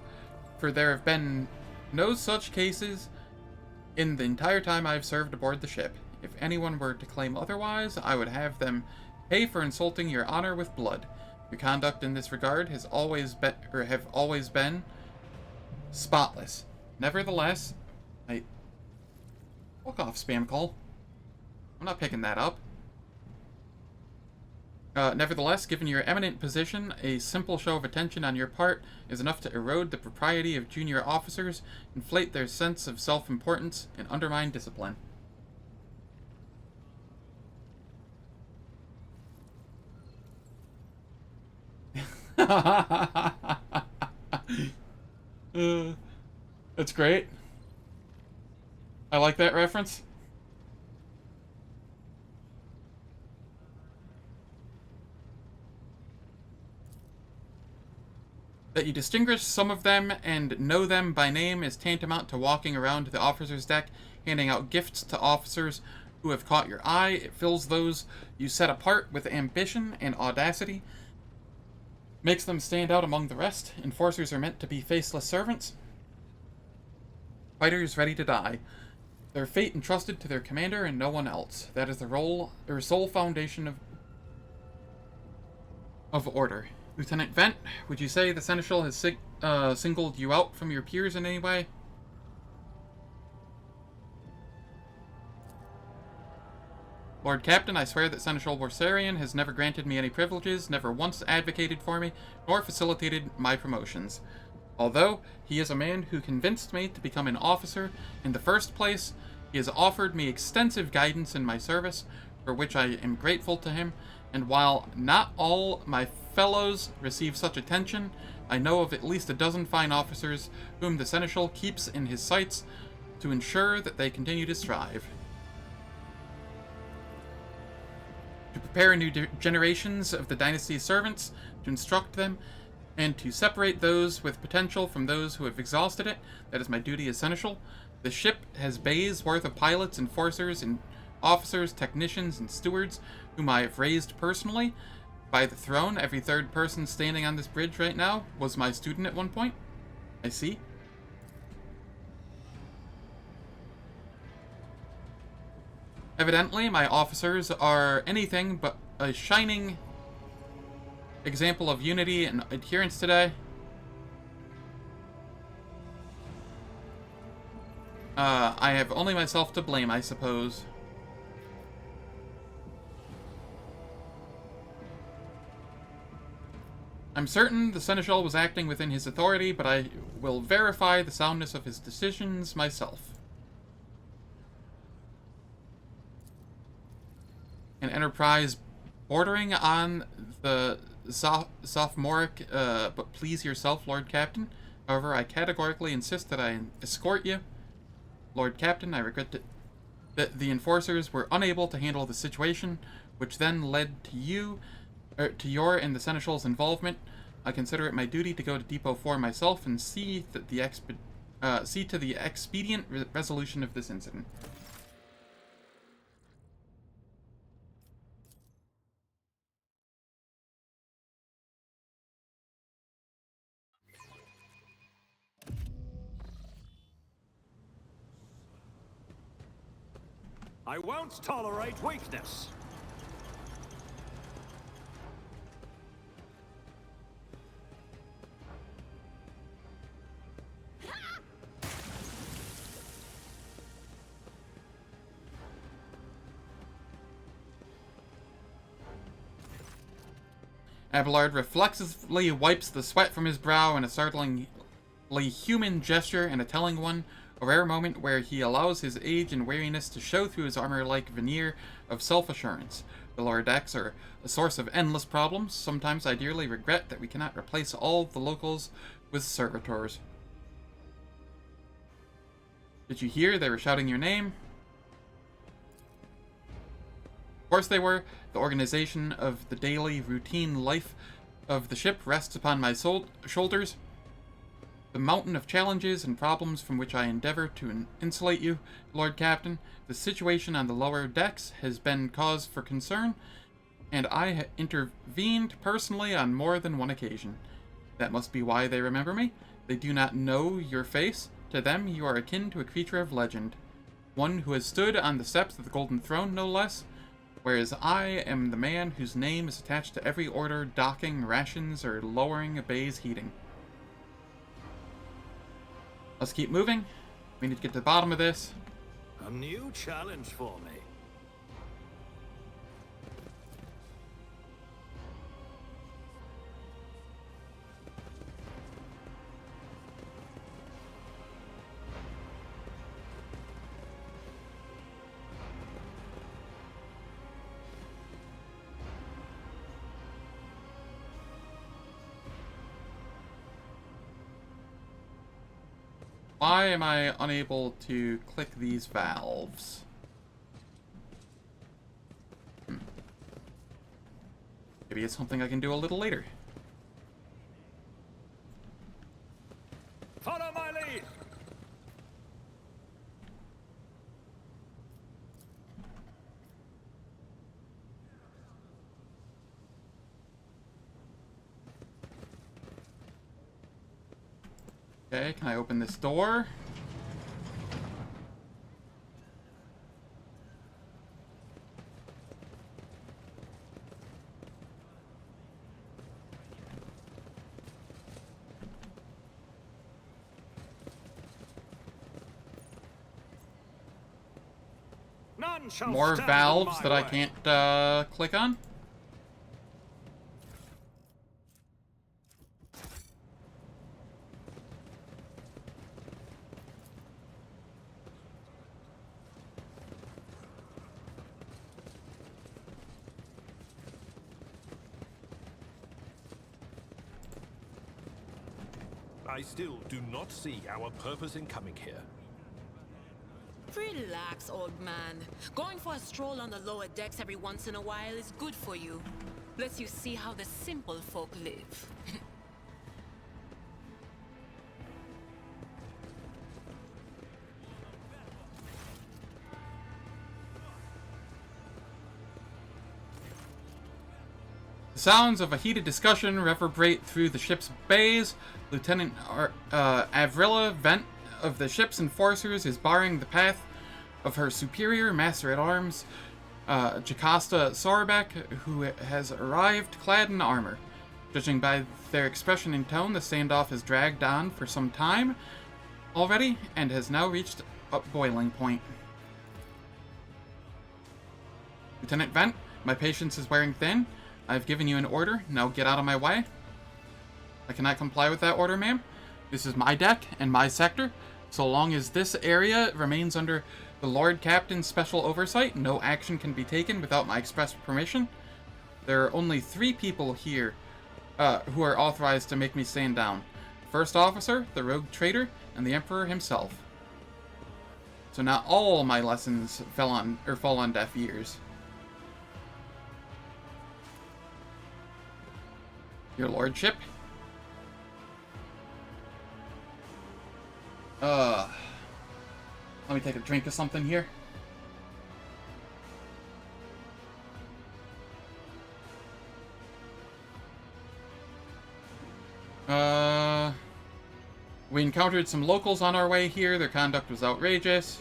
for there have been no such cases in the entire time I've served aboard the ship. If anyone were to claim otherwise, I would have them pay for insulting your honor with blood. Your conduct in this regard has always been spotless. Nevertheless, fuck off, spam call. I'm not picking that up. Nevertheless, given your eminent position, a simple show of attention on your part is enough to erode the propriety of junior officers, inflate their sense of self-importance, and undermine discipline. That's great. I like that reference. That you distinguish some of them and know them by name is tantamount to walking around the officer's deck, handing out gifts to officers who have caught your eye. It fills those you set apart with ambition and audacity, makes them stand out among the rest. Enforcers are meant to be faceless servants, fighters ready to die. Their fate entrusted to their commander and no one else. That is their sole foundation of order. Lieutenant Vent, would you say the Seneschal has singled you out from your peers in any way? Lord Captain, I swear that Seneschal Worsarian has never granted me any privileges, never once advocated for me, nor facilitated my promotions. Although he is a man who convinced me to become an officer in the first place, he has offered me extensive guidance in my service, for which I am grateful to him, and while not all my fellows receive such attention, I know of at least a dozen fine officers whom the Seneschal keeps in his sights to ensure that they continue to strive. To prepare new generations of the dynasty's servants, to instruct them, and to separate those with potential from those who have exhausted it, that is my duty as Seneschal. The ship has bays worth of pilots, enforcers, and officers, technicians, and stewards, whom I have raised personally by the throne. Every third person standing on this bridge right now was my student at one point. I see. Evidently, my officers are anything but a shining example of unity and adherence today. I have only myself to blame, I suppose. I'm certain the Seneschal was acting within his authority, but I will verify the soundness of his decisions myself. An enterprise bordering on the sophomoric, but please yourself, Lord Captain. However, I categorically insist that I escort you. Lord Captain, I regret that the enforcers were unable to handle the situation, which then led to your and the Seneschal's involvement. I consider it my duty to go to Depot 4 myself and see to the expedient resolution of this incident. I won't tolerate weakness. Abelard reflexively wipes the sweat from his brow in a startlingly human gesture and a telling one, a rare moment where he allows his age and weariness to show through his armor-like veneer of self-assurance. The lower decks are a source of endless problems. Sometimes I dearly regret that we cannot replace all the locals with servitors. Did you hear they were shouting your name? Of course they were. The organization of the daily routine life of the ship rests upon my shoulders. The mountain of challenges and problems from which I endeavor to insulate you, Lord Captain. The situation on the lower decks has been cause for concern, and I have intervened personally on more than one occasion. That must be why they remember me. They do not know your face. To them, you are akin to a creature of legend. One who has stood on the steps of the Golden Throne, no less. Whereas I am the man whose name is attached to every order docking rations or lowering a bay's heating. Let's keep moving. We need to get to the bottom of this. A new challenge for me. Why am I unable to click these valves? Maybe it's something I can do a little later. Follow my lead. Okay, can I open this door? None shall More stand valves in that my I way. can't click on? I still do not see our purpose in coming here. Relax, old man. Going for a stroll on the lower decks every once in a while is good for you. Lets you see how the simple folk live. The sounds of a heated discussion reverberate through the ship's bays. Lieutenant Avrilla Vent of the ship's enforcers is barring the path of her superior master-at-arms, Jocasta Sorbeck, who has arrived clad in armor. Judging by their expression and tone, the standoff has dragged on for some time already and has now reached a boiling point. Lieutenant Vent, my patience is wearing thin. I've given you an order, now get out of my way. I cannot comply with that order, ma'am. This is my deck and my sector. So long as this area remains under the Lord Captain's special oversight, no action can be taken without my express permission. There are only 3 people here who are authorized to make me stand down. The First Officer, the Rogue Traitor, and the Emperor himself. So not all my lessons fall on deaf ears. Your Lordship? Let me take a drink of something here. We encountered some locals on our way here. Their conduct was outrageous.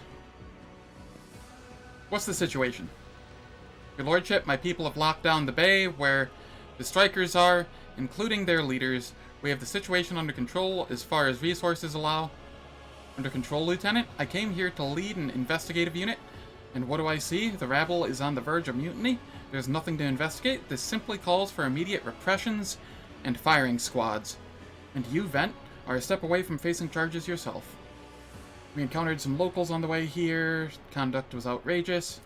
What's the situation? Your Lordship, my people have locked down the bay where the strikers are, including their leaders. We have the situation under control as far as resources allow. Under control, Lieutenant. I came here to lead an investigative unit, and what do I see? The rabble is on the verge of mutiny. There's nothing to investigate. This simply calls for immediate repressions and firing squads. And you, Vent, are a step away from facing charges yourself. We encountered some locals on the way here. Conduct was outrageous.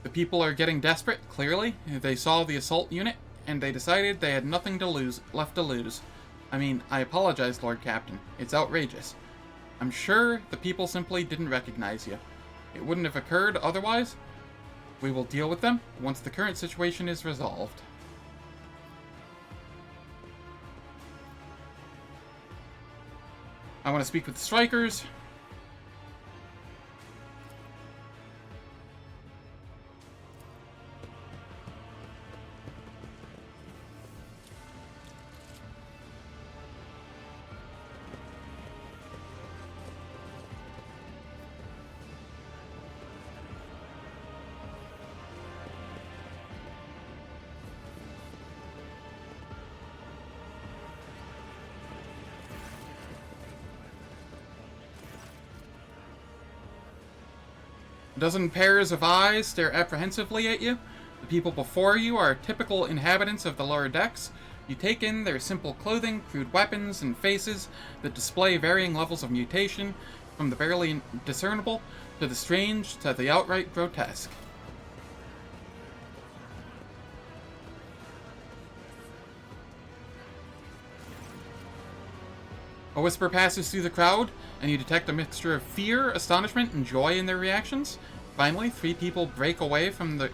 The people are getting desperate, clearly. They saw the assault unit, and they decided they had nothing left to lose. I mean, I apologize, Lord Captain. It's outrageous. I'm sure the people simply didn't recognize you. It wouldn't have occurred otherwise. We will deal with them once the current situation is resolved. I want to speak with the strikers. A dozen pairs of eyes stare apprehensively at you. The people before you are typical inhabitants of the lower decks. You take in their simple clothing, crude weapons, and faces that display varying levels of mutation, from the barely discernible to the strange to the outright grotesque. A whisper passes through the crowd, and you detect a mixture of fear, astonishment, and joy in their reactions. Finally, 3 people break away from the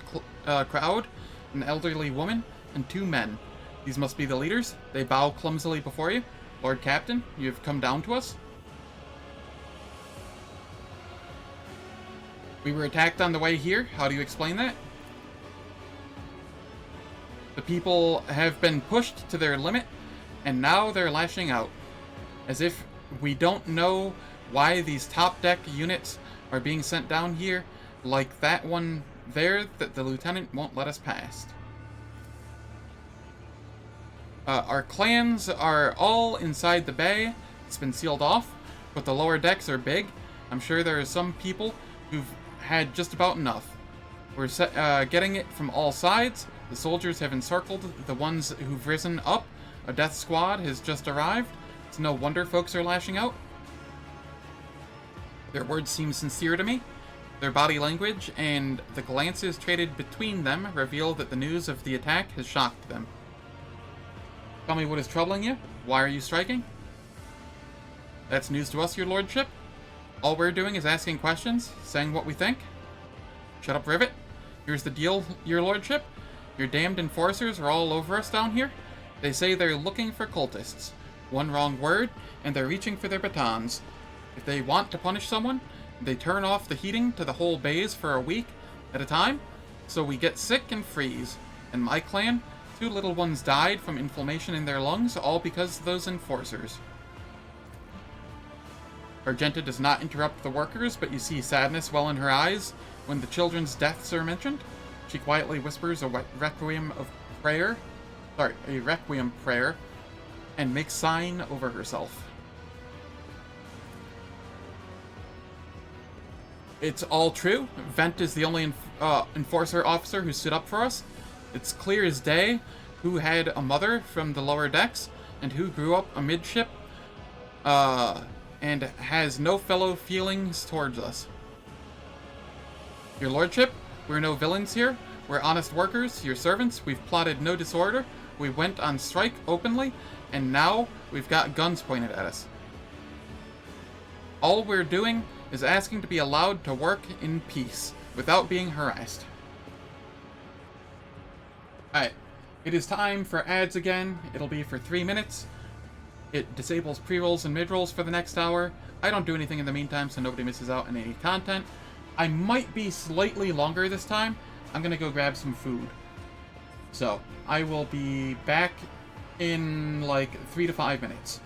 crowd, an elderly woman and 2 men. These must be the leaders. They bow clumsily before you. Lord Captain, you have come down to us. We were attacked on the way here. How do you explain that? The people have been pushed to their limit, and now they're lashing out. As if we don't know why these top deck units are being sent down here, like that one there that the lieutenant won't let us past. Our clans are all inside the bay. It's been sealed off, but the lower decks are big. I'm sure there are some people who've had just about enough. We're getting it from all sides. The soldiers have encircled the ones who've risen up. A death squad has just arrived. It's no wonder folks are lashing out. Their words seem sincere to me. Their body language and the glances traded between them reveal that the news of the attack has shocked them. Tell me what is troubling you. Why are you striking? That's news to us, your lordship. All we're doing is asking questions, saying what we think. Shut up, Rivet. Here's the deal, your lordship. Your damned enforcers are all over us down here. They say they're looking for cultists. One wrong word, and they're reaching for their batons. If they want to punish someone, they turn off the heating to the whole base for a week at a time, so we get sick and freeze. In my clan, 2 little ones died from inflammation in their lungs, all because of those enforcers. Argenta does not interrupt the workers, but you see sadness well in her eyes when the children's deaths are mentioned. She quietly whispers a requiem prayer, and makes sign over herself. It's all true. Vent is the only enforcer officer who stood up for us. It's clear as day who had a mother from the lower decks and who grew up amidship and has no fellow feelings towards us. Your lordship, we're no villains here. We're honest workers, your servants. We've plotted no disorder. We went on strike openly, and now we've got guns pointed at us. All we're doing is asking to be allowed to work in peace, without being harassed. Alright, it is time for ads again. It'll be for 3 minutes. It disables pre-rolls and mid-rolls for the next hour. I don't do anything in the meantime, so nobody misses out on any content. I might be slightly longer this time. I'm gonna go grab some food. So, I will be back in like 3 to 5 minutes.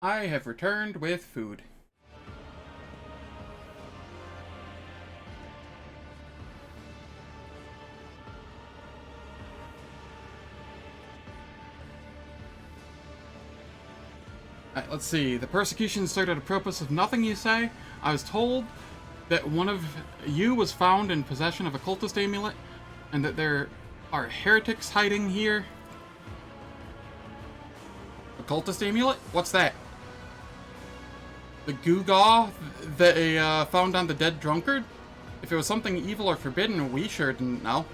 I have returned with food. Alright, let's see. The persecution started apropos of nothing, you say? I was told that one of you was found in possession of a cultist amulet, and that there are heretics hiding here. A cultist amulet? What's that? The gewgaw they found on the dead drunkard? If it was something evil or forbidden, we sure didn't know.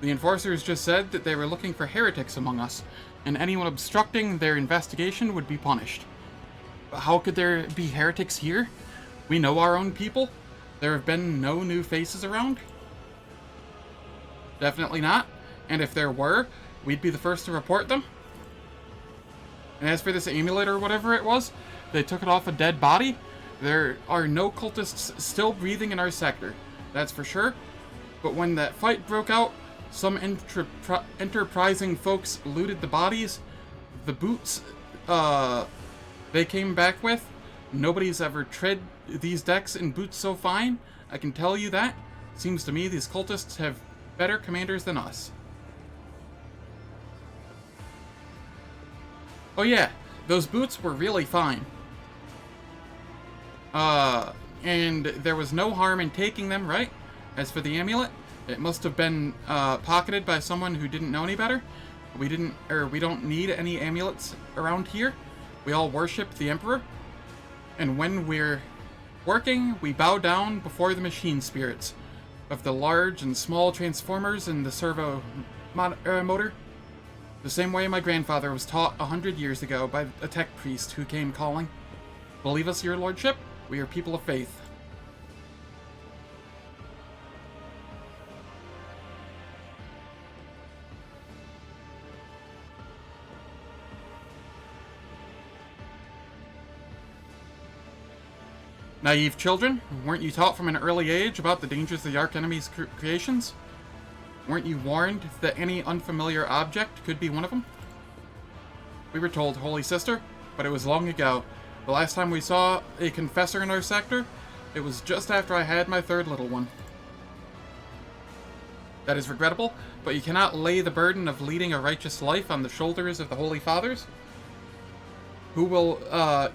The enforcers just said that they were looking for heretics among us, and anyone obstructing their investigation would be punished. But how could there be heretics here? We know our own people. There have been no new faces around. Definitely not. And if there were, we'd be the first to report them. And as for this amulet or whatever it was, they took it off a dead body. There are no cultists still breathing in our sector, that's for sure. But when that fight broke out, some enterprising folks looted the bodies. The boots they came back with, nobody's ever tread these decks in boots so fine. I can tell you that. Seems to me these cultists have better commanders than us. Oh yeah, those boots were really fine. And there was no harm in taking them, right? As for the amulet, it must have been pocketed by someone who didn't know any better. We don't need any amulets around here. We all worship the Emperor. And when we're working, we bow down before the machine spirits of the large and small transformers in the servo motor. The same way my grandfather was taught 100 years ago by a tech priest who came calling. Believe us, your lordship, we are people of faith. Naive children, weren't you taught from an early age about the dangers of the Arch Enemy's creations? Weren't you warned that any unfamiliar object could be one of them? We were told, Holy Sister, but it was long ago. The last time we saw a confessor in our sector, it was just after I had my third little one. That is regrettable, but you cannot lay the burden of leading a righteous life on the shoulders of the Holy Fathers. Who will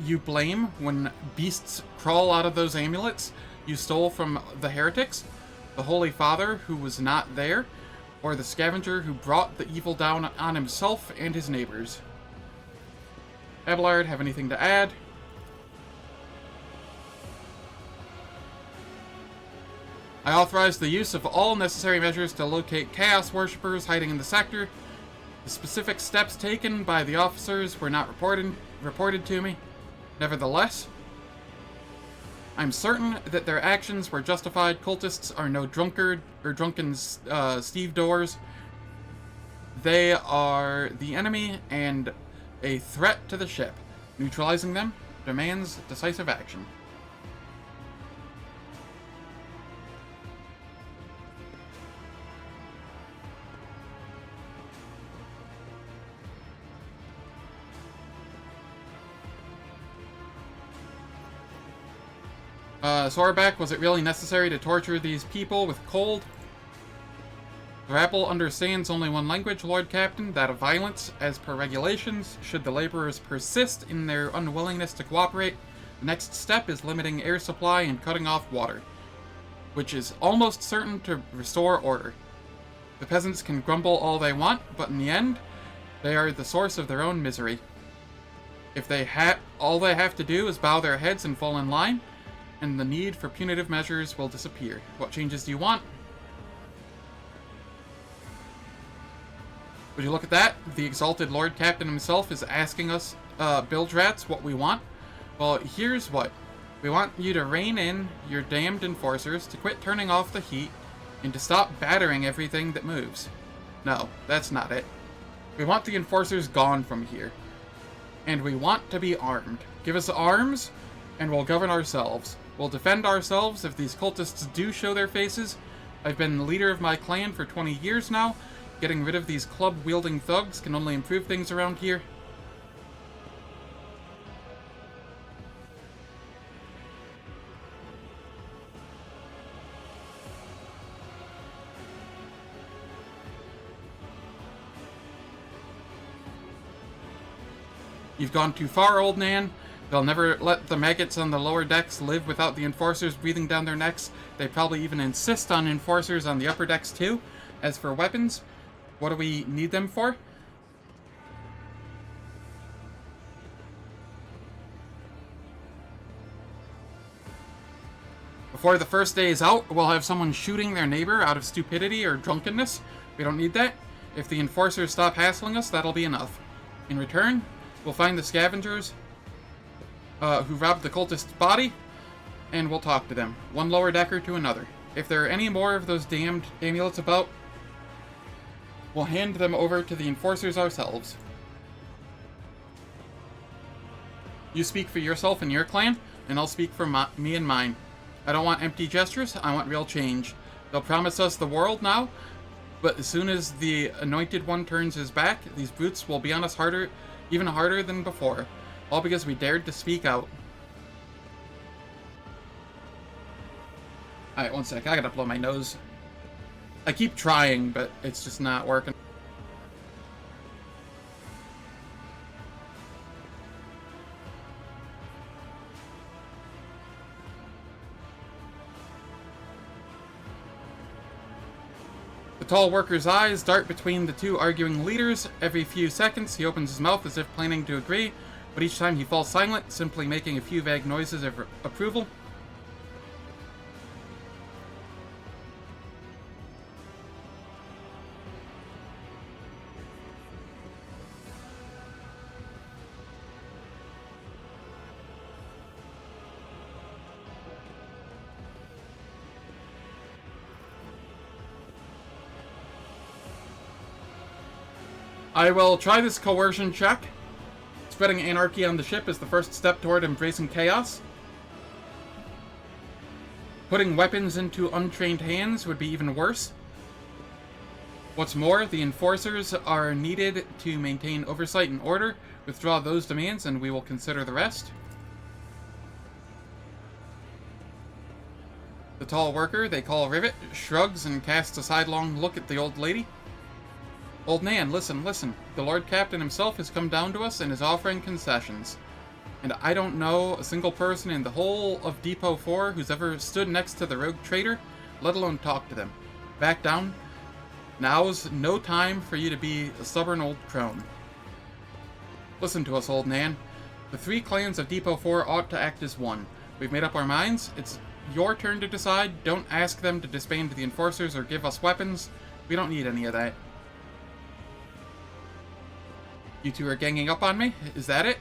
you blame when beasts crawl out of those amulets you stole from the heretics? The Holy Father who was not there? Or the scavenger who brought the evil down on himself and his neighbors? Abelard, have anything to add? I authorize the use of all necessary measures to locate Chaos Worshippers hiding in the sector. The specific steps taken by the officers were not reported to me. Nevertheless, I'm certain that their actions were justified. Cultists are no drunkard or drunken stevedores. They are the enemy and a threat to the ship. Neutralizing them demands decisive action. Sorback, was it really necessary to torture these people with cold? The rabble understands only one language, Lord Captain, that of violence. As per regulations, should the laborers persist in their unwillingness to cooperate, the next step is limiting air supply and cutting off water, which is almost certain to restore order. The peasants can grumble all they want, but in the end, they are the source of their own misery. If all they have to do is bow their heads and fall in line, and the need for punitive measures will disappear. What changes do you want? Would you look at that? The exalted Lord Captain himself is asking us, Bildrats, what we want. Well, here's what. We want you to rein in your damned enforcers, to quit turning off the heat, and to stop battering everything that moves. No, that's not it. We want the enforcers gone from here. And we want to be armed. Give us arms, and we'll govern ourselves. We'll defend ourselves if these cultists do show their faces. I've been the leader of my clan for 20 years now. Getting rid of these club-wielding thugs can only improve things around here. You've gone too far, old Nan. They'll never let the maggots on the lower decks live without the enforcers breathing down their necks. They probably even insist on enforcers on the upper decks too. As for weapons, what do we need them for? Before the first day is out, we'll have someone shooting their neighbor out of stupidity or drunkenness. We don't need that. If the enforcers stop hassling us, that'll be enough. In return, we'll find the scavengers who robbed the cultist's body, and we'll talk to them, one lower decker to another. If there are any more of those damned amulets about, we'll hand them over to the enforcers ourselves. You speak for yourself and your clan, and I'll speak for me and mine. I don't want empty gestures, I want real change. They'll promise us the world now, but as soon as the Anointed One turns his back, these brutes will be on us harder, even harder than before. All because we dared to speak out. Alright, one sec, I gotta blow my nose. I keep trying, but it's just not working. The tall worker's eyes dart between the two arguing leaders. Every few seconds, he opens his mouth as if planning to agree, but each time he falls silent, simply making a few vague noises of approval. I will try this coercion check. Spreading anarchy on the ship is the first step toward embracing chaos. Putting weapons into untrained hands would be even worse. What's more, the enforcers are needed to maintain oversight and order. Withdraw those demands and we will consider the rest. The tall worker, they call Rivet, shrugs and casts a sidelong look at the old lady. Old Nan, listen, listen. The Lord Captain himself has come down to us and is offering concessions. And I don't know a single person in the whole of Depot 4 who's ever stood next to the rogue traitor, let alone talk to them. Back down. Now's no time for you to be a stubborn old crone. Listen to us, old Nan. The three clans of Depot 4 ought to act as one. We've made up our minds. It's your turn to decide. Don't ask them to disband the enforcers or give us weapons. We don't need any of that. You two are ganging up on me? Is that it?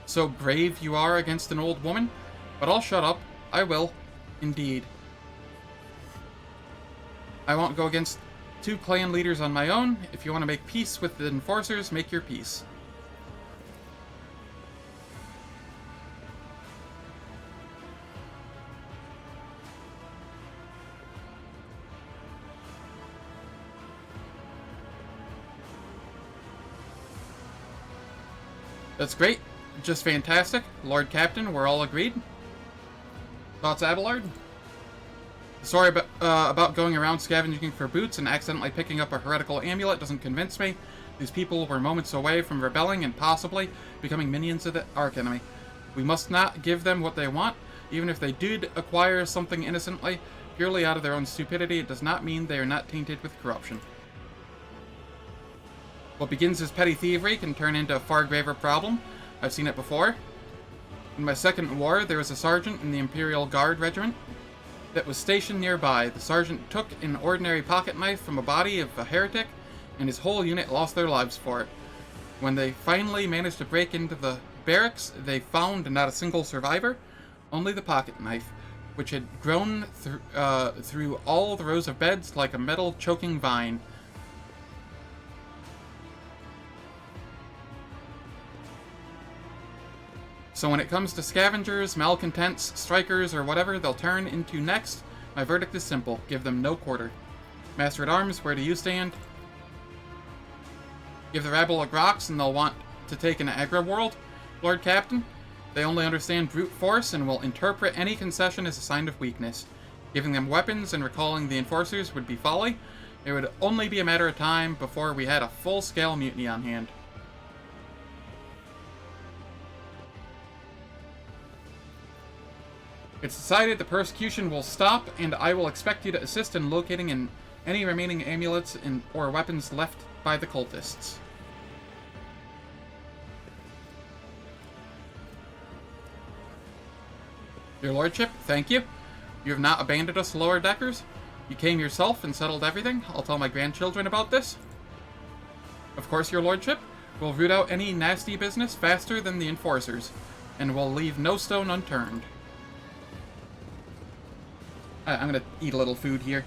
So brave you are against an old woman? But I'll shut up. I will. Indeed. I won't go against two clan leaders on my own. If you want to make peace with the enforcers, make your peace. That's great. Just fantastic. Lord Captain, we're all agreed. Thoughts, Abelard? Sorry about going around scavenging for boots and accidentally picking up a heretical amulet doesn't convince me. These people were moments away from rebelling and possibly becoming minions of the Archenemy. We must not give them what they want. Even if they did acquire something innocently, purely out of their own stupidity, it does not mean they are not tainted with corruption. What begins as petty thievery can turn into a far graver problem. I've seen it before. In my second war, there was a sergeant in the Imperial Guard Regiment that was stationed nearby. The sergeant took an ordinary pocket knife from a body of a heretic, and his whole unit lost their lives for it. When they finally managed to break into the barracks, they found not a single survivor, only the pocket knife, which had grown through all the rows of beds like a metal choking vine. So when it comes to scavengers, malcontents, strikers, or whatever they'll turn into next, my verdict is simple. Give them no quarter. Master-at-Arms, where do you stand? Give the rabble a Grox and they'll want to take an aggro world? Lord Captain? They only understand brute force and will interpret any concession as a sign of weakness. Giving them weapons and recalling the enforcers would be folly. It would only be a matter of time before we had a full-scale mutiny on hand. It's decided the persecution will stop, and I will expect you to assist in locating any remaining amulets or weapons left by the cultists. Your Lordship, thank you. You have not abandoned us lower deckers. You came yourself and settled everything. I'll tell my grandchildren about this. Of course, Your Lordship. We'll root out any nasty business faster than the enforcers, and we'll leave no stone unturned. I'm gonna eat a little food here.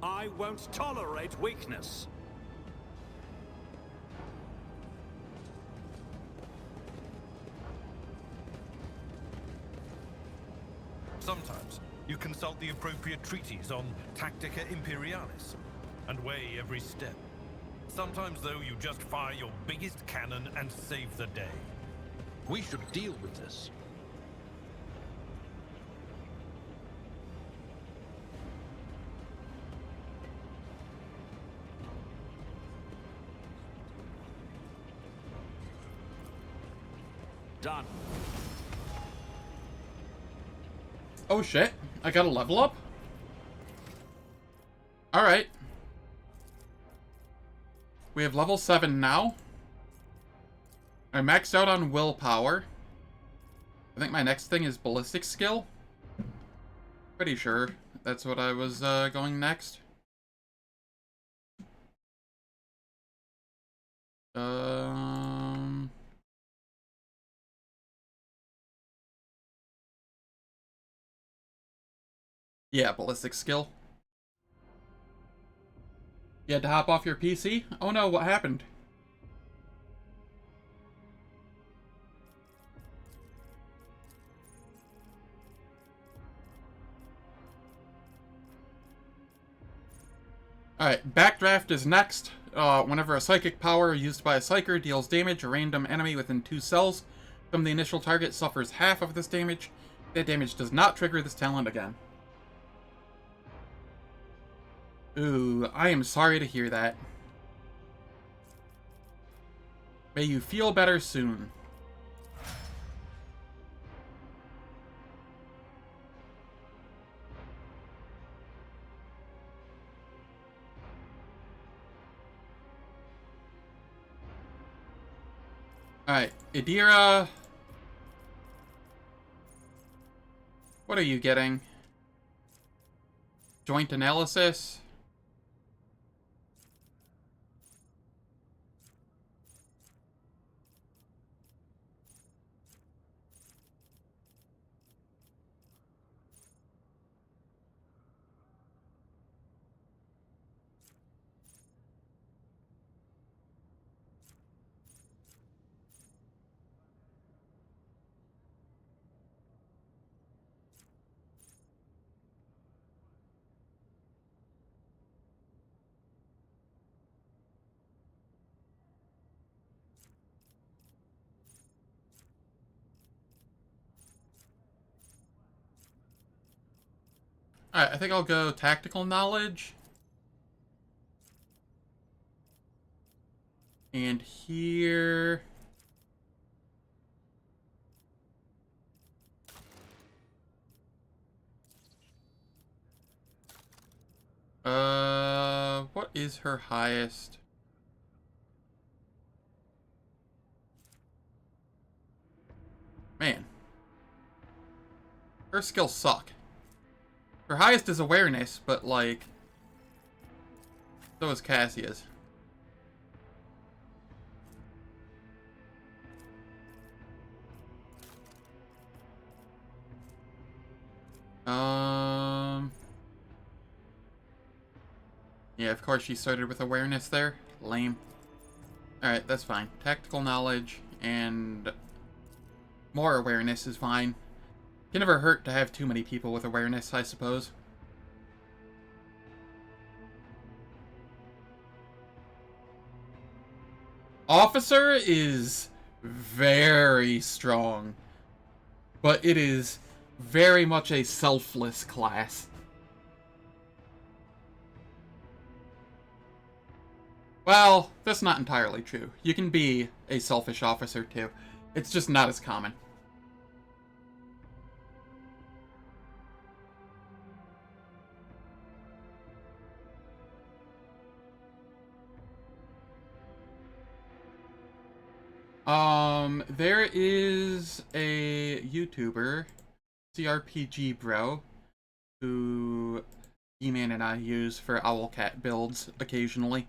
I won't tolerate weakness. Sometimes you consult the appropriate treaties on Tactica Imperialis and weigh every step. Sometimes, though, you just fire your biggest cannon and save the day. We should deal with this. Done. Oh shit, I got a level up? Alright. We have level 7 now. I maxed out on willpower. I think my next thing is ballistic skill. Pretty sure that's what I was going next. Yeah, ballistic skill. You had to hop off your PC? Oh no, what happened? Alright, Backdraft is next. Whenever a psychic power used by a psyker deals damage, a random enemy within 2 cells from the initial target suffers half of this damage. That damage does not trigger this talent again. Ooh, I am sorry to hear that. May you feel better soon. Alright, Idira. What are you getting? Joint analysis. Alright, I think I'll go tactical knowledge. And here... what is her highest? Man. Her skills suck. Her highest is awareness, but like... so is Cassia's. Yeah, of course she started with awareness there. Lame. Alright, that's fine. Tactical knowledge and more awareness is fine. Can never hurt to have too many people with awareness, I suppose. Officer is very strong, but it is very much a selfless class. Well, that's not entirely true. You can be a selfish officer, too. It's just not as common. There is a YouTuber, CRPG Bro, who E-Man and I use for Owlcat builds occasionally.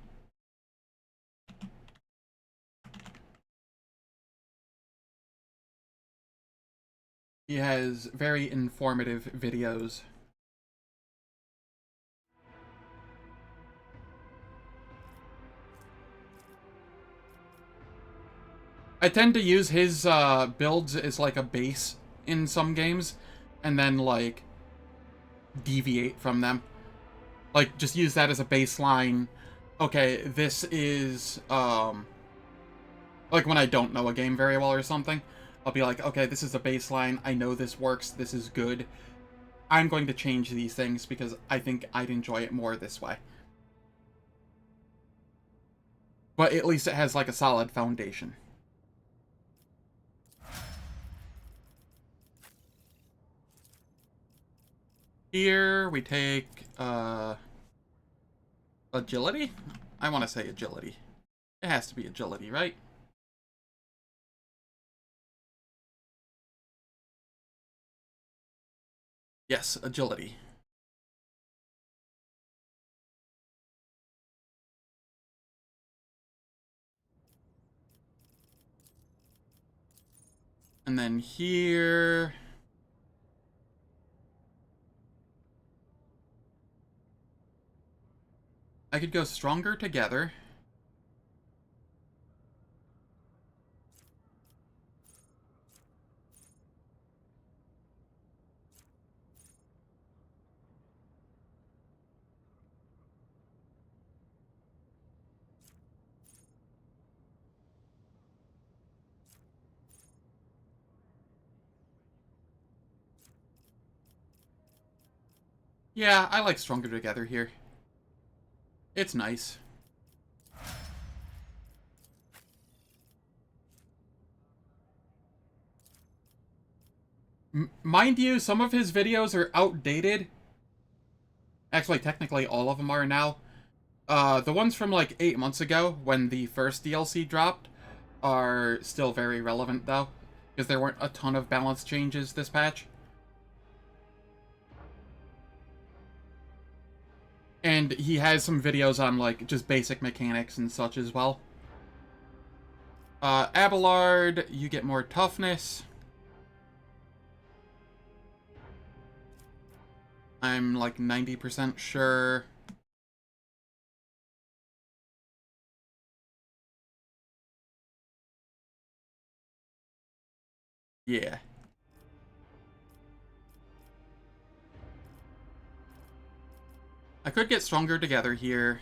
He has very informative videos. I tend to use his builds as like a base in some games, and then like deviate from them. Like just use that as a baseline. Okay, this is like when I don't know a game very well or something, I'll be like, okay, this is a baseline. I know this works. This is good. I'm going to change these things because I think I'd enjoy it more this way. But at least it has like a solid foundation. Here we take agility? I want to say agility. It has to be agility, right? Yes, agility. And then here... I could go stronger together. Yeah, I like stronger together here. It's nice. Mind you, some of his videos are outdated. Actually, technically all of them are now. The ones from like 8 months ago, when the first DLC dropped, are still very relevant though. Because there weren't a ton of balance changes this patch. And he has some videos on like just basic mechanics and such as well. Abelard, you get more toughness. I'm like 90% sure. Yeah. I could get stronger together here.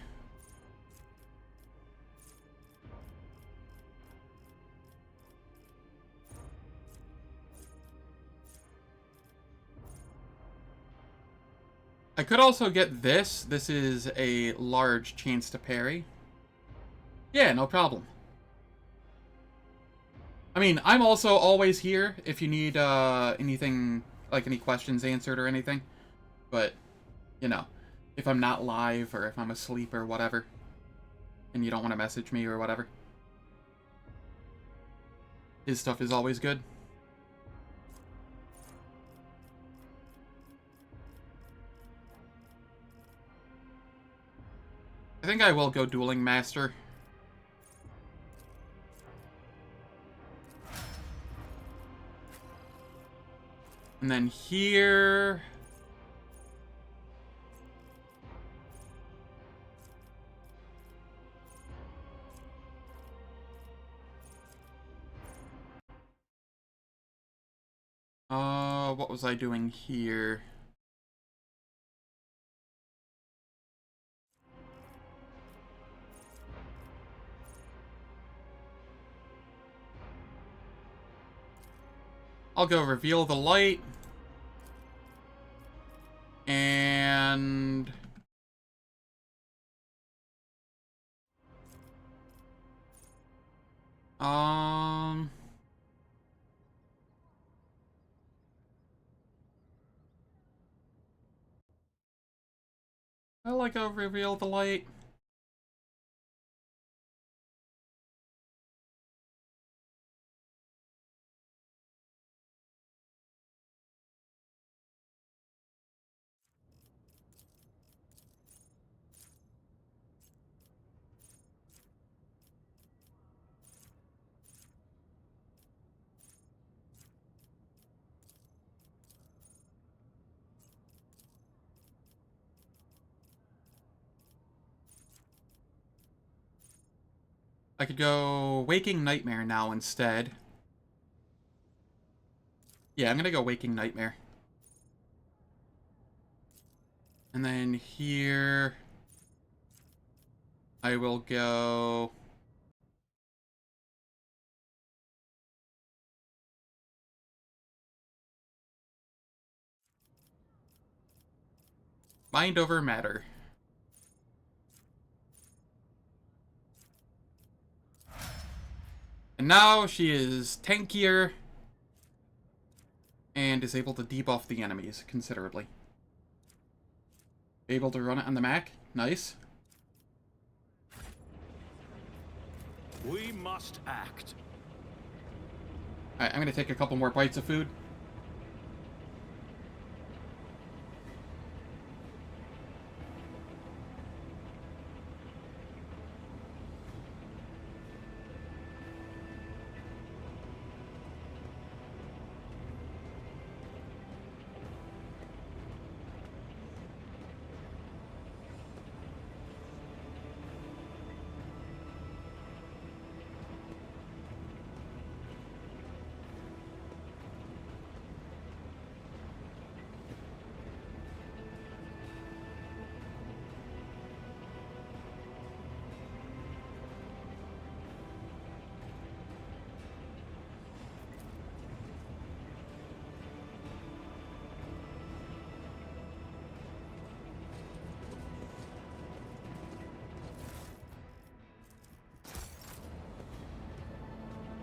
I could also get this. This is a large chance to parry. Yeah, no problem. I mean, I'm also always here if you need anything, like any questions answered or anything. But, you know, if I'm not live or if I'm asleep or whatever, and you don't want to message me or whatever, his stuff is always good. I think I will go Dueling Master. And then here... what was I doing here? I'll go Reveal the Light. And... Um... I like how reveal the light. I could go Waking Nightmare now instead. Yeah, I'm gonna go Waking Nightmare. And then here... I will go... Mind over Matter. And now she is tankier and is able to debuff the enemies considerably. Able to run it on the Mac. Nice. We must act. Alright, I'm gonna take a couple more bites of food.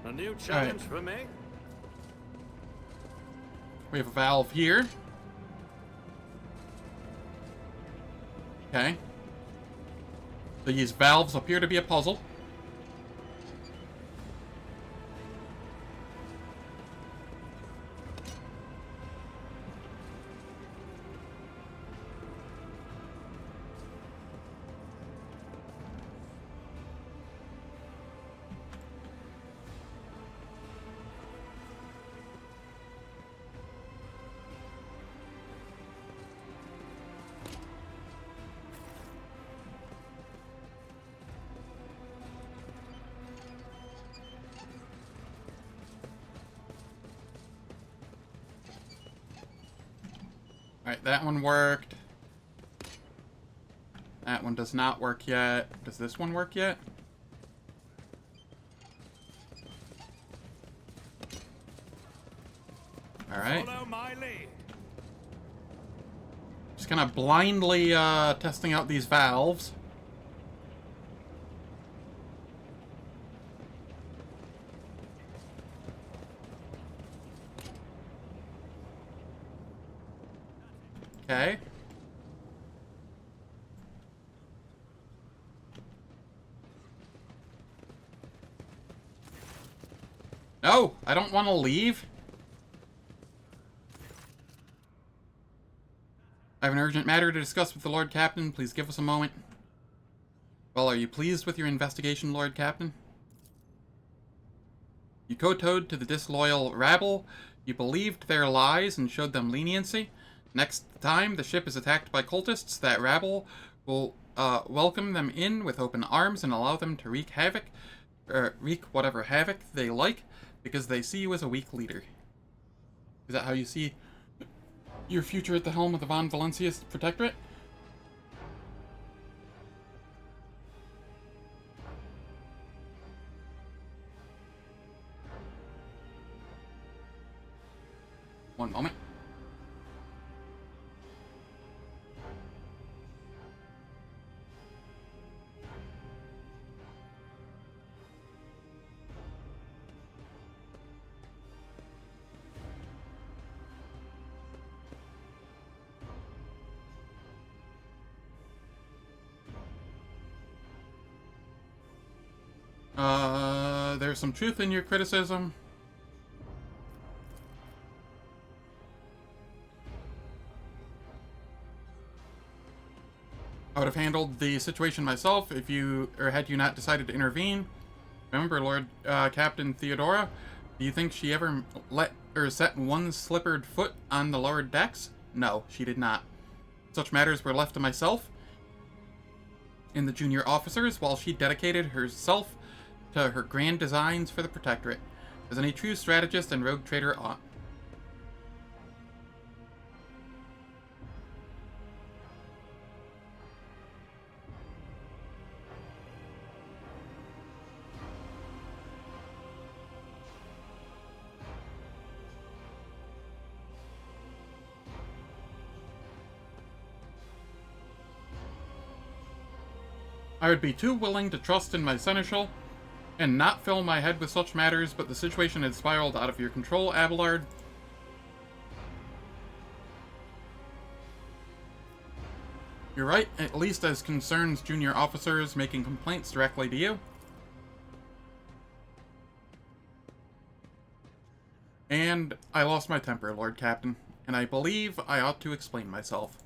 A new challenge for me? We have a valve here. Okay. These valves appear to be a puzzle. Alright, that one worked. That one does not work yet. Does this one work yet? Alright. Follow my lead. Just kind of blindly testing out these valves. Okay. No, I don't want to leave. I have an urgent matter to discuss with the Lord Captain. Please give us a moment. Well, are you pleased with your investigation, Lord Captain? You kowtowed to the disloyal rabble. You believed their lies and showed them leniency. Next time the ship is attacked by cultists, that rabble will welcome them in with open arms and allow them to wreak whatever havoc they like, because they see you as a weak leader. Is that how you see your future at the helm of the Von Valencius Protectorate? One moment. there's some truth in your criticism. I would have handled the situation myself if you, or had you not decided to intervene. Remember, Lord Captain Theodora? Do you think she ever let or set one slippered foot on the lower decks? No, she did not. Such matters were left to myself and the junior officers, while she dedicated herself to her grand designs for the Protectorate, as any true strategist and rogue trader ought. I would be too willing to trust in my seneschal, and not fill my head with such matters, but the situation had spiraled out of your control, Abelard. You're right, at least as concerns junior officers making complaints directly to you. And I lost my temper, Lord Captain, and I believe I ought to explain myself.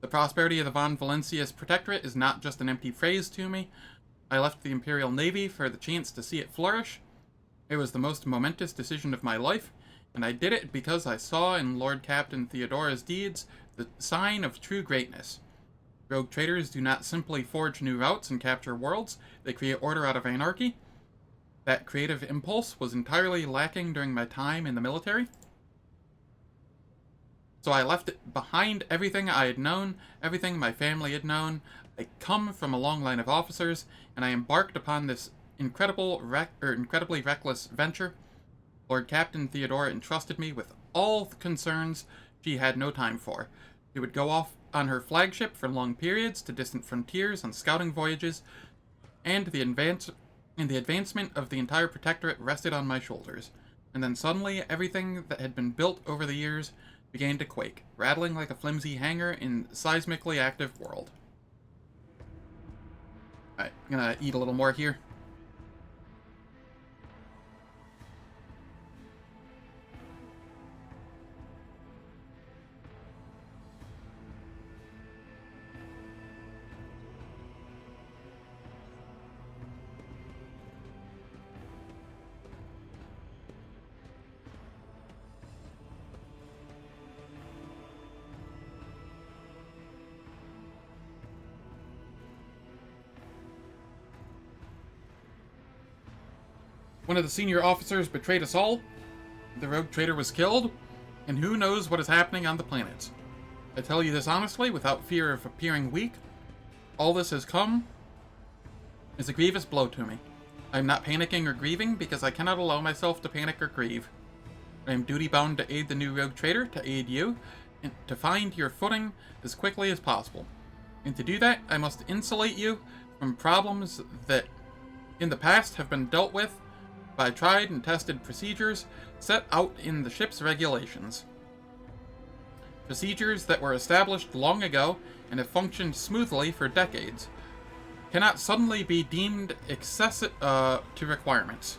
The prosperity of the Von Valencius Protectorate is not just an empty phrase to me. I left the Imperial Navy for the chance to see it flourish. It was the most momentous decision of my life, and I did it because I saw in Lord Captain Theodora's deeds the sign of true greatness. Rogue traders do not simply forge new routes and capture worlds, they create order out of anarchy. That creative impulse was entirely lacking during my time in the military. So I left it behind, everything I had known, everything my family had known. I come from a long line of officers, and I embarked upon this incredibly reckless venture. Lord Captain Theodora entrusted me with all the concerns she had no time for. She would go off on her flagship for long periods to distant frontiers on scouting voyages, and the advancement of the entire Protectorate rested on my shoulders. And then suddenly, everything that had been built over the years began to quake, rattling like a flimsy hangar in a seismically active world. Alright, I'm gonna eat a little more here. One of the senior officers betrayed us all. The rogue trader was killed, and who knows what is happening on the planets. I tell you this honestly, without fear of appearing weak. All this has come is a grievous blow to me. I am not panicking or grieving because I cannot allow myself to panic or grieve. I am duty-bound to aid the new rogue trader, to aid you, and to find your footing as quickly as possible. And to do that, I must insulate you from problems that in the past have been dealt with by tried and tested procedures set out in the ship's regulations. Procedures that were established long ago and have functioned smoothly for decades cannot suddenly be deemed excessive to requirements.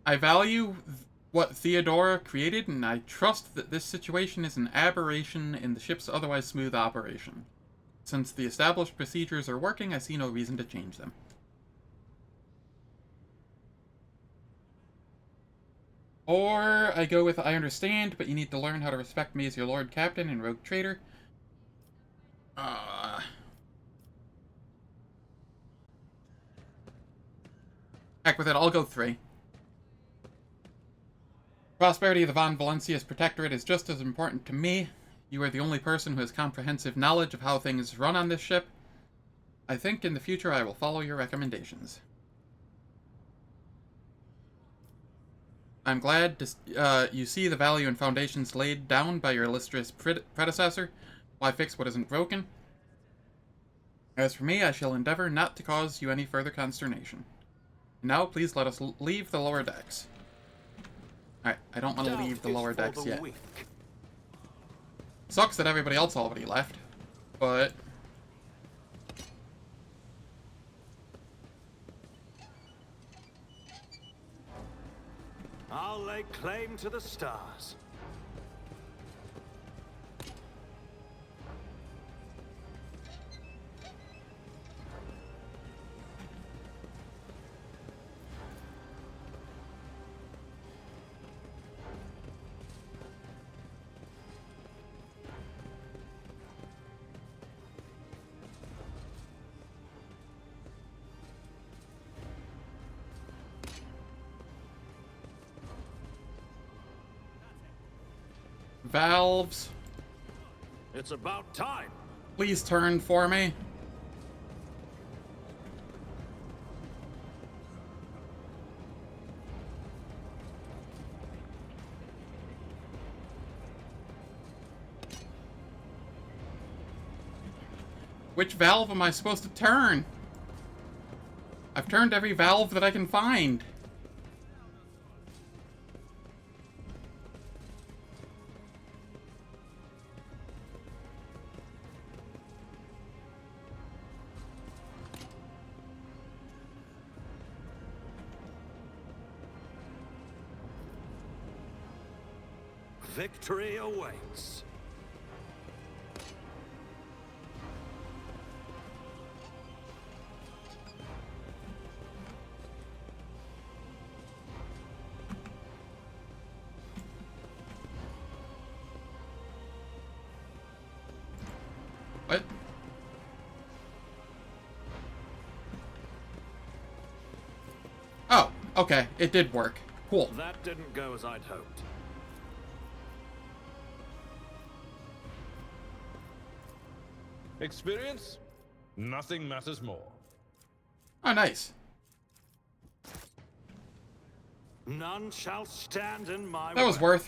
I value what Theodora created, and I trust that this situation is an aberration in the ship's otherwise smooth operation. Since the established procedures are working, I see no reason to change them. Or I go with I understand, but you need to learn how to respect me as your Lord Captain and Rogue Trader. Heck with it, I'll go 3. Prosperity of the Von Valencius Protectorate is just as important to me. You are the only person who has comprehensive knowledge of how things run on this ship. I think in the future I will follow your recommendations. I'm glad to, you see the value and foundations laid down by your illustrious predecessor. Why fix what isn't broken? As for me, I shall endeavor not to cause you any further consternation. Now, please let us leave the lower decks. Alright, I don't want to leave the lower decks yet. Sucks that everybody else already left, but... I'll lay claim to the stars. Valves. It's about time. Please turn for me. Which valve am I supposed to turn? I've turned every valve that I can find. Victory awaits. What? Oh, okay. It did work. Cool. That didn't go as I'd hoped. Experience? Nothing matters more. Oh, nice. None shall stand in my way. That was worth.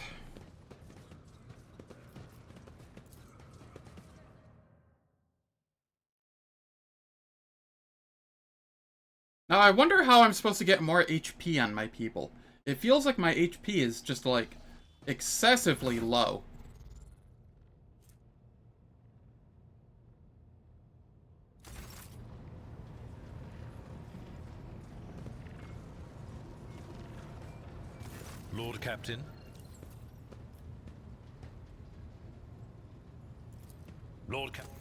Now, I wonder how I'm supposed to get more HP on my people. It feels like my HP is just, like, excessively low. Lord Captain. Lord Captain.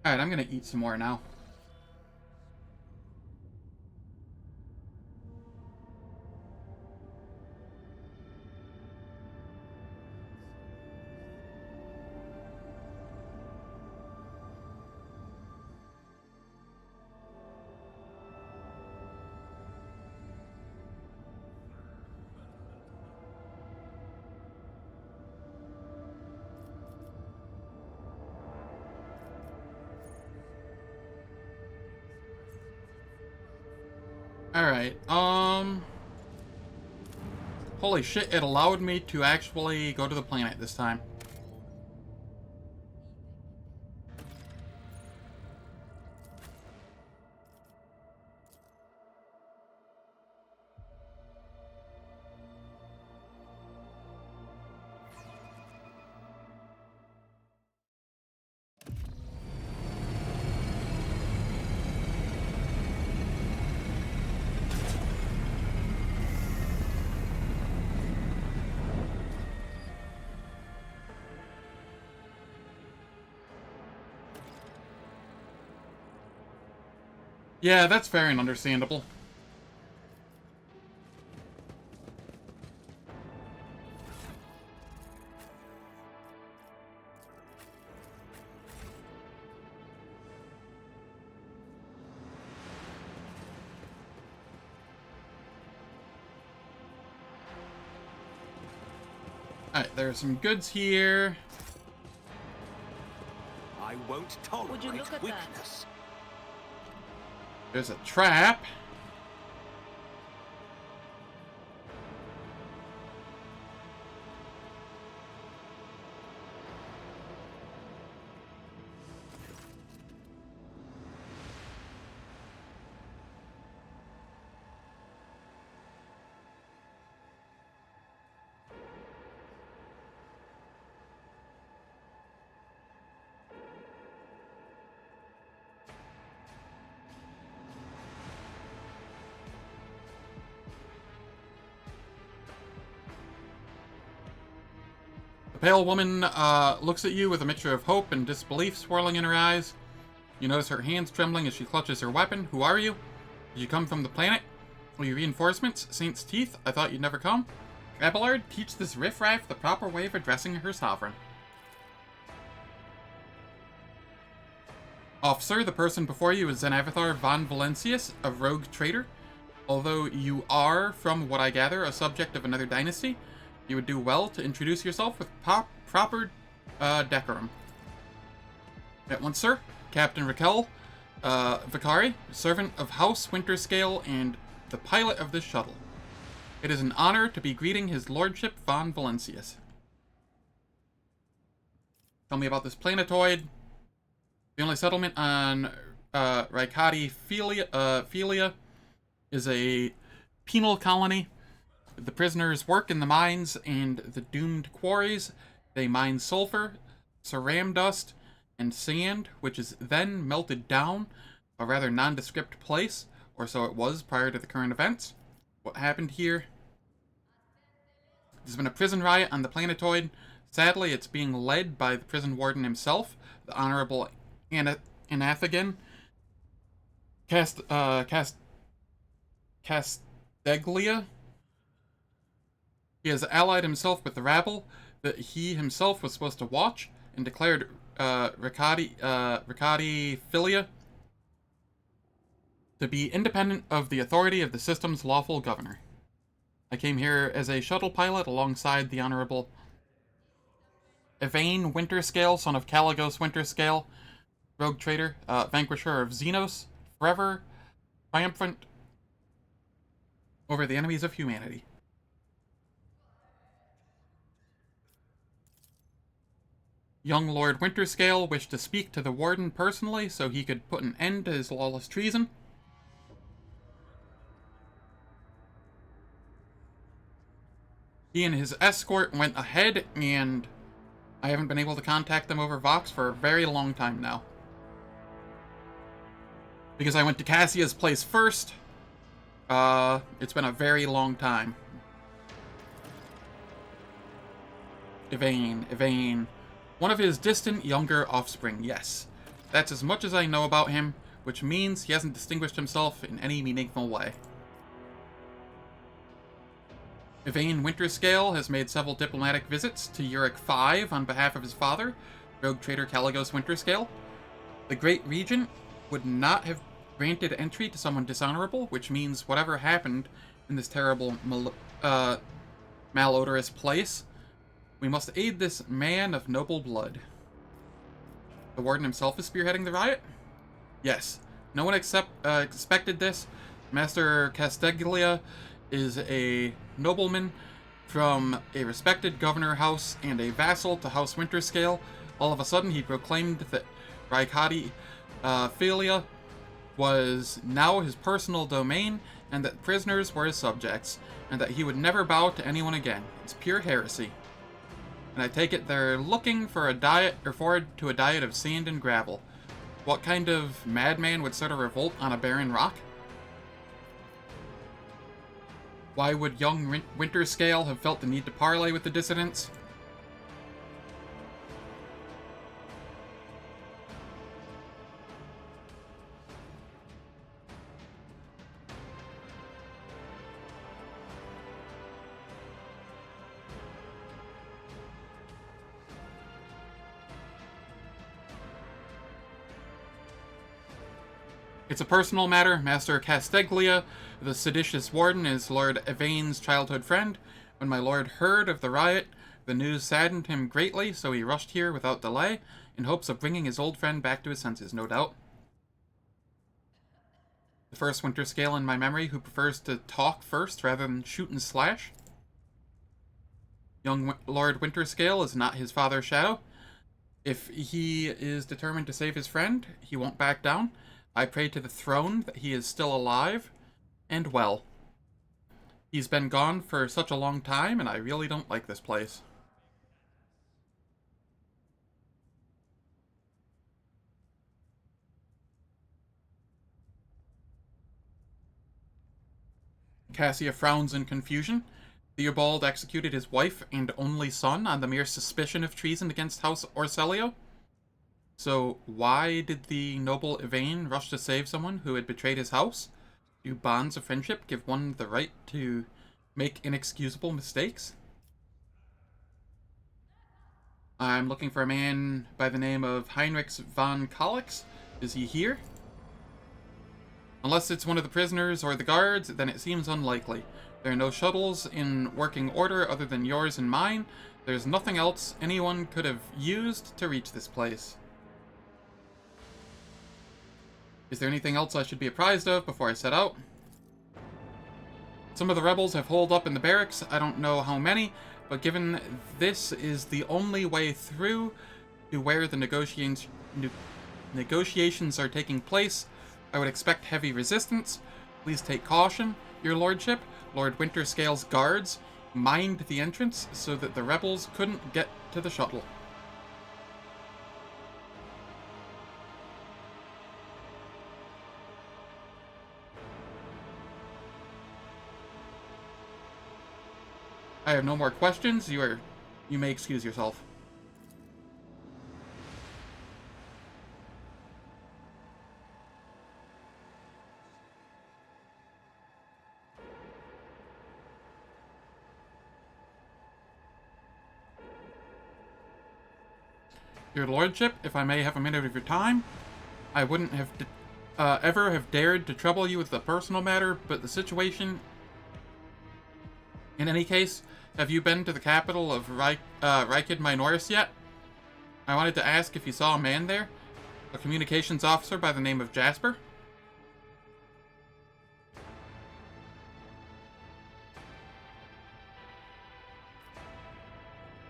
Alright, I'm gonna eat some more now. Alright, holy shit, it allowed me to actually go to the planet this time. Yeah, that's fair and understandable. Alright, there are some goods here. I won't tolerate Would you look at weakness. There's a trap. The pale woman looks at you with a mixture of hope and disbelief swirling in her eyes. You notice her hands trembling as she clutches her weapon. Who are you? Did you come from the planet? Are you reinforcements? Saint's Teeth? I thought you'd never come. Abelard, teach this riffraff the proper way of addressing her sovereign. Officer, the person before you is Zenavathar von Valencius, a rogue traitor. Although you are, from what I gather, a subject of another dynasty, you would do well to introduce yourself with proper decorum. At once, sir. Captain Raquel Vicari, servant of House Winterscale and the pilot of this shuttle. It is an honor to be greeting His Lordship von Valencius. Tell me about this planetoid. The only settlement on Raikadi Philia is a penal colony. The prisoners work in the mines and the doomed quarries. They mine sulfur, ceram dust, and sand, which is then melted down, a rather nondescript place, or so it was prior to the current events. What happened here? There's been a prison riot on the planetoid. Sadly, it's being led by the prison warden himself, the Honorable Anathagan Casteglia. He has allied himself with the rabble that he himself was supposed to watch, and declared Riccardi Filia to be independent of the authority of the system's lawful governor. I came here as a shuttle pilot alongside the Honorable Evane Winterscale, son of Caligos Winterscale, rogue traitor, vanquisher of Xenos, forever triumphant over the enemies of humanity. Young Lord Winterscale wished to speak to the warden personally so he could put an end to his lawless treason. He and his escort went ahead, and I haven't been able to contact them over Vox for a very long time now. Because I went to Cassia's place first, it's been a very long time. Evane. One of his distant younger offspring, yes. That's as much as I know about him, which means he hasn't distinguished himself in any meaningful way. Evane Winterscale has made several diplomatic visits to Eurac 5 on behalf of his father, rogue traitor Caligos Winterscale. The Great Regent would not have granted entry to someone dishonorable, which means whatever happened in this terrible, malodorous place, we must aid this man of noble blood. The warden himself is spearheading the riot? Yes. No one expected this. Master Casteglia is a nobleman from a respected governor house and a vassal to House Winterscale. All of a sudden, he proclaimed that Raikadi Philia was now his personal domain, and that prisoners were his subjects, and that he would never bow to anyone again. It's pure heresy. And I take it they're looking for a diet, or forward to a diet of sand and gravel. What kind of madman would start a revolt on a barren rock? Why would young Winterscale have felt the need to parley with the dissidents? It's a personal matter. Master Casteglia, the seditious warden, is Lord Evane's childhood friend. When my lord heard of the riot, the news saddened him greatly, so he rushed here without delay, in hopes of bringing his old friend back to his senses, no doubt. The first Winterscale in my memory who prefers to talk first rather than shoot and slash. Young Lord Winterscale is not his father's shadow. If he is determined to save his friend, he won't back down. I pray to the throne that he is still alive and well. He's been gone for such a long time, and I really don't like this place. Cassia frowns in confusion. Theobald executed his wife and only son on the mere suspicion of treason against House Orselio. So why did the noble Yvain rush to save someone who had betrayed his house? Do bonds of friendship give one the right to make inexcusable mistakes? I'm looking for a man by the name of Heinrich von Kallix. Is he here? Unless it's one of the prisoners or the guards, then it seems unlikely. There are no shuttles in working order other than yours and mine. There's nothing else anyone could have used to reach this place. Is there anything else I should be apprised of before I set out? Some of the rebels have holed up in the barracks. I don't know how many, but given this is the only way through to where the negotiations are taking place, I would expect heavy resistance. Please take caution, your lordship. Lord Winterscale's guards mined the entrance so that the rebels couldn't get to the shuttle. I have no more questions. You may excuse yourself. Your lordship, if I may have a minute of your time, I wouldn't have ever have dared to trouble you with a personal matter, but the situation... In any case, have you been to the capital of Rykid Minoris yet? I wanted to ask if you saw a man there, a communications officer by the name of Jasper.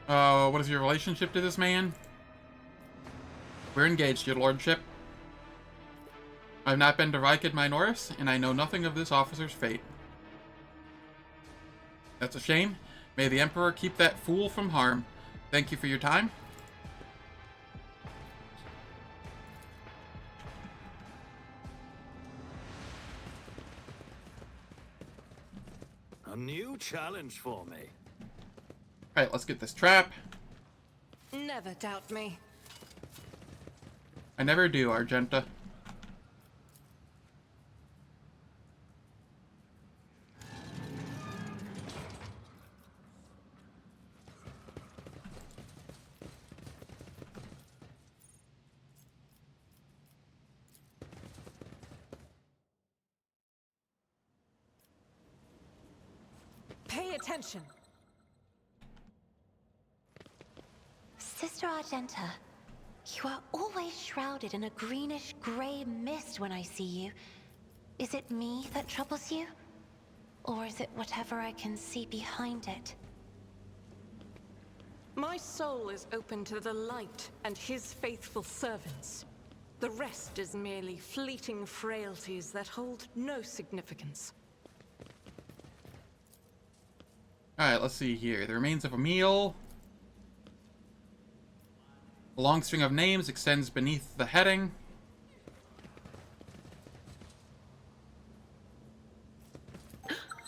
What is your relationship to this man? We're engaged, your lordship. I've not been to Rykid Minoris, and I know nothing of this officer's fate. That's a shame. May the Emperor keep that fool from harm. Thank you for your time. A new challenge for me. Alright, let's get this trap. Never doubt me. I never do, Argenta. Pay attention. Sister Argenta, you are always shrouded in a greenish-gray mist when I see you. Is it me that troubles you? Or is it whatever I can see behind it? My soul is open to the light and his faithful servants. The rest is merely fleeting frailties that hold no significance. Alright, let's see here. The remains of a meal. A long string of names extends beneath the heading.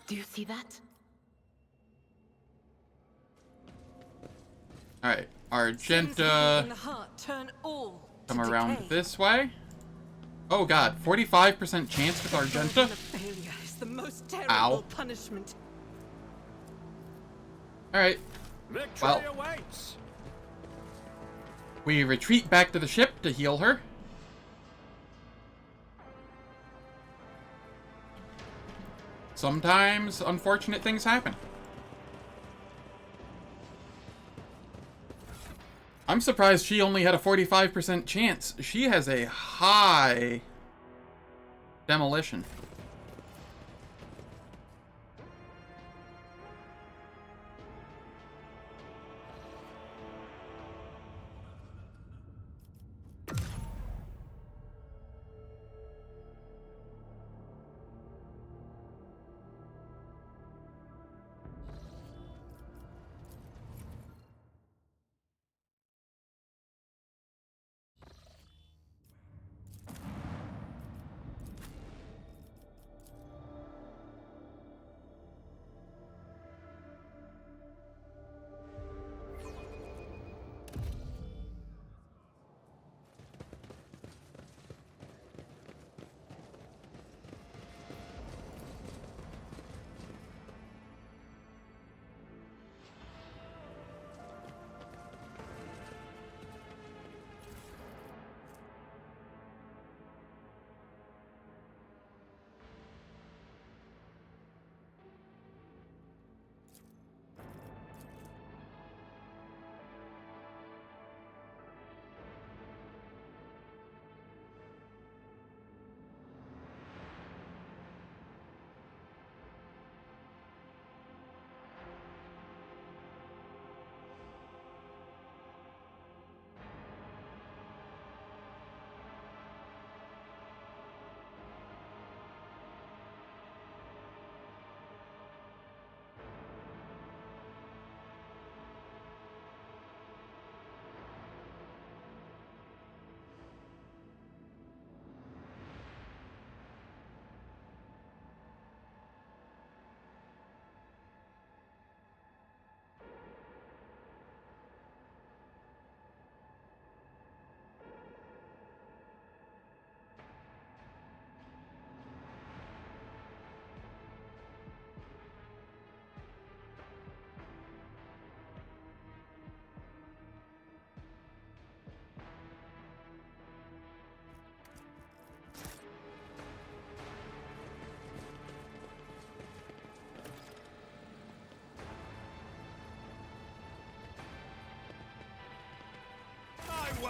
Do you see that? Alright, In the Argenta. heart turn all to Come around decay. this way. Oh god, 45% chance with Argenta. Burden of failure is the most terrible Ow. punishment. Alright, Victory well, awaits. we retreat back to the ship to heal her. Sometimes unfortunate things happen. I'm surprised she only had a 45% chance. She has a high demolition.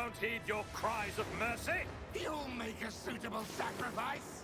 won't heed your cries of mercy? You'll make a suitable sacrifice!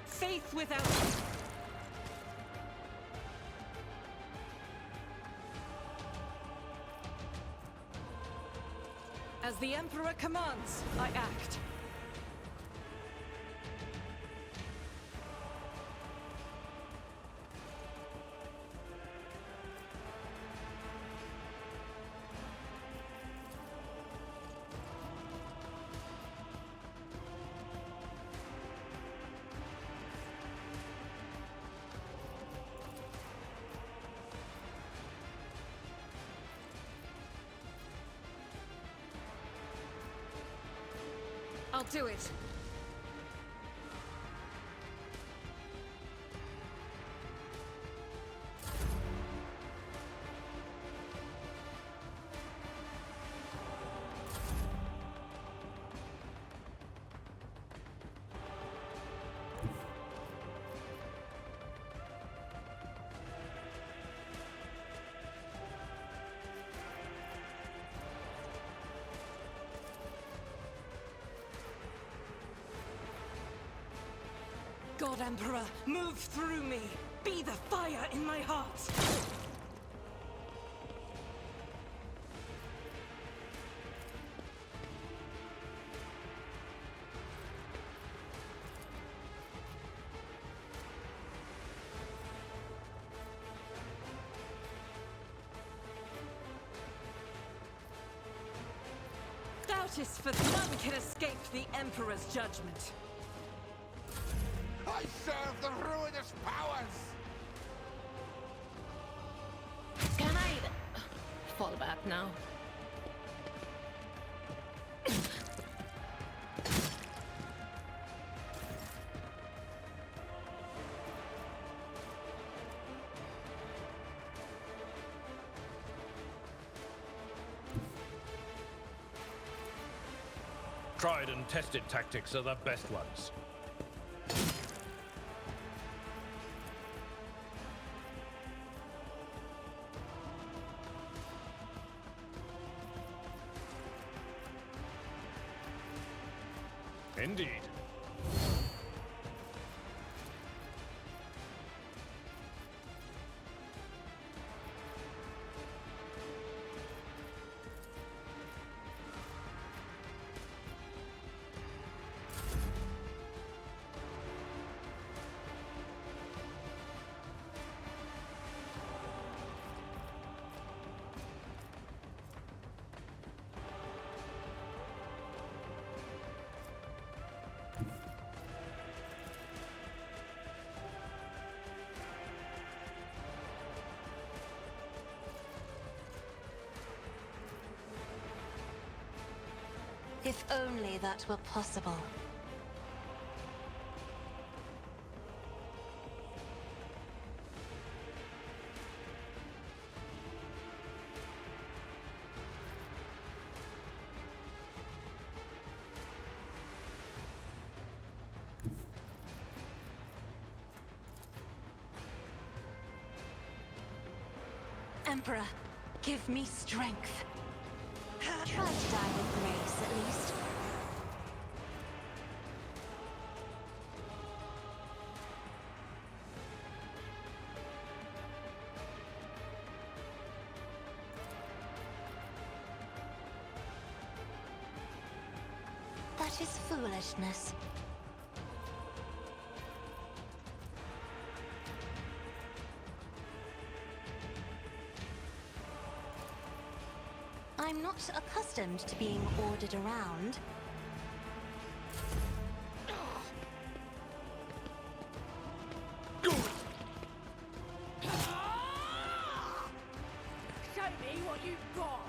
Faith without... As the Emperor commands, I act. I'll do it. God, Emperor, move through me. Be the fire in my heart. Doubtest for none can escape the Emperor's judgment. I serve the ruinous powers! Can I fall back now? Tried and tested tactics are the best ones. Indeed. If only that were possible. Emperor, give me strength. Try to die with grace, at least. That is foolishness. I'm not accustomed to being ordered around. Show me what you've got!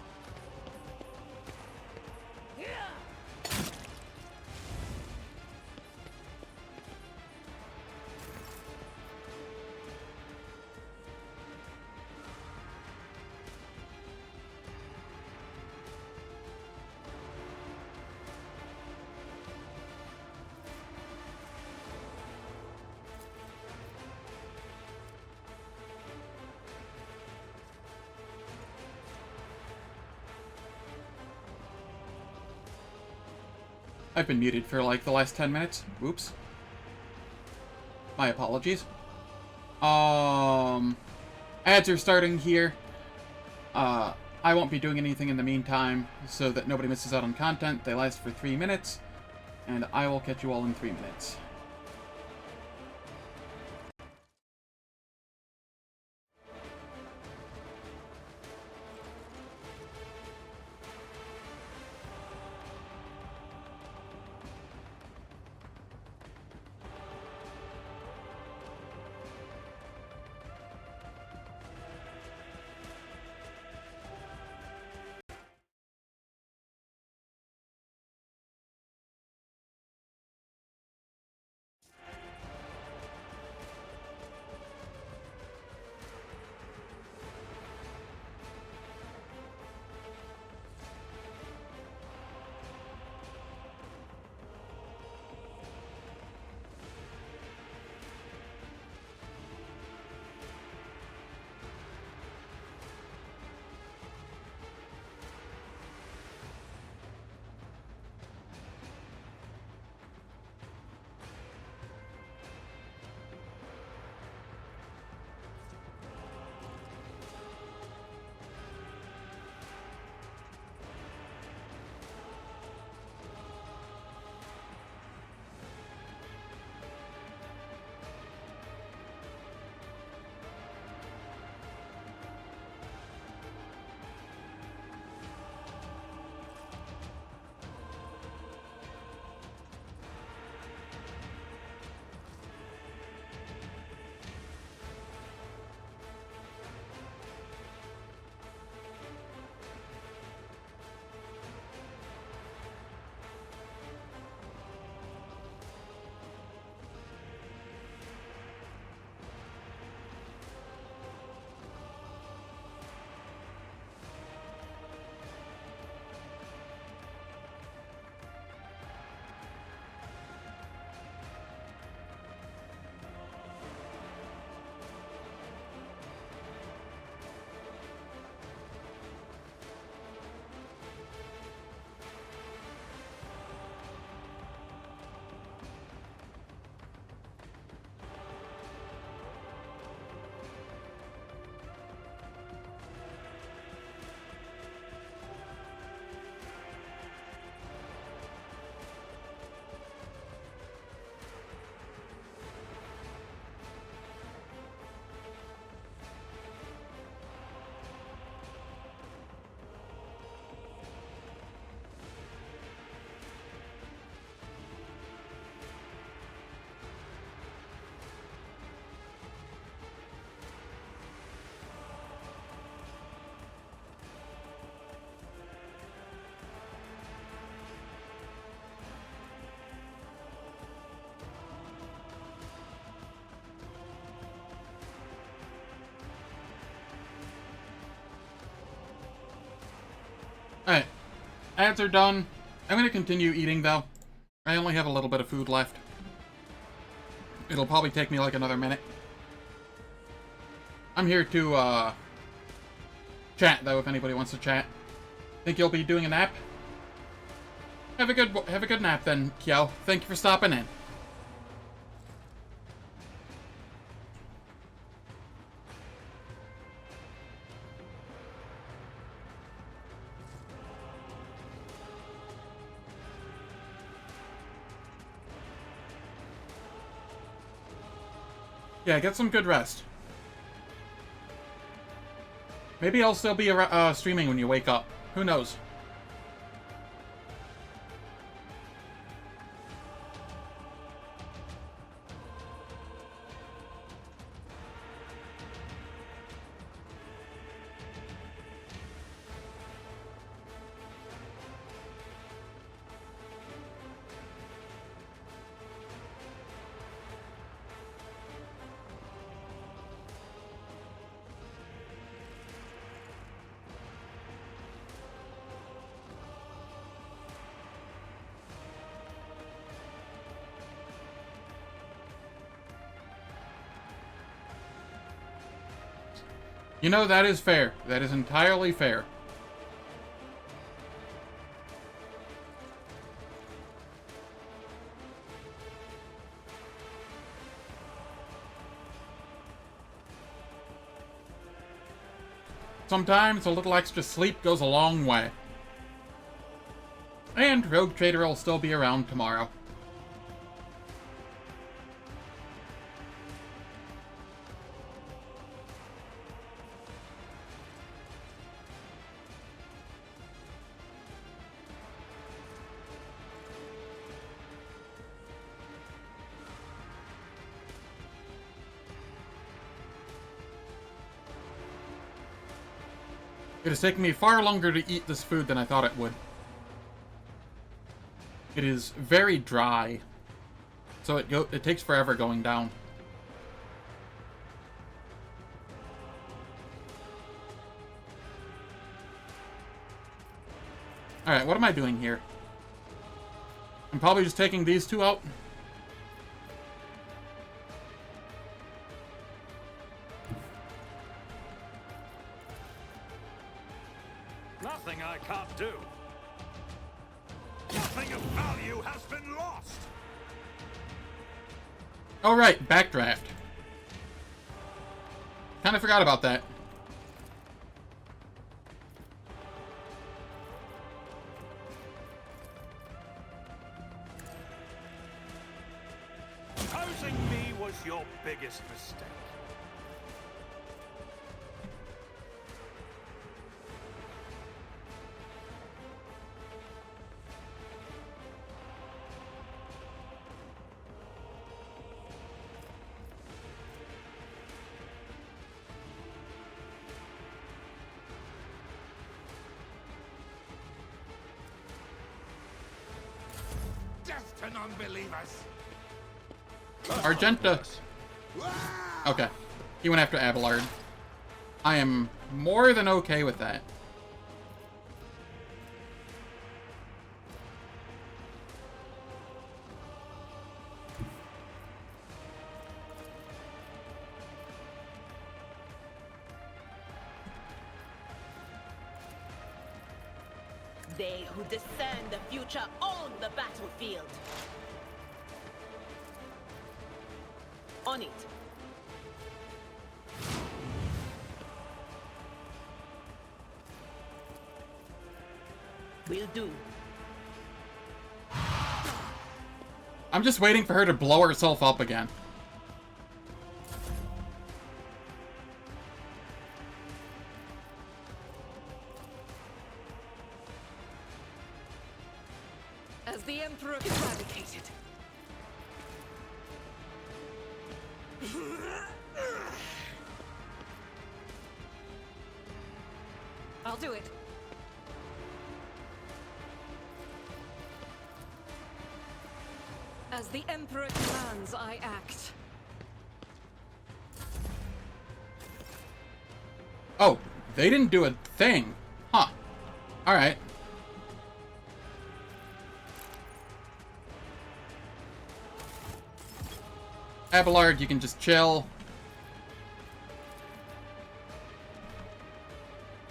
I've been muted for like the last 10 minutes. Oops. My apologies. Ads are starting here. I won't be doing anything in the meantime so that nobody misses out on content. They last for 3 minutes, and I will catch you all in 3 minutes. Alright. Ads are done. I'm gonna continue eating, though. I only have a little bit of food left. It'll probably take me like another minute. I'm here to, chat, though, if anybody wants to chat. Think you'll be doing a nap? Have a good nap, then, Kyo. Thank you for stopping in. Yeah, get some good rest. Maybe I'll still be streaming when you wake up. Who knows? You know, that is fair. That is entirely fair. Sometimes a little extra sleep goes a long way. And Rogue Trader will still be around tomorrow. It has taken me far longer to eat this food than I thought it would. It is very dry, so it takes forever going down. Alright, what am I doing here? I'm probably just taking these two out. Nothing I can't do. Nothing of value has been lost. Oh right, backdraft. Kinda forgot about that. Opposing me was your biggest mistake. Death to non-believers! Argenta. Okay. He went after Abelard. I am more than okay with that. They who discern the future own the battlefield. On it. Will do. I'm just waiting for her to blow herself up again. As the Emperor eradicated. I'll do it. As the Emperor commands, I act. Oh, they didn't do a thing. Huh. Alright. Abelard, you can just chill.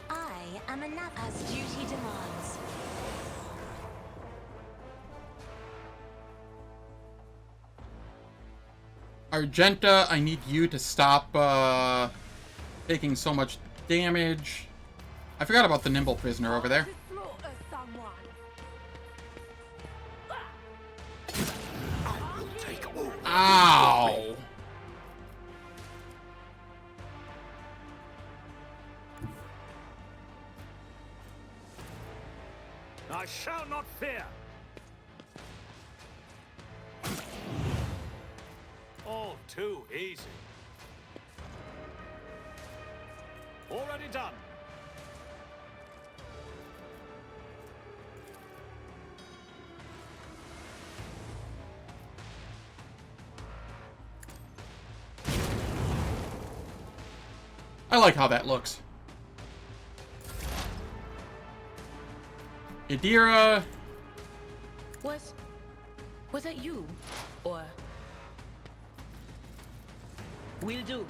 I am enough as duty demands. Argenta, I need you to stop taking so much damage. I forgot about the nimble prisoner over there. I will take all. Ow! I shall not fear. All too easy. Already done. I like how that looks. Idira. Was that you? Or... Will do.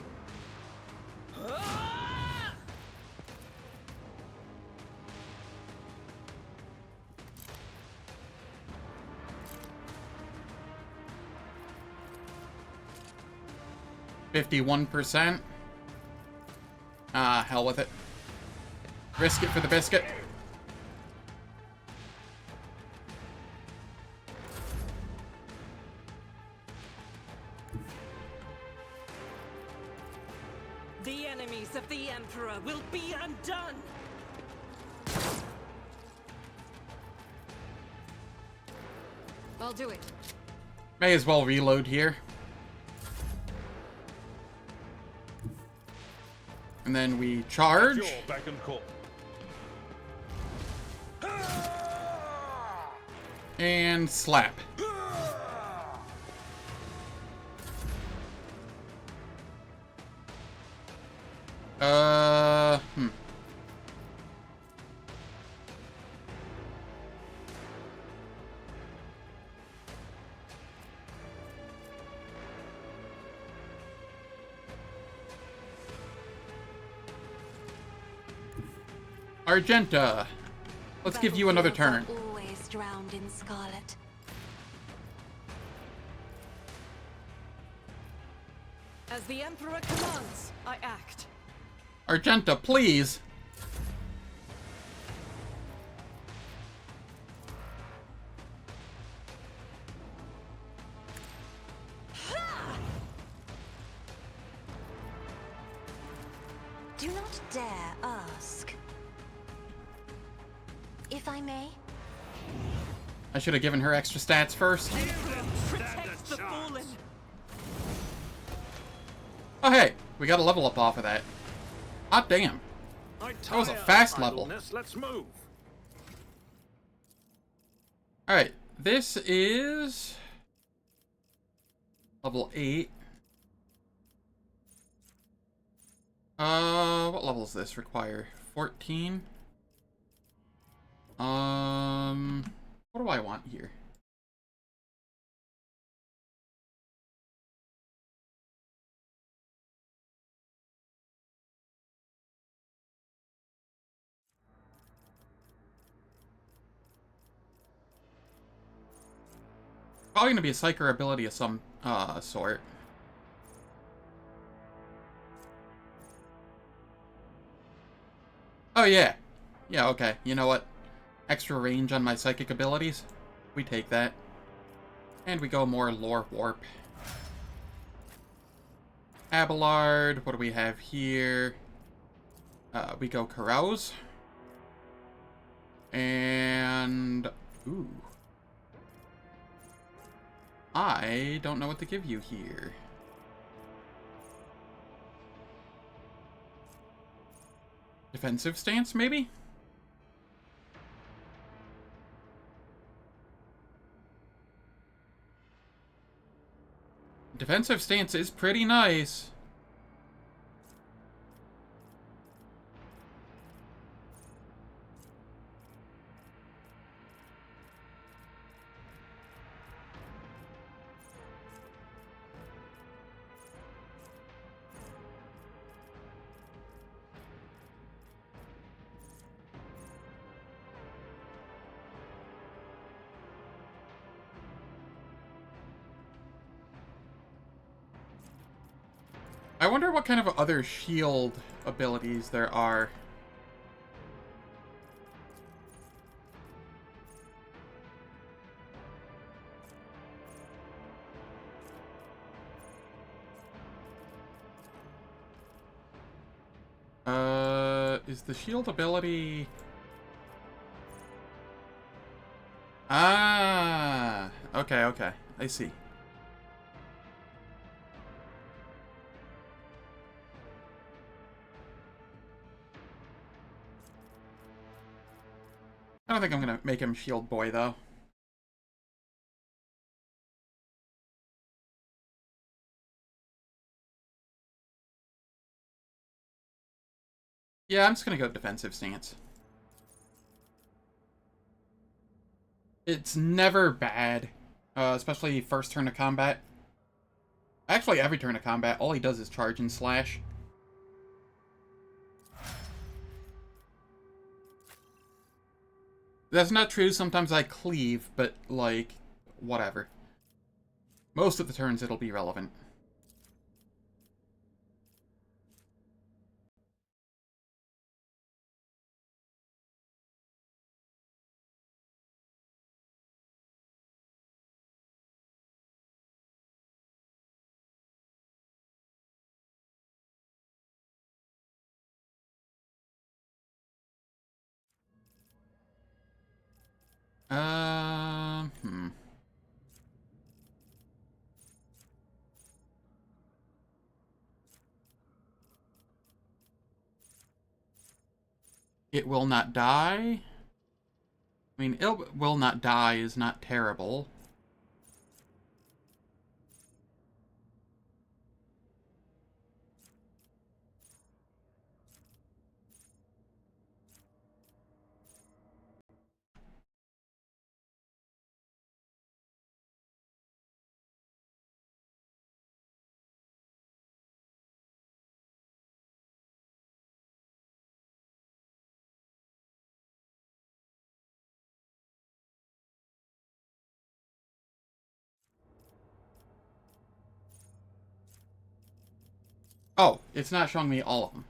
51%. Ah, hell with it. Risk it for the biscuit. The enemies of the Emperor will be undone! I'll do it. May as well reload here. And then we charge. Back and call. And slap. Argenta, let's give you another turn. Always drowned in scarlet. As the Emperor commands, I act. Argenta, please. Do not dare ask. If I may. I should have given her extra stats first. Protect the fallen. Oh hey, we got a level up off of that. Hot damn. That was a fast level. Let's move. Alright, this is level 8. What level does this require? 14? What do I want here? Probably gonna be a psyker ability of some sort. Oh yeah. Yeah, okay. You know what? Extra range on my psychic abilities. We take that. And we go more lore warp. Abelard, what do we have here? We go carouse. And ooh. I don't know what to give you here. Defensive stance, maybe? Defensive stance is pretty nice. I wonder what kind of other shield abilities there are. Is the shield ability... Ah, okay, okay. I see. I don't think I'm gonna make him Shield Boy, though. Yeah, I'm just gonna go defensive stance. It's never bad, especially first turn of combat. Actually, every turn of combat, all he does is charge and slash. That's not true. Sometimes I cleave, but, like, whatever. Most of the turns it'll be relevant. Hmm. It will not die. I mean, it will not die is not terrible. Oh, it's not showing me all of them.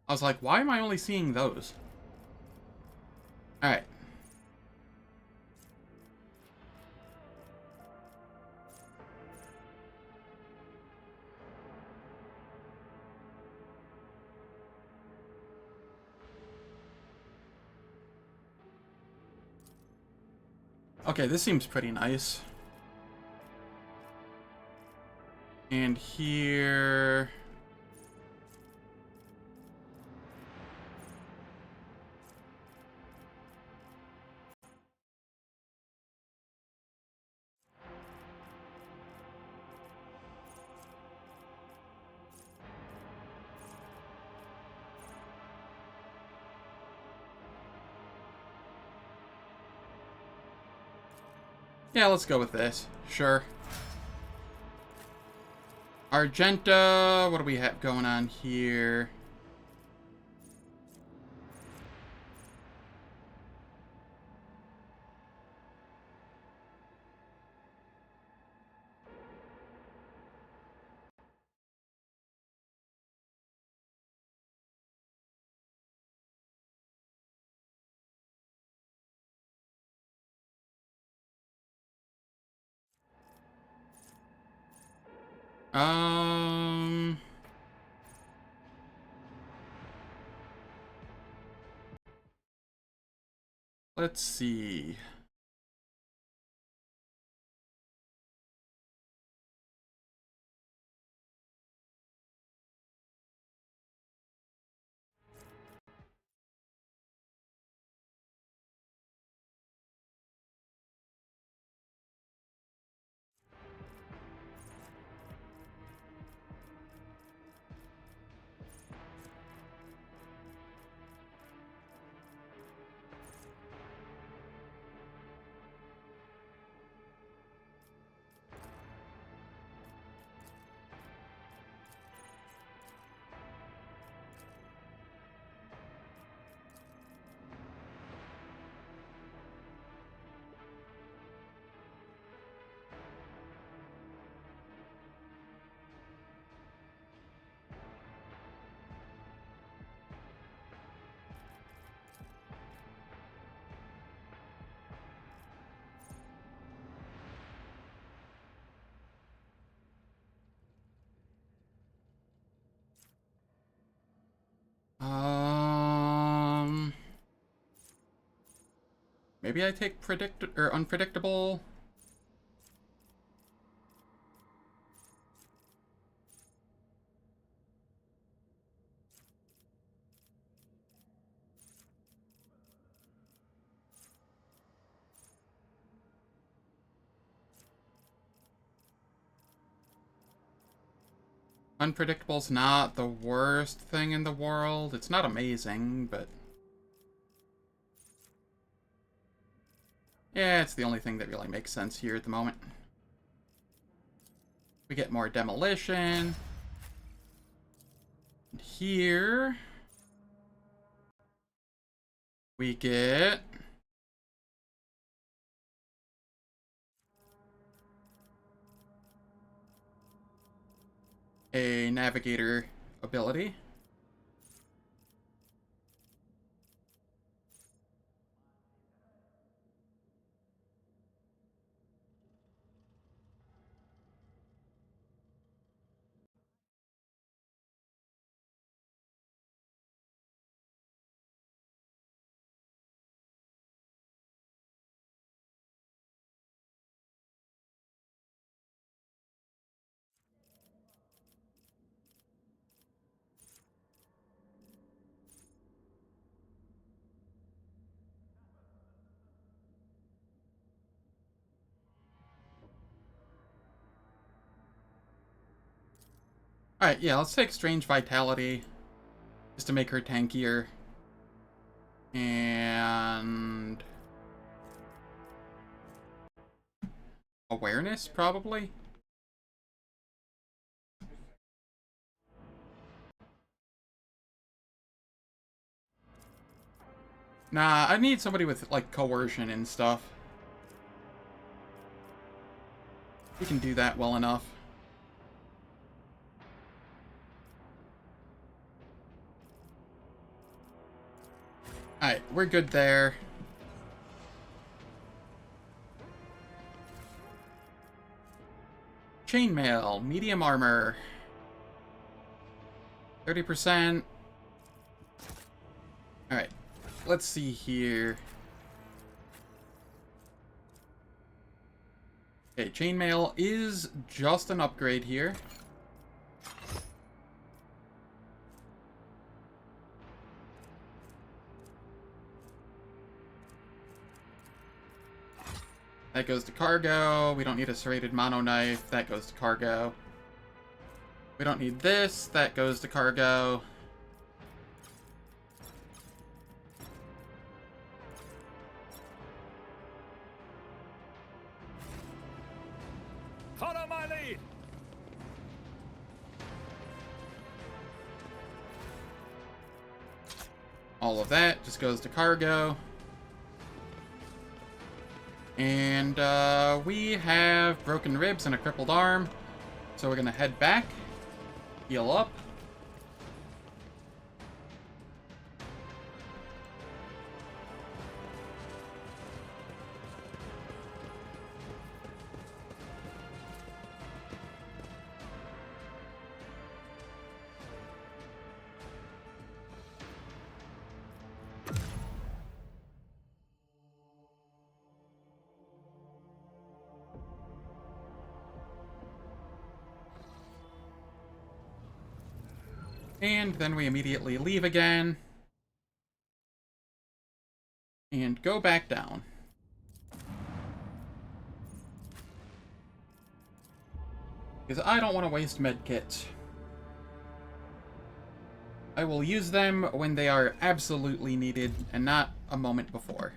I was like, why am I only seeing those? Alright. Okay, this seems pretty nice. And here... Yeah, let's go with this. Sure. Argenta, what do we have going on here? Um... Let's see. Um... Maybe I take unpredictable. Unpredictable's not the worst thing in the world. It's not amazing, but yeah, it's the only thing that really makes sense here at the moment. We get more demolition. And here we get a navigator ability. Alright, yeah, let's take Strange Vitality just to make her tankier. And awareness, probably? Nah, I need somebody with, like, coercion and stuff. We can do that well enough. Alright, we're good there. Chainmail, medium armor. 30%. Alright, let's see here. Okay, chainmail is just an upgrade here. That goes to cargo. We don't need a serrated mono knife. That goes to cargo. We don't need this. That goes to cargo. Follow my lead. All of that just goes to cargo. And we have broken ribs and a crippled arm. So we're going to head back, heal up. And then we immediately leave again. And go back down. Because I don't want to waste medkits. I will use them when they are absolutely needed, and not a moment before.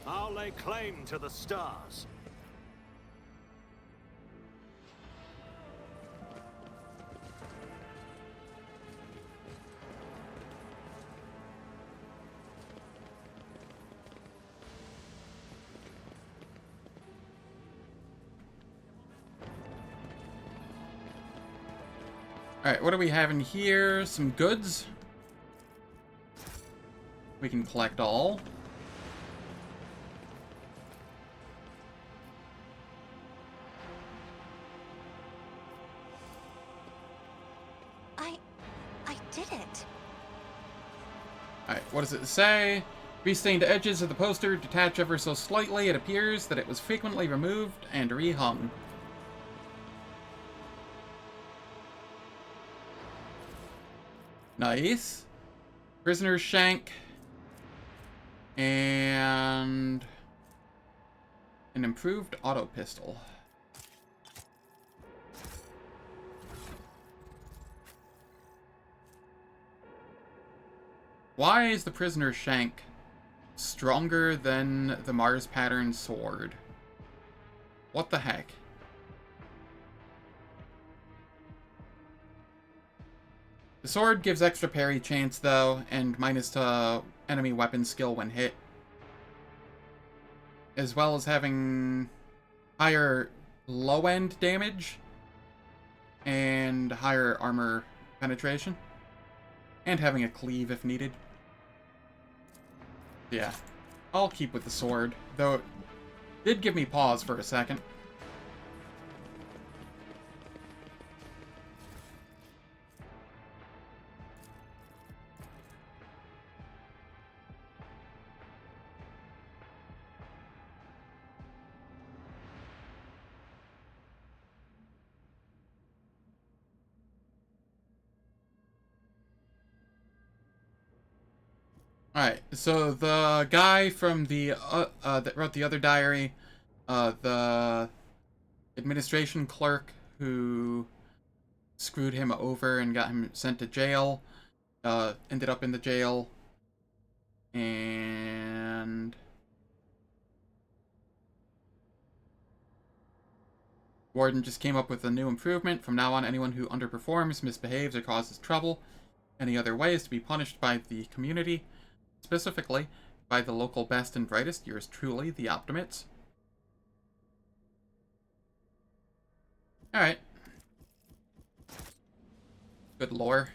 I'll lay claim to the stars. Alright, what do we have in here? Some goods. We can collect all. I did it. Alright, what does it say? Restained edges of the poster detach ever so slightly. It appears that it was frequently removed and rehung. Nice. Prisoner's shank. And an improved auto pistol. Why is the prisoner's shank stronger than the Mars pattern sword? What the heck? The sword gives extra parry chance though, and minus to enemy weapon skill when hit. As well as having higher low-end damage and higher armor penetration. And having a cleave if needed. Yeah, I'll keep with the sword, though it did give me pause for a second. Alright, so the guy from the, that wrote the other diary, the administration clerk who screwed him over and got him sent to jail, ended up in the jail, and Warden just came up with a new improvement. From now on, anyone who underperforms, misbehaves, or causes trouble any other way is to be punished by the community. Specifically, by the local best and brightest, yours truly, the Optimates. Alright. Good lore.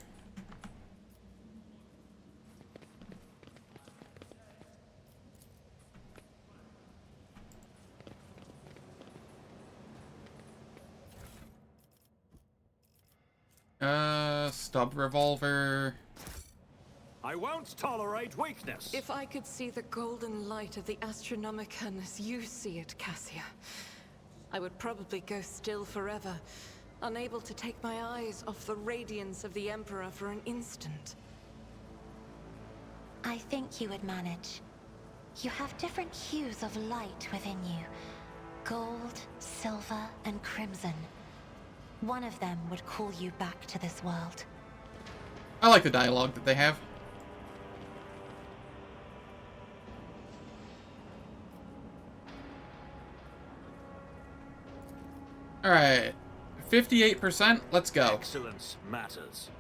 Stub revolver. I won't tolerate weakness. If I could see the golden light of the Astronomicon as you see it, Cassia, I would probably go still forever, unable to take my eyes off the radiance of the Emperor for an instant. I think you would manage. You have different hues of light within you. Gold, silver, and crimson. One of them would call you back to this world. I like the dialogue that they have. Alright. 58%, let's go. Excellence matters.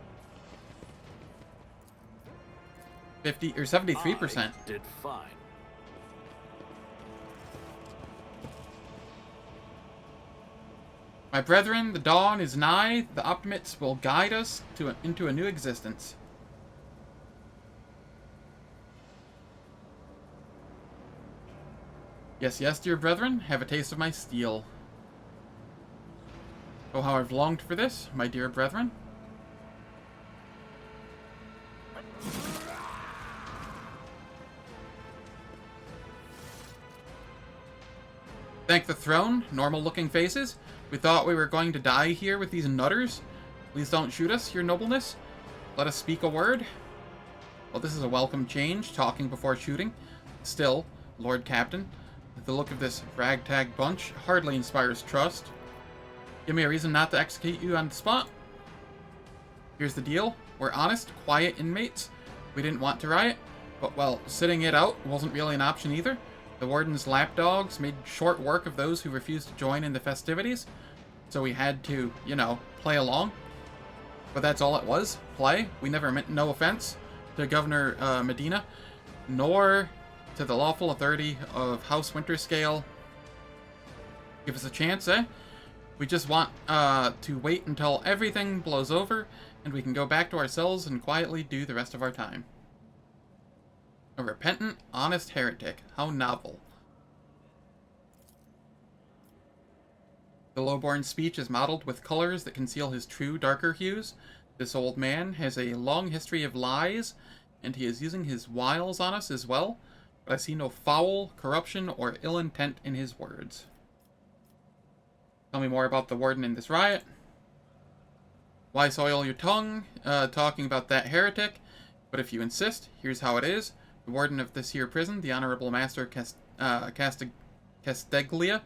50 or 73%. I did fine. My brethren, the dawn is nigh. The Optimates will guide us into a new existence. Yes, yes, dear brethren, have a taste of my steel. Oh, how I've longed for this, my dear brethren. Thank the throne, normal-looking faces. We thought we were going to die here with these nutters. Please don't shoot us, your nobleness. Let us speak a word. Well, this is a welcome change, talking before shooting. Still, Lord Captain, the look of this ragtag bunch hardly inspires trust. Give me a reason not to execute you on the spot. Here's the deal. We're honest, quiet inmates. We didn't want to riot, but, well, sitting it out wasn't really an option either. The warden's lapdogs made short work of those who refused to join in the festivities, so we had to, you know, play along. But that's all it was, play. We never meant no offense to Governor Medina, nor to the lawful authority of House Winterscale. Give us a chance, eh? We just want to wait until everything blows over, and we can go back to our cells and quietly do the rest of our time. A repentant, honest heretic. How novel. The lowborn's speech is mottled with colors that conceal his true, darker hues. This old man has a long history of lies and he is using his wiles on us as well, but I see no foul, corruption, or ill intent in his words. Tell me more about the warden in this riot. Why soil your tongue, talking about that heretic? But if you insist, here's how it is. The warden of this here prison, the Honorable Master Casteglia,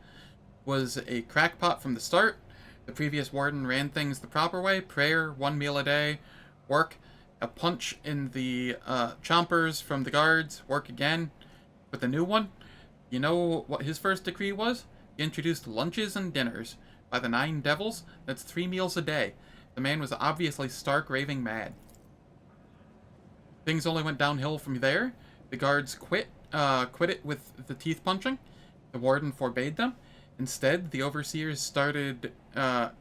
was a crackpot from the start. The previous warden ran things the proper way. Prayer, 1 meal a day, work, a punch in the chompers from the guards, work again. But the new one, you know what his first decree was? He introduced lunches and dinners. By the 9 devils, that's 3 meals a day. The man was obviously stark raving mad. Things only went downhill from there. The guards quit it with the teeth punching. The warden forbade them. Instead, the overseers started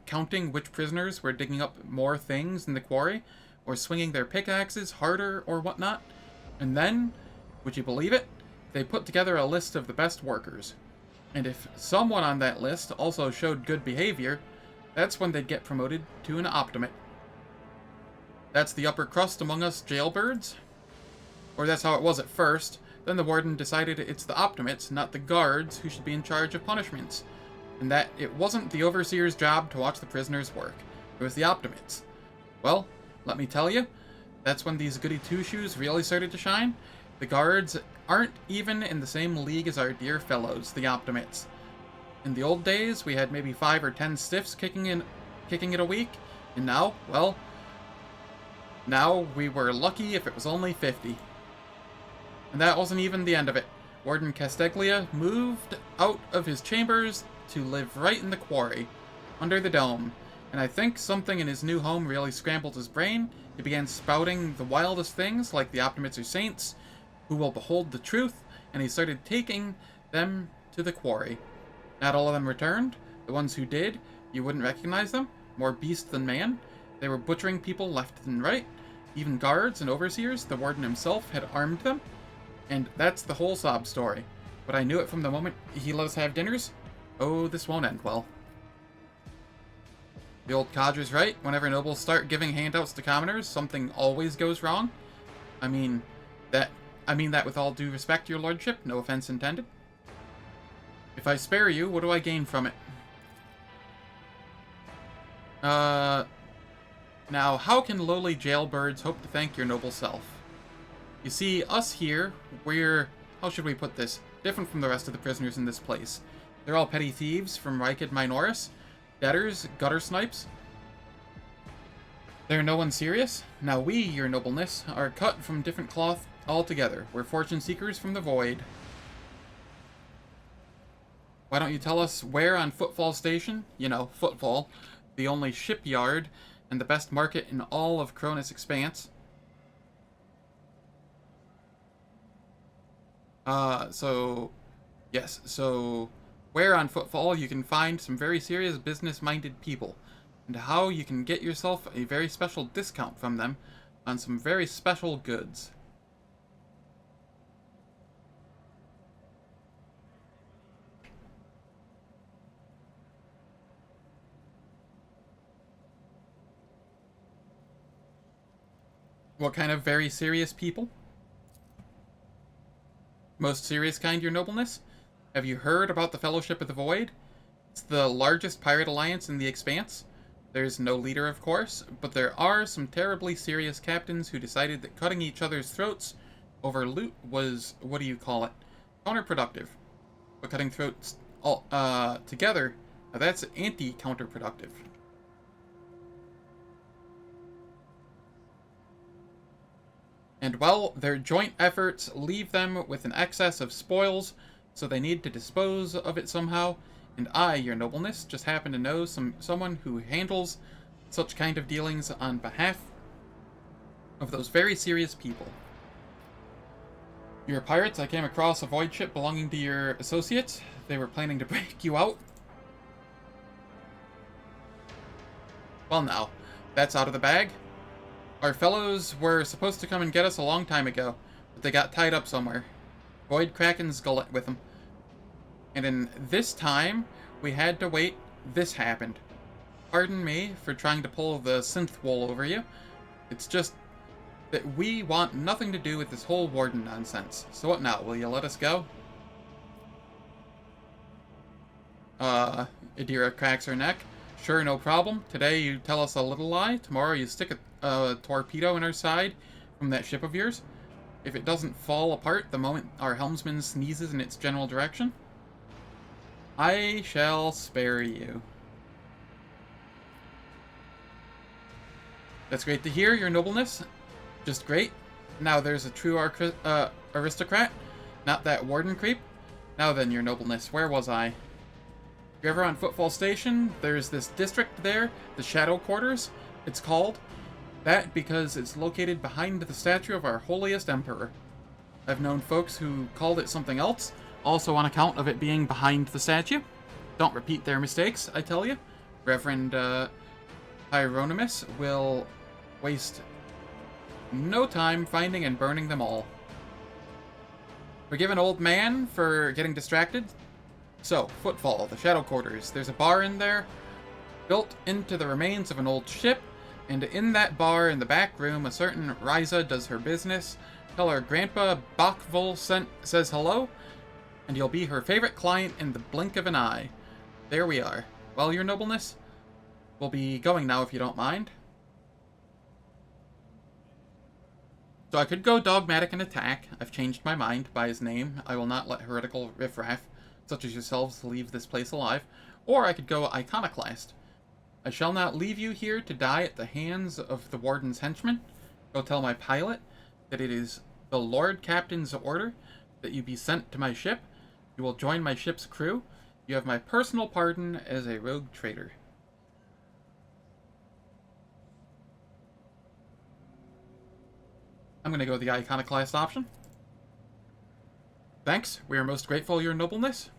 counting which prisoners were digging up more things in the quarry, or swinging their pickaxes harder or whatnot. And then, would you believe it, they put together a list of the best workers. And if someone on that list also showed good behavior, that's when they'd get promoted to an optimate. That's the upper crust among us jailbirds. Or that's how it was at first. Then the warden decided it's the optimates, not the guards, who should be in charge of punishments. And that it wasn't the overseer's job to watch the prisoners work. It was the optimates. Well, let me tell you, that's when these goody two-shoes really started to shine. The guards aren't even in the same league as our dear fellows, the optimates. In the old days, we had maybe 5 or 10 stiffs kicking it a week, and now, well, now we were lucky if it was only 50. And that wasn't even the end of it. Warden Casteglia moved out of his chambers to live right in the quarry, under the dome, and I think something in his new home really scrambled his brain. He began spouting the wildest things, like the optimates are saints, who will behold the truth, and he started taking them to the quarry. Not all of them returned. The ones who did, you wouldn't recognize them. More beast than man. They were butchering people left and right. Even guards and overseers, the warden himself, had armed them. And that's the whole sob story. But I knew it from the moment he let us have dinners. Oh, this won't end well. The old codger's right. Whenever nobles start giving handouts to commoners, something always goes wrong. I mean that with all due respect, your lordship. No offense intended. If I spare you, what do I gain from it? Now, how can lowly jailbirds hope to thank your noble self? You see, us here, we're, how should we put this, different from the rest of the prisoners in this place. They're all petty thieves from Riked Minoris, debtors, gutter snipes. They're no one serious. Now we, your nobleness, are cut from different cloth altogether. We're fortune seekers from the void. Why don't you tell us where on Footfall Station? You know, Footfall, the only shipyard and the best market in all of Cronus Expanse. So where on Footfall you can find some very serious business-minded people, and how you can get yourself a very special discount from them on some very special goods. What kind of very serious people? Most serious kind, your nobleness? Have you heard about the Fellowship of the Void? It's the largest pirate alliance in the Expanse. There's no leader, of course, but there are some terribly serious captains who decided that cutting each other's throats over loot was, what do you call it, counterproductive. But cutting throats all, together, that's anti-counterproductive. And, well, their joint efforts leave them with an excess of spoils, so they need to dispose of it somehow, and I, your nobleness, just happen to know someone who handles such kind of dealings on behalf of those very serious people. You're pirates. I came across a void ship belonging to your associates. They were planning to break you out. Well now, that's out of the bag. Our fellows were supposed to come and get us a long time ago, but they got tied up somewhere. Void Kraken's gullet with them. And in this time, we had to wait. This happened. Pardon me for trying to pull the synth wool over you. It's just, that we want nothing to do with this whole warden nonsense. So what now? Will you let us go? Adira cracks her neck. Sure, no problem. Today you tell us a little lie. Tomorrow you stick a torpedo in our side from that ship of yours. If it doesn't fall apart the moment our helmsman sneezes in its general direction, I shall spare you. That's great to hear, your nobleness. Just great. Now there's a true aristocrat, not that warden creep. Now then, your nobleness, where was I? If you're ever on Footfall Station, there's this district there, the Shadow Quarters, it's called. That because it's located behind the statue of our holiest emperor. I've known folks who called it something else, also on account of it being behind the statue. Don't repeat their mistakes, I tell you. Reverend Hieronymus will waste no time finding and burning them all. Forgive an old man for getting distracted. So, Footfall, the Shadow Quarters. There's a bar in there, built into the remains of an old ship, and in that bar in the back room, a certain Ryza does her business. Tell her Grandpa Bachvul says hello, and you'll be her favorite client in the blink of an eye. There we are. Well, your nobleness, we'll be going now if you don't mind. So I could go dogmatic and attack. I've changed my mind by his name. I will not let heretical riffraff, such as yourselves, leave this place alive. Or I could go iconoclast. I shall not leave you here to die at the hands of the warden's henchmen. Go tell my pilot that it is the Lord Captain's order that you be sent to my ship. You will join my ship's crew. You have my personal pardon as a rogue traitor. I'm going to go the iconoclast option. Thanks. We are most grateful, your nobleness.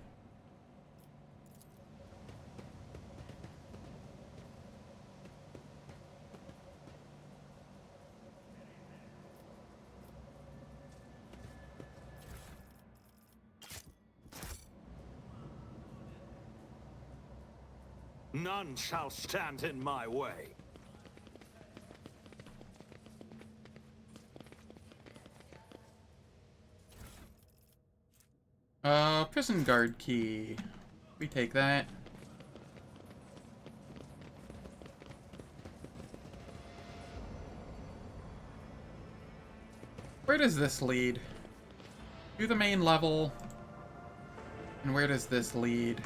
None shall stand in my way. Prison guard key. We take that. Where does this lead? To the main level. And where does this lead?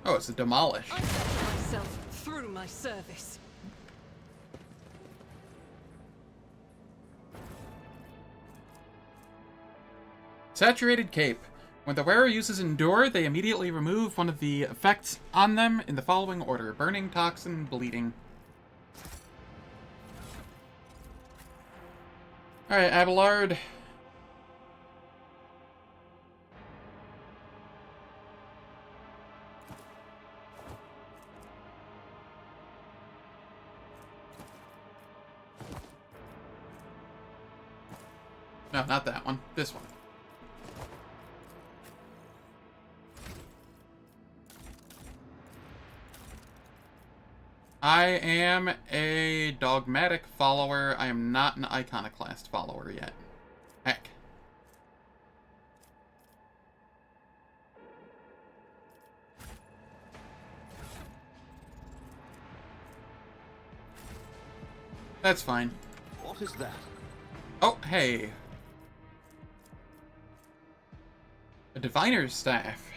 Oh, it's a demolish. I set myself through my service. Saturated Cape. When the wearer uses Endure, they immediately remove one of the effects on them in the following order. Burning, Toxin, Bleeding. Alright, Abelard. No, not that one. This one. I am a dogmatic follower. I am not an iconoclast follower yet. Heck. That's fine. What is that? Oh, hey. A diviner's staff.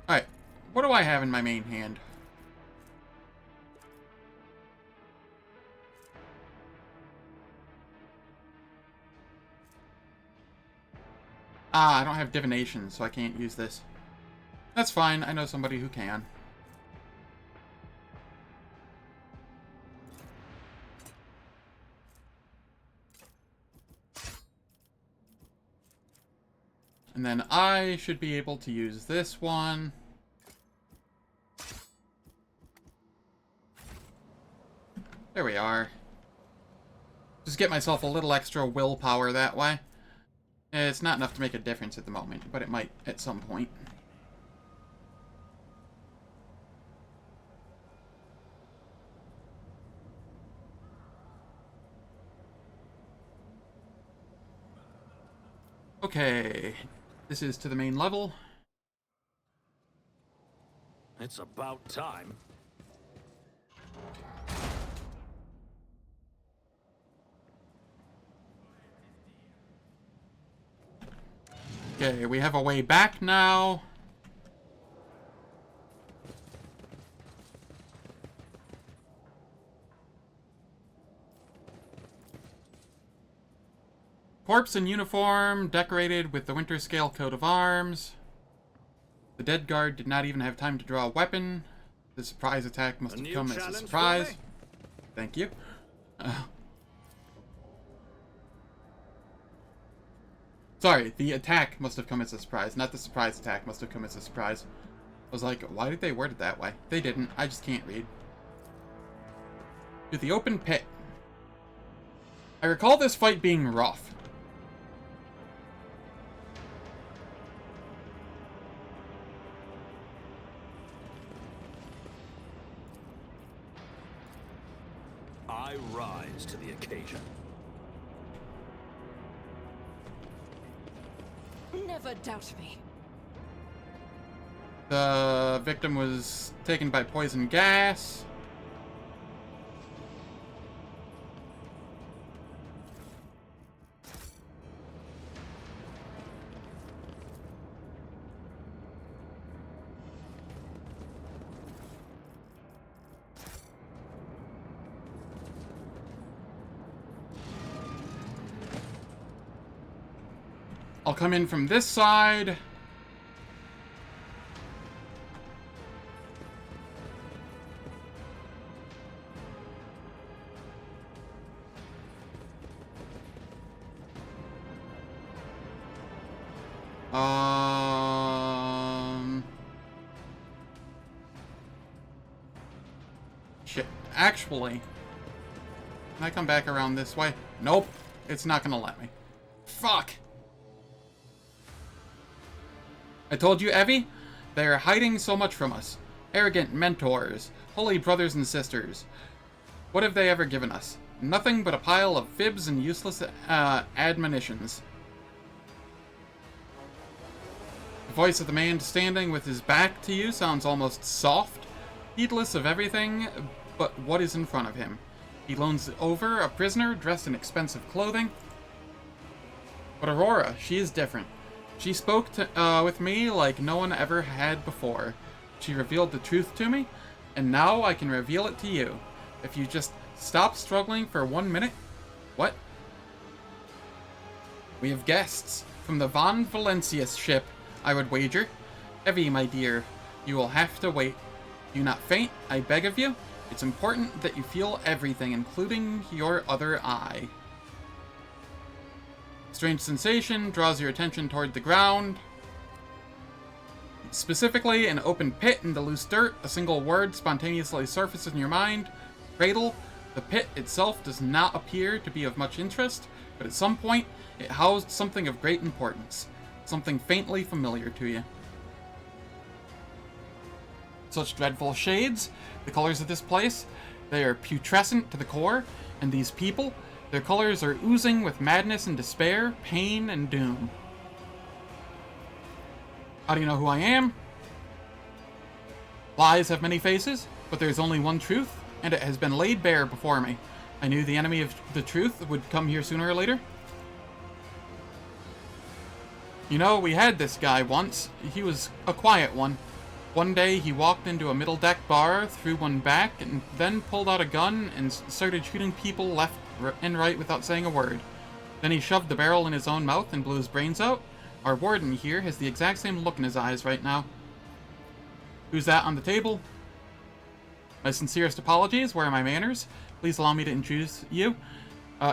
Alright, what do I have in my main hand? Ah, I don't have divination, so I can't use this. That's fine, I know somebody who can. And then I should be able to use this one. There we are. Just get myself a little extra willpower that way. It's not enough to make a difference at the moment, but it might at some point. Okay, this is to the main level. It's about time. Okay, we have a way back now. Corpse in uniform, decorated with the winter scale coat of arms. The dead guard did not even have time to draw a weapon. The surprise attack must have come as a surprise. Thank you. Sorry, the attack must have come as a surprise, not the surprise attack must have come as a surprise. I was like, why did they word it that way? They didn't. I just can't read. To the open pit. I recall this fight being rough. I rise to the occasion. Never doubt me. The victim was taken by poison gas. I'll come in from this side. Shit. Actually, can I come back around this way? Nope. It's not gonna let me. Fuck! I told you, Evie? They are hiding so much from us. Arrogant mentors. Holy brothers and sisters. What have they ever given us? Nothing but a pile of fibs and useless admonitions. The voice of the man standing with his back to you sounds almost soft, heedless of everything but what is in front of him. He loans over a prisoner dressed in expensive clothing. But Aurora, she is different. She spoke with me like no one ever had before. She revealed the truth to me, and now I can reveal it to you. If you just stop struggling for 1 minute. What? We have guests from the Von Valencius ship, I would wager. Evie, my dear, you will have to wait. Do not faint, I beg of you. It's important that you feel everything, including your other eye. Strange sensation draws your attention toward the ground. Specifically, an open pit in the loose dirt. A single word spontaneously surfaces in your mind. Cradle. The pit itself does not appear to be of much interest, but at some point, it housed something of great importance. Something faintly familiar to you. Such dreadful shades. The colors of this place, they are putrescent to the core, and these people, their colors are oozing with madness and despair, pain and doom. How do you know who I am? Lies have many faces, but there is only one truth, and it has been laid bare before me. I knew the enemy of the truth would come here sooner or later. You know, we had this guy once. He was a quiet one. One day, he walked into a middle-deck bar, threw one back, and then pulled out a gun and started shooting people left and right without saying a word. Then he shoved the barrel in his own mouth and blew his brains out. Our warden here has the exact same look in his eyes right now. Who's that on the table? My sincerest apologies. Where are my manners? Please allow me to introduce you.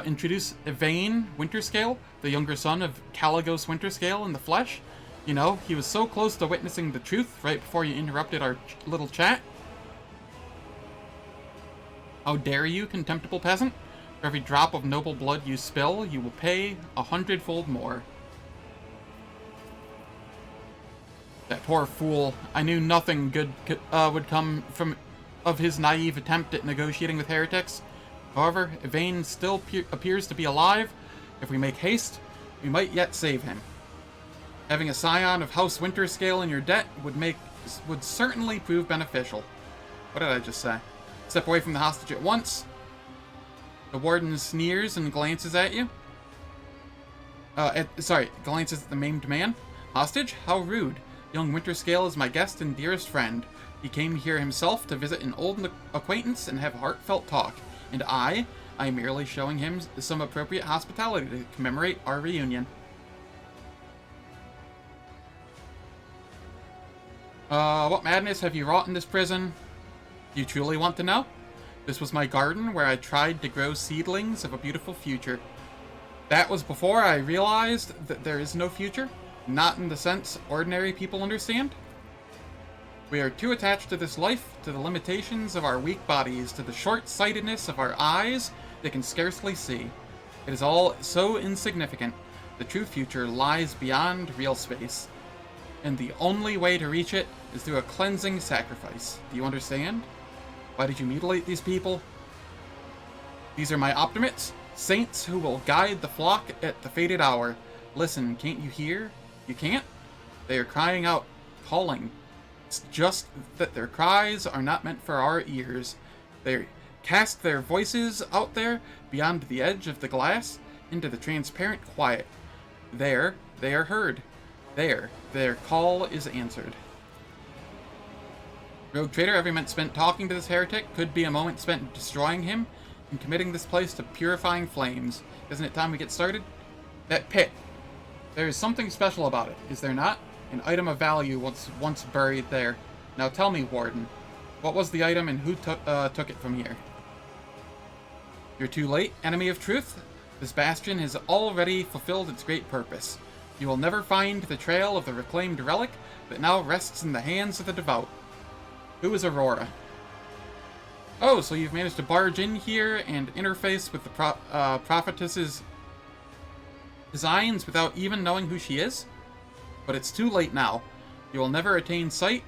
Introduce Yvain Winterscale, the younger son of Caligos Winterscale in the flesh. You know, he was so close to witnessing the truth right before you interrupted our little chat. How dare you, contemptible peasant? For every drop of noble blood you spill, you will pay 100-fold more. That poor fool. I knew nothing good would come of his naive attempt at negotiating with heretics. However, Yvain still appears to be alive. If we make haste, we might yet save him. Having a scion of House Winterscale in your debt would certainly prove beneficial. What did I just say? Step away from the hostage at once. The warden sneers and glances at you. Glances at the maimed man. Hostage? How rude. Young Winterscale is my guest and dearest friend. He came here himself to visit an old acquaintance and have heartfelt talk. And I'm merely showing him some appropriate hospitality to commemorate our reunion. What madness have you wrought in this prison? Do you truly want to know? This was my garden where I tried to grow seedlings of a beautiful future. That was before I realized that there is no future, not in the sense ordinary people understand. We are too attached to this life, to the limitations of our weak bodies, to the short-sightedness of our eyes that can scarcely see. It is all so insignificant. The true future lies beyond real space, and the only way to reach it is through a cleansing sacrifice. Do you understand? Why did you mutilate these people? These are my optimates, saints who will guide the flock at the fated hour. Listen, can't you hear? You can't? They are crying out, calling. It's just that their cries are not meant for our ears. They cast their voices out there, beyond the edge of the glass, into the transparent quiet. There, they are heard. There, their call is answered. Rogue Trader, every minute spent talking to this heretic could be a moment spent destroying him and committing this place to purifying flames. Isn't it time we get started? That pit. There is something special about it, is there not? An item of value was once buried there. Now tell me, Warden, what was the item and who took it from here? You're too late, enemy of truth. This bastion has already fulfilled its great purpose. You will never find the trail of the reclaimed relic that now rests in the hands of the devout. Who is Aurora? Oh, so you've managed to barge in here and interface with the prophetess's designs without even knowing who she is? But it's too late now. You will never attain sight.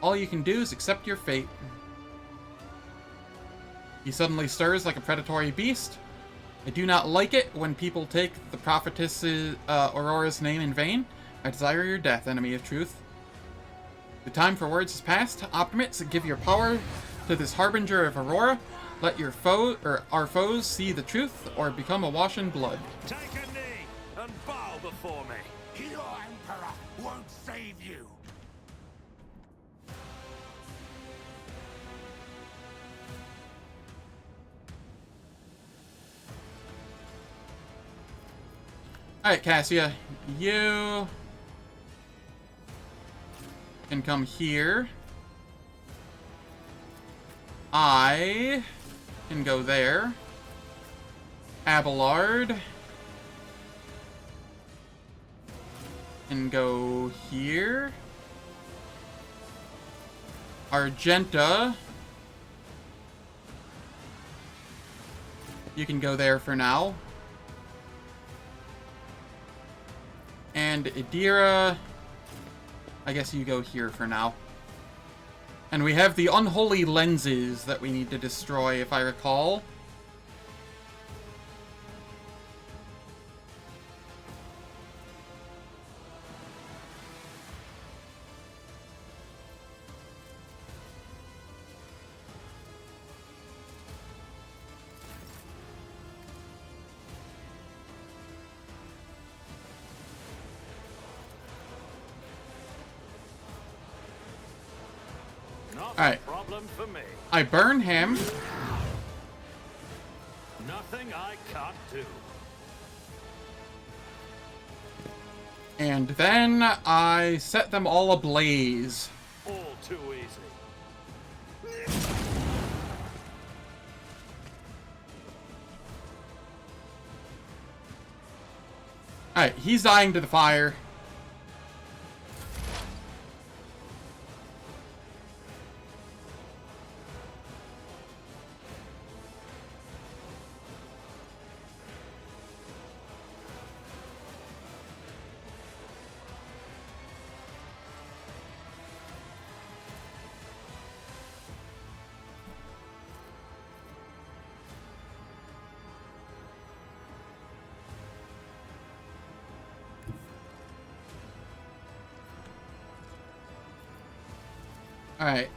All you can do is accept your fate. He suddenly stirs like a predatory beast. I do not like it when people take the prophetess Aurora's name in vain. I desire your death, enemy of truth. The time for words has passed. Optimates, give your power to this harbinger of Aurora. Let your our foes see the truth, or become awash in blood. Take a knee and bow before me. Your Emperor won't save you. Alright, Cassia, you can come here. I can go there. Abelard can go here. Argenta, you can go there for now. And Idira, I guess you go here for now. And we have the unholy lenses that we need to destroy, if I recall. Alright. Problem for me. I burn him. Nothing I can't do. And then I set them all ablaze. All too easy. Alright, he's dying to the fire. Alright,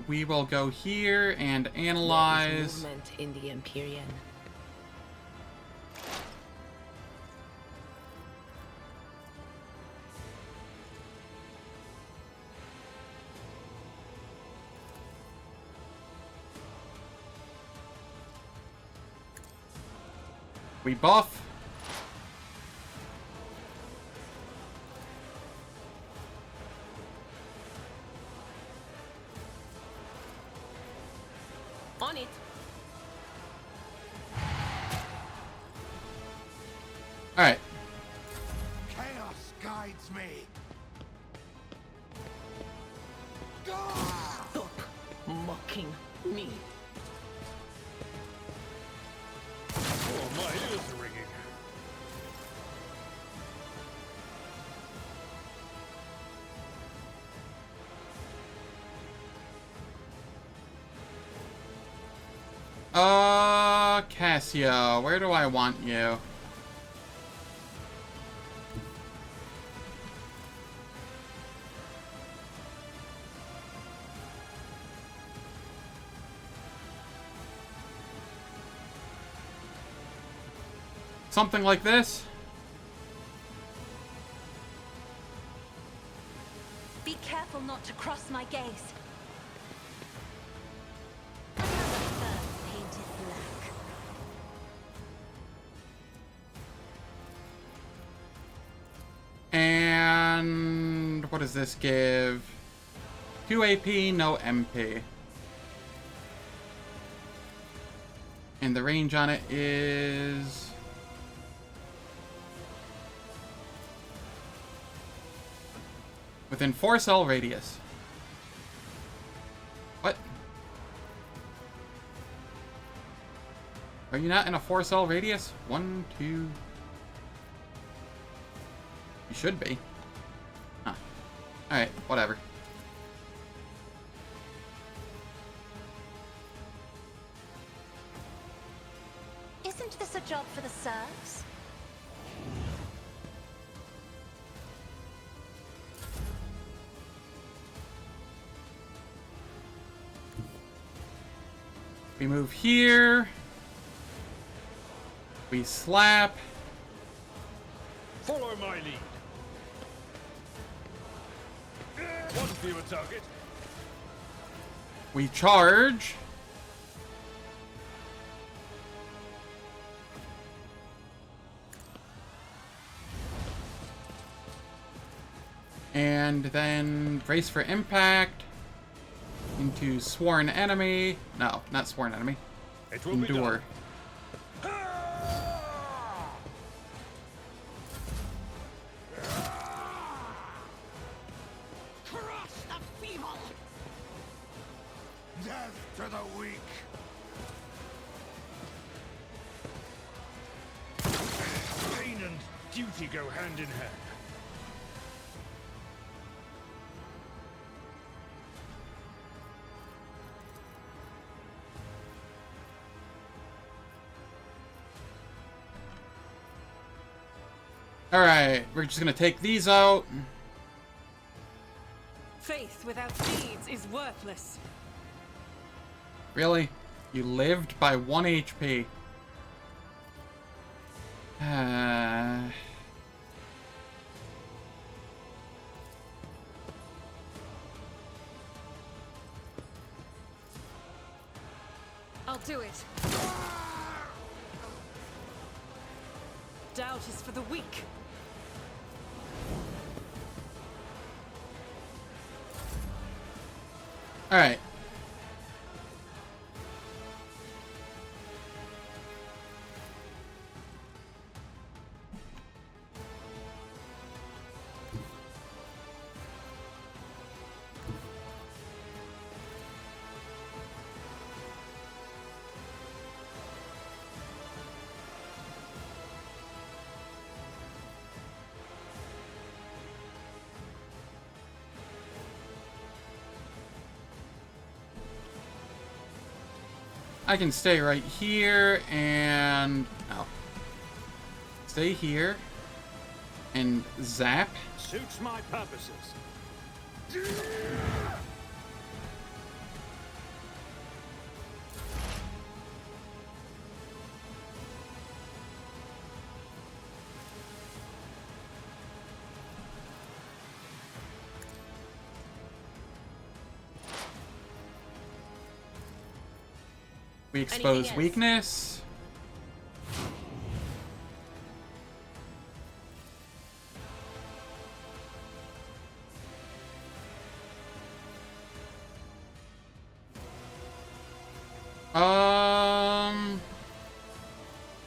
we will go here and analyze. There is movement in the Empyrean. We buff. On it. Alright. Chaos guides me. Stop mocking me. Oh, my ears are ringing. Cassio, where do I want you? Something like this? Be careful not to cross my gaze. Painted black. And what does this give? 2 AP, no MP. And the range on it is... within 4 cell radius. What? Are you not in a 4 cell radius? 1, 2... You should be. Huh. Alright, whatever. Isn't this a job for the serfs? We move here. We slap. Follow my lead. One fewer target. We charge. And then brace for impact. Into sworn enemy. No, not sworn enemy. It will Endure. Crush the feeble! Death to the weak. Pain and duty go hand in hand. Alright, we're just gonna take these out. Faith without deeds is worthless. Really? You lived by 1 HP. I'll do it. Doubt is for the weak. Alright. I can stay right here and... no. Stay here. And zap. Suits my purposes. We expose weakness.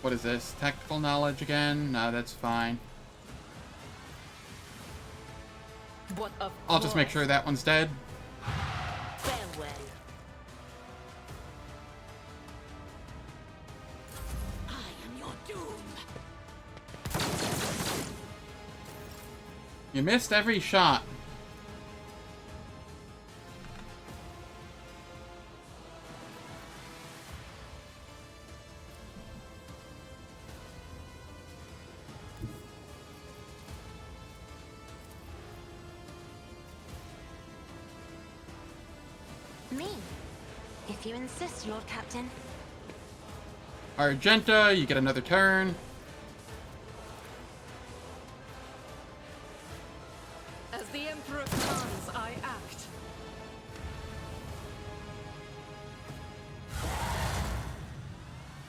What is this? Tactical knowledge again? No, that's fine. I'll just make sure that one's dead. Farewell. I am your doom. You missed every shot. Me, if you insist, Lord Captain. Argenta, you get another turn. As the Emperor commands, I act.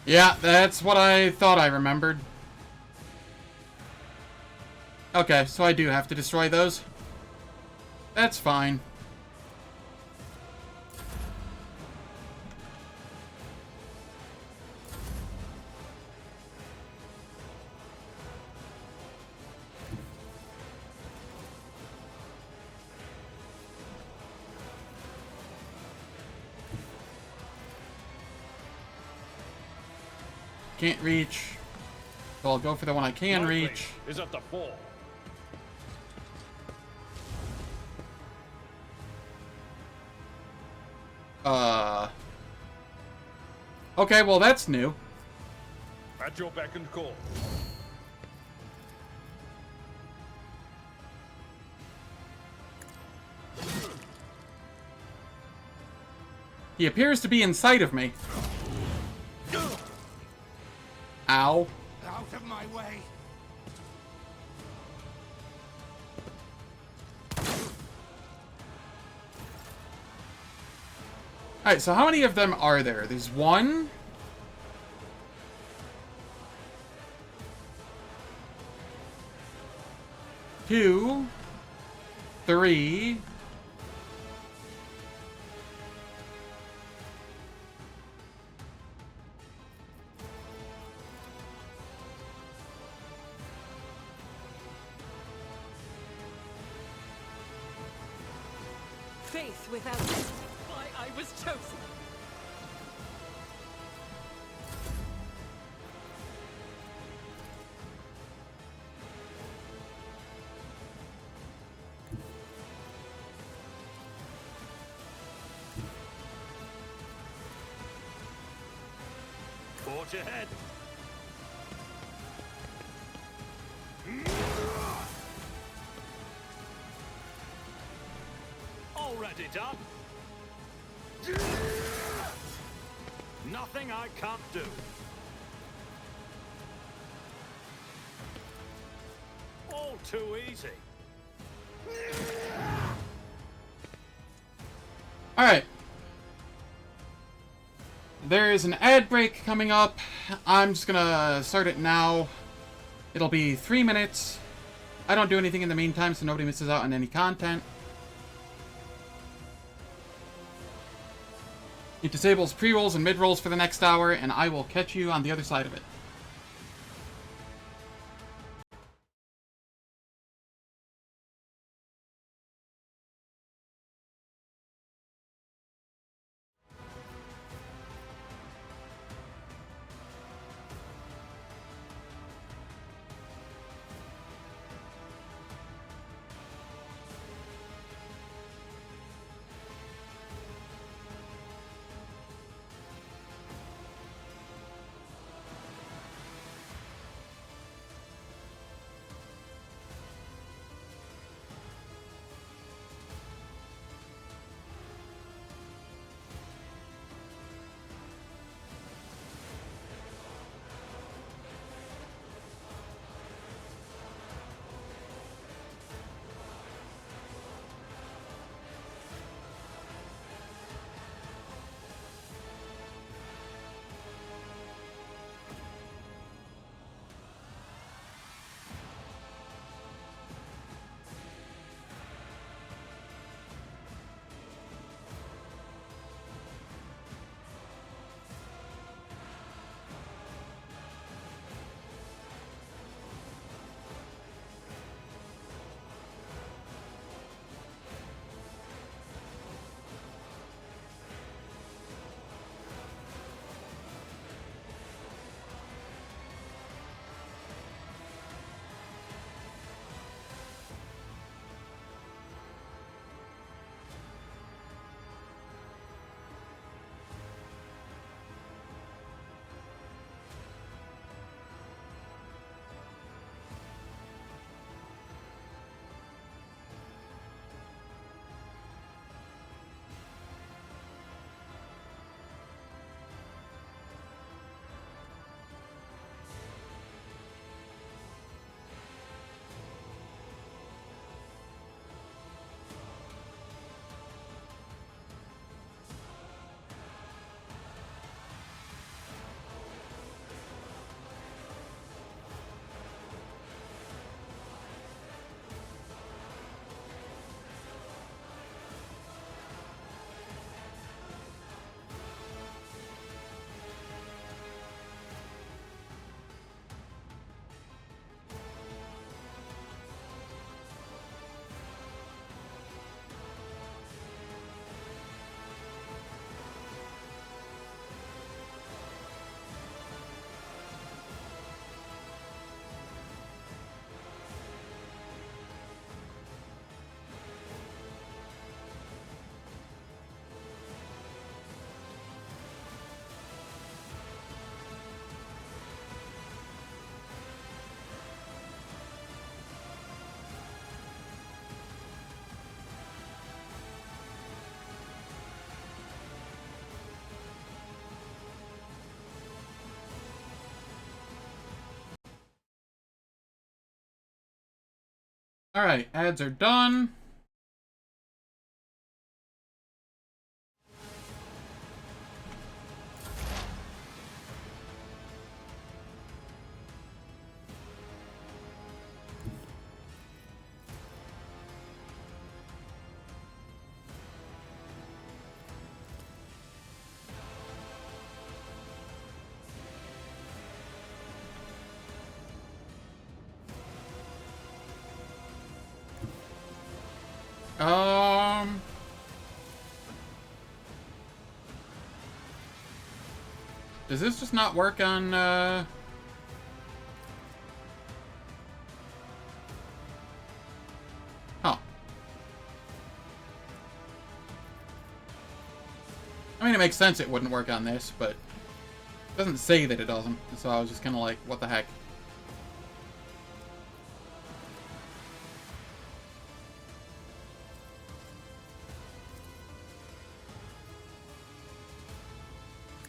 Yeah, that's what I thought I remembered. Okay, so I do have to destroy those. That's fine. Can't reach. So I'll go for the one I can reach. Is at the fore. Okay, well that's new. At your beck and call. He appears to be inside of me. Ow. Out of my way. Alright, so how many of them are there? There's one. Two. Three. Faith without it. Why I was chosen. Forge ahead. Already done. Nothing I can't do. All too easy. Alright. There is an ad break coming up. I'm just gonna start it now. It'll be 3 minutes. I don't do anything in the meantime, so nobody misses out on any content. It disables pre-rolls and mid-rolls for the next hour, and I will catch you on the other side of it. Alright, ads are done. Does this just not work on, Huh. I mean, it makes sense it wouldn't work on this, but it doesn't say that it doesn't, so I was just kind of like, what the heck?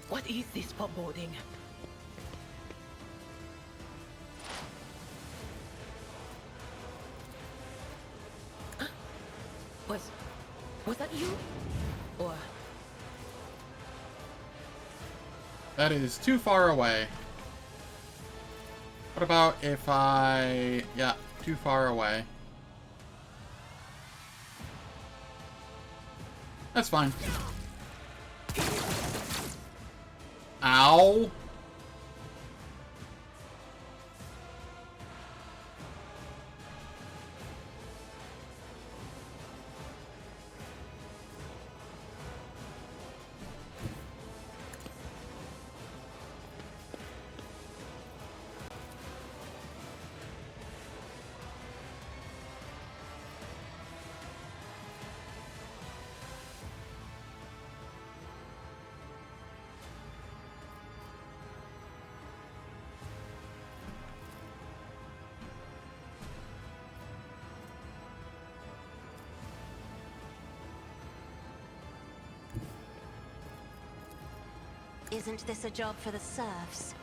What is this foreboding? Was that you? Or... That is too far away. What about if I... Yeah, too far away. That's fine. Ow! Isn't this a job for the serfs?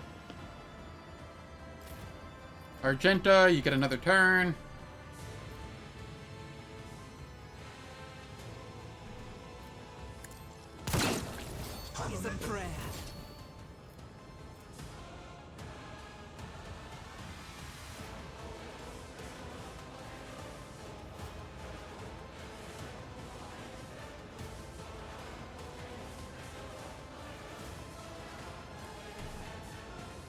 Argenta, you get another turn. Is a prayer.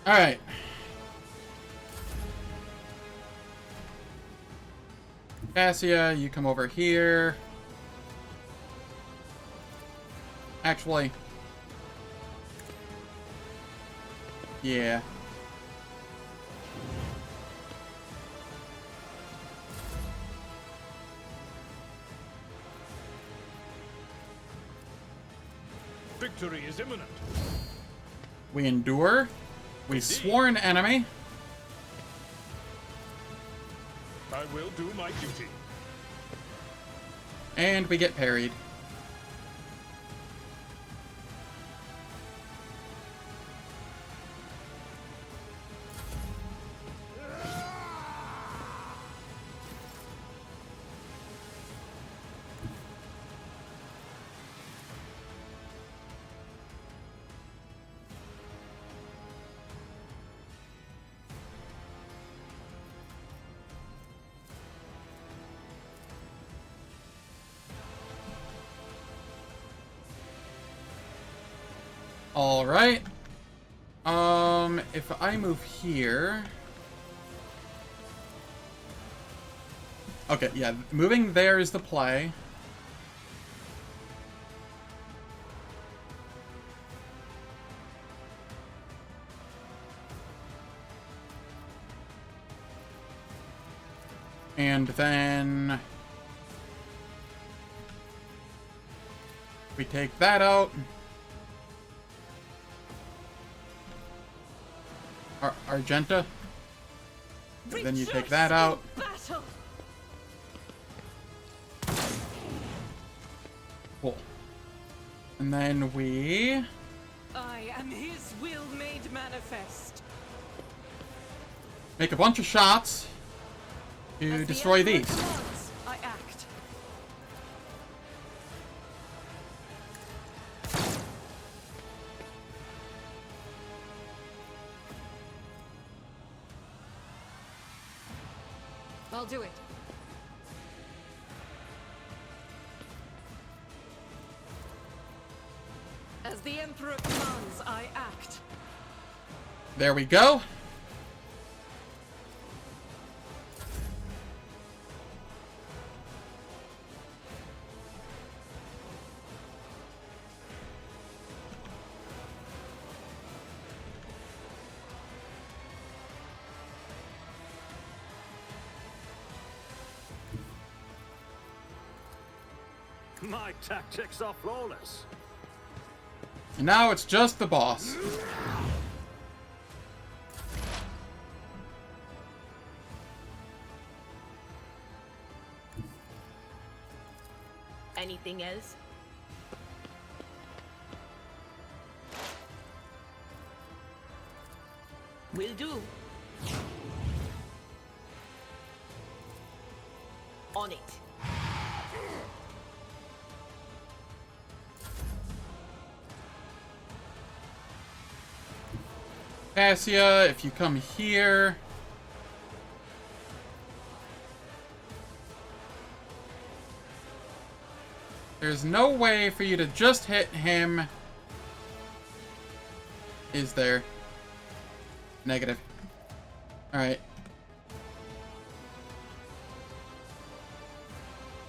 All right. Cassia, you come over here. Actually. Yeah. Victory is imminent. We endure. We swore an enemy. I will do my duty. And we get parried. All right. If I move here... Okay, yeah, moving there is the play. And then... we take that out. Argenta. Then you take that out. Cool. And then we... I am his will made manifest. make a bunch of shots. to destroy these. I act. I'll do it. As the Emperor commands, I act. There we go. My tactics are flawless. And now it's just the boss. Anything else? Will do. On it. Cassia, if you come here... There's no way for you to just hit him. Is there? Negative. Alright.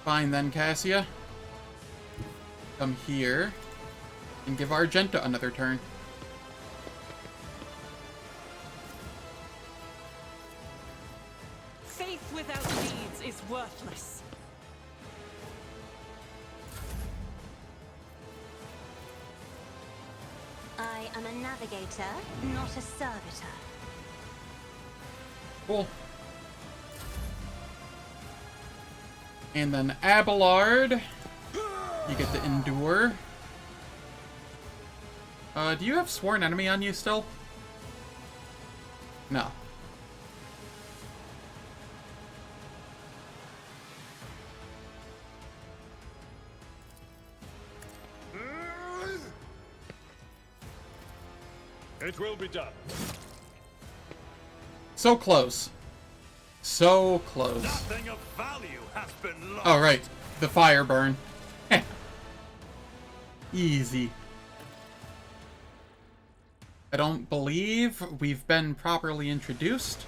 Fine then, Cassia. Come here. And give Argenta another turn. Faith without deeds is worthless. I am a navigator, not a servitor. Cool. And then Abelard. You get to endure. Do you have Sworn Enemy on you still? No. It will be done. So close. So close. Nothing of value has been lost. Oh, right. The fire burn. Easy. I don't believe we've been properly introduced.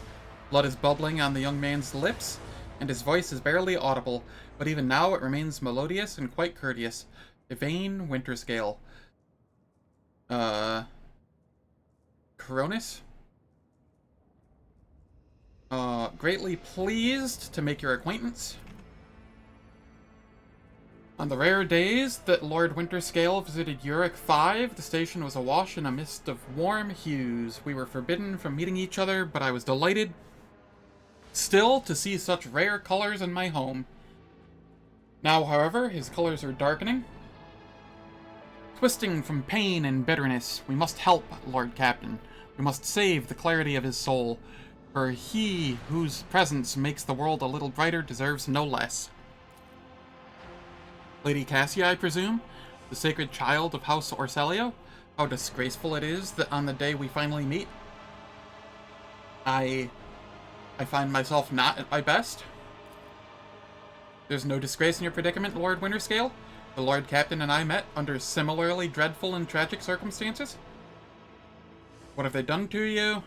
Blood is bubbling on the young man's lips, and his voice is barely audible, but even now it remains melodious and quite courteous. Yvain Winterscale. Coronis? Greatly pleased to make your acquaintance. On the rare days that Lord Winterscale visited Eurac 5, the station was awash in a mist of warm hues. We were forbidden from meeting each other, but I was delighted still to see such rare colors in my home. Now, however, his colors are darkening. Twisting from pain and bitterness, we must help, Lord Captain. We must save the clarity of his soul, for he whose presence makes the world a little brighter deserves no less. Lady Cassia, I presume? The sacred child of House Orselio? How disgraceful it is that on the day we finally meet, I find myself not at my best. There's no disgrace in your predicament, Lord Winterscale? The Lord Captain and I met under similarly dreadful and tragic circumstances? What have they done to you?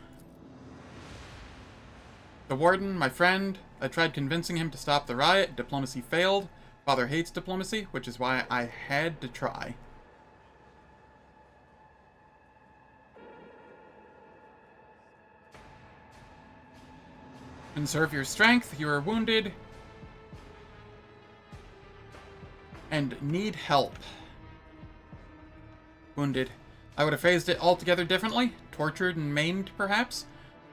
The Warden, my friend, I tried convincing him to stop the riot. Diplomacy failed. Father hates diplomacy, which is why I had to try. Conserve your strength. You are wounded. And need help. Wounded. I would have phrased it altogether differently. Tortured and maimed, perhaps?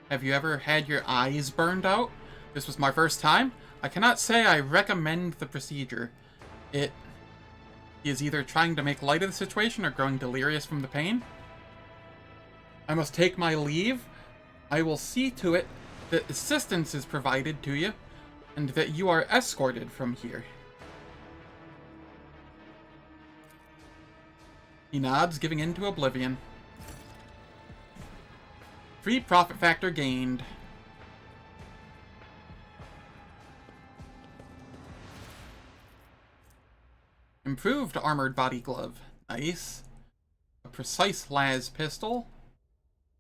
Have you ever had your eyes burned out? This was my first time. I cannot say I recommend the procedure. He is either trying to make light of the situation or growing delirious from the pain. I must take my leave. I will see to it that assistance is provided to you. and that you are escorted from here. He nods, giving in to oblivion. Free profit factor gained. Improved armored body glove. Nice. A precise las pistol.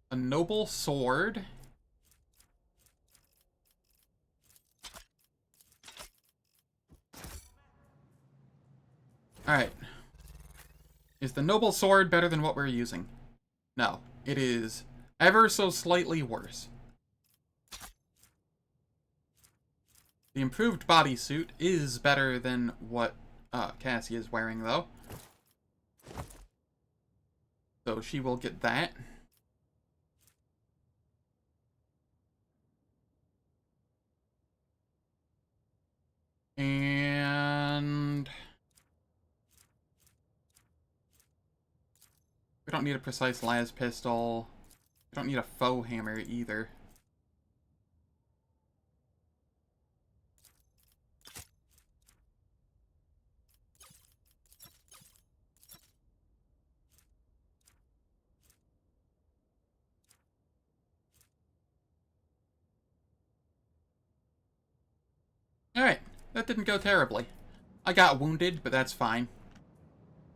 A noble sword. Alright. Is the noble sword better than what we're using? No. It is ever so slightly worse. The improved bodysuit is better than what Cassie is wearing, though. So she will get that. And we don't need a precise las pistol. We don't need a faux hammer either. Alright, that didn't go terribly. I got wounded, but that's fine.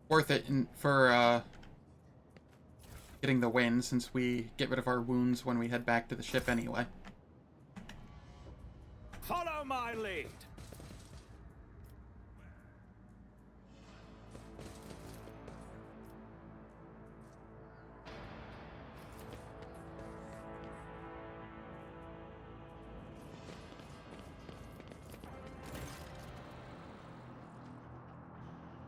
Worth it for getting the win, since we get rid of our wounds when we head back to the ship anyway. Follow my lead.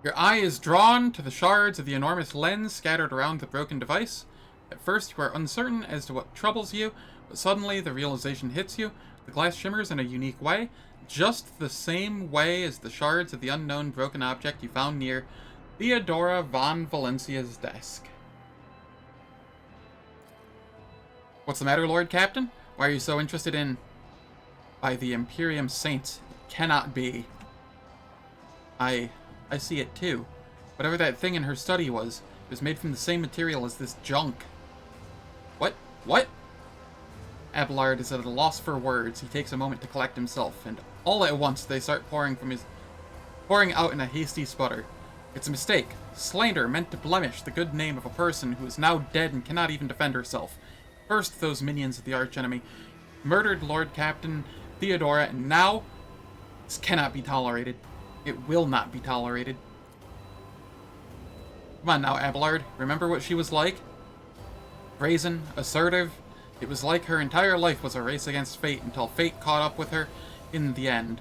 Your eye is drawn to the shards of the enormous lens scattered around the broken device. At first, you are uncertain as to what troubles you, but suddenly the realization hits you. The glass shimmers in a unique way, just the same way as the shards of the unknown broken object you found near Theodora von Valencia's desk. What's the matter, Lord Captain? Why are you so interested in... By the Imperium Saints, it cannot be. I see it too. Whatever that thing in her study was, it was made from the same material as this junk. What? What? Abelard is at a loss for words. He takes a moment to collect himself, and all at once they start pouring out in a hasty sputter. It's a mistake. Slander meant to blemish the good name of a person who is now dead and cannot even defend herself. First, those minions of the archenemy murdered Lord Captain Theodora, and now this cannot be tolerated. It will not be tolerated. Come on now, Abelard. Remember what she was like? Brazen, assertive. It was like her entire life was a race against fate until fate caught up with her in the end.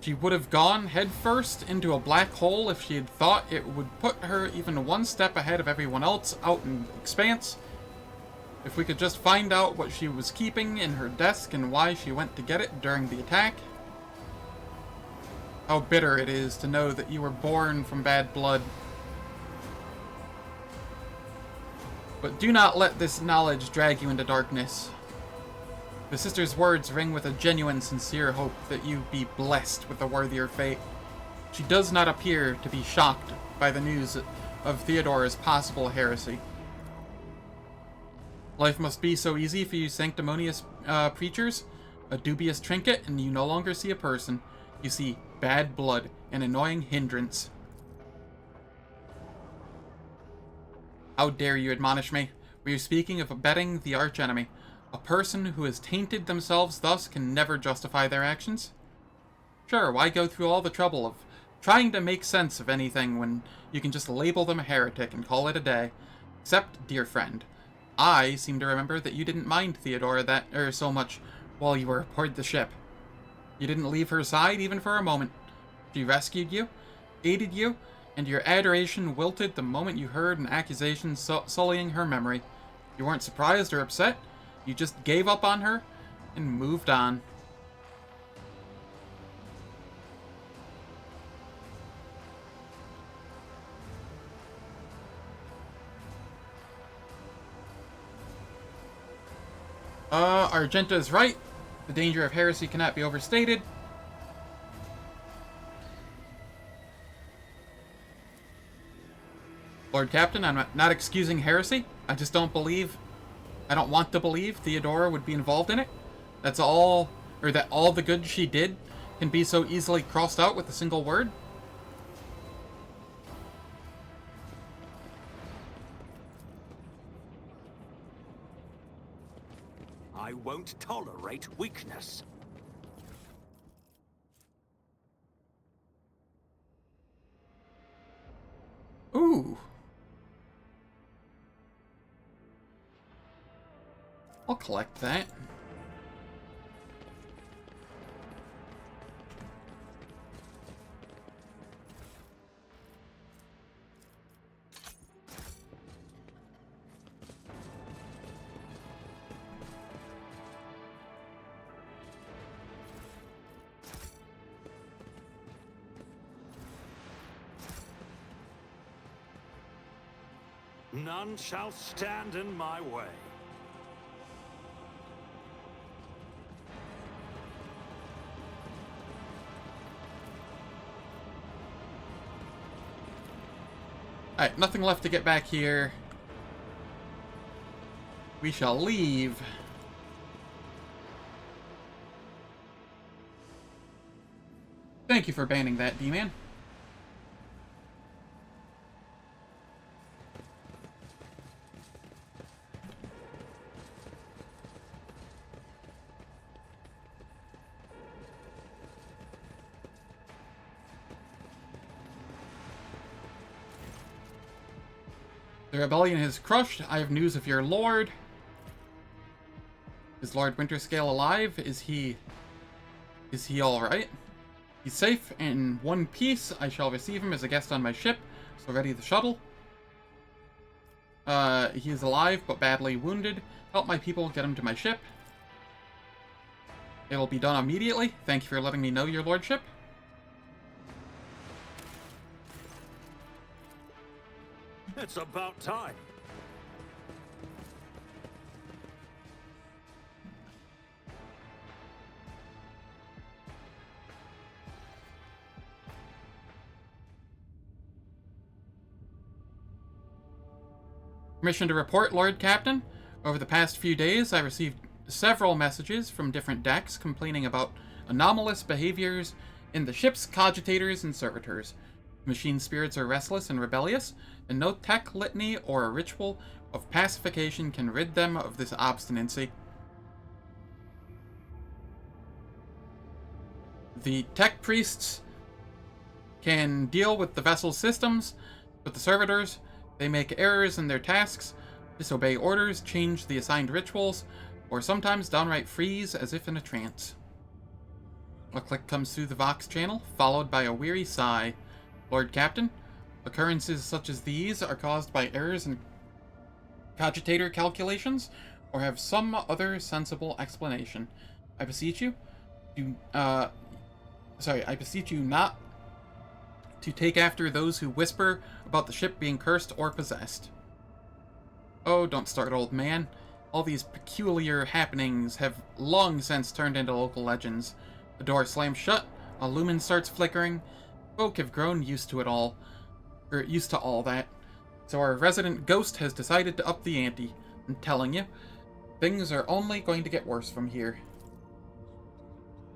She would have gone headfirst into a black hole if she had thought it would put her even one step ahead of everyone else out in expanse. If we could just find out what she was keeping in her desk and why she went to get it during the attack. How bitter it is to know that you were born from bad blood. But do not let this knowledge drag you into darkness. The sister's words ring with a genuine, sincere hope that you be blessed with a worthier fate. She does not appear to be shocked by the news of Theodora's possible heresy. Life must be so easy for you sanctimonious preachers. A dubious trinket, and you no longer see a person. You see bad blood, an annoying hindrance. How dare you admonish me? We are speaking of abetting the archenemy. A person who has tainted themselves thus can never justify their actions. Sure, why go through all the trouble of trying to make sense of anything when you can just label them a heretic and call it a day? Except, dear friend, I seem to remember that you didn't mind Theodora so much while you were aboard the ship. You didn't leave her side even for a moment. She rescued you, aided you, and your adoration wilted the moment you heard an accusation sullying her memory. You weren't surprised or upset. You just gave up on her and moved on. Argenta is right. The danger of heresy cannot be overstated. Lord Captain, I'm not excusing heresy. I just don't believe, I don't want to believe Theodora would be involved in it. That's all, or that all the good she did can be so easily crossed out with a single word. I won't tolerate weakness. Ooh. I'll collect that. None shall stand in my way. Alright, nothing left to get back here. We shall leave. Thank you for banning that, D-Man. The rebellion is crushed. I have news of your lord. Is Lord Winterscale alive? Is he alright? He's safe in one piece. I shall receive him as a guest on my ship. So ready the shuttle. He is alive, but badly wounded. Help my people get him to my ship. It'll be done immediately. Thank you for letting me know, your lordship. It's about time. Permission to report, Lord Captain. Over the past few days, I received several messages from different decks complaining about anomalous behaviors in the ship's cogitators and servitors. Machine spirits are restless and rebellious, and no tech litany or a ritual of pacification can rid them of this obstinacy. The tech priests can deal with the vessel's systems, but the servitors, they make errors in their tasks, disobey orders, change the assigned rituals, or sometimes downright freeze as if in a trance. A click comes through the Vox channel, followed by a weary sigh. Lord Captain, occurrences such as these are caused by errors in cogitator calculations, or have some other sensible explanation. I beseech you, I beseech you not to take after those who whisper about the ship being cursed or possessed. Oh, don't start, old man. All these peculiar happenings have long since turned into local legends. The door slams shut, a lumen starts flickering. Folk have grown used to it all, or used to all that. So our resident ghost has decided to up the ante. I'm telling you, things are only going to get worse from here.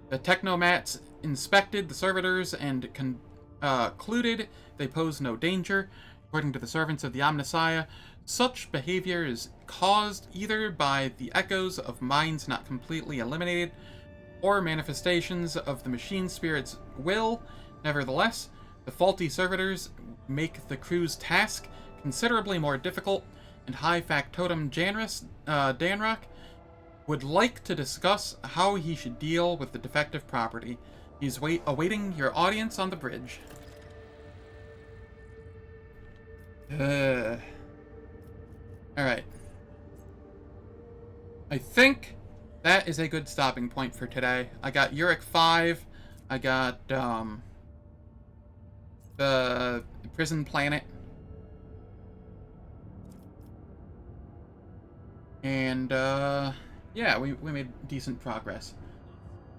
The technomats inspected the servitors and concluded they pose no danger. According to the servants of the Omnissiah, such behavior is caused either by the echoes of minds not completely eliminated, or manifestations of the machine spirit's will. Nevertheless, the faulty servitors make the crew's task considerably more difficult, and High Factotum Danrock would like to discuss how he should deal with the defective property. He's awaiting your audience on the bridge. Alright. I think that is a good stopping point for today. I got Eurac 5. I got, the prison planet. And, yeah, we made decent progress.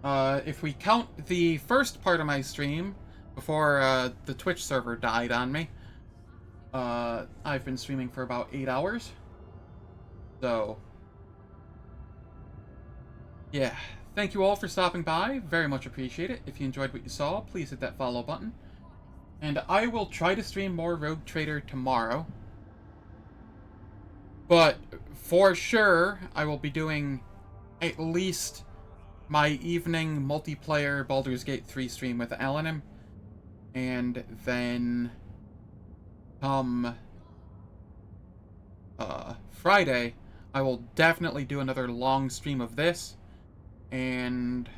If we count the first part of my stream, before, the Twitch server died on me, I've been streaming for about 8 hours. So, yeah. Thank you all for stopping by. Very much appreciate it. If you enjoyed what you saw, please hit that follow button. And I will try to stream more Rogue Trader tomorrow. But for sure, I will be doing at least my evening multiplayer Baldur's Gate 3 stream with Alanim. And then Friday, I will definitely do another long stream of this and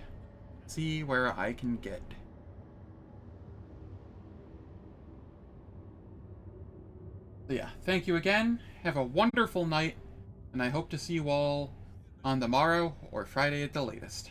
see where I can get. So yeah, thank you again. Have a wonderful night, and I hope to see you all on the morrow or Friday at the latest.